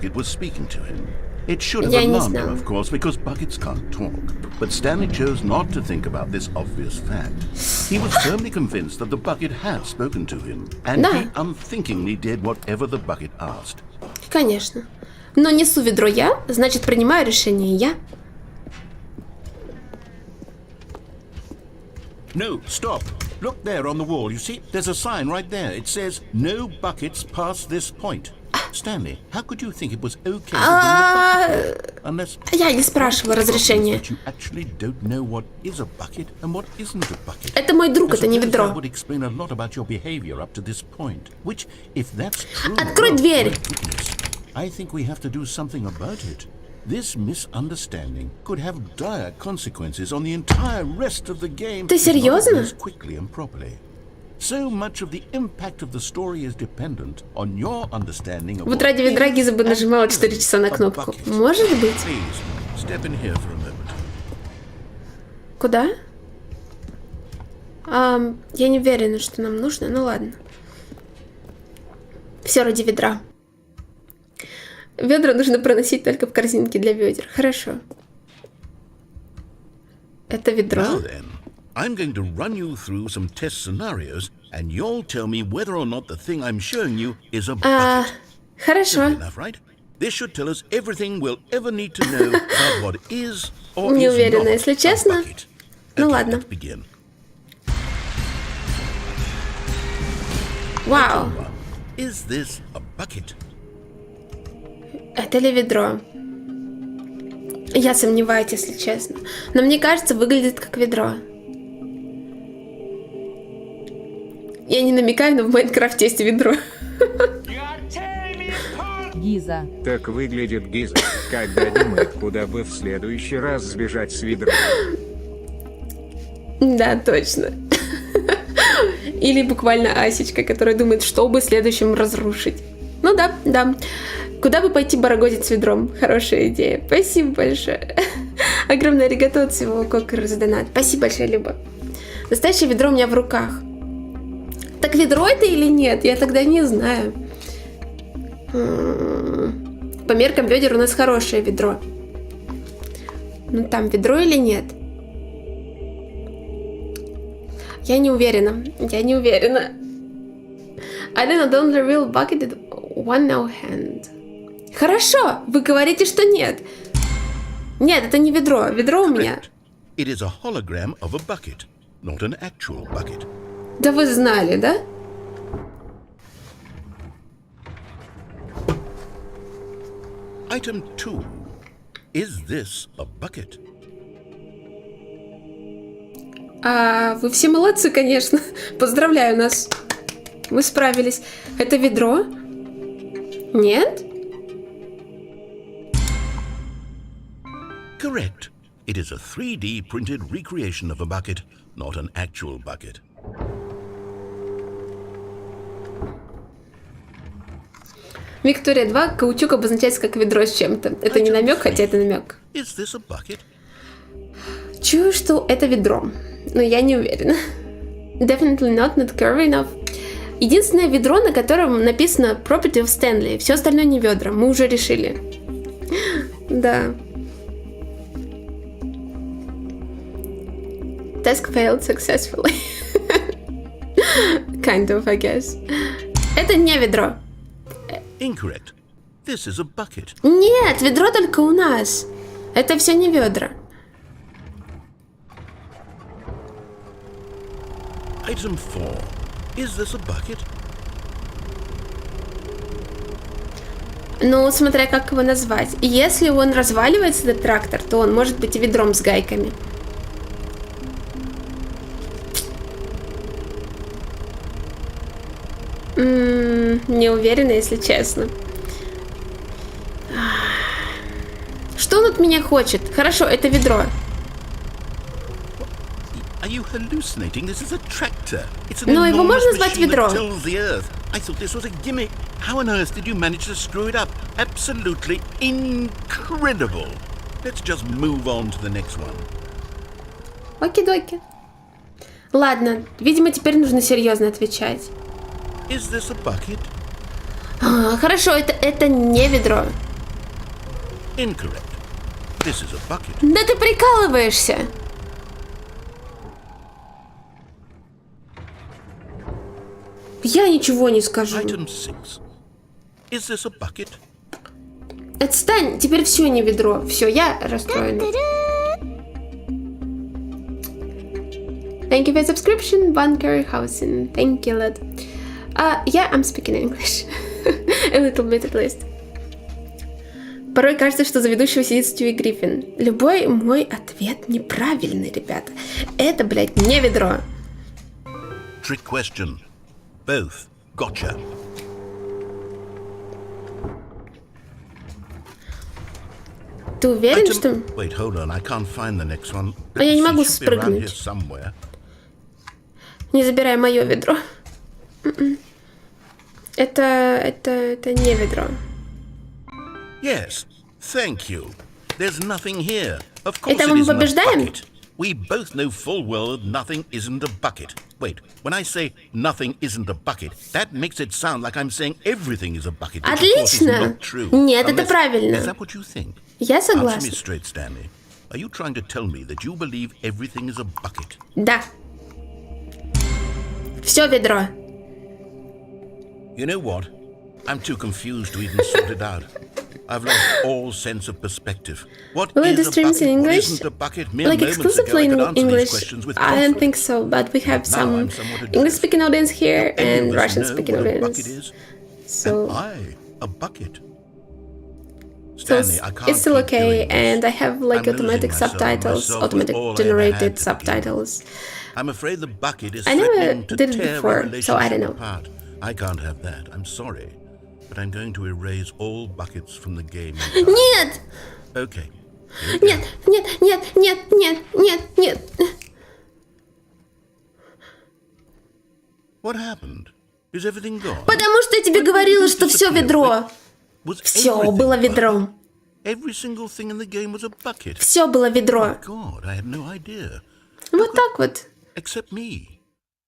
Я не знаю. But Stanley chose not to think about this obvious fact. He was firmly convinced that the bucket had spoken to him, and he unthinkingly did whatever the bucket asked. Конечно. Но несу ведро я, значит, принимаю решение я. No, stop. Look there on the wall. You see, there's a sign right there. It says, no buckets past this point. Stanley, how could you think it was okay to bring the bucket? Unless я не спрашивала разрешения. you actually don't know what is a bucket and what isn't a bucket. Это мой друг, это не ведро. Would explain a lot about your behavior up to this point. Which, if that's true, Открой дверь. I think we have to do something about it. This misunderstanding could have dire consequences on the entire rest of the game. Ты серьезно? Quickly and properly. So much of the impact of the story is dependent on your understanding of. Вот ради ведра Гиза бы нажимала 4 часа на кнопку. Может быть. Please, step in here for a moment. Куда? Я не уверена, что нам нужно. Ну ладно. Все ради ведра. Ведра нужно проносить только в корзинке для ведер. Хорошо. Это ведро. Now then, I'm going to run you through some test scenarios, and you'll tell me whether or not the thing I'm showing you is a bucket. Хорошо. Enough, right? This should tell us everything we'll ever need to know about what is or Не is уверена, not если a честно. bucket. Ну Okay, ладно. let's begin. Вау. Is this a bucket? Это ли ведро? Я сомневаюсь, если честно. Но мне кажется, выглядит как ведро. Я не намекаю, но в Майнкрафте есть ведро. Гиза. Так выглядит Гиза, когда думает, куда бы в следующий раз сбежать с ведром. Да, точно. Или буквально Асечка, которая думает, что бы следующим разрушить. Ну да, да. Куда бы пойти барагозить с ведром? Хорошая идея. Спасибо большое. Огромное аригато от всего Кокер за донат. Спасибо большое, Люба. Настоящее ведро у меня в руках. Так ведро это или нет? Я тогда не знаю. По меркам бедер у нас хорошее ведро. Ну там ведро или нет? Я не уверена. I don't know, the only real bucket is one now hand. Хорошо, вы говорите, что нет. Нет, это не ведро. Ведро у меня. It is a hologram of a bucket, not an actual bucket. Да вы знали, да? Item 2. Is this a bucket? Вы все молодцы, конечно. Поздравляю нас. Вы справились. Это ведро? Нет? Correct. It is a 3D printed recreation of a bucket, not an actual bucket. Виктория 2. Каучук обозначается как ведро с чем-то. Это не намек, хотя это намек. Is this a bucket? Чую, что это ведро, но я не уверена. Definitely not curvy enough. Единственное ведро, на котором написано Property of Stanley. Все остальное не ведра. Мы уже решили. Да. Task failed successfully. Kind of, I guess. Это не ведро. Incorrect. This is a bucket. Нет, ведро только у нас. Это все не ведра. Item 4. Is this a bucket? Ну, смотря как его назвать. Если он разваливается, этот трактор, то он может быть и ведром с гайками. Не уверена, если честно. Что он от меня хочет? Хорошо, это ведро. Are you hallucinating? This is a tractor. It's an Но его enormous можно назвать machine ведро. that tills the earth. I thought this was a gimmick. How on earth did you manage to screw it up? Absolutely incredible. Let's just move on to the next one. Оки-доки. Ладно, видимо, теперь нужно серьезно отвечать. Is this a bucket? Хорошо, это не ведро. Incorrect. This is a bucket. Да ты прикалываешься. Я ничего не скажу. Item 6. Is this a bucket? Отстань, теперь все не ведро. Все, я расстроена. Thank you for subscription, Bunker Housing. Thank you, lad. Yeah, I'm speaking English. A little bit at least. Порой кажется, что за ведущего сидит Стюи Гриффин. Любой мой ответ неправильный, ребята. Это, блядь, не ведро. Trick question. Both. Gotcha. Ты уверен, что... Wait, hold on. I can't find the next one. Я не могу It should be around here спрыгнуть. somewhere. Не забирай мое ведро. Это не ведро. Yes, thank you. There's nothing here. Of course Это it мы isn't a побеждаем? bucket. We both know full well that nothing isn't a bucket. Wait, when I say nothing isn't a bucket, that makes it sound like I'm saying everything is a bucket. Which of course is Отлично. not true. Нет, это Unless- правильно. Is that what you think? Я Answer me согласна. straight, Stanley. Are you trying to tell me that you believe everything is a bucket? Да. Все ведро. You know what? I'm too confused to even sort it out. I've lost all sense of perspective. What Will it is a streams bucket? in What English? isn't a bucket? Mere Like moments exclusively ago, I in could answer these English? questions with I don't confidence. think so, but we have Now some I'm somewhat adrift. English-speaking audience here Any and of us know Russian-speaking what a audience. bucket is? So, Am I a bucket? so Stanley, I can't it's still keep okay, doing this. and I have like I'm automatic losing myself. subtitles, Myself was automatic all I ever generated had to subtitles. I'm afraid the bucket is I never threatening to did it tear before, our so I don't relationship know. apart. I can't have that. I'm sorry. But I'm going to erase all buckets from the game. Нет! Okay. Нет, нет, нет, нет, нет, нет, нет. What happened? Is everything gone? Потому что я тебе говорила, что все ведро. Was Все everything было a ведром. bucket? Every single thing in the game was a bucket. Все было ведро. God, I had no idea. Вот так вот. Except me.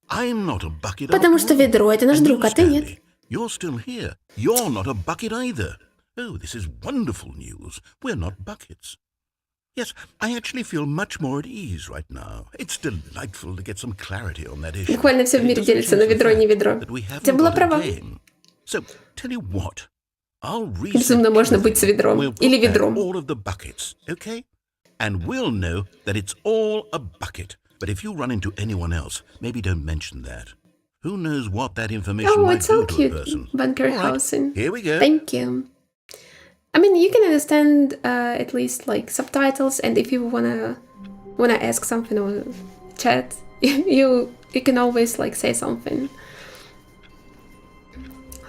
I'm not a bucket. Потому что ведро — это наш друг, а ты нет. You're still here. You're not a bucket either. Oh, this is wonderful news. We're not buckets. Yes, I actually feel much more at ease right now. It's delightful to get some clarity on that issue. Буквально все в мире делится на ведро и не ведро. Ты была права. So, tell you what. Безумно можно быть с ведром или ведром. All of the buckets, okay? And we'll know that it's all a bucket. But if you run into anyone else, maybe don't mention that. Who knows what that information might do to a person? Bunker housing. Here we go. Thank you. I mean, you can understand at least like subtitles, and if you wanna ask something or chat, you can always like say something.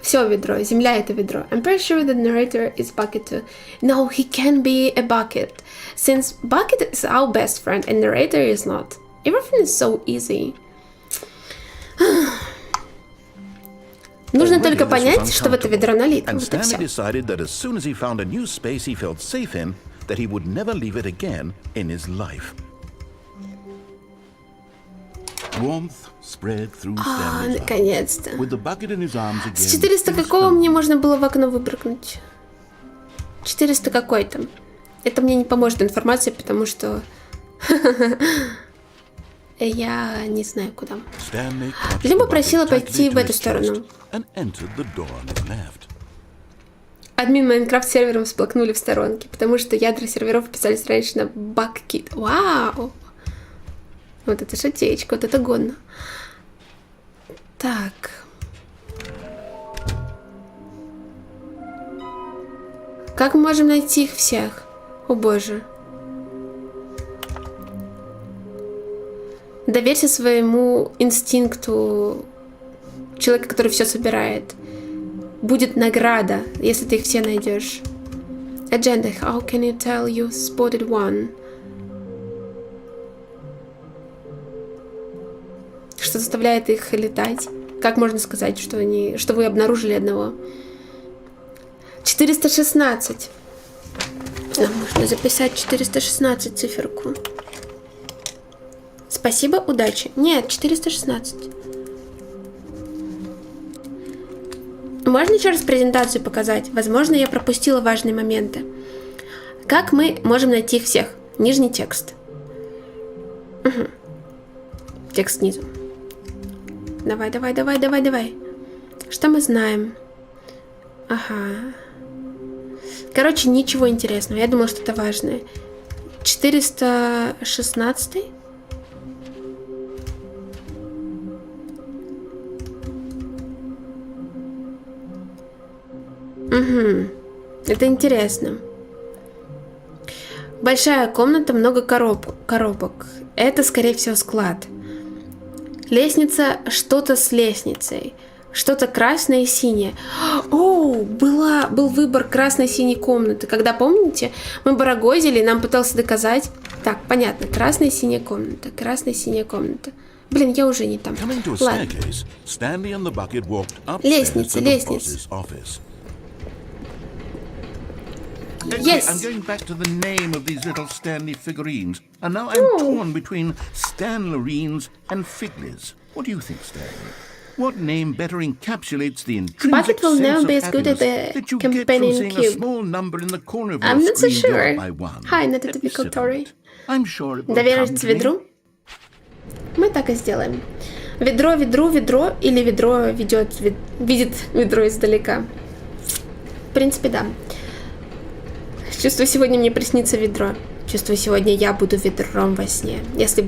Все ведро, земля это ведро. I'm pretty sure the narrator is bucket too. No, he can be a bucket, since bucket is our best friend and narrator is not. Everything is so easy. Нужно только понять, что в это ведро налито. And Вот и Stanley все. decided that as soon as he found a new space he felt safe in, that he would never leave it again in his life. Warmth spread through Stanley's eyes. Наконец-то. With the bucket in his arms again. С 400 какого мне можно было в окно выбрыкнуть? 400 какой-то. Это мне не поможет информация, потому что я не знаю куда. Люба просила пойти в эту сторону. Админ Майнкрафт сервером всплакнули в сторонке, потому что ядра серверов писались раньше на баккит. Вау! Вот это шутеечка, вот это годно. Так. Как мы можем найти их всех? О боже. Доверься своему инстинкту человека, который все собирает. Будет награда, если ты их все найдешь. Agenda. How can you tell you spotted one? Что заставляет их летать? Как можно сказать, что вы обнаружили одного? 416. Нам нужно записать 416 циферку. Спасибо, удачи. Нет, 416. Можно еще раз презентацию показать? Возможно, я пропустила важные моменты. Как мы можем найти их всех? Нижний текст. Угу. Текст снизу. Давай. Что мы знаем? Ага. Короче, ничего интересного. Я думала, что это важное. 416. Угу. Это интересно. Большая комната, много коробок. Это, скорее всего, склад. Лестница, что-то с лестницей. Что-то красное и синее. О, был выбор красной и синей комнаты. Когда, помните, мы барагозили, и нам пытался доказать. Так, понятно. Красная и синяя комната. Красная и синяя комната. Блин, я уже не там. Ладно. Лестница. Yes. I'm going back to the name of these little Stanley figurines, and now I'm torn between Stanlerines and Figlies. What do you think, Stanley? What name better encapsulates the intrinsic Bucket will sense never of be as good as happiness the that you get from companion seeing a cube? small number in the corner of your I'm not so screen sure. by one? Hi, not a Let me typical sit on Tory. it. I'm sure it will come Довериться to me. ведру? Мы так и сделаем. Ведро или ведро видит ведро издалека. В принципе, да. Чувствую, сегодня мне приснится ведро. Чувствую, сегодня я буду ведром во сне. Если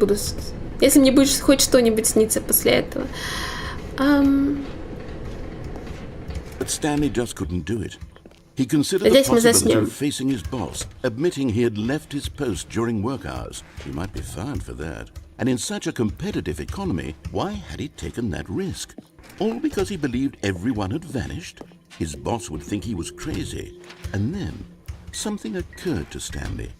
мне будет хоть что-нибудь сниться после этого. But Stanley just couldn't do it. He considered the possibility of facing his boss, admitting he had left his post during work hours. He might be fired for that. And in such a competitive economy, why had he taken that risk? All because he believed everyone had vanished? His boss would think he was crazy. And then something occurred to Stanley.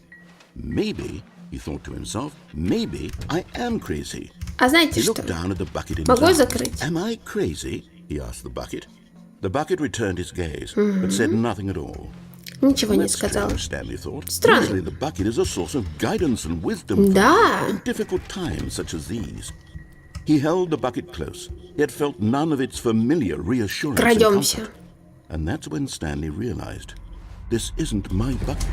Maybe, he thought to himself, maybe I am crazy. А знаете He что? looked down at the bucket in Могу his я arms. закрыть? Am I crazy? He asked the bucket. The bucket returned his gaze, but said nothing at all. Ничего не That's сказал. strange, Stanley thought. Странно. Usually the bucket is a source of guidance and wisdom Да. in difficult times such as these. He held the bucket close, yet felt none of its familiar reassurance and Крадемся. comfort. And that's when Stanley realized, this isn't my bucket.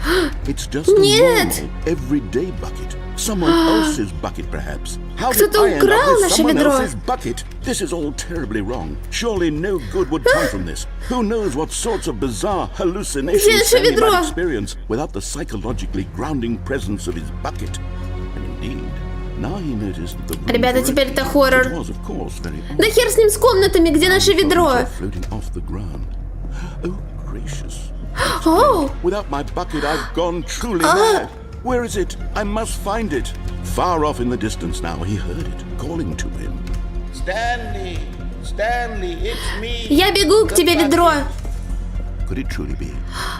It's just a normal, everyday bucket. Someone else's bucket, perhaps. How did I end up with someone else's bucket? This is all terribly wrong. Surely no good would come from this. Who knows what sorts of bizarre hallucinations Stanley might experience without the psychologically grounding presence of his bucket. And indeed, now he noticed that the Ребята, теперь это хоррор. was, of course, very Да хер с ним с комнатами, где наше ведро? floating off the ground. Oh, gracious. О, Without my bucket, I've gone truly mad. Where is it? I must find it. Far off in the distance now, he heard it, calling to him. Stanley! Stanley, it's me! я бегу к тебе, ведро. Could it truly be?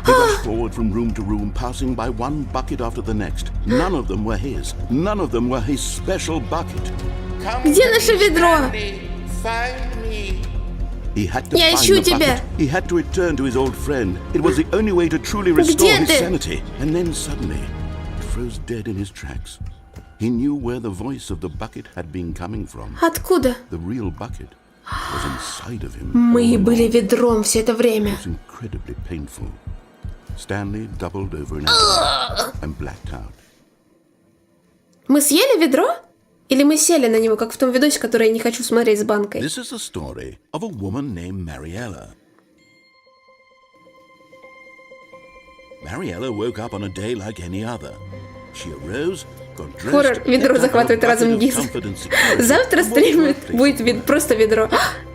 He rushed forward from room to room, passing by one bucket after the next. None of them were his. None of them were his special bucket. Где наше ведро? Find me! He had to Я find ищу the тебя. bucket. He had to return to his old friend. It was the only way to truly restore Где his ты? sanity. And then suddenly, it froze dead in his tracks. He knew where the voice of the bucket had been coming from. Откуда? The real bucket was inside of him. Мы были ведром все это время. It was incredibly painful. Stanley doubled over in agony and blacked out. Мы съели ведро? Или мы сели на него, как в том видосе, который я не хочу смотреть с банкой? This is the story of a woman named Mariella. Mariella woke up on a day like any other. She arose, got dressed, Хоррор, ведро and захватывает had a разум bucket of Гиза. comfort and security. Завтра стримит будет просто ведро.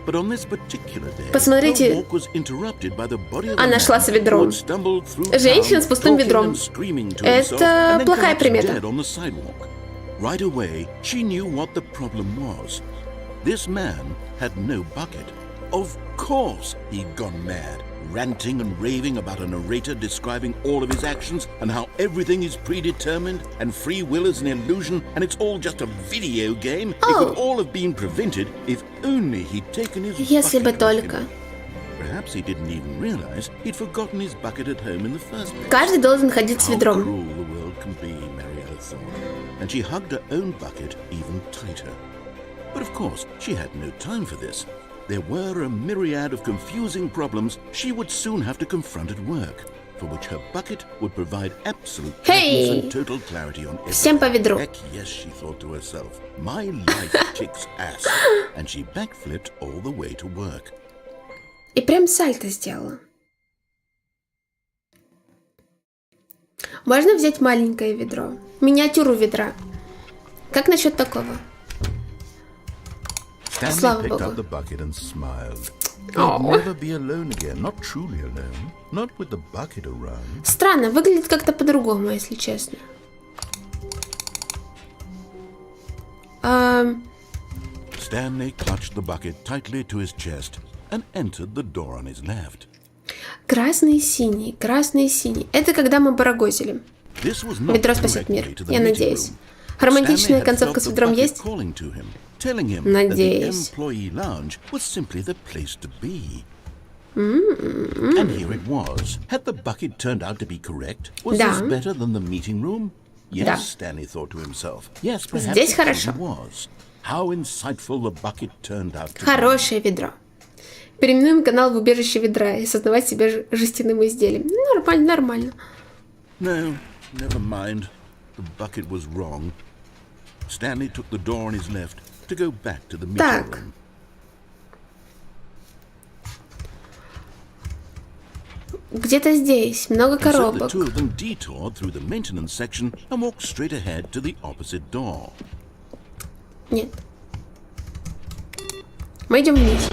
But on this particular day, Посмотрите. her walk was interrupted by the body of a Она man шла с who ведром. had stumbled through Женщина town, с пустым talking ведром. and screaming to Это himself, and then плохая collapsed примета. dead on the sidewalk. Right away, she knew what the problem was. This man had no bucket. Of course he'd gone mad, ranting and raving about a narrator describing all of his actions and how everything is predetermined and free will is an illusion and it's all just a video game. It could all have been prevented if only he'd taken his Если бы bucket with только. him. Perhaps he didn't even realize he'd forgotten his bucket at home in the first place. Каждый должен ходить с How ведром. cruel the world can be, Mariella thought, and she hugged her own bucket even tighter. But of course, she had no time for this. There were a myriad of confusing problems she would soon have to confront at work, for which her bucket would provide absolute guidance and total clarity on everything. Всем по ведру. Heck yes, she thought to herself. My life kicks ass. And she backflipped all the way to work. И прям сальто сделала. Можно взять маленькое ведро. Миниатюру ведра. Как насчет такого? Слава Stanley picked богу. up the bucket and smiled. He'd never be alone again, not truly alone, not with the bucket around. Странно, выглядит как-то по-другому, если честно. Stanley clutched the bucket tightly to his chest and entered the door on his left. Красный и синий, красный и синий. Это когда мы барагозили. This was not Ведро the спасет correct мир, way to the я meeting надеюсь. room. Романтичная Stanley had концовка felt с the ведром bucket есть? calling to him, telling him that the Надеюсь. employee lounge was simply the place to be. And here it was. Had the bucket turned out to be correct? Was Да. this better than the meeting room? Yes, Да. Stanley thought to himself. Yes, perhaps Здесь it хорошо. really was. How insightful the bucket turned out to be. Хорошее ведро. Переименуем канал в убежище ведра и создавать себя жестяным изделием. Нормально, нормально. No, never mind. The bucket was wrong. Stanley took the door on his left to go back to the meeting Так. room. Где-то здесь много And so the коробок. two of them detoured through the maintenance section and walked straight ahead to the opposite door. Нет. Мы идем вниз.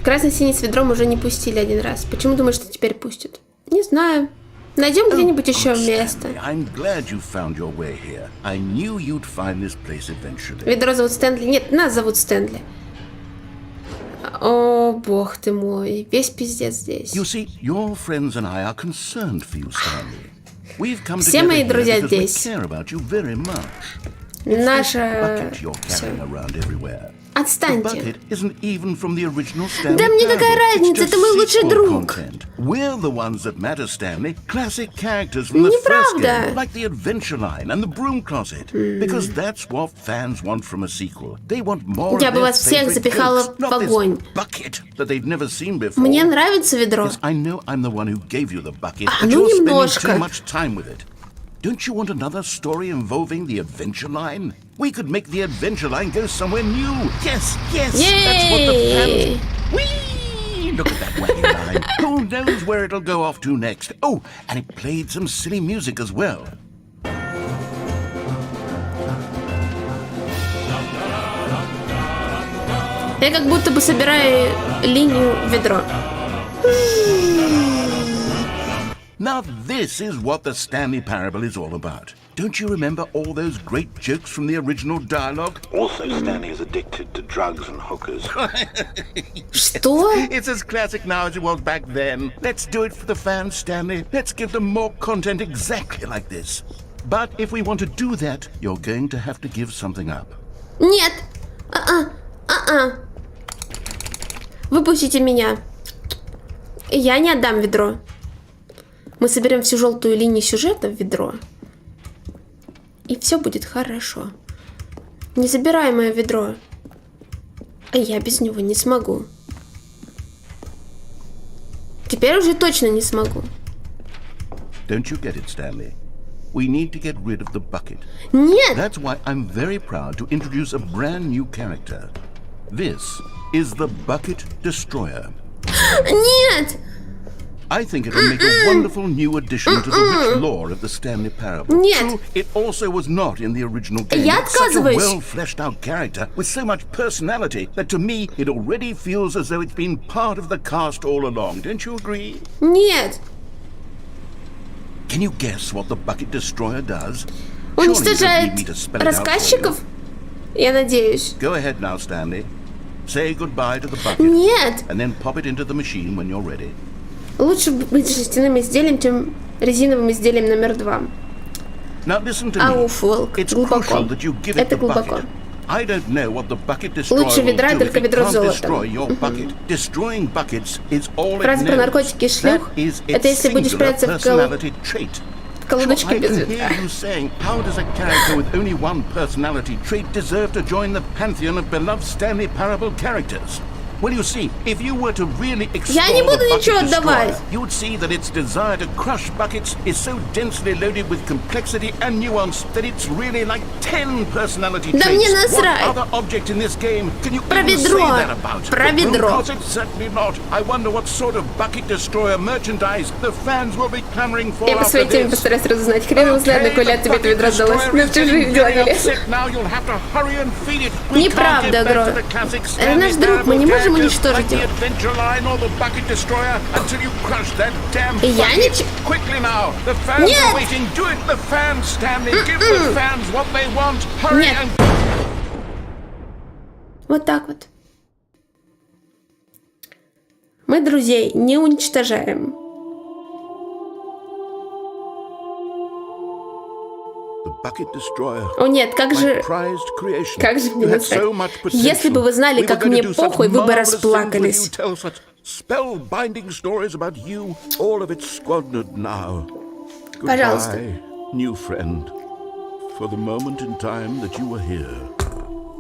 Красно-синий с ведром уже не пустили один раз. Почему думаешь, что теперь пустят? Не знаю. Найдем где-нибудь еще место. Stanley, I'm glad you found your way here. I knew you'd find this place eventually. Ведро зовут Стэнли. Нет, нас зовут Стэнли. О, бог ты мой. Весь пиздец здесь. You see, your friends and I are concerned for you, Stanley. We've come Все together мои here друзья because we здесь. care about you very much. Наша... Bucket you're Всё. carrying around everywhere. А Отстаньте. bucket isn't even from the original Stanley Да мне какая Parable. разница, It's это just мой лучший sequel друг. content. We're the ones that matter, Stanley. Classic characters from the first Неправда. game, like the adventure line and the broom closet. Because that's what fans want from a sequel. They want more Я of бы their вас всех favorite запихала jokes, в not this огонь. bucket that they've never seen before. Мне нравится ведро. Yes, I know I'm the one who gave you the bucket, А, but ну you're spending немножко. too much time with it. Don't you want another story involving the adventure line? We could make the adventure line go somewhere new. Yes, yes, that's what the Yay! fans... Whee! Look at that wacky line. Who knows where it'll go off to next? Oh, and it played some silly music as well. Я как будто бы собираю линию в ведро. Now this is what the Stanley Parable is all about. Don't you remember all those great jokes from the original dialogue? Also, Stanley is addicted to drugs and hookers. Что? It's as classic now as it was back then. Let's do it for the fans, Stanley. Let's give them more content exactly like this. But if we want to do that, you're going to have to give something up. Нет. Выпустите меня. Я не отдам ведро. Мы соберем всю желтую линию сюжета в ведро. И все будет хорошо. Не забирай мое ведро. А я без него не смогу. Теперь уже точно не смогу. Don't you get it, Stanley? We need to get rid of the bucket. Нет! That's why I'm very proud to introduce a brand new character. This is the Bucket Destroyer. Нет! I think it'll make a wonderful new addition to the rich lore of the Stanley Parable. Нет. True, it also was not in the original game. Я It's such a отказываюсь. well-fleshed-out character with so much personality that to me it already feels as though it's been part of the cast all along. Don't you agree? Нет! Can you guess what the Bucket Destroyer does? Surely you don't Уничтожает need me to spell it out for you. рассказчиков? Я надеюсь. Go ahead now, Stanley. Say goodbye to the bucket. Нет! And then pop it into the machine when you're ready. Лучше быть жестяным изделием, чем резиновым изделием номер 2. Now listen to Ауф, me. волк. It's Глубоко. crucial that you give it Это the глубоко. bucket. I don't know what the bucket destroyer Лучше will ведра, do только if it ведро can't золота. destroy your bucket. Destroying buckets is all it Фраза про knows. наркотики и шлюх That is — это its если будешь singular прятаться в personality trait. колодочке I без can ведра. hear you saying, how does a character with only one personality trait deserve to join the pantheon of beloved Stanley Parable characters? Well, you see, if you were to really explore Я не буду the ничего bucket отдавать. destroyer, you would see that its desire to crush buckets is so densely loaded with complexity and nuance that it's really like 10 personality Да traits. мне насрать. What other object in this game can you Про even ведро. say that about? Про The broom ведро. closet? Certainly not. I wonder what sort of bucket destroyer merchandise the fans will be clamoring for Я по after своей теме this. постараюсь разузнать. Хрен его знает, на кой ляд тебе это ведро сдалось. Мы в чужие дела не лезем. Неправда, Гро. Это наш друг, мы не можем уничтожить его. И я ничего... Нет! Нет! Вот так вот. Мы друзей не уничтожаем. О нет, как же мне насрать. Если бы вы знали, как мне похуй, вы бы расплакались. Spellbinding stories about you, all of it squandered now. Пожалуйста. Goodbye, new friend. For the moment in time that you were here,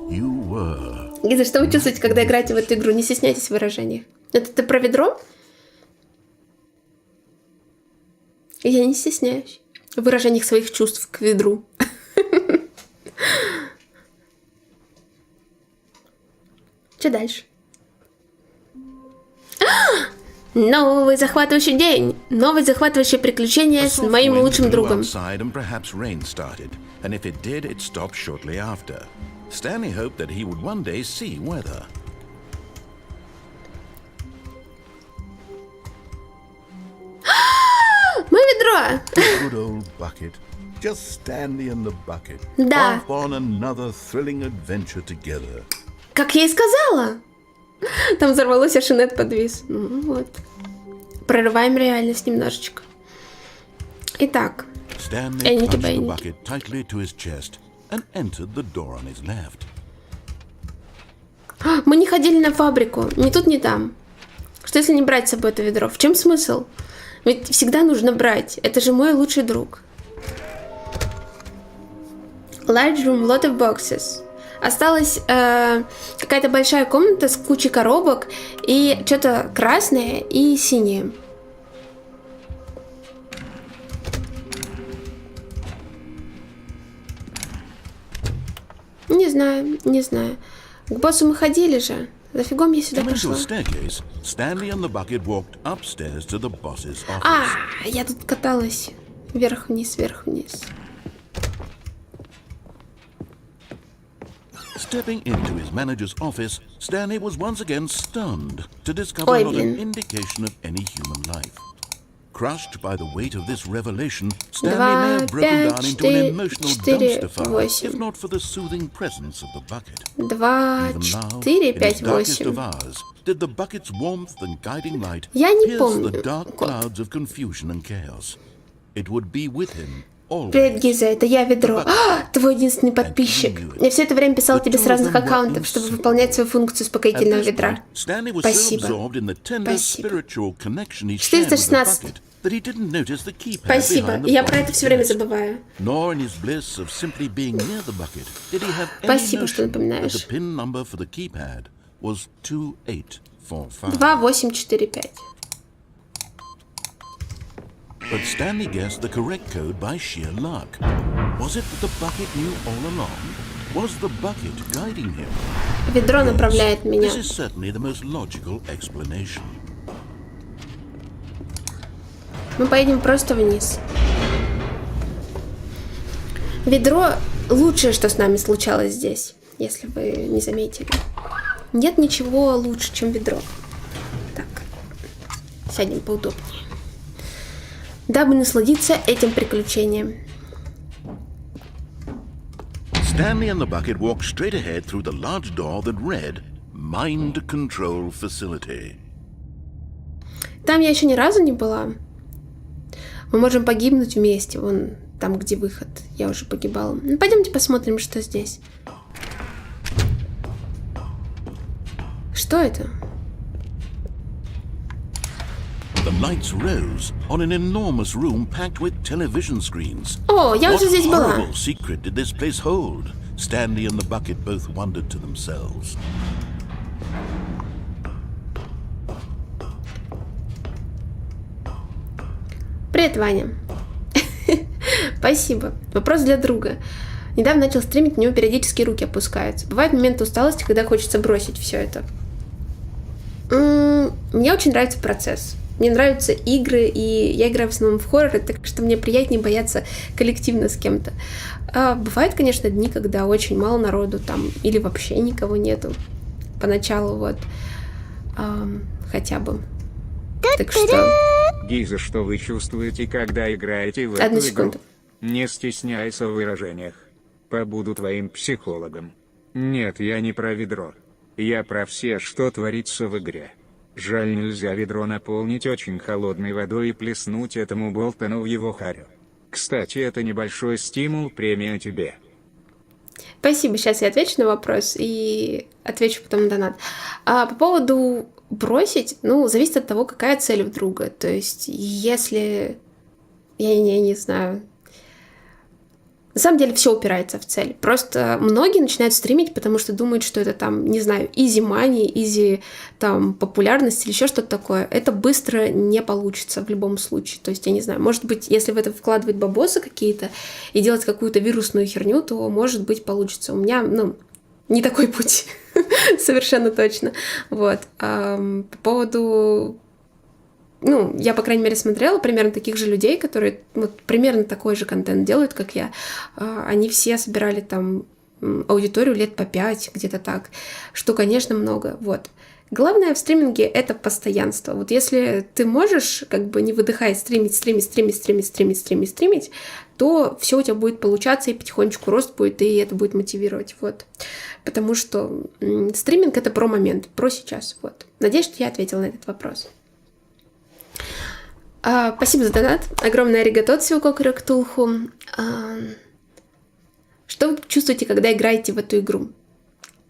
you were. Гиза, что вы чувствуете, когда играете в эту игру? Не стесняйтесь в выражениях. Это ты про ведро? Я не стесняюсь в выражениях своих чувств к ведру. Что дальше? Новый захватывающий день. Новое захватывающее приключение с моим лучшим другом. Stanley hoped that he would one day see weather. Мое ведро! Good old bucket. Just Stanley and the bucket. Да. Off on another thrilling adventure together. Как я и сказала. Там взорвалось, а Шинет подвис. Ну вот. Прорываем реальность немножечко. Итак. Stanley clutched the bucket tightly to his chest and entered the door on his left. Мы не ходили на фабрику, ни тут, ни там. Что если не брать с собой это ведро? В чем смысл? Ведь всегда нужно брать. Это же мой лучший друг. Large room, lot of boxes. Осталась какая-то большая комната с кучей коробок и что-то красное и синее. Не знаю, не знаю. К боссу мы ходили же. Зафигом я сюда пошла. А, я тут каталась. Вверх-вниз, вверх-вниз. Stepping into his manager's office, Stanley was once again stunned to discover not an indication of any human life. Crushed by the weight of this revelation, Stanley may have broken down into an emotional dumpster fire, if not for the soothing presence of the bucket. 2, 4, 5, 8. Did the bucket's warmth and guiding light pierce the dark clouds of confusion and chaos? It would be with him. Привет, Гиза, это я, Ведро. Твой единственный подписчик. Я все это время писал тебе с разных аккаунтов, чтобы выполнять свою функцию успокоительного ведра. Спасибо. 416. Спасибо. Я про это все время забываю. Спасибо, что напоминаешь. 2, 8, 4, 5. But Stanley guessed the correct code by sheer luck. Was it that the bucket knew all along? Was the bucket guiding him? Ведро направляет меня. This is certainly the most logical explanation. Мы поедем просто вниз. Ведро — лучшее, что с нами случалось здесь, если вы не заметили. Нет ничего лучше, чем ведро. Так, сядем поудобнее. Дабы насладиться этим приключением. Stanley and the bucket walked straight ahead through the large door that read Mind Control Facility. Там я еще ни разу не была. Мы можем погибнуть вместе, вон там, где выход. Я уже погибала. Ну, пойдемте посмотрим, что здесь. Что это? The lights rose on an enormous room packed with television screens. О, я уже здесь была. What horrible secret did this place hold? Stanley and the bucket both wondered to themselves. Привет, Ваня. Спасибо. Вопрос для друга. Недавно начал стримить, у него периодически руки опускаются. Бывают моменты усталости, когда хочется бросить все это. Мне очень нравится процесс. Мне нравятся игры, и я играю в основном в хорроры, так что мне приятнее бояться коллективно с кем-то. Бывают, конечно, дни, когда очень мало народу там, или вообще никого нету поначалу, вот. Хотя бы. Так что... Гиза, что вы чувствуете, когда играете в эту Одну игру? секунду. Не стесняйся в выражениях. Побуду твоим психологом. Нет, я не про ведро. Я про все, что творится в игре. Жаль, нельзя ведро наполнить очень холодной водой и плеснуть этому Болтону в его харю. Кстати, это небольшой стимул, премия тебе. Спасибо, сейчас я отвечу на вопрос и отвечу потом на донат. По поводу бросить, зависит от того, какая цель у друга. То есть, если... Я не знаю... На самом деле все упирается в цель. Просто многие начинают стримить, потому что думают, что это там, не знаю, easy money, easy там популярность или еще что-то такое. Это быстро не получится в любом случае. То есть, я не знаю, может быть, если в это вкладывать бабосы какие-то и делать какую-то вирусную херню, то, может быть, получится. У меня, не такой путь. Совершенно точно. Вот. По поводу... я, по крайней мере, смотрела примерно таких же людей, которые примерно такой же контент делают, как я. Они все собирали там аудиторию лет по 5, где-то так, что, конечно, много. Вот. Главное в стриминге — это постоянство. Вот если ты можешь, не выдыхая, стримить, то все у тебя будет получаться, и потихонечку рост будет, и это будет мотивировать. Вот. Потому что стриминг — это про момент, про сейчас. Вот. Надеюсь, что я ответила на этот вопрос. Спасибо за донат. Огромное аригато всего кокоря ктулху. Что вы чувствуете, когда играете в эту игру?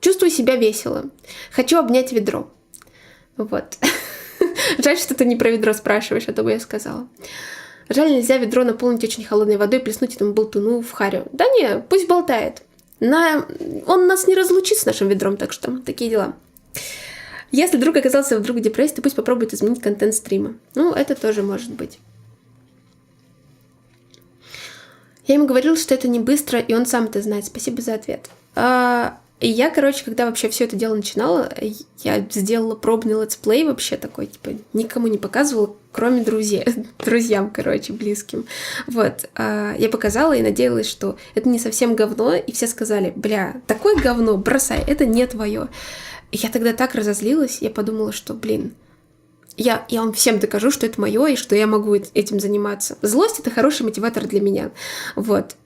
Чувствую себя весело. Хочу обнять ведро. Вот. Жаль, что ты не про ведро спрашиваешь, а то бы я сказала. Жаль, нельзя ведро наполнить очень холодной водой и плеснуть этому болтуну в харю. Да не, пусть болтает. Он нас не разлучит с нашим ведром, так что такие дела. Если друг оказался вдруг в депрессии, то пусть попробует изменить контент стрима. Ну, это тоже может быть. Я ему говорила, что это не быстро, и он сам это знает. Спасибо за ответ. И я, короче, когда вообще все это дело начинала, я сделала пробный летсплей вообще такой, типа, никому не показывала, кроме друзьям, короче, близким. Вот. Я показала и надеялась, что это не совсем говно, и все сказали, бля, такое говно, бросай, это не твое. И я тогда так разозлилась, я подумала, что, блин, я вам всем докажу, что это мое, и что я могу этим заниматься. Злость — это хороший мотиватор для меня. Вот.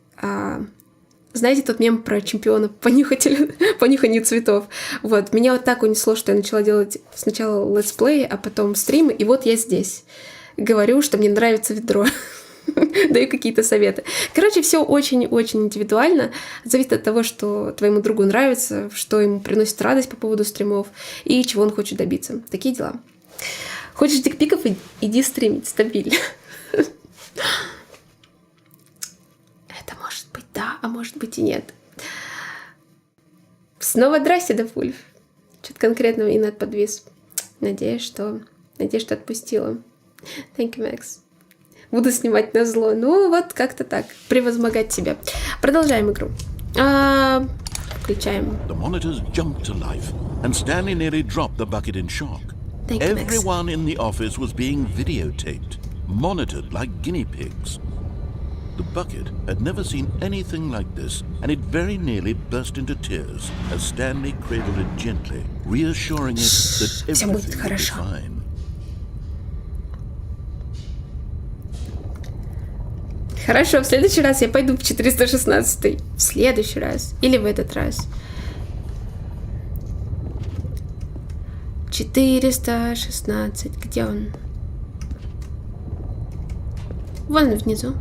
Знаете тот мем про чемпиона по нюханию цветов? Вот. Меня вот так унесло, что я начала делать сначала летсплеи, а потом стримы, и вот я здесь. Говорю, что мне нравится ведро. Даю какие-то советы. Короче, все очень-очень индивидуально. Зависит от того, что твоему другу нравится, что ему приносит радость по поводу стримов и чего он хочет добиться. Такие дела. Хочешь дикпиков? Иди стримить стабильно. Это может быть да, а может быть и нет. Снова здрасте, Дафульф. Что-то конкретного и над подвис. Надеюсь, что отпустила. Thank you, Max. Буду снимать на зло. Ну, вот как-то так. Превозмогать себя. Продолжаем игру. Включаем. The monitors jumped to life, and Stanley nearly dropped the bucket in shock. Thank you, Max. Everyone in the office was being videotaped, monitored like guinea pigs. The bucket had never seen anything like this, and it very nearly burst into tears as Stanley cradled it gently, reassuring it that everything would be fine. Хорошо, в следующий раз я пойду в 416-й. В следующий раз. Или в этот раз. 416. Где он? Вон он внизу.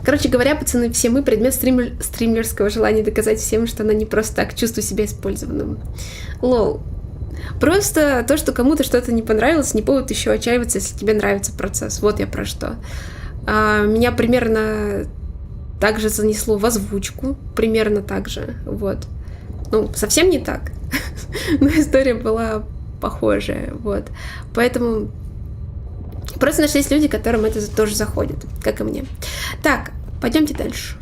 Короче говоря, пацаны, все мы предмет стримлерского желания доказать всем, что она не просто так, чувствую себя использованным. Лол. Просто то, что кому-то что-то не понравилось, не повод еще отчаиваться, если тебе нравится процесс. Вот я про что. Меня примерно так же занесло в озвучку. Примерно так же. Вот. Ну, совсем не так. Но история была похожая. Вот. Поэтому просто нашлись люди, которым это тоже заходит, как и мне. Так, пойдемте дальше.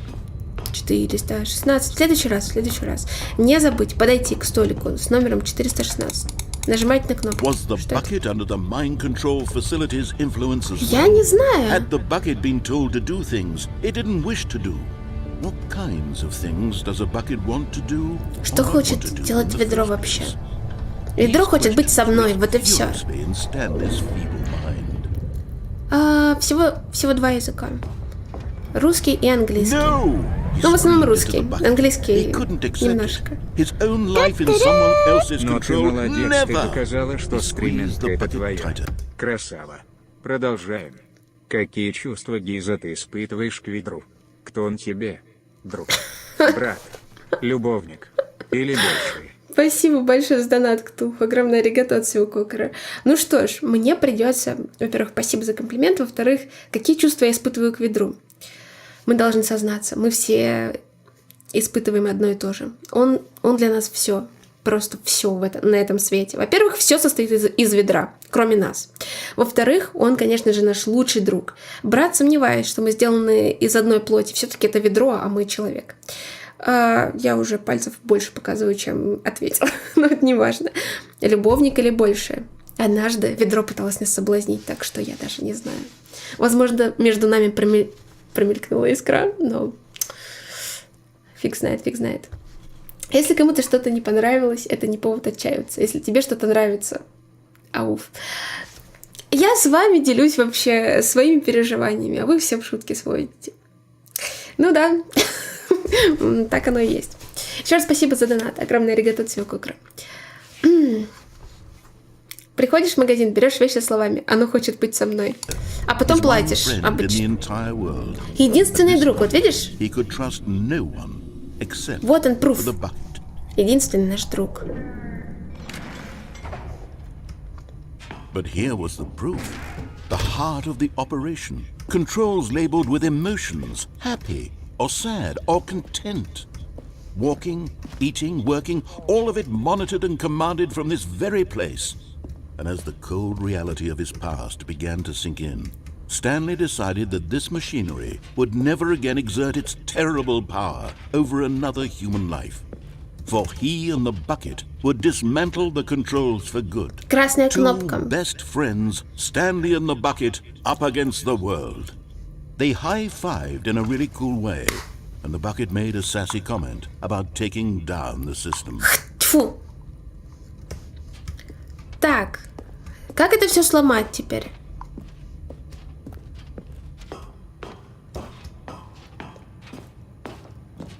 416. В следующий раз. Не забудь подойти к столику с номером 416. Нажимайте на кнопку. Я не знаю. Что хочет делать ведро вообще? Ведро хочет быть со мной, вот и все. Всего два языка. Русский и английский. Ну, в основном русский. Английский немножко. Но ты молодец, ты доказала, что стриминг — это твоя. Красава. Продолжаем. Какие чувства, Гиза, ты испытываешь к ведру? Кто он тебе? Друг? Брат? Любовник? Или больше? Спасибо большое за донат, Ктух. Огромное аригато от всего Кокера. Ну что ж, мне придется, во-первых, спасибо за комплимент, во-вторых, какие чувства я испытываю к ведру. Мы должны сознаться, мы все испытываем одно и то же. Он для нас все, просто все на этом свете. Во-первых, все состоит из ведра, кроме нас. Во-вторых, он, конечно же, наш лучший друг. Брат, сомневаюсь, что мы сделаны из одной плоти. Все-таки это ведро, а мы человек. Я уже пальцев больше показываю, чем ответила. Но это не важно. Любовник или больше? Однажды ведро пыталось нас соблазнить, так что я даже не знаю. Возможно, между нами промелькнула искра, но фиг знает. Если кому-то что-то не понравилось, это не повод отчаиваться. Если тебе что-то нравится, ауф. Я с вами делюсь вообще своими переживаниями, а вы все в шутки сводите. Ну да, так оно и есть. Еще раз спасибо за донат. Огромное аригато от всего Кокера. Приходишь в магазин, берешь вещи словами «Оно хочет быть со мной», а потом His one платишь friend in the обычно. entire world. Единственный But this друг, вот видишь? He could trust no one except Вот он, for пруф. the bucket. Единственный наш друг. But here was the proof. The heart of the operation. Controls labeled with emotions, happy or sad or content. Walking, eating, working, all of it monitored and commanded from this very place. And as the cold reality of his past began to sink in, Stanley decided that this machinery would never again exert its terrible power over another human life. For he and the bucket would dismantle the controls for good. Красная Two кнопка. best friends, Stanley and the bucket, up against the world. They high-fived in a really cool way, and the bucket made a sassy comment about taking down the system. Тьфу. Так, как это все сломать теперь?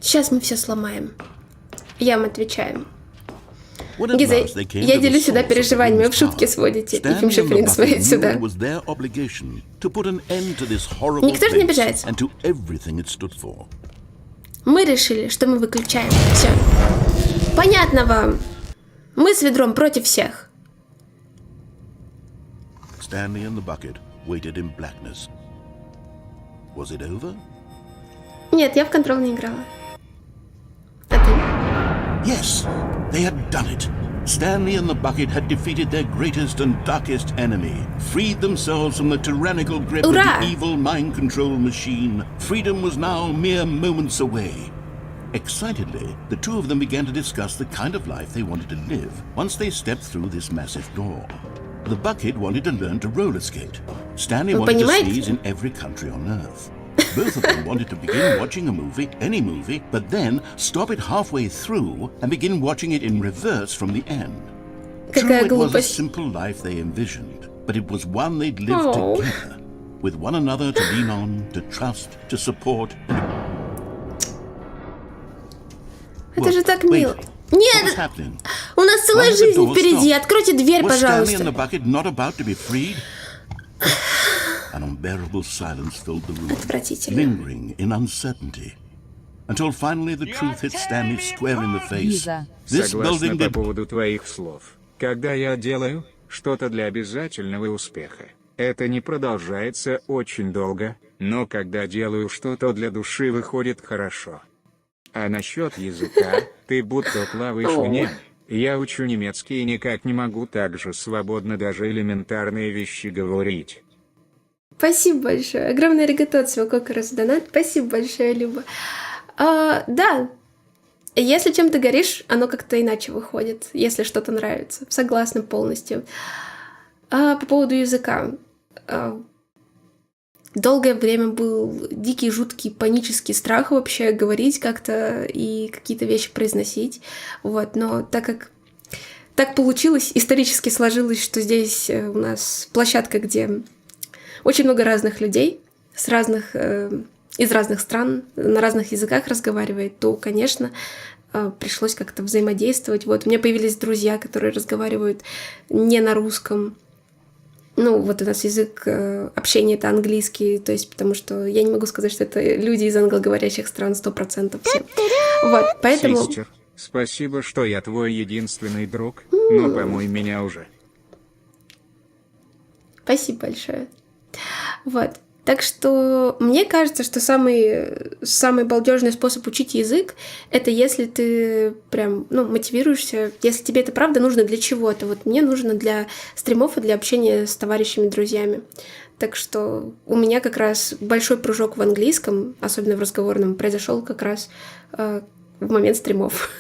Сейчас мы все сломаем. Я вам отвечаю. When at Гиза, last they came я to the делюсь сюда source of the переживаниями, вы в room's шутки power, сводите, и Stanley and the финшифринг bucket сводит knew сюда. it was their obligation to put an end to this horrible Никто же не place обижается. and to everything it stood for. Мы решили, что мы выключаем. Все. Понятно вам. Мы с ведром против всех. Stanley and the bucket waited in blackness. Was it over? Нет, я в контрол не играла. А ты? Yes, they had done it. Stanley and the bucket had defeated their greatest and darkest enemy, freed themselves from the tyrannical grip Ура! of the evil mind control machine. Freedom was now mere moments away. Excitedly, the two of them began to discuss the kind of life they wanted to live once they stepped through this massive door. The bucket wanted to learn to roller skate. Stanley Вы wanted to понимаете? sneeze in every country on earth. Both of them wanted to begin watching a movie, any movie, but then stop it halfway through and begin watching it in reverse from the end. Какая True, it was a глупость. simple life they envisioned, but it was one they'd lived Oh. together, with one another to lean on, to trust, to support. Это же так Wait, мило. what was Нет, happening? у нас целая Why did the жизнь door впереди. stop? Откройте дверь, Was Stanley and the пожалуйста. bucket not about to be freed? An unbearable silence filled the room, Отвратительно. lingering in uncertainty, until finally the truth hit Stanley square in the face. This Согласна building по did... поводу твоих слов. Когда я делаю что-то для обязательного успеха, это не продолжается очень долго, но когда делаю что-то для души, выходит хорошо. А насчет языка, ты будто плаваешь в нем. Я учу немецкий и никак не могу так же свободно даже элементарные вещи говорить. Спасибо большое. Огромное аригато от своего кокора за донат. Спасибо большое, Люба. Да, если чем-то горишь, оно как-то иначе выходит, если что-то нравится. Согласна полностью. По поводу языка. Долгое время был дикий, жуткий, панический страх вообще говорить как-то и какие-то вещи произносить. Вот. Но так как так получилось, исторически сложилось, что здесь у нас площадка, где очень много разных людей из разных стран, на разных языках разговаривает, то, конечно, пришлось как-то взаимодействовать. Вот у меня появились друзья, которые разговаривают не на русском. Ну, вот у нас язык общения — это английский, то есть потому что я не могу сказать, что это люди из англоговорящих стран 100% все. Вот, поэтому... Систер, спасибо, что я твой единственный друг, но помой меня уже. Спасибо большое. Вот. Так что мне кажется, что самый балдежный способ учить язык — это если ты прям, мотивируешься, если тебе это правда нужно для чего-то. Вот мне нужно для стримов и для общения с товарищами, друзьями. Так что у меня как раз большой прыжок в английском, особенно в разговорном, произошел как раз в момент стримов.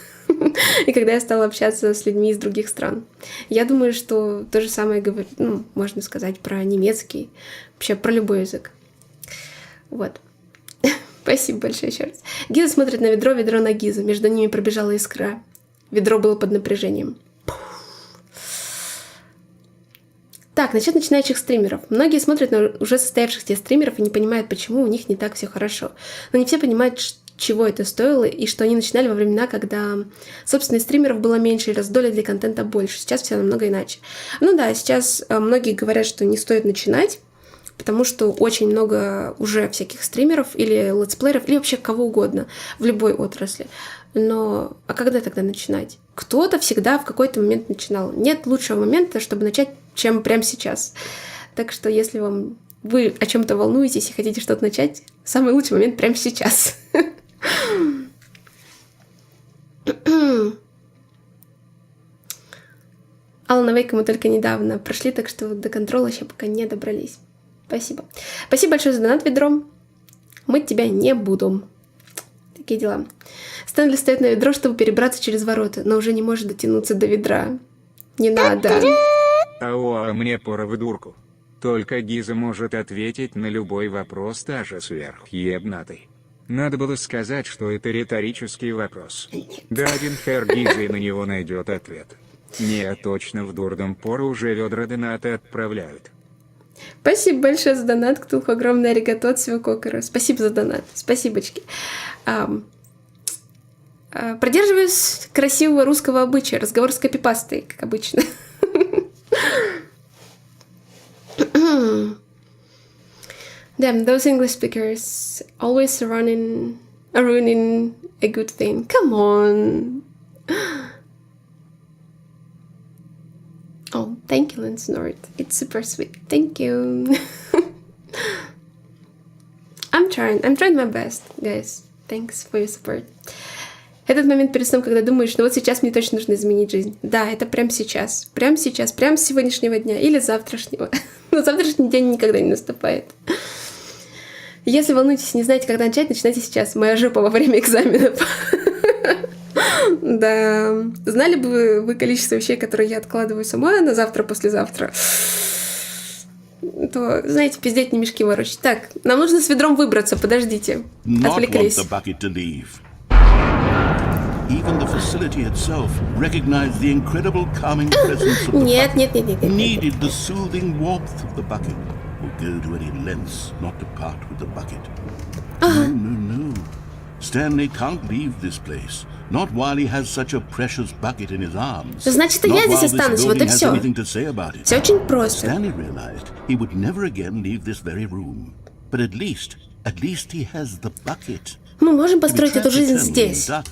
И когда я стала общаться с людьми из других стран. Я думаю, что то же самое можно сказать про немецкий, вообще про любой язык. Вот. Спасибо большое еще раз. Гиза смотрит на ведро, ведро на Гизу. Между ними пробежала искра. Ведро было под напряжением. Так, насчет начинающих стримеров. Многие смотрят на уже состоявшихся стримеров и не понимают, почему у них не так все хорошо. Но не все понимают, чего это стоило, и что они начинали во времена, когда, собственно, стримеров было меньше, и раздолья для контента больше. Сейчас все намного иначе. Ну да, сейчас многие говорят, что не стоит начинать, потому что очень много уже всяких стримеров или летсплееров, или вообще кого угодно в любой отрасли. Но а когда тогда начинать? Кто-то всегда в какой-то момент начинал. Нет лучшего момента, чтобы начать, чем прямо сейчас. Так что если вы о чем-то волнуетесь и хотите что-то начать, самый лучший момент прямо сейчас. Алана Вейка мы только недавно прошли, так что до контрола еще пока не добрались. Спасибо. Спасибо большое за донат, ведро. Мы тебя не будем. Такие дела. Стэнли стоит на ведро, чтобы перебраться через ворота, но уже не может дотянуться до ведра. Не надо. А мне пора в дурку. Только Гиза может ответить на любой вопрос, даже сверхъебнатый. Надо было сказать, что это риторический вопрос. Да один хер Гиза и на него найдет ответ. Нет, точно в дурдом пору уже ведра доната отправляют. Спасибо большое за донат, Ктулху. Огромное аригато от всего кокера. Спасибо за донат. Спасибочки. Продерживаюсь красивого русского обычая. Разговор с копипастой, как обычно. Damn, those English speakers always ruining a good thing. Come on. Oh, thank you, Lance Nord. It's super sweet. Thank you. I'm trying my best, guys. Thanks for your support. Этот момент перед сном, когда думаешь, ну вот сейчас мне точно нужно изменить жизнь. Да, это прямо сейчас. Прямо сейчас. Прямо с сегодняшнего дня. Или завтрашнего. Но завтрашний день никогда не наступает. Если волнуетесь и не знаете, когда начать, начинайте сейчас. Моя жопа во время экзаменов. Да. Знали бы вы количество вещей, которые я откладываю сама на завтра, послезавтра, то, знаете, пиздеть не мешки ворочать. Так, нам нужно с ведром выбраться, подождите. Отвлеклись. Even the facility itself recognized the incredible calming presence of the Нет. needed the soothing warmth of the bucket, would go to any lengths not to part with the bucket. No. Stanley can't leave this place, not while he has such a precious bucket in his arms. Значит, и я здесь останусь, вот и все. Все очень просто. Stanley realized he would never again leave this very room, but at least he has the bucket. Мы можем построить эту жизнь здесь. Да.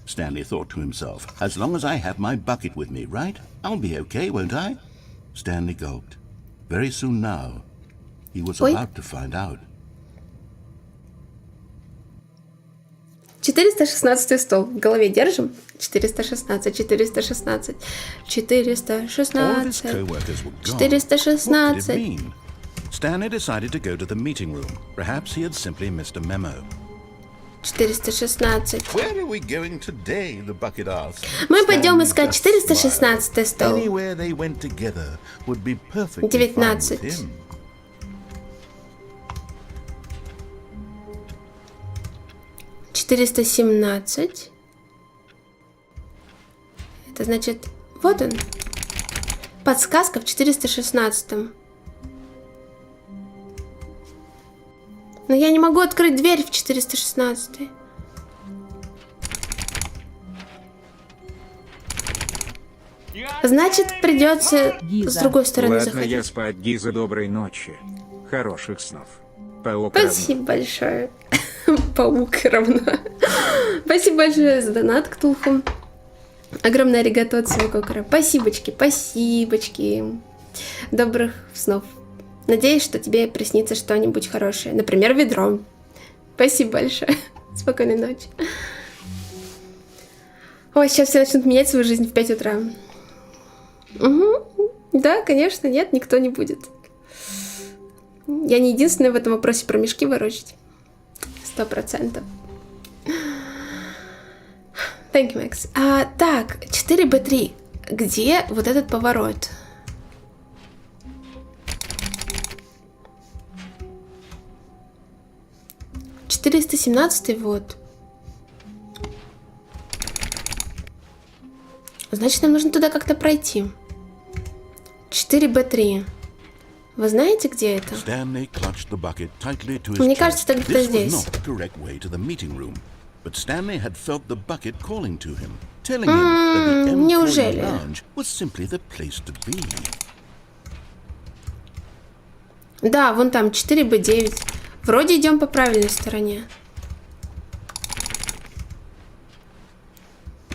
Stanley thought to himself, as long as I have my bucket with me, right? I'll be okay, won't I? Stanley gulped. Very soon now, he was about to find out. 416 стол. В голове держим. 416. 416. Stanley decided to go to the meeting room. Perhaps he had simply missed a memo. 416. Where are we going today? The bucket asked. Мы пойдем искать 416 стол. Anywhere they went together would be perfectly 19. fine with him. 417. Это значит, вот он. Подсказка в 416. Но я не могу открыть дверь в 416. Значит, придется с другой стороны Ладно, заходить. я спать, Гиза, доброй ночи. Хороших снов. Паук Спасибо большое. Паук равно. Спасибо большое за донат, Ктулху. Огромное аригато от своего кокера. Спасибочки. Добрых снов. Надеюсь, что тебе приснится что-нибудь хорошее. Например, ведро. Спасибо большое. Спокойной ночи. Ой, сейчас все начнут менять свою жизнь в 5 утра. Угу. Да, конечно, нет, никто не будет. Я не единственная в этом вопросе про мешки ворочать. 100%. Thank you, Max. Так, 4B3. Где вот этот поворот? «417 вот. Значит, нам нужно туда как-то пройти. 4B3. Вы знаете, где это? Stanley clutched the bucket tightly to his Мне chest. кажется, это где-то This was здесь. not the correct way to the meeting room, but Stanley had felt the bucket calling to him, telling him that the employee неужели? lounge was simply the place to be. Да, вон там 4Б9. Вроде идем по правильной стороне.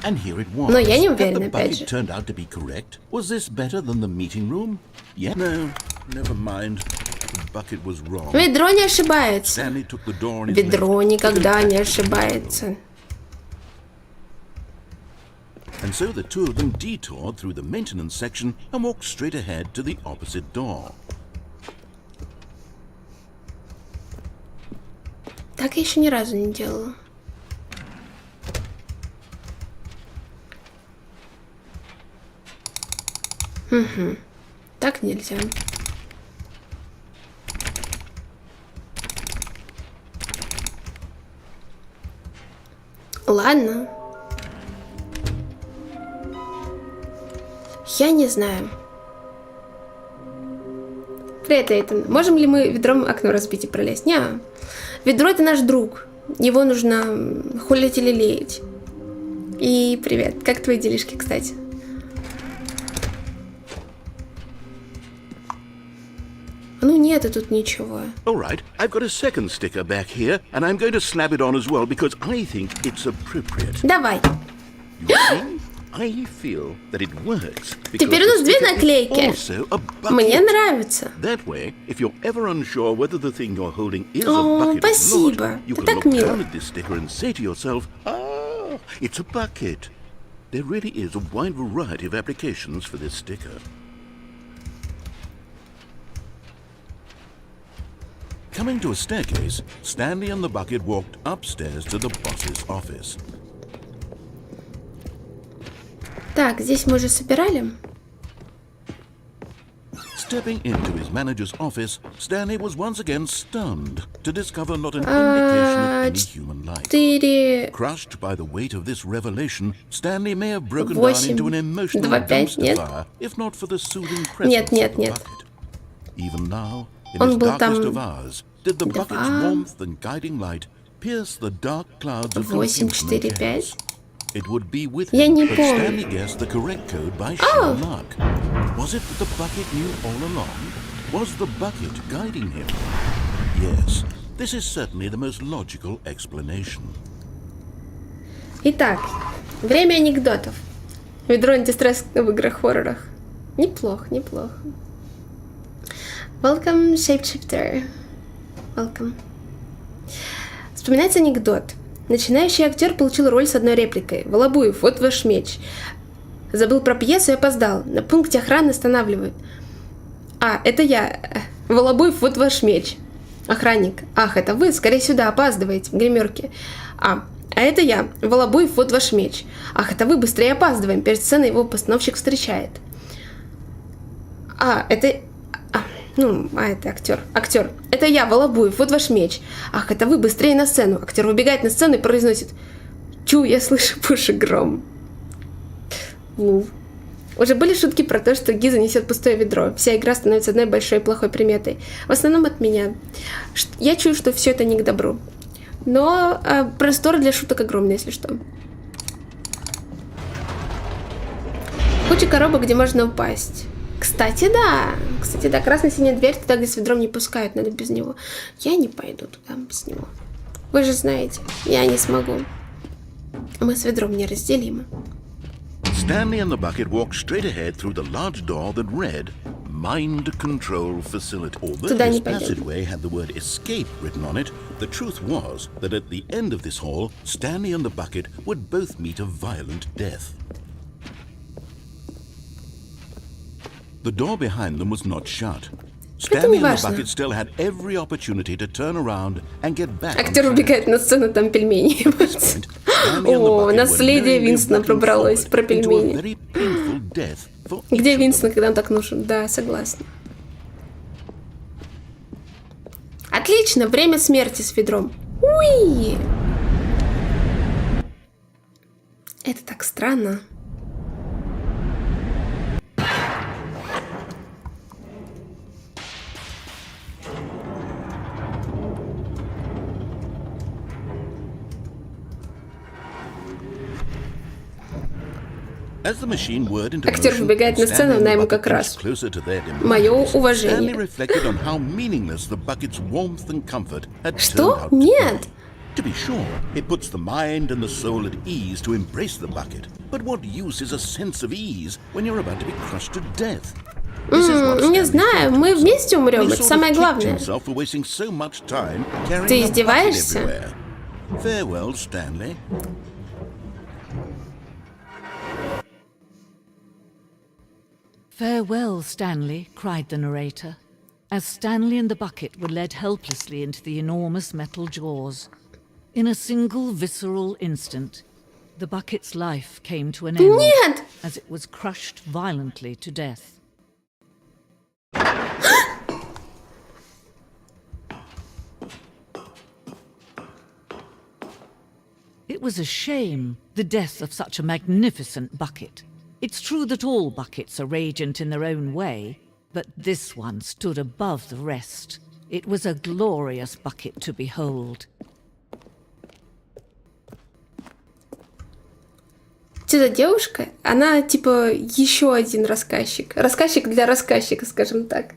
And here it was. Но я не Had уверена, the опять bucket же. turned out to be correct? Was this better than the meeting room? Yeah. No, never mind. The bucket was wrong. Ведро не ошибается. Stanley took the door on his Ведро left. никогда не ошибается. And so the two of them detoured through the maintenance section and walked straight ahead to the opposite door. Так я еще ни разу не делала. Угу. Так нельзя. Ладно. Я не знаю. Привет, Эйтон. Можем ли мы ведром окно разбить и пролезть? Не. Ведро — это наш друг. Его нужно хулить или леять. И привет. Как твои делишки, кстати? Ну нету тут ничего. All right, I've got a second sticker back here, and I'm going to slap it on as well because I think it's appropriate. Давай. You see? I feel that it works because Теперь у нас the две sticker is наклейки. also a bucket. Мне нравится. That way, if you're ever unsure whether the thing you're holding is О, a bucket or спасибо. not, you Ты can так look мило. down at this sticker and say to yourself, "Ah, it's a bucket." There really is a wide variety of applications for this sticker. Coming to a staircase, Stanley and the bucket walked upstairs to the boss's office. Так, здесь мы уже собирали. Stepping into his manager's office, Stanley was once again stunned to discover not an indication of any human life. 4, Crushed by the weight of this revelation, Stanley may have broken down 8, into an emotional 2, 5, dumpster нет. fire, if not for the soothing presence Нет, нет, of the нет. bucket. Even now, in Он its был darkest там of hours, did the bucket's warmth and guiding light pierce the dark clouds of 8, confusion 4, and 5. chaos? It would be with Я him, не but помню. Stanley guessed the correct code by sheer luck. Was it that the bucket knew all along? Was the bucket guiding him? Yes, this is certainly the most logical explanation. Итак, время анекдотов. Ведро антистресс в играх-хоррорах. Неплохо, неплохо. Welcome, Shapeshifter. Welcome. Вспоминается анекдот. Начинающий актер получил роль с одной репликой. Волобуев, вот ваш меч. Забыл про пьесу и опоздал. На пункте охраны останавливают. А, это я. Волобуев, вот ваш меч. Охранник. Ах, это вы, скорее сюда, опаздываете в гримерке. А это я. Волобуев, вот ваш меч. Ах, это вы, быстрее опаздываем. Перед сценой его постановщик встречает. Это актер. Актер. Это я, Волобуев, вот ваш меч. Ах, это вы, быстрее на сцену. Актер выбегает на сцену и произносит: Чу, я слышу пуши гром. Уже были шутки про то, что Гиза несет пустое ведро. Вся игра становится одной большой плохой приметой. В основном от меня. Я чую, что все это не к добру. Но простор для шуток огромный, если что. Куча коробок, где можно упасть. Кстати, да, красно-синяя дверь, туда, где с ведром не пускают, надо без него. Я не пойду туда без него. Вы же знаете, я не смогу. Мы с ведром неразделимы. Stanley and the bucket walked straight ahead through the large door that read Mind Control Facility. Although Туда this не пойдем. passageway had the word escape written on it, the truth was that at the end of this hall, Stanley and the bucket would both meet a violent death. The door behind them was not shut. Stanley and the важно. bucket still had every opportunity to turn around and get back on Актер track. убегает на сцену, там пельмени. О, наследие Винстона пробралось про пельмени. Где Винстон, когда он так нужен? Да, согласна. Отлично, время смерти с ведром. Уи! Это так странно. As the machine whirred into Актер motion, выбегает на Stanley сцену, and она the ему bucket как раз. inched closer to their dim Мое light. Stanley уважение. reflected on how meaningless the bucket's warmth and comfort had turned Что? out to Нет. be. To be sure, it puts the mind and the soul at ease to embrace the bucket. But what use is a sense of ease when you're about to be crushed to death? Не знаю, мы вместе умрем, это самое главное. Ты издеваешься? Farewell, Stanley. Farewell, Stanley, cried the narrator, as Stanley and the bucket were led helplessly into the enormous metal jaws. In a single visceral instant, the bucket's life came to an end Нет! as it was crushed violently to death. It was a shame, the death of such a magnificent bucket. It's true that all buckets are radiant in their own way, but this one stood above the rest. It was a glorious bucket to behold. Эта девушка, она типа еще один рассказчик. Рассказчик для рассказчика, скажем так.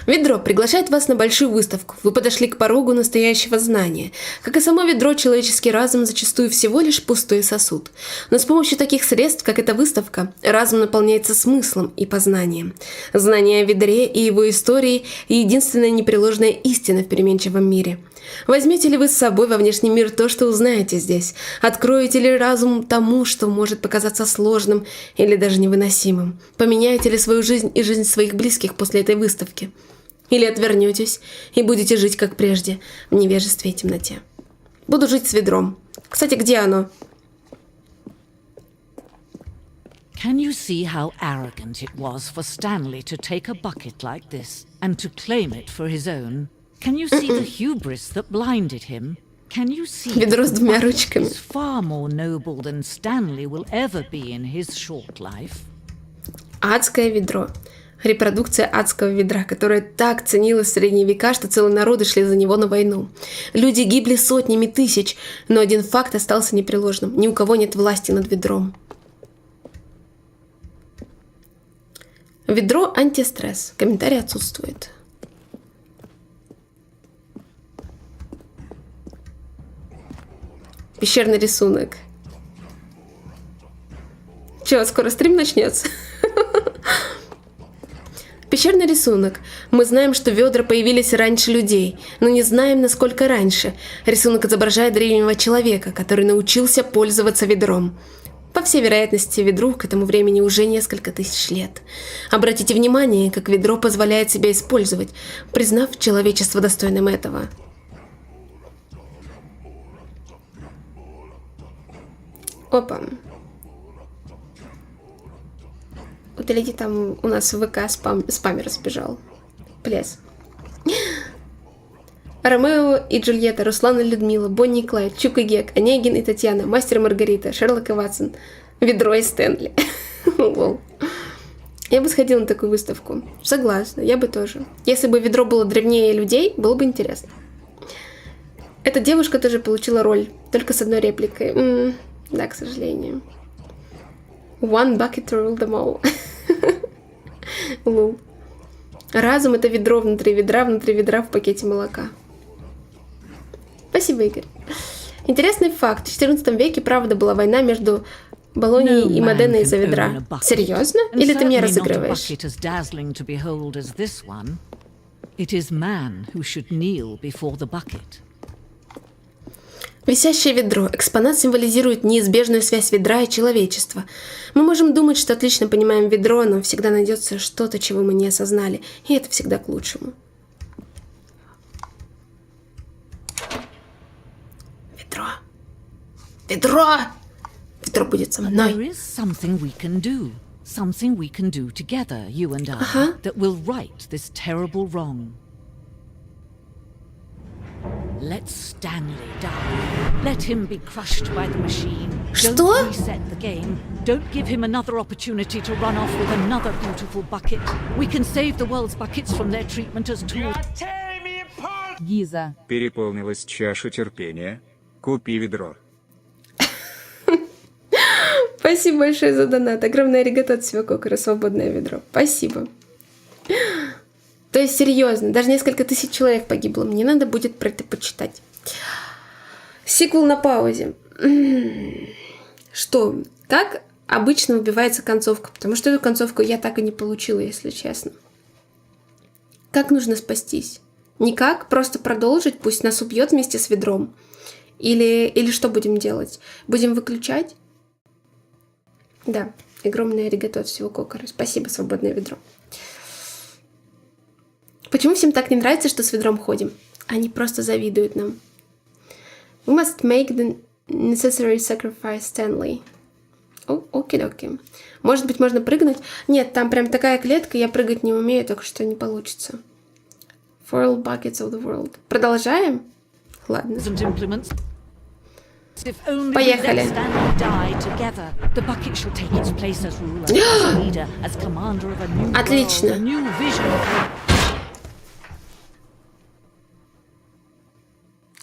Ведро приглашает вас на большую выставку. Вы подошли к порогу настоящего знания. Как и само ведро, человеческий разум зачастую всего лишь пустой сосуд. Но с помощью таких средств, как эта выставка, разум наполняется смыслом и познанием. Знание о ведре и его истории – единственная непреложная истина в переменчивом мире. Возьмете ли вы с собой во внешний мир то, что узнаете здесь? Откроете ли разум тому, что может показаться сложным или даже невыносимым? Поменяете ли свою жизнь и жизнь своих близких после этой выставки? Или отвернетесь и будете жить как прежде, в невежестве и темноте? Буду жить с ведром. Кстати, где оно? Can you see how arrogant it was for Stanley to take a bucket like this and to claim it for his own? Can you see the hubris that blinded him? Can you see Ведро с that двумя the bucket ручками. is far more noble than Stanley will ever be in his short life? Адское ведро. Репродукция адского ведра, которое так ценилось в средние века, что целые народы шли за него на войну. Люди гибли сотнями тысяч, но один факт остался непреложным. Ни у кого нет власти над ведром. Ведро антистресс. Комментарий отсутствует. Пещерный рисунок. Чё, скоро стрим начнется? Пещерный рисунок. Мы знаем, что ведра появились раньше людей, но не знаем, насколько раньше. Рисунок изображает древнего человека, который научился пользоваться ведром. По всей вероятности, ведру к этому времени уже несколько тысяч лет. Обратите внимание, как ведро позволяет себя использовать, признав человечество достойным этого. Опа. Удалите, там у нас в ВК спамер сбежал. Плес. Ромео и Джульетта, Руслан и Людмила, Бонни и Клайд, Чук и Гек, Онегин и Татьяна, Мастер и Маргарита, Шерлок и Ватсон, Ведро и Стэнли. Я бы сходила на такую выставку. Согласна, я бы тоже. Если бы ведро было древнее людей, было бы интересно. Эта девушка тоже получила роль, только с одной репликой. Да, к сожалению. One bucket to rule them all. Лул. Разум — это ведро внутри ведра в пакете молока. Спасибо, Игорь. Интересный факт. В XIV веке, правда, была война между Болонией и Моденой из-за ведра. Серьезно? Или ты меня разыгрываешь? Висящее ведро. Экспонат символизирует неизбежную связь ведра и человечества. Мы можем думать, что отлично понимаем ведро, но всегда найдется что-то, чего мы не осознали, и это всегда к лучшему. Ведро. Ведро! Ведро будет со мной. Something we can do together, you and I, that will right this terrible wrong. Let Stanley die. Let him be crushed by the machine. Что? Don't reset the game. Don't give him another opportunity to run off with another beautiful bucket. We can save the world's buckets from their treatment as tools. Гиза. Переполнилась чаша терпения. Купи ведро. Спасибо большое за донат. Огромное аригато от всего кокора, свободное ведро. Спасибо. То есть, серьезно, даже несколько тысяч человек погибло. Мне надо будет про это почитать. Сиквел на паузе. Что? Как обычно убивается концовка? Потому что эту концовку я так и не получила, если честно. Как нужно спастись? Никак, просто продолжить, пусть нас убьет вместе с ведром. Или что будем делать? Будем выключать? Да, огромное аригато от всего кокора. Спасибо, свободное ведро. Почему всем так не нравится, что с ведром ходим? Они просто завидуют нам. We must make the necessary sacrifice, Stanley. Окей. Может быть, можно прыгнуть? Нет, там прям такая клетка, я прыгать не умею, так что не получится. For all buckets of the world. Продолжаем? Ладно. Поехали. Отлично.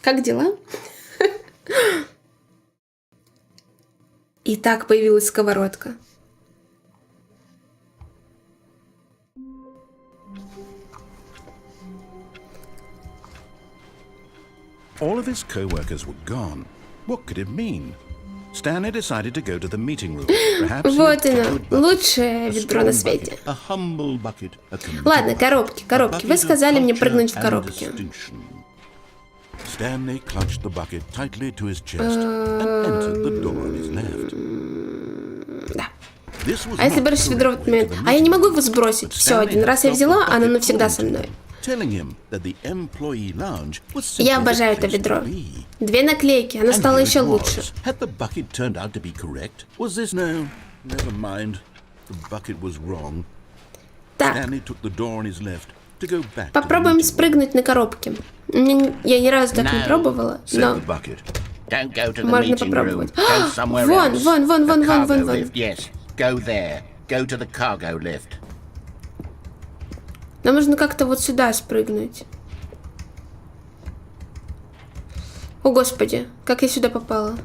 Как дела? И так появилась сковородка. All of his co-workers were gone. What could it mean? Stanley decided to go to the meeting room. Perhaps вот оно, лучшее ведро на свете. Ладно, коробки. Вы сказали мне прыгнуть в коробки. Stanley clutched the bucket tightly to his chest and entered the door on his left. Да. А если бросить ведро в этот момент? А я не могу его сбросить. Все, один раз я взяла, оно навсегда со мной. Я обожаю это ведро. 2 наклейки, оно стало еще лучше. Так. Попробуем спрыгнуть на коробке. Я ни разу так не пробовала, но можно попробовать. Вон. Нам нужно как-то вот сюда спрыгнуть. О, Господи, как я сюда попала?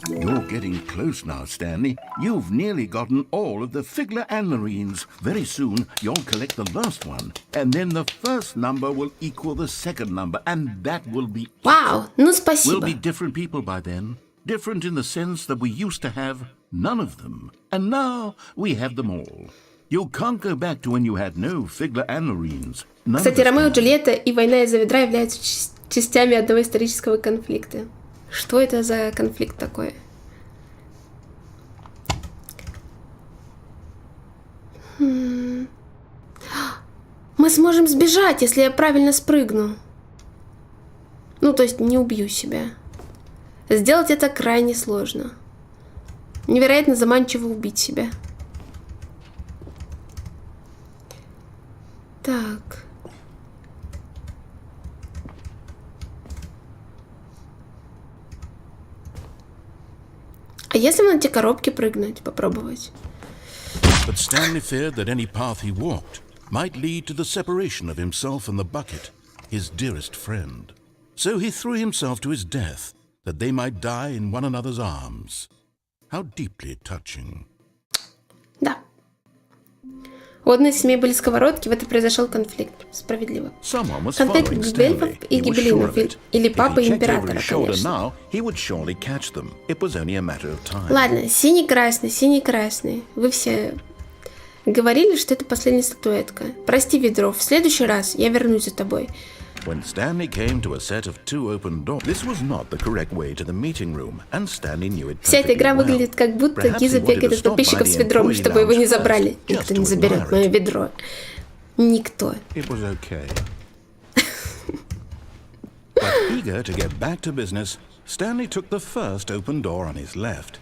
You're getting close now, Stanley. You've nearly gotten all of the figure and marines. Very soon, you'll collect the last one. And then the first number will equal the second number. And that will be... Вау, ну спасибо. We'll be different people by then. Different in the sense that we used to have none of them. And now we have them all. You can't go back to when you had no figure and marines. Кстати, Ромео и Джульетта и война из-за ведра являются частями одного исторического конфликта. Что это за конфликт такой? Мы сможем сбежать, если я правильно спрыгну. Ну, то есть не убью себя. Сделать это крайне сложно. Невероятно заманчиво убить себя. Так. А если на эти коробки прыгнуть, попробовать? But Stanley feared that any path he walked might lead to the separation of himself and the bucket, his dearest friend. So he threw himself to his death, that they might die in one another's arms. How deeply touching. Да. У одной из семей были сковородки, в это произошел конфликт. Справедливо. Конфликт гвельфов и гибелинов, или папы императора, конечно. Ладно, синий-красный. Вы все говорили, что это последняя статуэтка. Прости, ведро, в следующий раз я вернусь за тобой. When Stanley came to a set of 2 open doors, this was not the correct way to the meeting room, and Stanley knew it. Вся эта игра выглядит как будто Гиза бегает от подписчиков с ведром, чтобы его не забрали. Никто не заберет мое ведро. Никто. It was okay. But eager to get back to business, Stanley took the first open door on his left.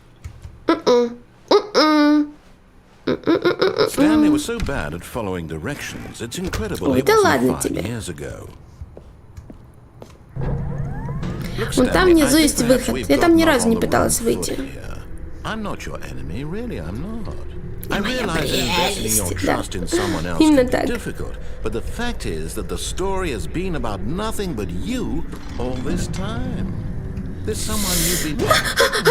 Stanley was so bad at following directions, it's incredible it wasn't 5 years ago. Вон там внизу есть выход. Я там ни разу не пыталась выйти. I realize that investing your trust in someone else Именно can так. be difficult, but the fact is that the story has been about nothing but you all this time. There's someone you've been...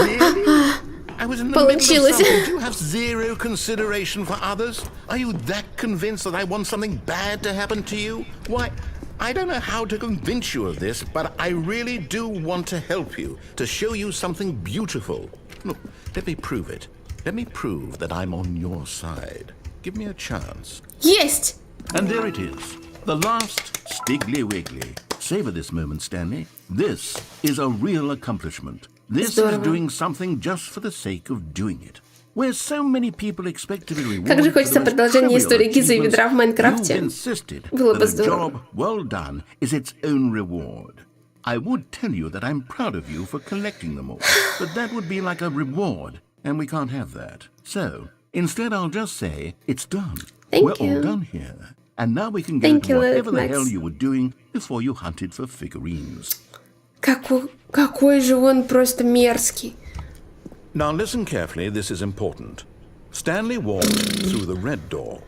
Really? I was in the middle of Получилось. something. Do you have zero consideration for others? Are you that convinced that I want something bad to happen to you? Why, I don't know how to convince you of this, but I really do want to help you, to show you something beautiful. Look, let me prove it. Let me prove that I'm on your side. Give me a chance. Есть! And there it is, the last Stiggly Wiggly. Savor this moment, Stanley. This is a real accomplishment. This Здорово. is doing something just for the sake of doing it. Where so many people expect to be rewarded Как же for хочется the most продолжение trivial истории Гизы и achievements, ведра в Майнкрафте. you've insisted Было бы that a здорово. job well done is its own reward. I would tell you that I'm proud of you for collecting them all, but that would be like a reward, and we can't have that. So, instead I'll just say, it's done. Thank We're you. all done here. And now we can go Thank to you, whatever the Max. hell you were doing before you hunted for figurines. Какой же он просто мерзкий. Now listen carefully, this is important. Stanley walked through the red door.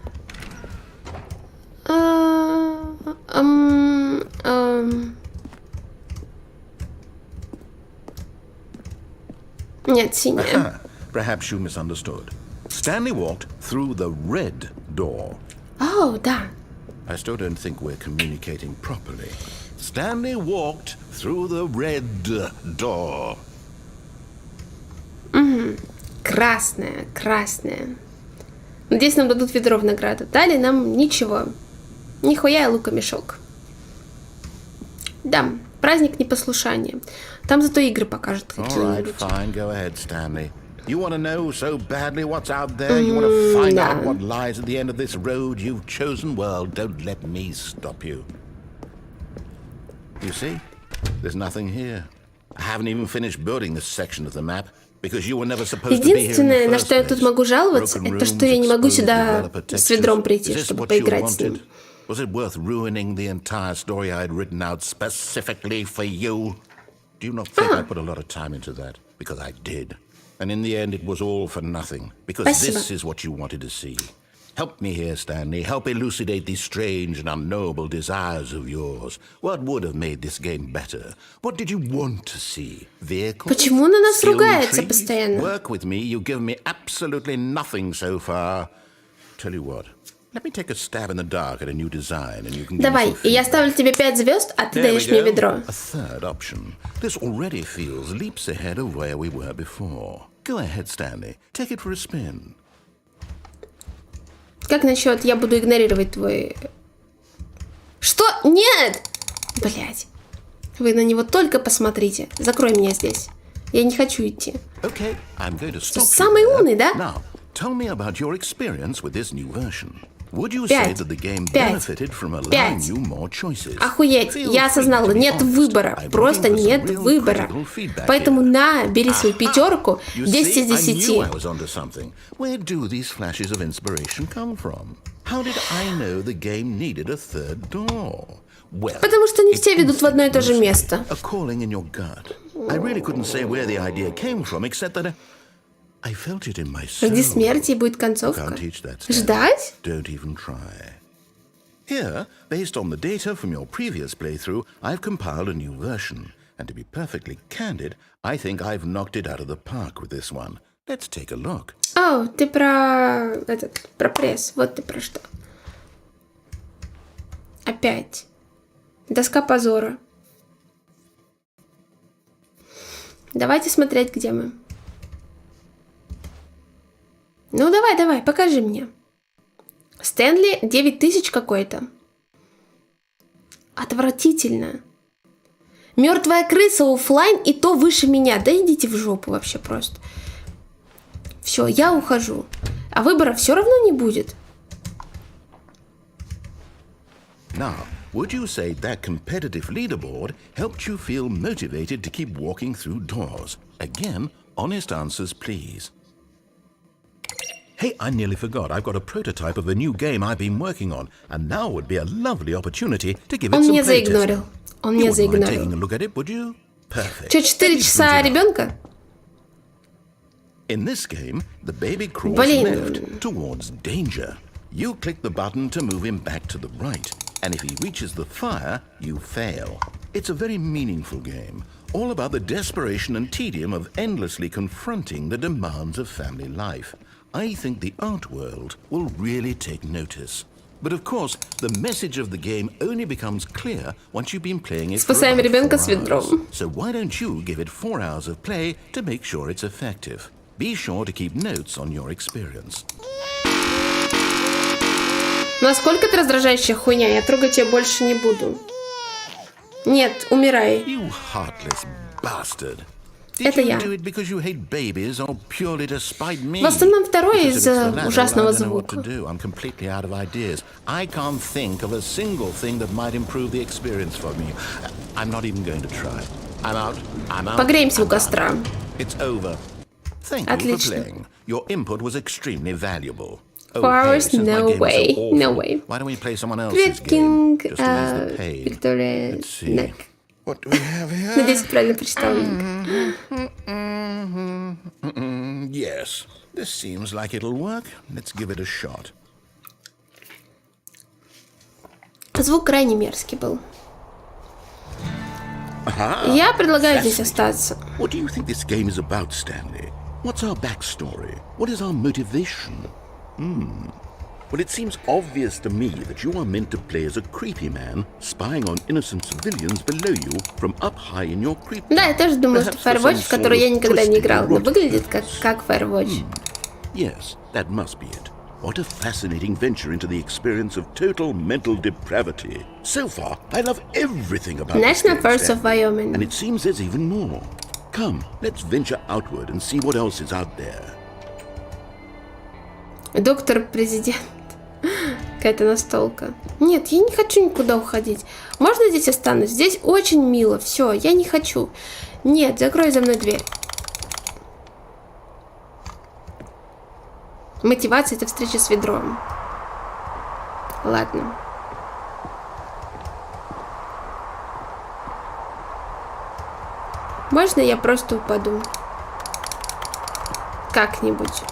Нет, синяя. Ah, perhaps you misunderstood. Stanley walked through the red door. О, да. I still don't think we're communicating properly. Stanley walked through the red door. Красная, красная. Надеюсь, нам дадут ведро в награду. Дали нам ничего. Нихуя лука-мешок. Да, праздник непослушания. Там зато игры покажут All right, какие-нибудь. fine, go ahead, Stanley. You want to know so badly what's out there? You want to find да. out what lies at the end of this road you've chosen? Well, don't let me stop you. You see? There's nothing here. I haven't even finished building this section of the map. Because you were never supposed to be here in the Единственное, на first что я тут place. могу жаловаться, Broken это что я rooms, не могу exposed сюда developer с ведром textures. прийти, Is this чтобы what you поиграть с wanted? ним. Was it worth ruining the entire story I had written out specifically for you? Do you not think I put a lot of time into that? Because I did. And in the end, it was all for nothing. Because Спасибо. this is what you wanted to see. Help me here, Stanley. Help elucidate these strange and unknowable desires of yours. What would have made this game better? What did you want to see? Vehicles? Почему он на нас Skill ругается trees? постоянно? Work with me. You've given me absolutely nothing so far. Tell you what. Let me take a stab in the dark at a new design, and you can give me Давай, some и я feedback. ставлю тебе 5 звезд, а ты There we даешь мне go. ведро. A third option. This already feels leaps ahead of where we were before. Go ahead, Stanley. Take it for a spin. Как насчет я буду игнорировать твой... Что? Нет! Блять. Вы на него только посмотрите. Закрой меня здесь. Я не хочу идти. Okay, I'm going to stop you самый there. умный, да? Now, tell me about your experience with this new version. Would you say Пять. that the game Пять. benefited from allowing Пять. you more choices? Охуеть, Feel я free осознала, to be нет honest. выбора. I'm Просто looking for some нет real выбора. critical feedback Поэтому here. на, бери свою Aha! пятерку, You 10 из see, I 10. knew I was onto something. Where do these flashes of inspiration come from? How did I know the game needed a third door? Well, Потому что они it's все ведут в одно и то же instinct, место. a calling in your gut. I really couldn't say where the idea came from, except that I felt it in my soul. Жди смерти, и будет концовка. Can't teach that, Stanley. Ждать? Don't even try. Here, based on the data from your previous playthrough, I've compiled a new version. And to be perfectly candid, I think I've knocked it out of the park with this one. Let's take a look. О, ты про пресс. Вот ты про что. Опять. Доска позора. Давайте смотреть, где мы. Ну, давай, покажи мне. Стэнли 9000 какой-то. Отвратительно. Мертвая крыса оффлайн и то выше меня. Да идите в жопу вообще просто. Все, я ухожу. А выбора все равно не будет. Now, would you say that competitive leaderboard helped you feel motivated to keep walking through doors? Again, honest answers, please. Hey, I nearly forgot. I've got a prototype of a new game I've been working on, and now would be a lovely opportunity to give it Он some меня playtest. заигнорил. Он You меня wouldn't mind taking a заигнорил. look at it, would you? Perfect. Че, 4 часа ребенка? In this game, the baby crawls Блин. left towards danger. You click the button to move him back to the right, and if he reaches the fire, you fail. It's a very meaningful game, all about the desperation and tedium of endlessly confronting the demands of family life. I think the art world will really take notice. But of course, the message of the game only becomes clear once you've been playing it for Спасаем about ребенка 4 с ведром. hours. So why don't you give it 4 hours of play to make sure it's effective? Be sure to keep notes on your experience. Насколько это раздражающая хуйня, я трогать тебя больше не буду. Нет, умирай. You heartless bastard. Это я. Do it because you hate babies or purely to spite me? В основном второе Because if из-за it's the latter, ужасного I don't know what звука. to do. I'm completely out of ideas. I can't think of a single thing that might improve the experience for me. I'm not even going to try. I'm out. I'm out. Погреемся у I'm костра. done. It's over. Thank you Отлично. for playing. Your input was extremely valuable. Oh, 4 hey, hours? since my No game was so way. awful, No way. Why don't we play someone else's Привет, game? Кинг, Just to ease the pain. Виктория, Let's see. Нек. What do we have here? Надеюсь, правильно прочитала. Yes, this seems like it'll work. Let's give it a shot. Звук крайне мерзкий был. Я предлагаю здесь остаться. What do you think this game is about, Stanley? What's our backstory? What is our motivation? Well, it seems obvious to me that you are meant to play as a creepy man, spying on innocent civilians below you from up high in your creep. Да, я тоже думаю, что Firewatch, в который я никогда не играл, но выглядит как Firewatch. Yes, that must be it. What a fascinating venture into the experience of total mental depravity. So far, I love everything about National this game, Forest of Stanley. Wyoming. And it seems there's even more. Come, let's venture outward and see what else is out there. Доктор-президент. Какая-то настолка. Нет, я не хочу никуда уходить. Можно здесь останусь? Здесь очень мило. Все, я не хочу. Нет, закрой за мной дверь. Мотивация — это встреча с ведром. Ладно. Можно я просто упаду? Как-нибудь.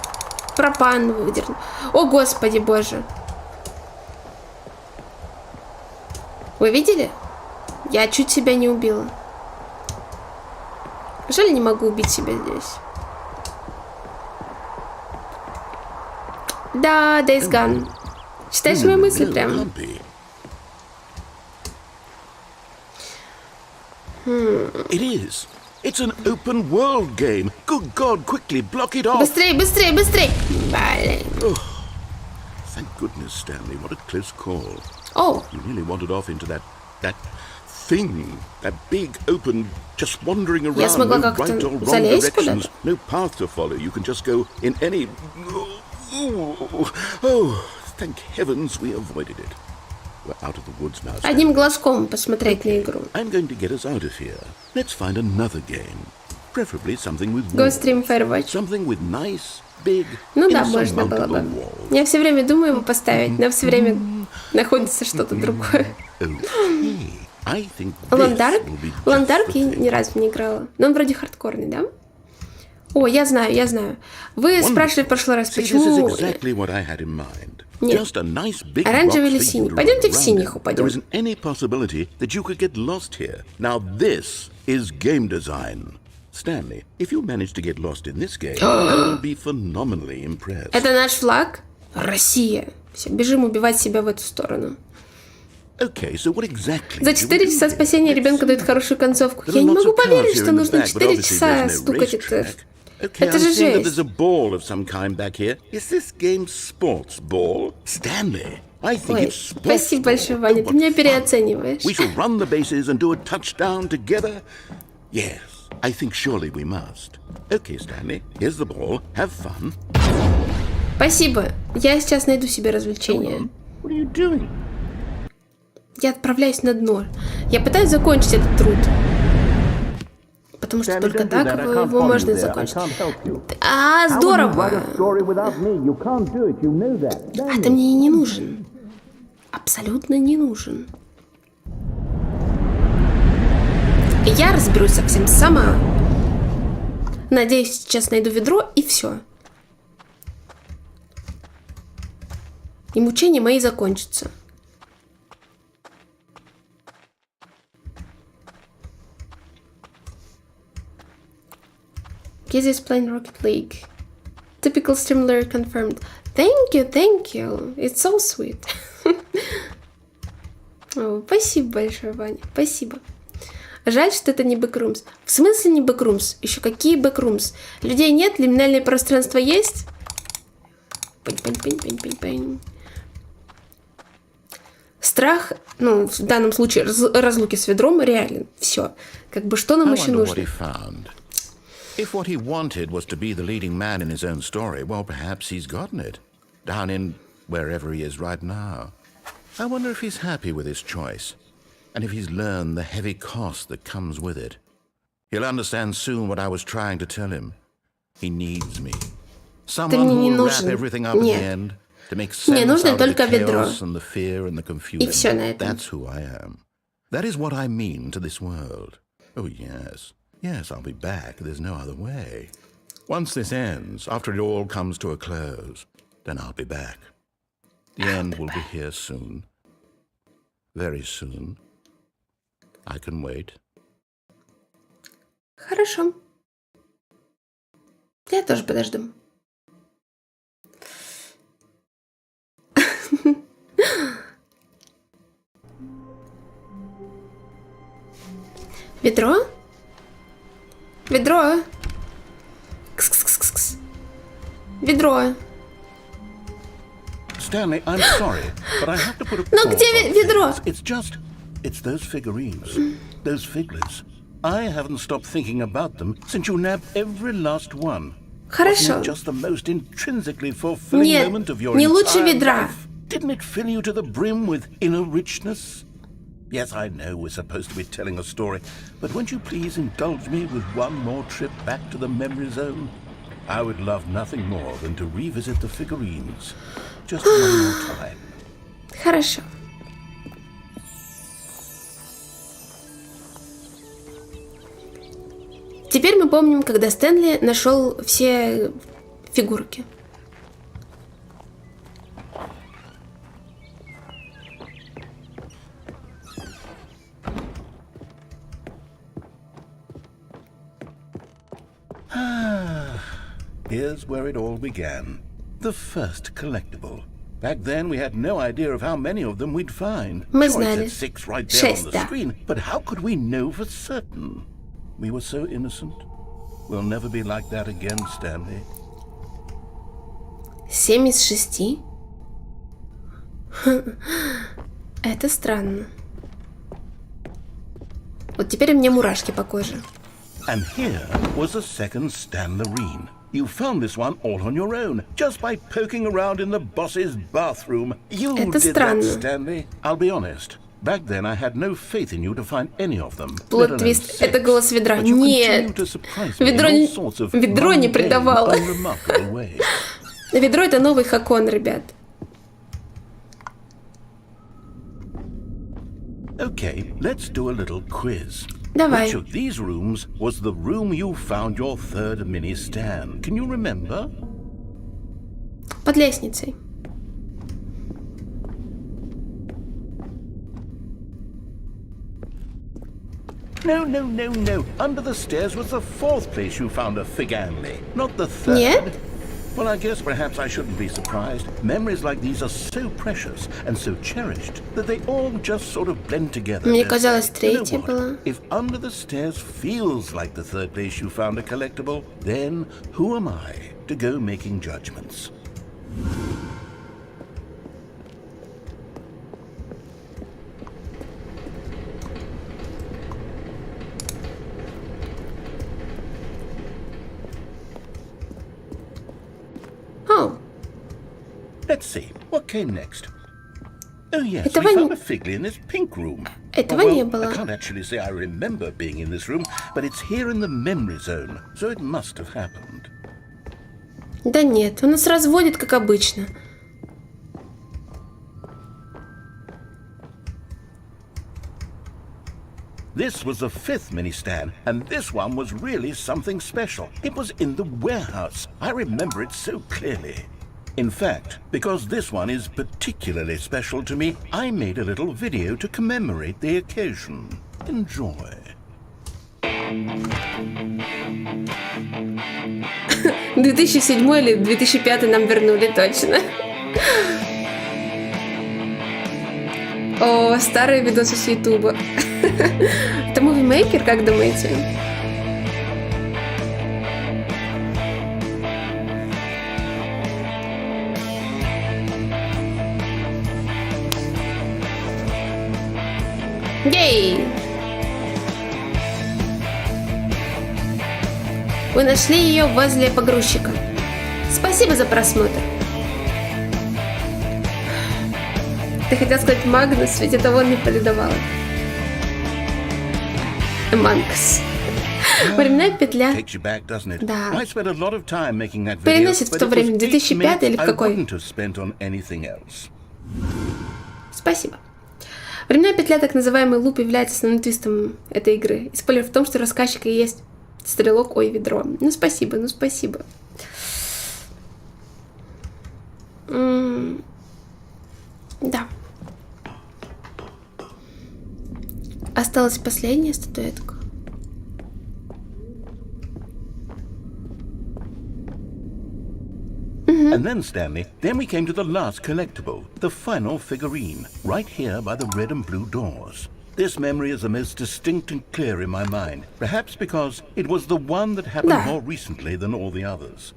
Пропан выдерну. О, Господи Боже. Вы видели? Я чуть себя не убила. Жаль, не могу убить себя здесь. Да, Days Gone. Читаешь мои мысли прям? It is. It's an open world game. Good God, quickly block it off. Быстрей, быстрей, быстрей. Блин. Thank goodness, Stanley. What a close call. О, You nearly wandered off into that thing, that big open, just wandering around. смогла No как-то right or wrong залезть directions, куда-то. no path to follow. You can just go in any. Oh, thank heavens we avoided it. We're out of the woods now. Stanley. одним глазком посмотреть на игру. I'm going to get us out of here. Let's find another game, preferably something with Go walls. stream Firewatch. Something with nice, big, Ну да, можно было бы. insurmountable walls. Я все время думаю его поставить, но все время находится что-то другое. Okay. I think this Ландарк? will be just Ландарк the я thing. ни разу не играла. Но он вроде хардкорный, да? О, я знаю, я знаю. Вы спрашивали в прошлый раз, See, this is почему... exactly what I had in mind. Нет. Just a nice big Оранжевый rock или for you синий? to Пойдемте run в around синих in. упадем. There isn't any possibility that you could get lost here. Now this is game design. Stanley, if you manage to get lost in this game, I will be phenomenally impressed. Это наш флаг? Россия. Все, бежим убивать себя в эту сторону. Okay, so what exactly За do we 4 do часа here? спасения ребенка дает хорошую концовку. There Я are не lots могу of cars поверить, here что in the нужно back, but 4 obviously часа there's no стукать это. racetrack. Okay, Это I'm же seeing that жесть. there's a ball of some kind back here. Is this game sports ball? Stanley, I think Ой, it's sports спасибо большое, ball. Ваня, Oh, ты меня what fun. переоцениваешь. We shall run the bases and do a touchdown together? Yes, I think surely we must. Okay, Stanley, here's the ball. Have fun. Спасибо. Я сейчас найду себе развлечение. What are you doing? Я отправляюсь на дно. Я пытаюсь закончить этот труд. Потому что только так его можно закончить. А, здорово! А ты мне и не нужен. Абсолютно не нужен. Я разберусь со всем сама. Надеюсь, сейчас найду ведро, и все. И мучения мои закончатся. Giza is playing Rocket League. Typical stimulator confirmed. Thank you. It's so sweet. О, спасибо большое, Ваня. Спасибо. Жаль, что это не бэкрумс. В смысле не бэкрумс? Еще какие бэкрумс? Людей нет? Лиминальное пространство есть? Пань. Страх, ну, в данном случае разлуки с ведром реален. Все. Как бы что нам еще нужно? If what he wanted was to be the leading man in his own story, well, perhaps he's gotten it. Down in wherever he is right now. I wonder if he's happy with his choice. And if he's learned the heavy cost that comes with it. He'll understand soon what I was trying to tell him. He needs me. Someone who will wrap everything up in the end to make sense out of the chaos and the fear and the confusion. That's who I am. That is what I mean to this world. Oh, yes. Yes, I'll be back. There's no other way. Once this ends, after it all comes to a close, then I'll be back. The end will be here soon. Very soon. I can wait. Хорошо. Я тоже подожду. Ведро? Ведро? Кс-кс-кс-кс. Ведро. Stanley, I'm sorry, but I have to put a Но где ведро? It's those figurines, those figlets. I haven't stopped thinking about them since you nabbed every last one. Хорошо. Wasn't it just the most intrinsically fulfilling moment of your не лучше entire ведра. life? Didn't it fill you to the brim with inner richness? Yes, I know we're supposed to be telling a story, but won't you please indulge me with one more trip back to the memory zone? I would love nothing more than to revisit the figurines. Just one more time. Хорошо. Теперь мы помним, когда Стэнли нашел все фигурки. Here's where it all began. The first collectible. Back then we had no idea of how many of them we'd find. Мы Sure, it знали. said 6 right there on 6, the да. screen, but how could we know for certain? We were so innocent. We'll never be like that again, Stanley. 7 из 6? Это странно. Вот теперь у меня мурашки по коже. And here was a second Stanlerine. You found this one all on your own, just by poking around in the boss's bathroom. You Это did странно. that, Stanley. I'll be honest. Back then I had no faith in you to find any of them. Плот-твист. Это голос ведра. Нет. Ведро не предавало. Ведро — это новый Хакон, ребят. Okay, let's do a little quiz. Давай. Which of these rooms was the room you found your third mini stand? Can you remember? Под лестницей. No. Under the stairs was the fourth place you found a Figanli, not the third. Нет? Well, I guess perhaps I shouldn't be surprised. Memories like these are so precious and so cherished that they all just sort of blend together. Мне казалось, You know третья what? была. If under the stairs feels like the third place you found a collectible, then who am I to go making judgments? О, Let's see, what came next? Oh yes, Этого we не- found a Figley in this pink room. Этого Well, не было. I can't actually say I remember being in this room, but it's here in the memory zone, so it must have happened. да нет, он нас разводит, как обычно. This was the 5th mini stand, and this one was really something special. It was in the warehouse. I remember it so clearly. In fact, because this one is particularly special to me, I made a little video to commemorate the occasion. Enjoy. 2007 или 2005 нам вернули точно. О, старые видосы с Ютуба. Это мувимейкер, как думаете? Ей! Вы нашли ее возле погрузчика. Спасибо за просмотр. Ты хотел сказать Магнус, ведь это он мне передавал. Манкс. Временная петля. Да. Переносит в то время, 2005 или в какой? Спасибо. Временная петля, так называемый луп, является основным твистом этой игры. И спойлер в том, что рассказчик и есть стрелок, ой, ведро. Ну спасибо, ну спасибо. Да. Осталась последняя статуэтка. And then, Stanley, then we came to the last collectible, the final figurine, right here by the red and blue doors. This memory is the most distinct and clear in my mind, perhaps because it was the one that happened more recently than all the others.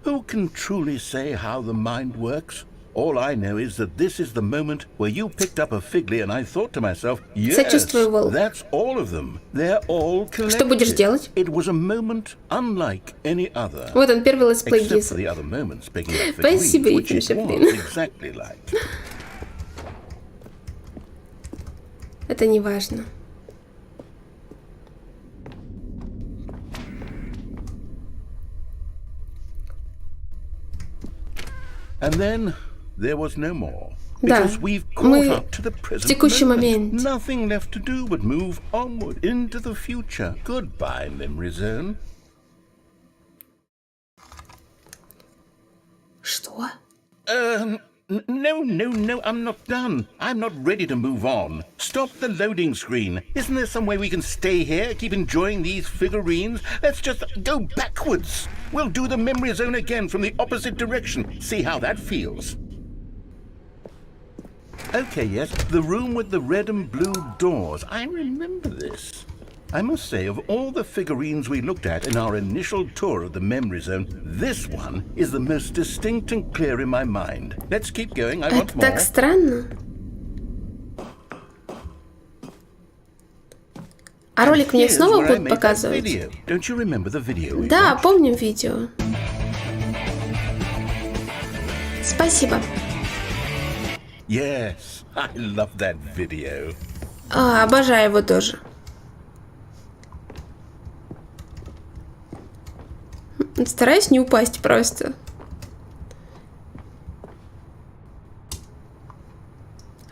Who can truly say how the mind works? All I know is that this is the moment where you picked up a figly, and I thought to myself, yes, that's all of them. They're all collected. Что будешь делать? It was a moment unlike any other. Вот он, первый летсплей Except Гиза. for the other moments picking up Спасибо, figurines, which it блин. was exactly like. Это не важно. And then there was no more. Да, Because we've caught мы up to the в present текущий moment. момент. Nothing left to do but move onward into the future. Goodbye, memory zone. Что? No, I'm not done. I'm not ready to move on. Stop the loading screen. Isn't there some way we can stay here, keep enjoying these figurines? Let's just go backwards. We'll do the memory zone again from the opposite direction. See how that feels. Okay, yes, the room with the red and blue doors. I remember this. I must say, of all the figurines we looked at in our initial tour of the memory zone, this one is the most distinct and clear in my mind. Let's keep going, I want Это more. так странно. А ролик мне снова будут показывать? Don't you remember the video? Да, помним видео. Спасибо. Yes, I love that video. Обожаю его тоже. Стараюсь не упасть просто.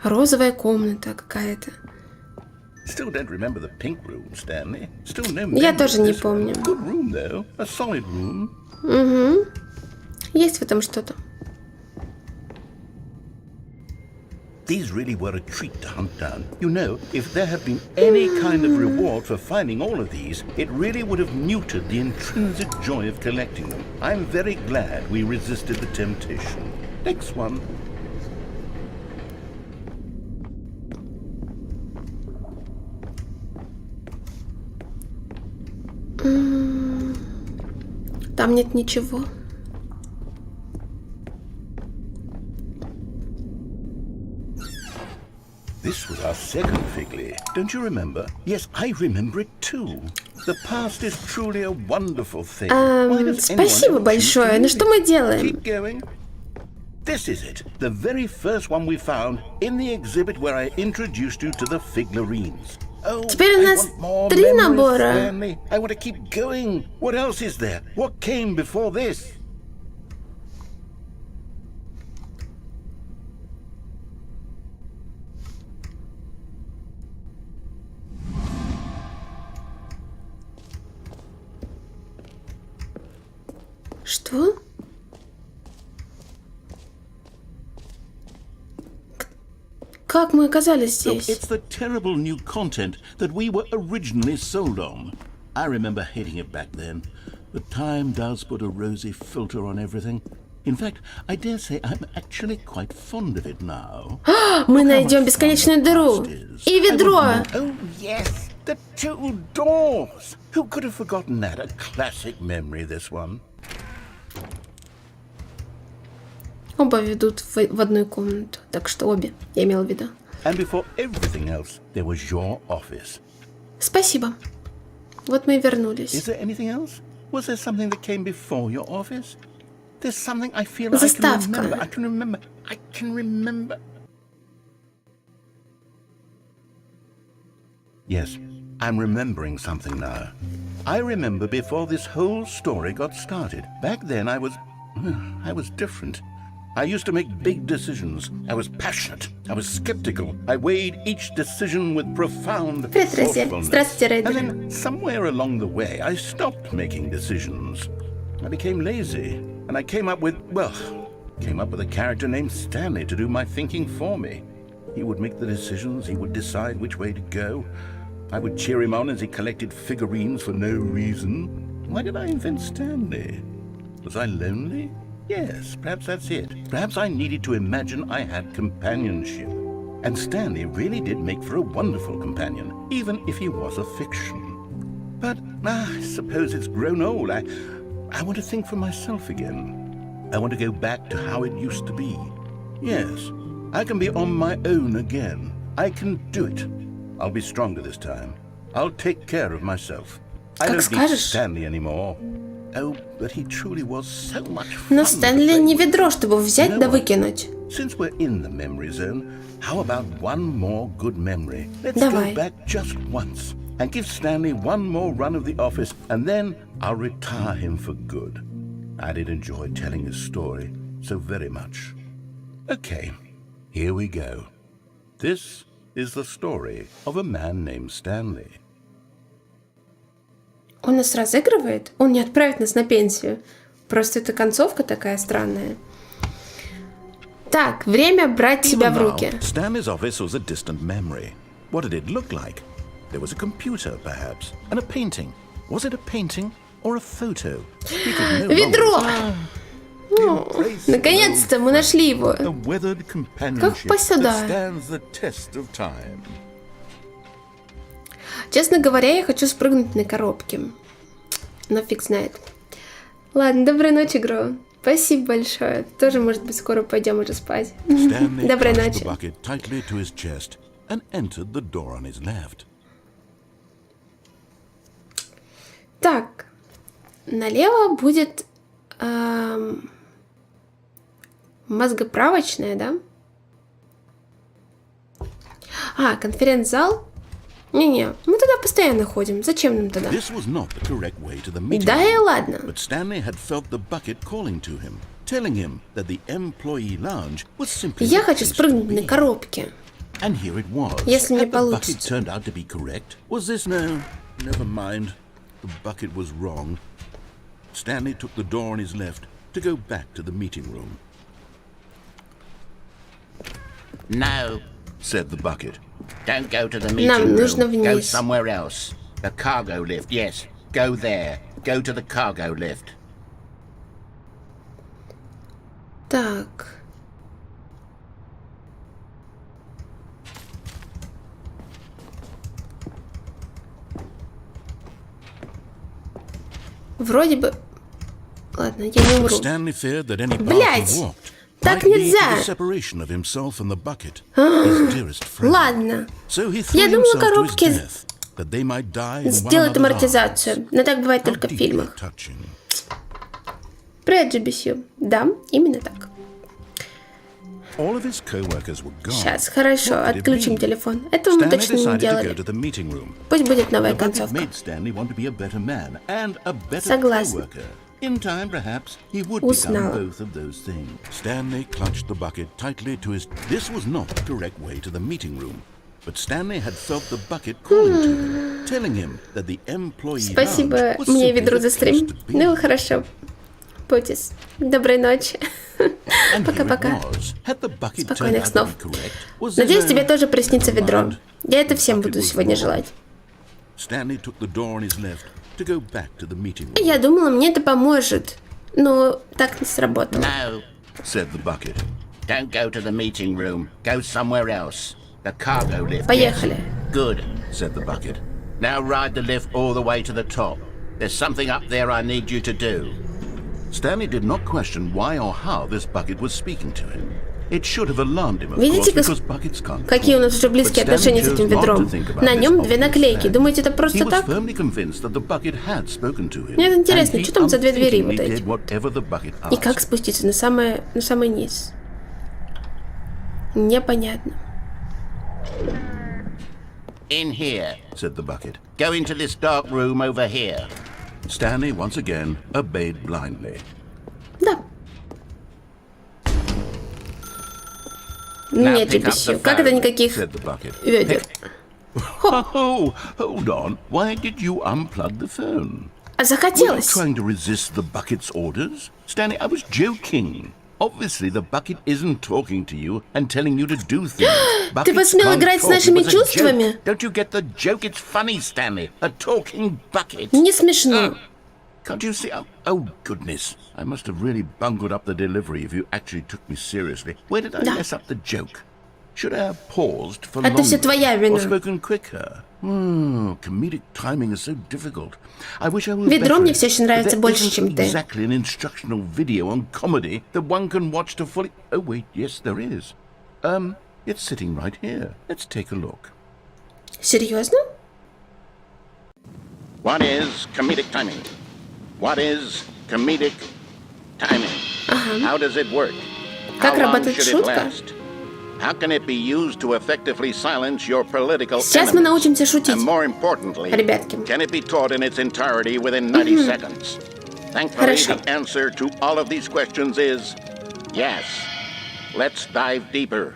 Розовая комната какая-то. Still don't remember the pink room, Stanley. Still no Я memory тоже of не this one. помню. Good room, though. A solid room. Угу. Есть в этом что-то. These really were a treat to hunt down. You know, if there had been any kind of reward for finding all of these, it really would have neutered the intrinsic joy of collecting them. I'm very glad we resisted the temptation. Next one. Там нет ничего. This was our second figly. Don't you remember? Yes, I remember it too. The past is truly a wonderful thing. Why does anyone Спасибо ever choose to большое. Ну leave что it? мы делаем? Keep going. This is it. The very first one we found in the exhibit where I introduced you to the figurines. Oh, Теперь у нас I want more 3 memories, набора. Stanley. I want to keep going. What else is there? What came before this? Что? Как мы оказались Look, здесь? it's the terrible new content that we were originally sold on. I remember hating it back then, but time does put a rosy filter on everything. In fact, I dare say I'm actually quite fond of it now. Мы найдем бесконечную дыру и ведро. Oh yes, the two doors. Who could have forgotten that? A classic memory, this one. Оба ведут в одну комнату, так что обе, я имела в виду. And before everything else, there was your office. Спасибо. Вот мы и вернулись. Is there anything else? Was there something that came before your office? There's something I feel Заставка. I can remember. Yes, I'm remembering something now. I remember before this whole story got started. Back then I was different. I used to make big decisions. I was passionate. I was skeptical. I weighed each decision with profound thoughtfulness. Здравствуйте, And Рейдер. then somewhere along the way, I stopped making decisions. I became lazy, and I came up with a character named Stanley to do my thinking for me. He would make the decisions. He would decide which way to go. I would cheer him on as he collected figurines for no reason. Why did I invent Stanley? Was I lonely? Yes, perhaps that's it. Perhaps I needed to imagine I had companionship. And Stanley really did make for a wonderful companion, even if he was a fiction. But I suppose it's grown old. I want to think for myself again. I want to go back to how it used to be. Yes, I can be on my own again. I can do it. I'll be stronger this time. I'll take care of myself. I don't need Stanley anymore. Oh, but he truly was so much fun. Но Стэнли не ведро, чтобы взять да выкинуть. Since we're in the memory zone, how about one more good memory? Let's Давай. go back just once and give Stanley one more run of the office, and then I'll retire him for good. I did enjoy telling his story so very much. Okay, here we go. This is the story of a man named Stanley. Он нас разыгрывает? Он не отправит нас на пенсию. Просто эта концовка такая странная. Так, время брать себя в руки. Stanley's office was a distant memory. What did it look like? There was a computer, perhaps, and a painting. Was it a painting or a photo? He could no Ведро! longer- Наконец-то мы нашли его. A weathered companionship Как попасть сюда? that stands the test of time. Честно говоря, я хочу спрыгнуть на коробке. Но фиг знает. Ладно, доброй ночи, Гро. Спасибо большое. Тоже, может быть, скоро пойдем уже спать. Stanley Доброй clutched ночи. the bucket tightly to his chest and entered the door on his left. Так, налево будет мозгоправочная, да? Конференц-зал? Не-не, мы туда постоянно ходим. Зачем нам туда? This was not the correct way to the meeting Да и room, ладно. but Stanley had felt the bucket calling to him, telling him that the employee lounge was simply Я the хочу place to спрыгнуть на be. коробке. And here it was. Если мне Had the bucket получится. turned out to be correct? Was this no? Never mind. The bucket was wrong. Stanley took the door on his left to go back to the meeting room. No, Said the bucket. don't go to the meeting Нам room. нужно Go вниз. somewhere else. The cargo lift, yes. Go there. Go to the cargo lift. Так. Вроде бы... Ладно, я не умру. Stanley feared that any path Блядь! he walked Так might lead to нельзя! the separation of himself and the bucket, his dearest friend. Ладно. So he threw Я думала, himself to his коробки death, that they might die in one сделают another's амортизацию. arms. Но так бывает How только в deeply фильмах. touching. Привет, GBC. Да, именно так. All of his co-workers were gone. Сейчас, хорошо, What could it отключим be? телефон. Этого мы Stanley точно не decided to go делали. to the meeting room. Пусть будет новая The bucket концовка. made Stanley want to be a better man and a better Согласна. co-worker. In time, perhaps, he would Узнала. become both of those things. Stanley clutched the bucket tightly to his... This was not the correct way to the meeting room. But Stanley had felt the bucket calling to him, telling him that the employee Спасибо lounge was мне simply ведру the за place стрим. to be. Ну, хорошо. Потис. Доброй ночи. And here it Пока-пока. was. Had the bucket turned Спокойных out to снов. be correct? Was there Надеюсь, no- тебе тоже приснится Never ведро. mind. Я это всем The буду bucket was сегодня wrong. желать. Stanley took the door on his left to go back to the meeting room. Я думала, мне это поможет. Но так не сработало. No, Said the bucket. don't go to the meeting room. Go somewhere else. The cargo lift. Поехали. Yes. Good. Said the bucket. Now ride the lift all the way to the top. There's something up there I need you to do. Stanley did not question why or how this bucket was speaking to him. It should have alarmed him, of Видите, course, because buckets can't какие у нас уже talk. близкие But Stanley отношения с chose этим not to ведром. think about На this нем две obvious наклейки. fact. Думаете, это He просто was так? firmly convinced that the bucket had spoken to him. Мне интересно, and что там за две двери вот unthinkingly эти? did whatever the bucket И как asked. спуститься на самый низ? Непонятно. In here. Said the bucket. Go into this dark room over here. Stanley once again obeyed blindly. Да. Now Нет, pick up пищу. the Как это phone, никаких Said the bucket. ведер? Oh, hold on. Why did you unplug the phone? А Were you захотелось. trying to resist the bucket's orders? Stanley, I was joking. Obviously, the bucket isn't talking to you and telling you to do things. Ты посмел Buckets играть can't с talk. It нашими was a чувствами? joke. Don't you get the joke? It's funny, Stanley. A talking bucket. Не смешно. Can't you see? Oh, goodness. I must have really bungled up the delivery if you actually took me seriously. Where did I Да. mess up the joke? Should I have paused for Это всё longer твоя вина. or spoken quicker? Comedic timing is so difficult. I wish I was Ведро better мне at it, всё еще but нравится there больше, isn't чем ты. exactly an instructional video on comedy that one can watch to fully... Oh, wait, yes, there is. It's sitting right here. Let's take a look. Серьезно? What is comedic timing? What is comedic timing? How does it work? Как How long работает should it шутка? last? How can it be used to effectively silence your political Сейчас мы enemies? научимся шутить. And more importantly, Ребятки. can it be taught in its entirety within 90 seconds? Thankfully, Хорошо. the answer to all of these questions is yes. Let's dive deeper.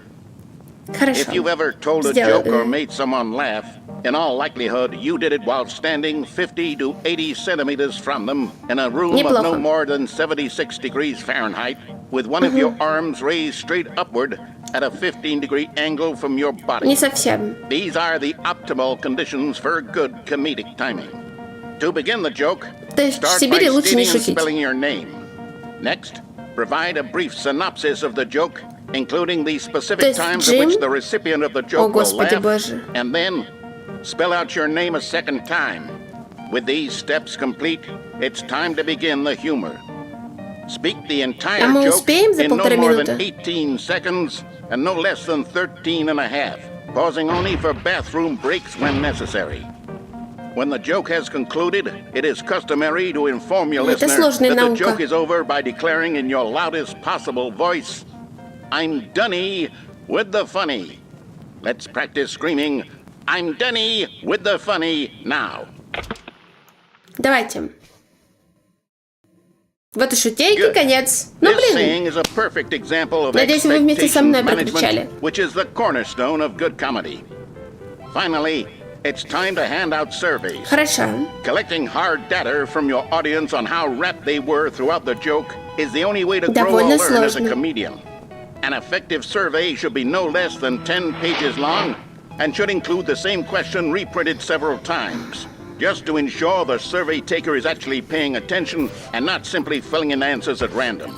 Хорошо. If you've ever told a Сделаю. joke or made someone laugh, in all likelihood, you did it while standing 50 to 80 centimeters from them in a room of Неплохо. no more than 76 degrees Fahrenheit, with one of your arms raised straight upward at a 15-degree angle from your body. Не совсем. These are the optimal conditions for good comedic timing. To begin the joke, То есть в start by Сибири лучше не stating and шутить. spelling your name. Next, provide a brief synopsis of the joke, including the То specific есть times at Джим- which the recipient of the О, joke will Господи laugh, Боже. and then spell out your name a second time. With these steps complete, it's time to begin the humor. Speak the entire А мы joke успеем за in no полтора more минуты? than 18 seconds and no less than 13 and a half, pausing only for bathroom breaks when necessary. When the joke has concluded, it is customary to inform your Это listener сложная that the наука. joke is over by declaring in your loudest possible voice, "I'm Dunny with the funny." Let's practice screaming, "I'm Dunny with the funny" now. Давайте. Вот и шутейки, Good. конец. Ну, This блин. saying is a perfect example of Надеюсь, вы вместе со мной expectation прокричали. management, which is the cornerstone of good comedy. Finally, it's time to hand out surveys. Хорошо. Collecting hard data from your audience on how rapt they were throughout the joke is the only way to grow Довольно or learn as a сложно. comedian. An effective survey should be no less than 10 pages long and should include the same question reprinted several times, just to ensure the survey taker is actually paying attention and not simply filling in answers at random.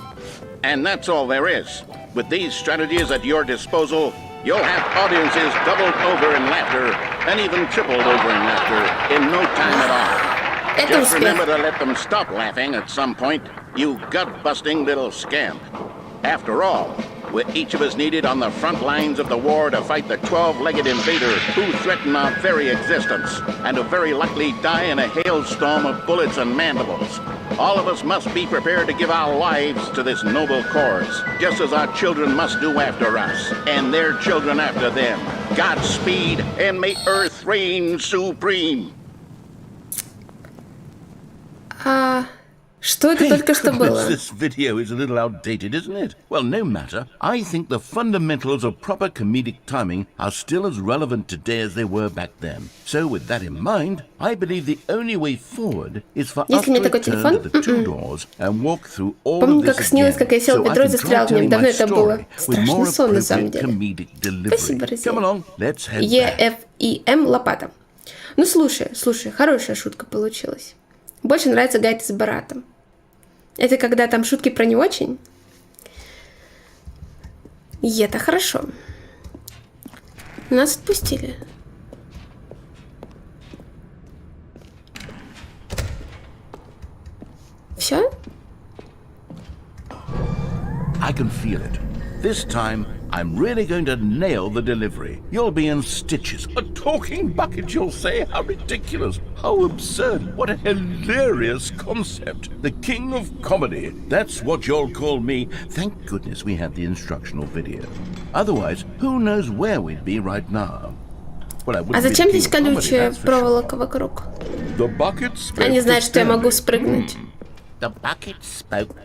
And that's all there is. With these strategies at your disposal, you'll have audiences doubled over in laughter and even tripled over in laughter in no time at all. Это Just успех. remember to let them stop laughing at some point, you gut-busting little scamp. After all, with each of us needed on the front lines of the war to fight the 12-legged invader who threaten our very existence, and who very likely die in a hailstorm of bullets and mandibles. All of us must be prepared to give our lives to this noble cause, just as our children must do after us, and their children after them. Godspeed, and may Earth reign supreme. Что это только что было? This video is a little outdated, isn't it? Well, no matter. I think the fundamentals of proper comedic timing are still as relevant today as they were back then. So, with that in mind, I believe the only way forward is for us to return to the two doors and walk through all of Помню, this как снилось, как я again, сел в so I метро и can застрял try в нем. telling Давно my это было. story with more Страшный сон, на самом appropriate деле. comedic Спасибо, delivery. друзья. Come along, let's head back. EFEM лопата. Ну, слушай, хорошая шутка получилась. Больше нравится гайд с Баратом. Это когда там шутки про не очень? И это хорошо. Нас отпустили. Все? I can feel it. This time, I'm really going to nail the delivery. You'll be in stitches. A talking bucket, you'll say? How ridiculous. How absurd. What a hilarious concept. The king of comedy. That's what you'll call me. Thank goodness we had the instructional video. Otherwise, who knows where we'd be right now. Well, А зачем здесь колючая проволока вокруг? Они знают, что я могу спрыгнуть. The bucket spoke.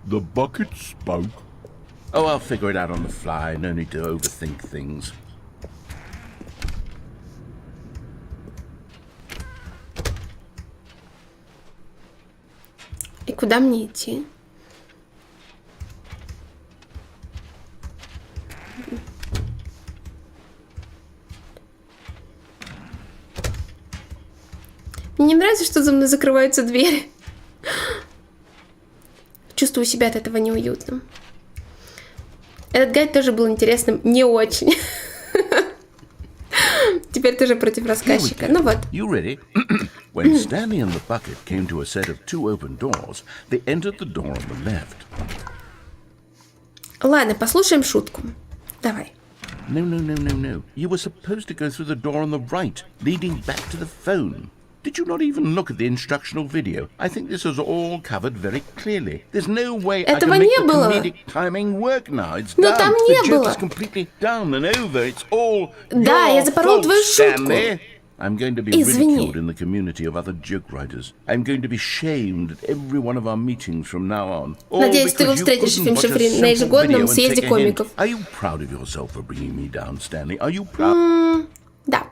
The bucket spoke. Oh, I'll figure it out on the fly. No need to overthink things. И куда мне идти? Мне не нравится, что за мной закрываются двери. Чувствую себя от этого неуютно. Этот гайд тоже был интересным, не очень. Теперь тоже против рассказчика. Ну вот. You ready? When Stanley and the bucket came to a set of two open doors, they entered the door on the left. Ладно, послушаем шутку. Давай. No. You were supposed to go through the door on the right, leading back to the phone. Did you not even look at the instructional video? I think this is all covered very clearly. There's no way I can make the comedic timing work now. It's done. Но там не The joke было. is completely done and over. It's all Да, я your запорола fault, твою шутку. Stanley. I'm going to be Извини. ridiculed in the community of other joke writers. I'm going to be shamed at every one of our meetings from now on. All Надеюсь, ты его because you встретишь в couldn't watch a Финшефре на simple ежегодном video and съезде take a hint. комиков. Are you proud of yourself for bringing me down, Stanley? Are you proud? Да.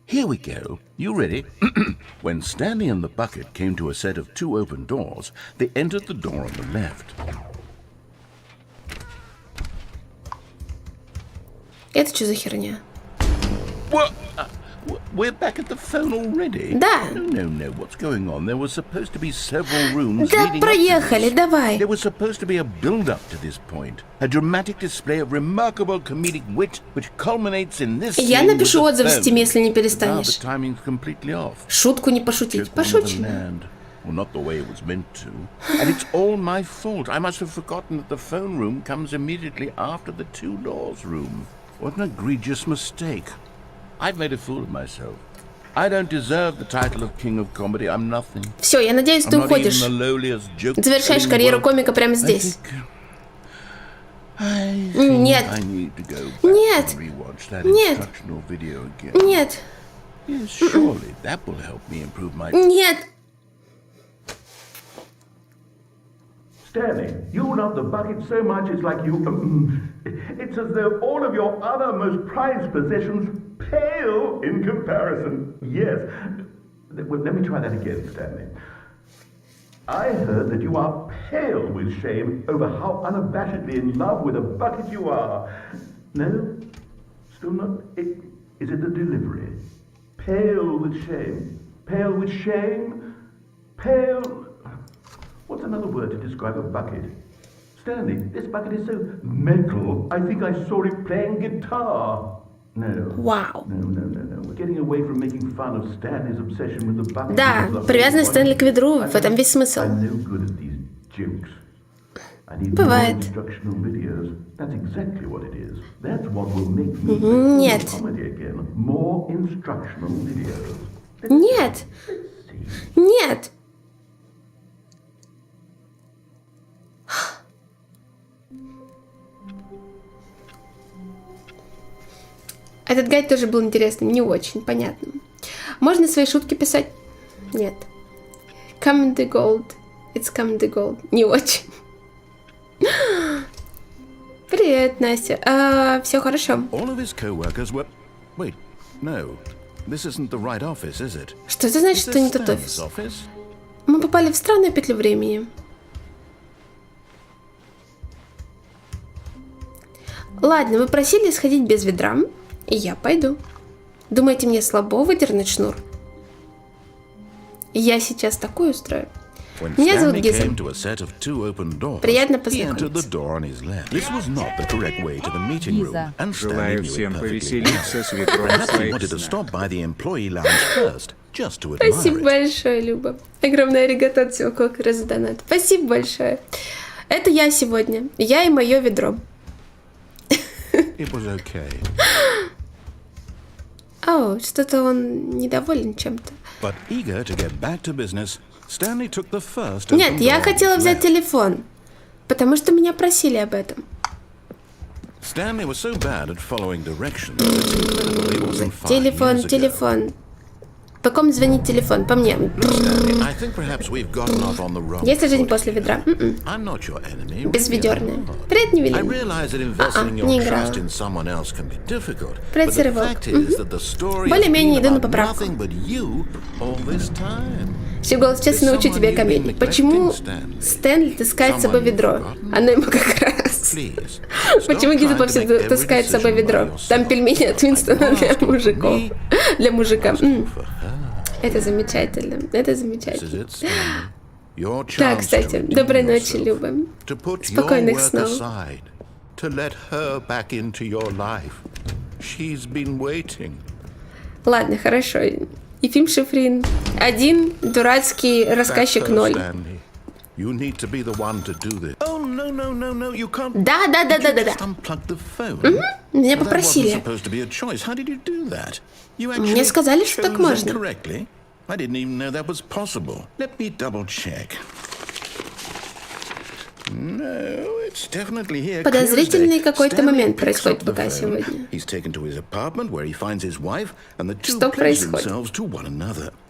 Here we go. You ready? When Stanley and the bucket came to a set of two open doors, they entered the door on the left. Это что за херня? What? We're back at the phone already? Да. No. What's going on? There were supposed to be several rooms Да leading проехали, up to this. давай. There was supposed to be a build-up to this point. A dramatic display of remarkable comedic wit which culminates in this Я scene напишу with the отзыв в phone. Стиме, если не Now перестанешь. the timing's completely off. Шутку не пошутить. Joke on the Пошучу. land. Well, not the way it was meant to. And it's all my fault. I must have forgotten that the phone room comes immediately after the two doors room. What an egregious mistake. I've made a fool of myself. I don't deserve the title of King of Comedy. I'm nothing. Все, я надеюсь, ты I'm not уходишь. even the lowliest joke Завершаешь telling карьеру world. комика прямо I здесь. think Нет. I need to go back Нет. and rewatch that Нет. instructional video again. Нет. Yes, surely that will help me improve my... Нет. Stanley, you love the bucket so much it's like you... it's as though all of your other most prized possessions pale in comparison. Yes. Well, let me try that again, Stanley. I heard that you are pale with shame over how unabashedly in love with a bucket you are. No? Still not? Is it the delivery? Pale with shame. Pale with shame? Pale... What's another word to describe a bucket? Stanley, this bucket is so metal. I think I saw it playing guitar. No. Вау. No. We're getting away from making fun of Stanley's obsession with the bucket. Да, привязанность Стэнли к ведру, в этом весь смысл. I'm no good at these jokes. I need more Бывает. instructional videos. That's exactly what it is. That's what will make me Нет. comedy again. More instructional videos. Нет. Нет. Этот гайд тоже был интересным, не очень понятным. Можно свои шутки писать? Нет. coming the gold. It's coming the gold. Не очень. Привет, Настя. Все хорошо. All of his co-workers were... Wait, no. This isn't the right office, is it? Что это значит, что не тот офис? Мы попали в странную петлю времени. Ладно, вы просили сходить без ведра, и я пойду. Думаете, мне слабо выдернуть шнур? Я сейчас такое устрою. Меня зовут Гиза. Приятно познакомиться. Желаю всем повеселиться с ветром своих снов. Спасибо большое, Люба. Огромное аригато от всего кокера за донат. Спасибо большое. Это я сегодня. Я и мое ведро. О, что-то он недоволен чем-то. Нет, я хотела взять телефон, потому что меня просили об этом. Телефон. По ком звонит телефон? По мне. Если жизнь после ведра. Безведерная. Привет, Невелина. Не играла. Привет, Серого. Более-менее иду на поправку. Всего сейчас научу тебя комедии. Почему Стэнли таскает с собой ведро? Оно ему как раз. Почему Гиза повсюду таскает с собой ведро? Там пельмени от Винстона для мужиков. Для мужика. Это замечательно. Это замечательно. Так, кстати, доброй ночи, Люба. Спокойных снов. Ладно, хорошо. Ефим Шифрин. 1, дурацкий рассказчик 0. Да. Меня попросили. Мне сказали, что так можно. Подозрительный какой-то момент происходит пока сегодня. Что происходит?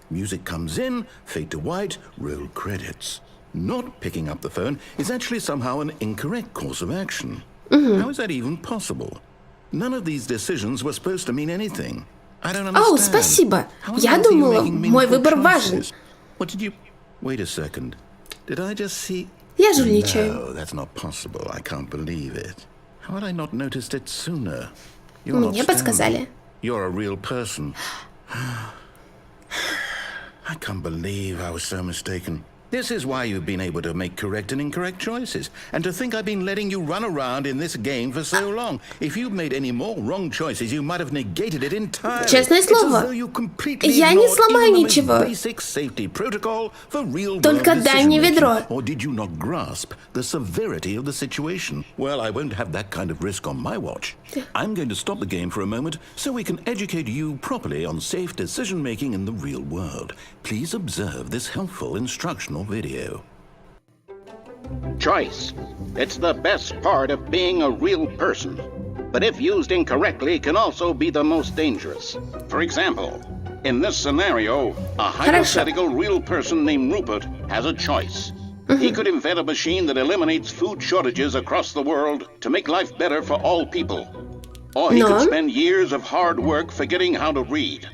Music comes in, fade to white, roll credits. Not picking up the phone is actually somehow an incorrect course of action. How is that even possible? None of these decisions were supposed to mean anything. I don't understand. О, спасибо. Я думала, мой выбор важен. What did you... Wait a second. Did I just see... Я жульничаю. No, that's not possible. I can't believe it. How had I not noticed it sooner? You're not Мне подсказали. You're a real person. I can't believe I was so mistaken. This is why you've been able to make correct and incorrect choices. And to think I've been letting you run around in this game for so long. If you'd made any more wrong choices, you might have negated it entirely. Честное слово, я не сломаю ничего. Только дай мне ведро. Or did you not grasp the severity of the situation? Well, I won't have that kind of risk on my watch. I'm going to stop the game for a moment so we can educate you properly on safe decision-making in the real world. Please observe this helpful instructional video. Choice. It's the best part of being a real person. But if used incorrectly, can also be the most dangerous. For example, in this scenario, a hypothetical real person named Rupert has a choice. He could invent a machine that eliminates food shortages across the world to make life better for all people. Or he could spend years of hard work forgetting how to read.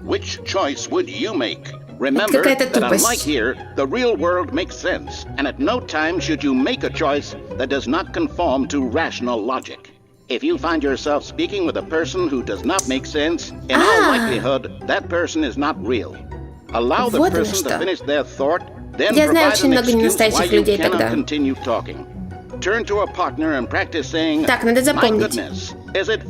Which choice would you make? Remember that unlike here, the real world makes sense, and at no time should you make a choice that does not conform to rational logic. If you find yourself speaking with a person who does not make sense, in all likelihood, that person is not real. Allow the person to finish their thought, then provide an excuse why you cannot continue talking. Turn to a partner and practice saying, так, надо запомнить.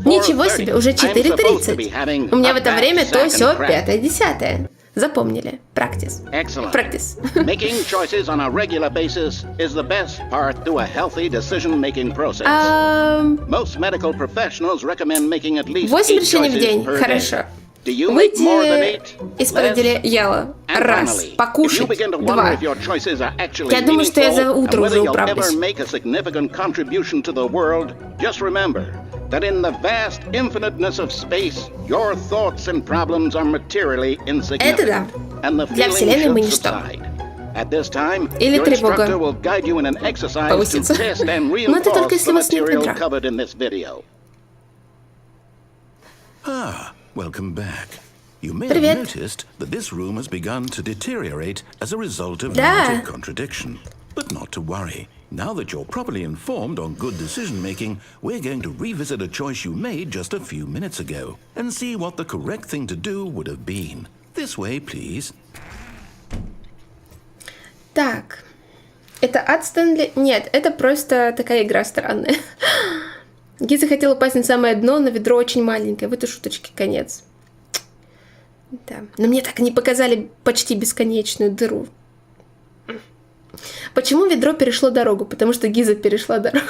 Ничего себе, уже 4:30. У меня в это время то, сё, 5-10. Запомнили. Practice. Excellent. Practice. Making choices on a regular basis is the best part to a healthy decision-making process. Most medical professionals recommend making at least 8 решений в день. Хорошо. Выйти из-под одеяла. Раз. Покушать. 2. Я думаю, что я за утро уже управлюсь. That in the vast infiniteness of space, your thoughts and problems are materially insignificant, and the feeling should subside. At this time, Или your тревога. instructor will guide you in an exercise Повысится. to test and Но это только reinforce если the у вас нет material ведра. covered in this video. Ah, welcome back. You may Привет. have noticed that this room has begun to deteriorate as a result of Да. narrative contradiction. But not to worry. Now that you're properly informed on good decision-making, we're going to revisit a choice you made just a few minutes ago and see what the correct thing to do would have been. This way, please. Так. Это от Стэнли? Нет, это просто такая игра странная. Гиза хотела упасть на самое дно, но ведро очень маленькое. В этой шуточке конец. Да. Но мне так и не показали почти бесконечную дыру. Почему ведро перешло дорогу? Потому что Гиза перешла дорогу.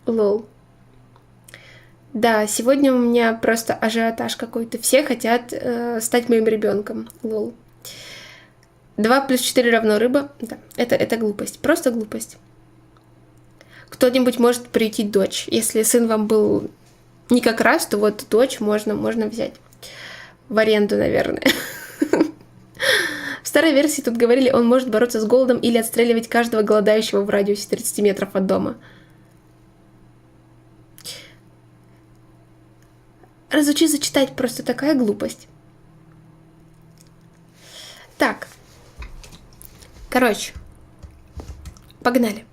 Лол. Да, сегодня у меня просто ажиотаж какой-то. Все хотят стать моим ребенком. Лол. 2 + 4 = рыба. Да, это глупость. Просто глупость. Кто-нибудь может приютить дочь. Если сын вам был не как раз, то вот дочь можно взять. В аренду, наверное. В старой версии тут говорили, он может бороться с голодом или отстреливать каждого голодающего в радиусе 30 метров от дома. Разучи зачитать, просто такая глупость. Так. Короче. Погнали.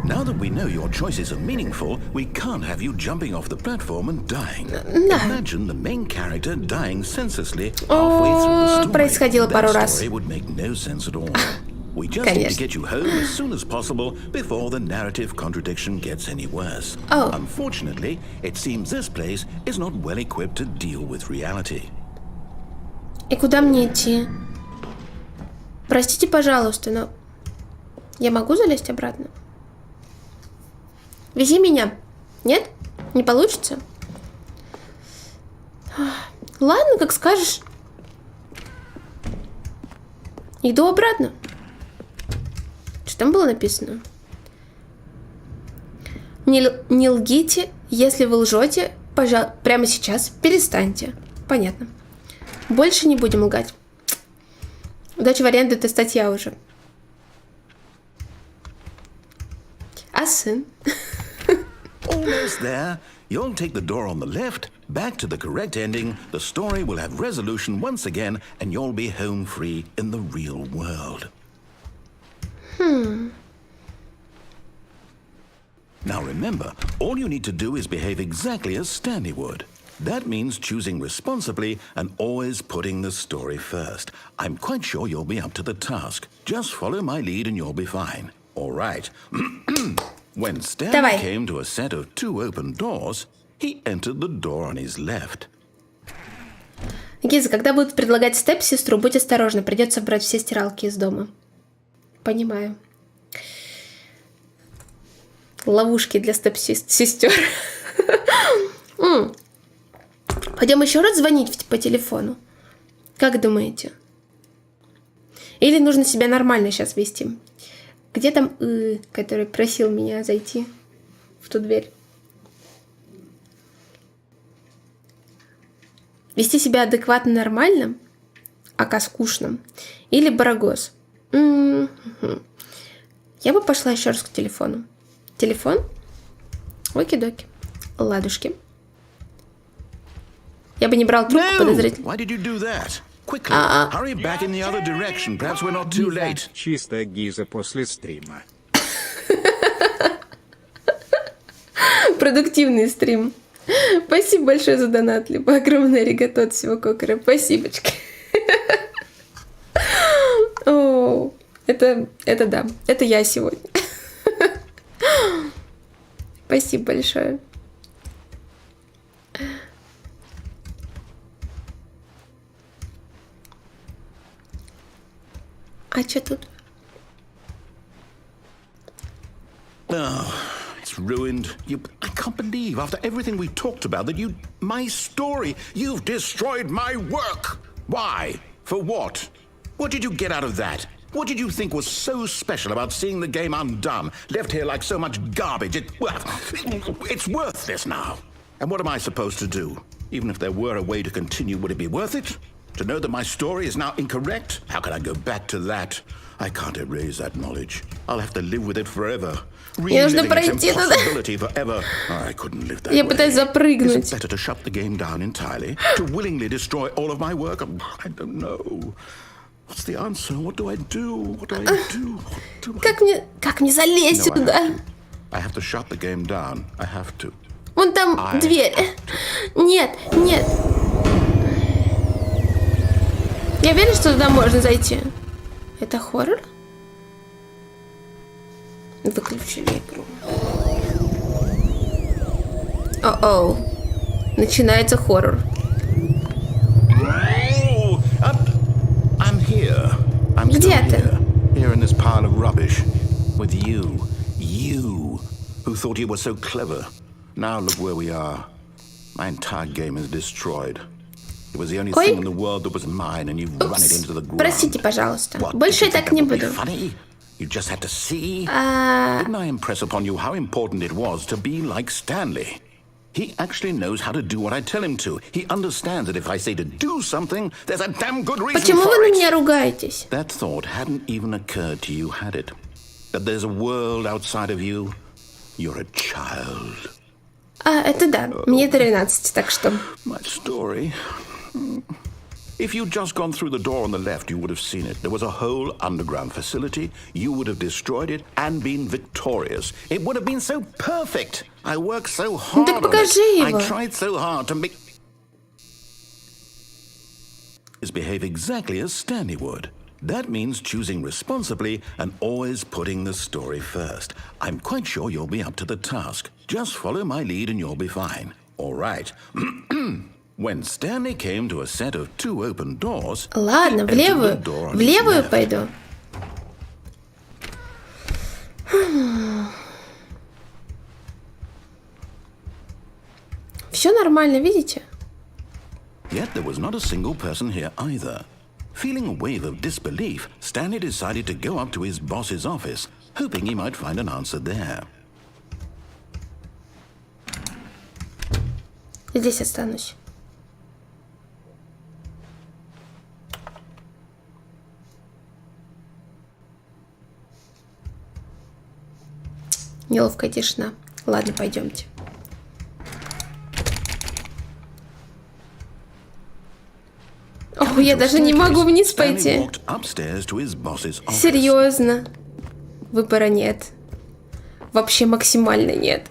Now that we know your choices are meaningful, we can't have you jumping off the platform and dying. Imagine the main character dying senselessly halfway through the story. Происходило пару That раз. story would make no sense at all. We just need to get you home as soon as possible before the narrative contradiction gets any worse. Oh. Unfortunately, it seems this place is not well equipped to deal with reality. И куда мне идти? Простите, пожалуйста, но я могу залезть обратно? Вези меня. Нет? Не получится? Ладно, как скажешь. Иду обратно. Что там было написано? Не лгите, если вы лжете, пожалуйста, прямо сейчас перестаньте. Понятно. Больше не будем лгать. Дочь в аренду — это статья уже. А сын? Almost there. You'll take the door on the left, back to the correct ending, the story will have resolution once again, and you'll be home free in the real world. Now remember, all you need to do is behave exactly as Stanley would. That means choosing responsibly and always putting the story first. I'm quite sure you'll be up to the task. Just follow my lead and you'll be fine. All right. When Stanley came to a set of 2 open doors, he entered the door on his left. Гиза, когда будут предлагать степ-сестру, будь осторожна, придется брать все стиралки из дома. Понимаю. Ловушки для степ-сестер. Пойдем еще раз звонить по телефону. Как думаете? Или нужно себя нормально сейчас вести? Где там который просил меня зайти в ту дверь? Вести себя адекватно нормально, ака скучно, или барагоз? Я бы пошла еще раз к телефону. Телефон? Оки-доки. Ладушки. Я бы не брал трубку, подозрительно. Why did you do that? Quickly, hurry back in the other direction. Perhaps we're not too late. Чисто Гиза после стрима. Продуктивный стрим. Спасибо большое за донат, либо огромное аригато от всего кокера. Спасибочки. О, это да, это я сегодня. Спасибо большое. А что тут? Oh, it's ruined. I can't believe, after everything we talked about, that my story, you've destroyed my work. Why? For what? What did you get out of that? What did you think was so special about seeing the game undone, left here like so much garbage? It's worthless now. And what am I supposed to do? Even if there were a way to continue, would it be worth it? To know that my story is now incorrect? How can I go back to that? I can't erase that knowledge. I'll have to live with it forever. Reliving its impossibility forever. I couldn't live that way. Is it better to shut the game down entirely? To willingly destroy all of my work? I don't know. What's the answer? What do I do? What do I do? Как мне залезть сюда? I have to shut the game down. I have to. Вон там дверь. Нет. Я верю, что туда можно зайти. Это хоррор? Выключили игру. О-оу. Начинается хоррор. Где ты? Here in this pile of rubbish. With you. You. Who thought you were so clever. Now look where we are. My entire game is destroyed. It was the only thing in the world that was mine, and you've run it into the ground. Простите, пожалуйста. Больше я так не буду. You just had to see. Didn't I impress upon you how important it was to be like Stanley? He actually knows how to do what I tell him to. He understands that if I say to do something, there's a damn good reason Почему for вы на it. меня ругаетесь? That thought hadn't even occurred to you, had it? That there's a world outside of you. You're a child. Это да. Мне 13, так что... My story. If you'd just gone through the door on the left, you would have seen it. There was a whole underground facility. You would have destroyed it and been victorious. It would have been so perfect. I worked so hard on it. I tried so hard to make... behave exactly as Stanley would. That means choosing responsibly and always putting the story first. I'm quite sure you'll be up to the task. Just follow my lead and you'll be fine. All right. When Stanley came to a set of 2 open doors... Ладно, в левую пойду. Все нормально, видите? Yet there was not a single person here either. Feeling a wave of disbelief, Stanley decided to go up to his boss's office, hoping he might find an answer there. Здесь останусь. Неловкая тишина. Ладно, пойдемте. О, я даже не могу вниз пойти. Серьезно. Выбора нет. Вообще максимально нет.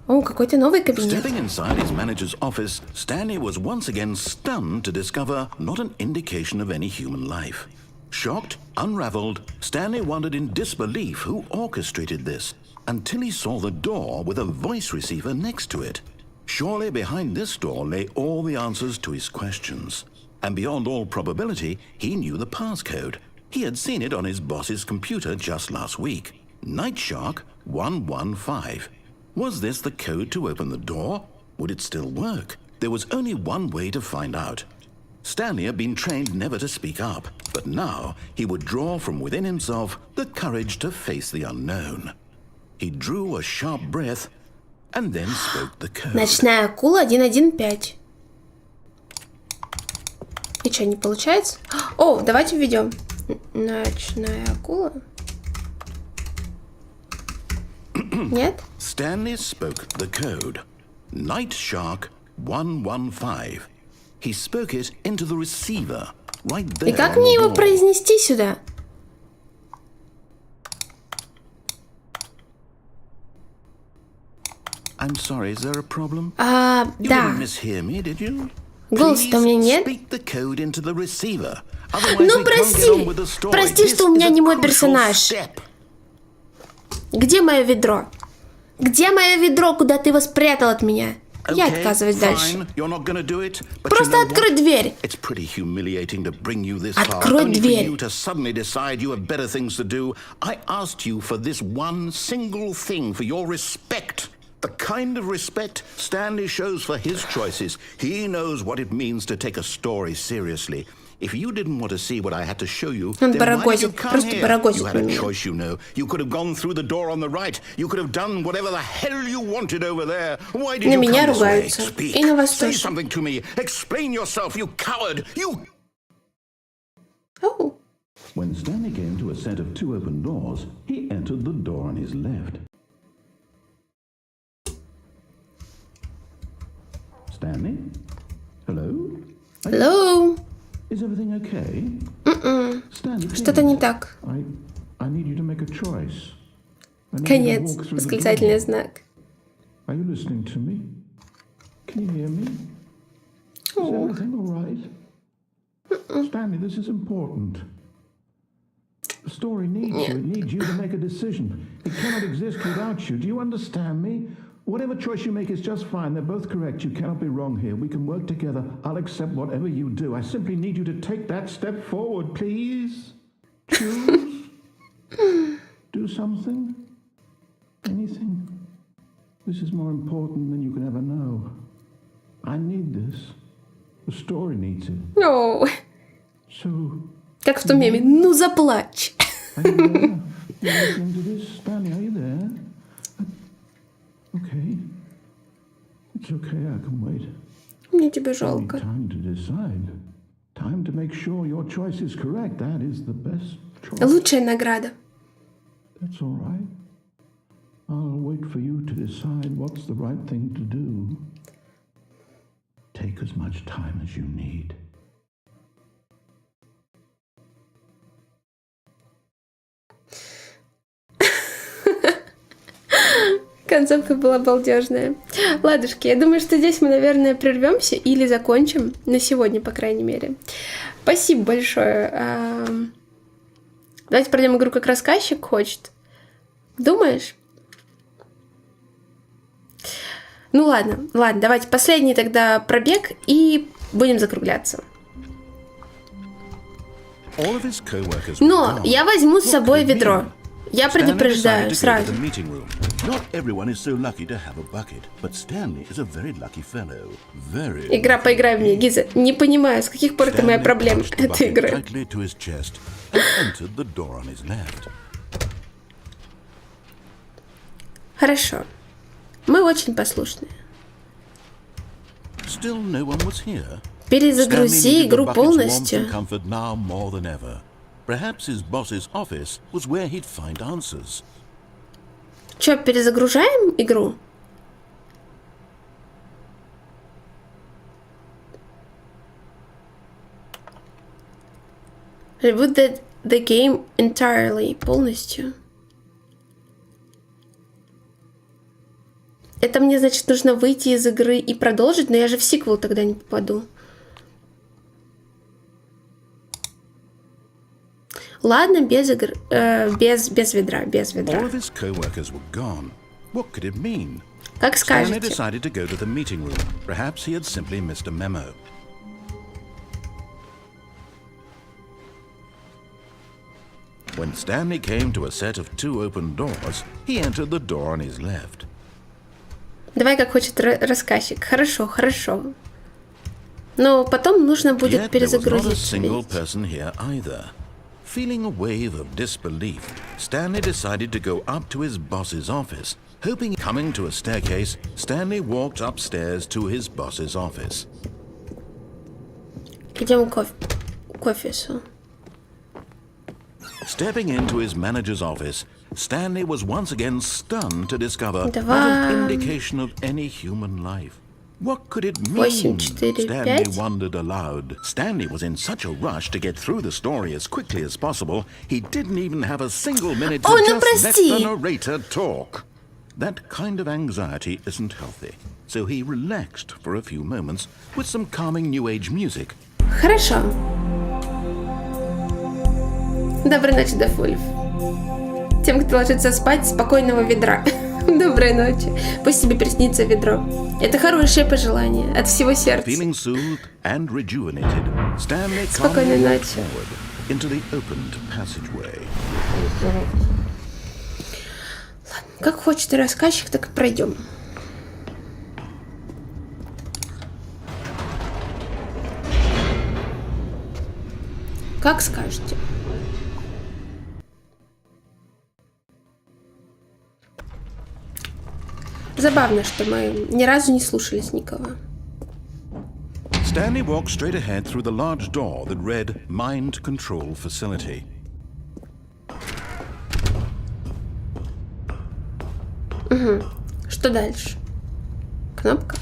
О, какой-то новый кабинет. Stepping inside his manager's office, Stanley was once again stunned to discover not an indication of any human life. Shocked, unraveled, Stanley wondered in disbelief who orchestrated this, until he saw the door with a voice receiver next to it. Surely behind this door lay all the answers to his questions. And beyond all probability, he knew the passcode. He had seen it on his boss's computer just last week. Night Shark 115. Was this the code to open the door? Would it still work? There was only one way to find out. Stanley had been trained never to speak up, but now he would draw from within himself the courage to face the unknown. He drew a sharp breath and then spoke the code. Ночная акула 115. И что, не получается? О, давайте введем. Ночная акула. Нет? Stanley spoke the code. Night Shark 115. He spoke it into the receiver right there. И как мне его произнести сюда? I'm sorry, is there a problem? Да. You didn't mishear me, did you? Голоса-то у меня нет. Speak the code into the receiver. Ну прости, что у меня не мой персонаж. Где мое ведро? Где мое ведро, куда ты его спрятал от меня? Я отказываюсь дальше. Просто открой дверь. Открой дверь. The kind of respect Stanley shows for his choices. He knows what it means to take a story seriously. If you didn't want to see what I had to show you, then why did you come here? You had a choice, you know. You could have gone through the door on the right. You could have done whatever the hell you wanted over there. Why did you come this way? Speak. Say something to me. Explain yourself, you coward. You... Oh. When Stanley came to a set of 2 open doors, he entered the door on his left. Stanley? Hello? Hello? Is everything okay? Stanley, что-то не так. I need you to make a choice. Конец. Восклицательный знак. Are you listening to me? Can you hear me? Is everything all right? Stanley, this is important. The story needs you. It needs you to make a decision. It cannot exist without you. Do you understand me? Whatever choice you make is just fine. They're both correct. You cannot be wrong here. We can work together. I'll accept whatever you do. I simply need you to take that step forward, please. Choose. Do something. Anything. This is more important than you can ever know. I need this. The story needs it. No. So... Как в том меме. Ну заплачь. Are you there? You're listening to this? Stanley, are you there? Okay. It's okay, I can wait. Мне тебя жалко. Time to decide. Time to make sure your choice is correct. That is the best choice. Лучшая награда. That's all right. I'll wait for you to decide what's the right thing to do. Take as much time as you need. Концовка была балдежная. Ладушки, я думаю, что здесь мы, наверное, прервемся или закончим. На сегодня, по крайней мере. Спасибо большое. Давайте пройдем игру, как рассказчик хочет. Думаешь? Ну ладно, давайте последний тогда пробег и будем закругляться. Но я возьму с собой ведро. Я предупреждаю сразу. Игра «Поиграй в меня», Гиза. Не понимаю, с каких пор это моя проблема этой игры. Хорошо. Мы очень послушные. Перезагрузи игру полностью. Perhaps his boss's office was where he'd find answers. Чё, перезагружаем игру? Reboot the game entirely, полностью. Это мне, значит, нужно выйти из игры и продолжить, но я же в сиквел тогда не попаду. Ладно, без игр, без ведра. Как скажете. When Stanley came to a set of 2 open doors, he entered the door on his left. Давай, как хочет рассказчик. Хорошо. Но потом нужно будет перезагрузить. Feeling a wave of disbelief, Stanley decided to go up to his boss's office. Hoping coming to a staircase, Stanley walked upstairs to his boss's office. Идем к офису. Stepping into his manager's office, Stanley was once again stunned to discover not an indication of any human life. What could it mean? Stanley wondered aloud. Stanley was in such a rush to get through the story as quickly as possible, he didn't even have a single minute to just let the narrator talk. That kind of anxiety isn't healthy, so he relaxed for a few moments with some calming New Age music. Хорошо. Доброй ночи, Дафульф. Тем, кто ложится спать, спокойного ведра. Доброй ночи. Пусть тебе приснится ведро. Это хорошее пожелание от всего сердца. Спокойной ночи. Ладно, как хочет рассказчик, так и пройдем. Как скажете. Забавно, что мы ни разу не слушались никого. Stanley walked straight ahead through the large door that read Mind Control Facility. Что дальше? Кнопка?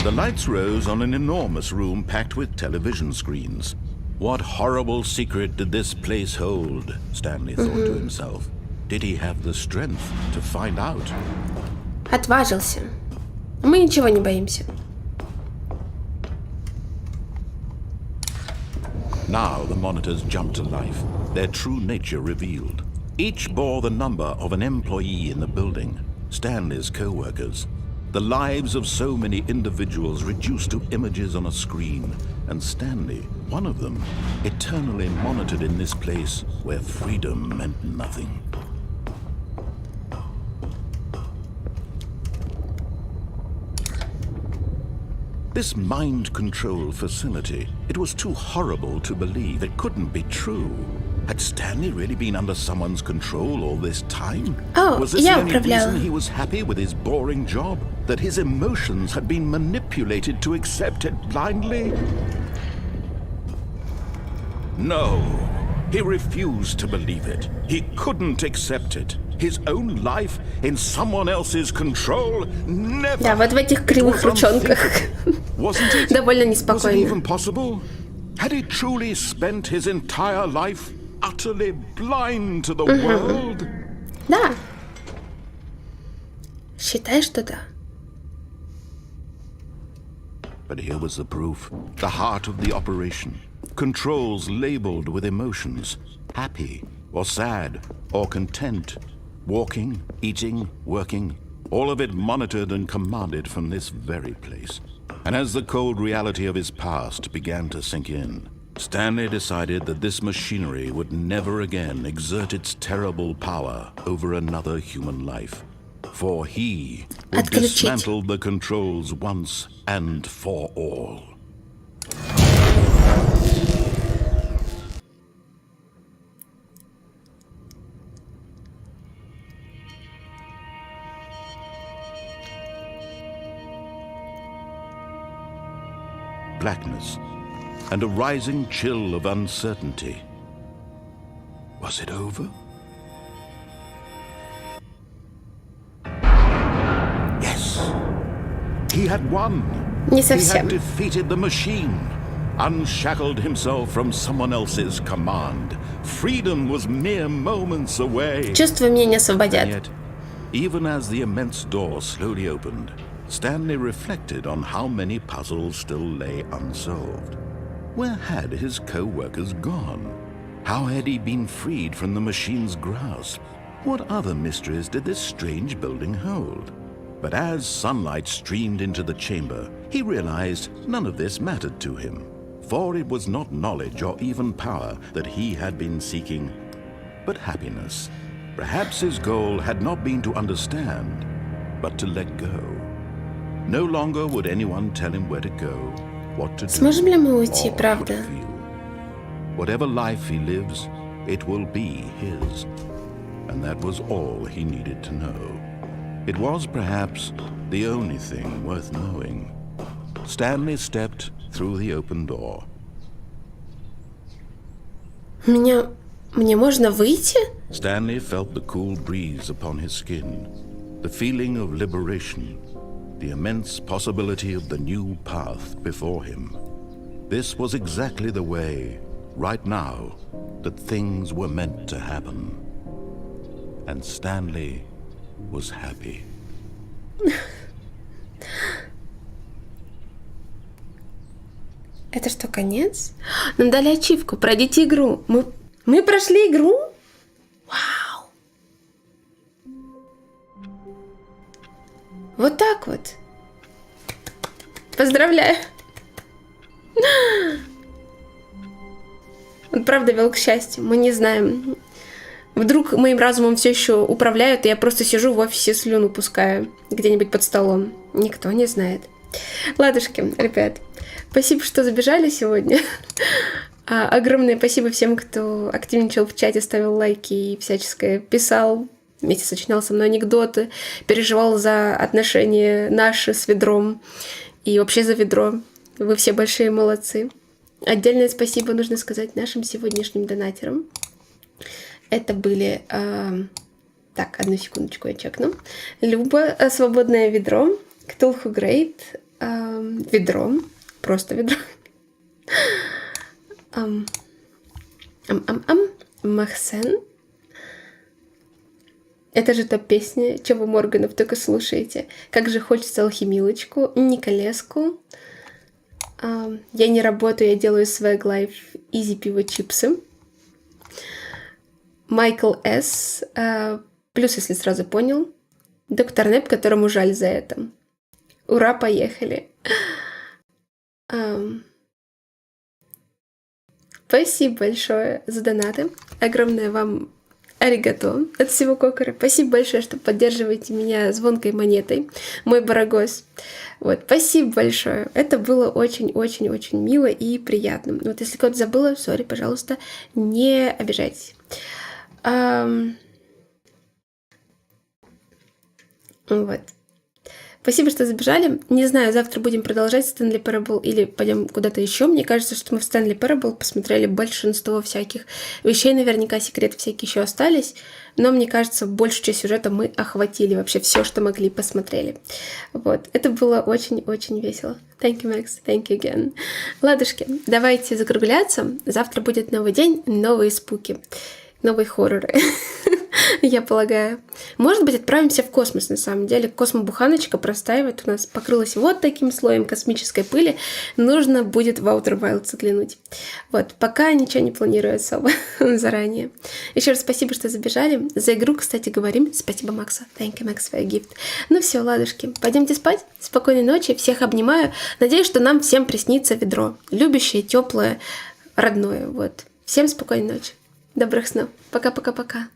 The lights rose on an enormous room packed with television screens. What horrible secret did this place hold? Stanley thought to himself. Did he have the strength to find out? Отважился. Мы ничего не боимся. Now the monitors jumped to life, their true nature revealed. Each bore the number of an employee in the building, Stanley's co-workers. The lives of so many individuals reduced to images on a screen, and Stanley, one of them, eternally monitored in this place where freedom meant nothing. This mind control facility, it was too horrible to believe. It couldn't be true. Had Stanley really been under someone's control all this time? Oh, was this the only reason he was happy with his boring job? That his emotions had been manipulated to accept it blindly? No, he refused to believe it. He couldn't accept it. His own life in someone else's control? Never. Да, вот в этих кривых ручонках. Довольно неспокойно. Was it even possible? Had he truly spent his entire life utterly blind to the world? Да. Считай, что да. But here was the proof. The heart of the operation. Controls labeled with emotions. Happy or sad or content. Walking, eating, working. All of it monitored and commanded from this very place. And as the cold reality of his past began to sink in, Stanley decided that this machinery would never again exert its terrible power over another human life. For he would dismantle the controls once and for all. Blackness and a rising chill of uncertainty. Was it over? Yes. He had won. Не He совсем. had defeated the machine, unshackled himself from someone else's command. Freedom was mere moments away. Чувства меня не освободят. And yet, even as the immense door slowly opened, Stanley reflected on how many puzzles still lay unsolved. Where had his co-workers gone? How had he been freed from the machine's grasp? What other mysteries did this strange building hold? But as sunlight streamed into the chamber, he realized none of this mattered to him, for it was not knowledge or even power that he had been seeking, but happiness. Perhaps his goal had not been to understand, but to let go. No longer would anyone tell him where to go, what to do, Сможем ли мы уйти, or правда? how to feel. Whatever life he lives, it will be his. And that was all he needed to know. It was perhaps the only thing worth knowing. Stanley stepped through the open door. Мне можно выйти? Stanley felt the cool breeze upon his skin, the feeling of liberation, the immense possibility of the new path before him. This was exactly the way, right now, that things were meant to happen. And Stanley was happy. Это что, конец? Нам дали ачивку. Пройдите игру. Мы прошли игру? Вау! Вот так вот. Поздравляю. Он правда вел к счастью. Мы не знаем. Вдруг моим разумом все еще управляют, и я просто сижу в офисе, слюну пускаю где-нибудь под столом. Никто не знает. Ладушки, ребят, спасибо, что забежали сегодня. Огромное спасибо всем, кто активничал в чате, ставил лайки и всяческое писал, вместе сочинял со мной анекдоты, переживал за отношения наши с ведром и вообще за ведро. Вы все большие молодцы. Отдельное спасибо нужно сказать нашим сегодняшним донатерам. Это были... Так, одну секундочку я чекну. Люба, свободное ведро, Ктулху Грейт, ведро, просто ведро. Махсен. Это же топ-песня, чего Морганов только слушаете. Как же хочется алхимилочку, Николеску. Я не работаю, я делаю свэг лайф, изи пиво чипсы. Майкл С. Плюс, если сразу понял. Доктор Нэп, которому жаль за это. Ура, поехали. Спасибо большое за донаты. Огромное вам аригато от всего кокора. Спасибо большое, что поддерживаете меня звонкой монетой. Мой барагос. Вот, спасибо большое. Это было очень-очень-очень мило и приятно. Вот если кого-то забыла, сори, пожалуйста, не обижайтесь. Вот. Спасибо, что забежали. Не знаю, завтра будем продолжать Stanley Parable или пойдем куда-то еще. Мне кажется, что мы в Stanley Parable посмотрели большинство всяких вещей. Наверняка секреты всякие еще остались. Но мне кажется, большую часть сюжета мы охватили. Вообще все, что могли, посмотрели. Вот. Это было очень-очень весело. Thank you, Max. Thank you again. Ладушки, давайте закругляться. Завтра будет новый день, новые спуки. Новые хорроры, я полагаю. Может быть, отправимся в космос, на самом деле. Космобуханочка простаивает у нас, покрылась вот таким слоем космической пыли. Нужно будет в Outer Wilds заглянуть. Вот, пока ничего не планирую особо заранее. Еще раз спасибо, что забежали. За игру, кстати, говорим. Спасибо, Макса. Thank you, Max, for your gift. Ну все, ладушки, пойдемте спать. Спокойной ночи, всех обнимаю. Надеюсь, что нам всем приснится ведро. Любящее, теплое, родное. Вот. Всем спокойной ночи. Добрых снов. Пока-пока-пока.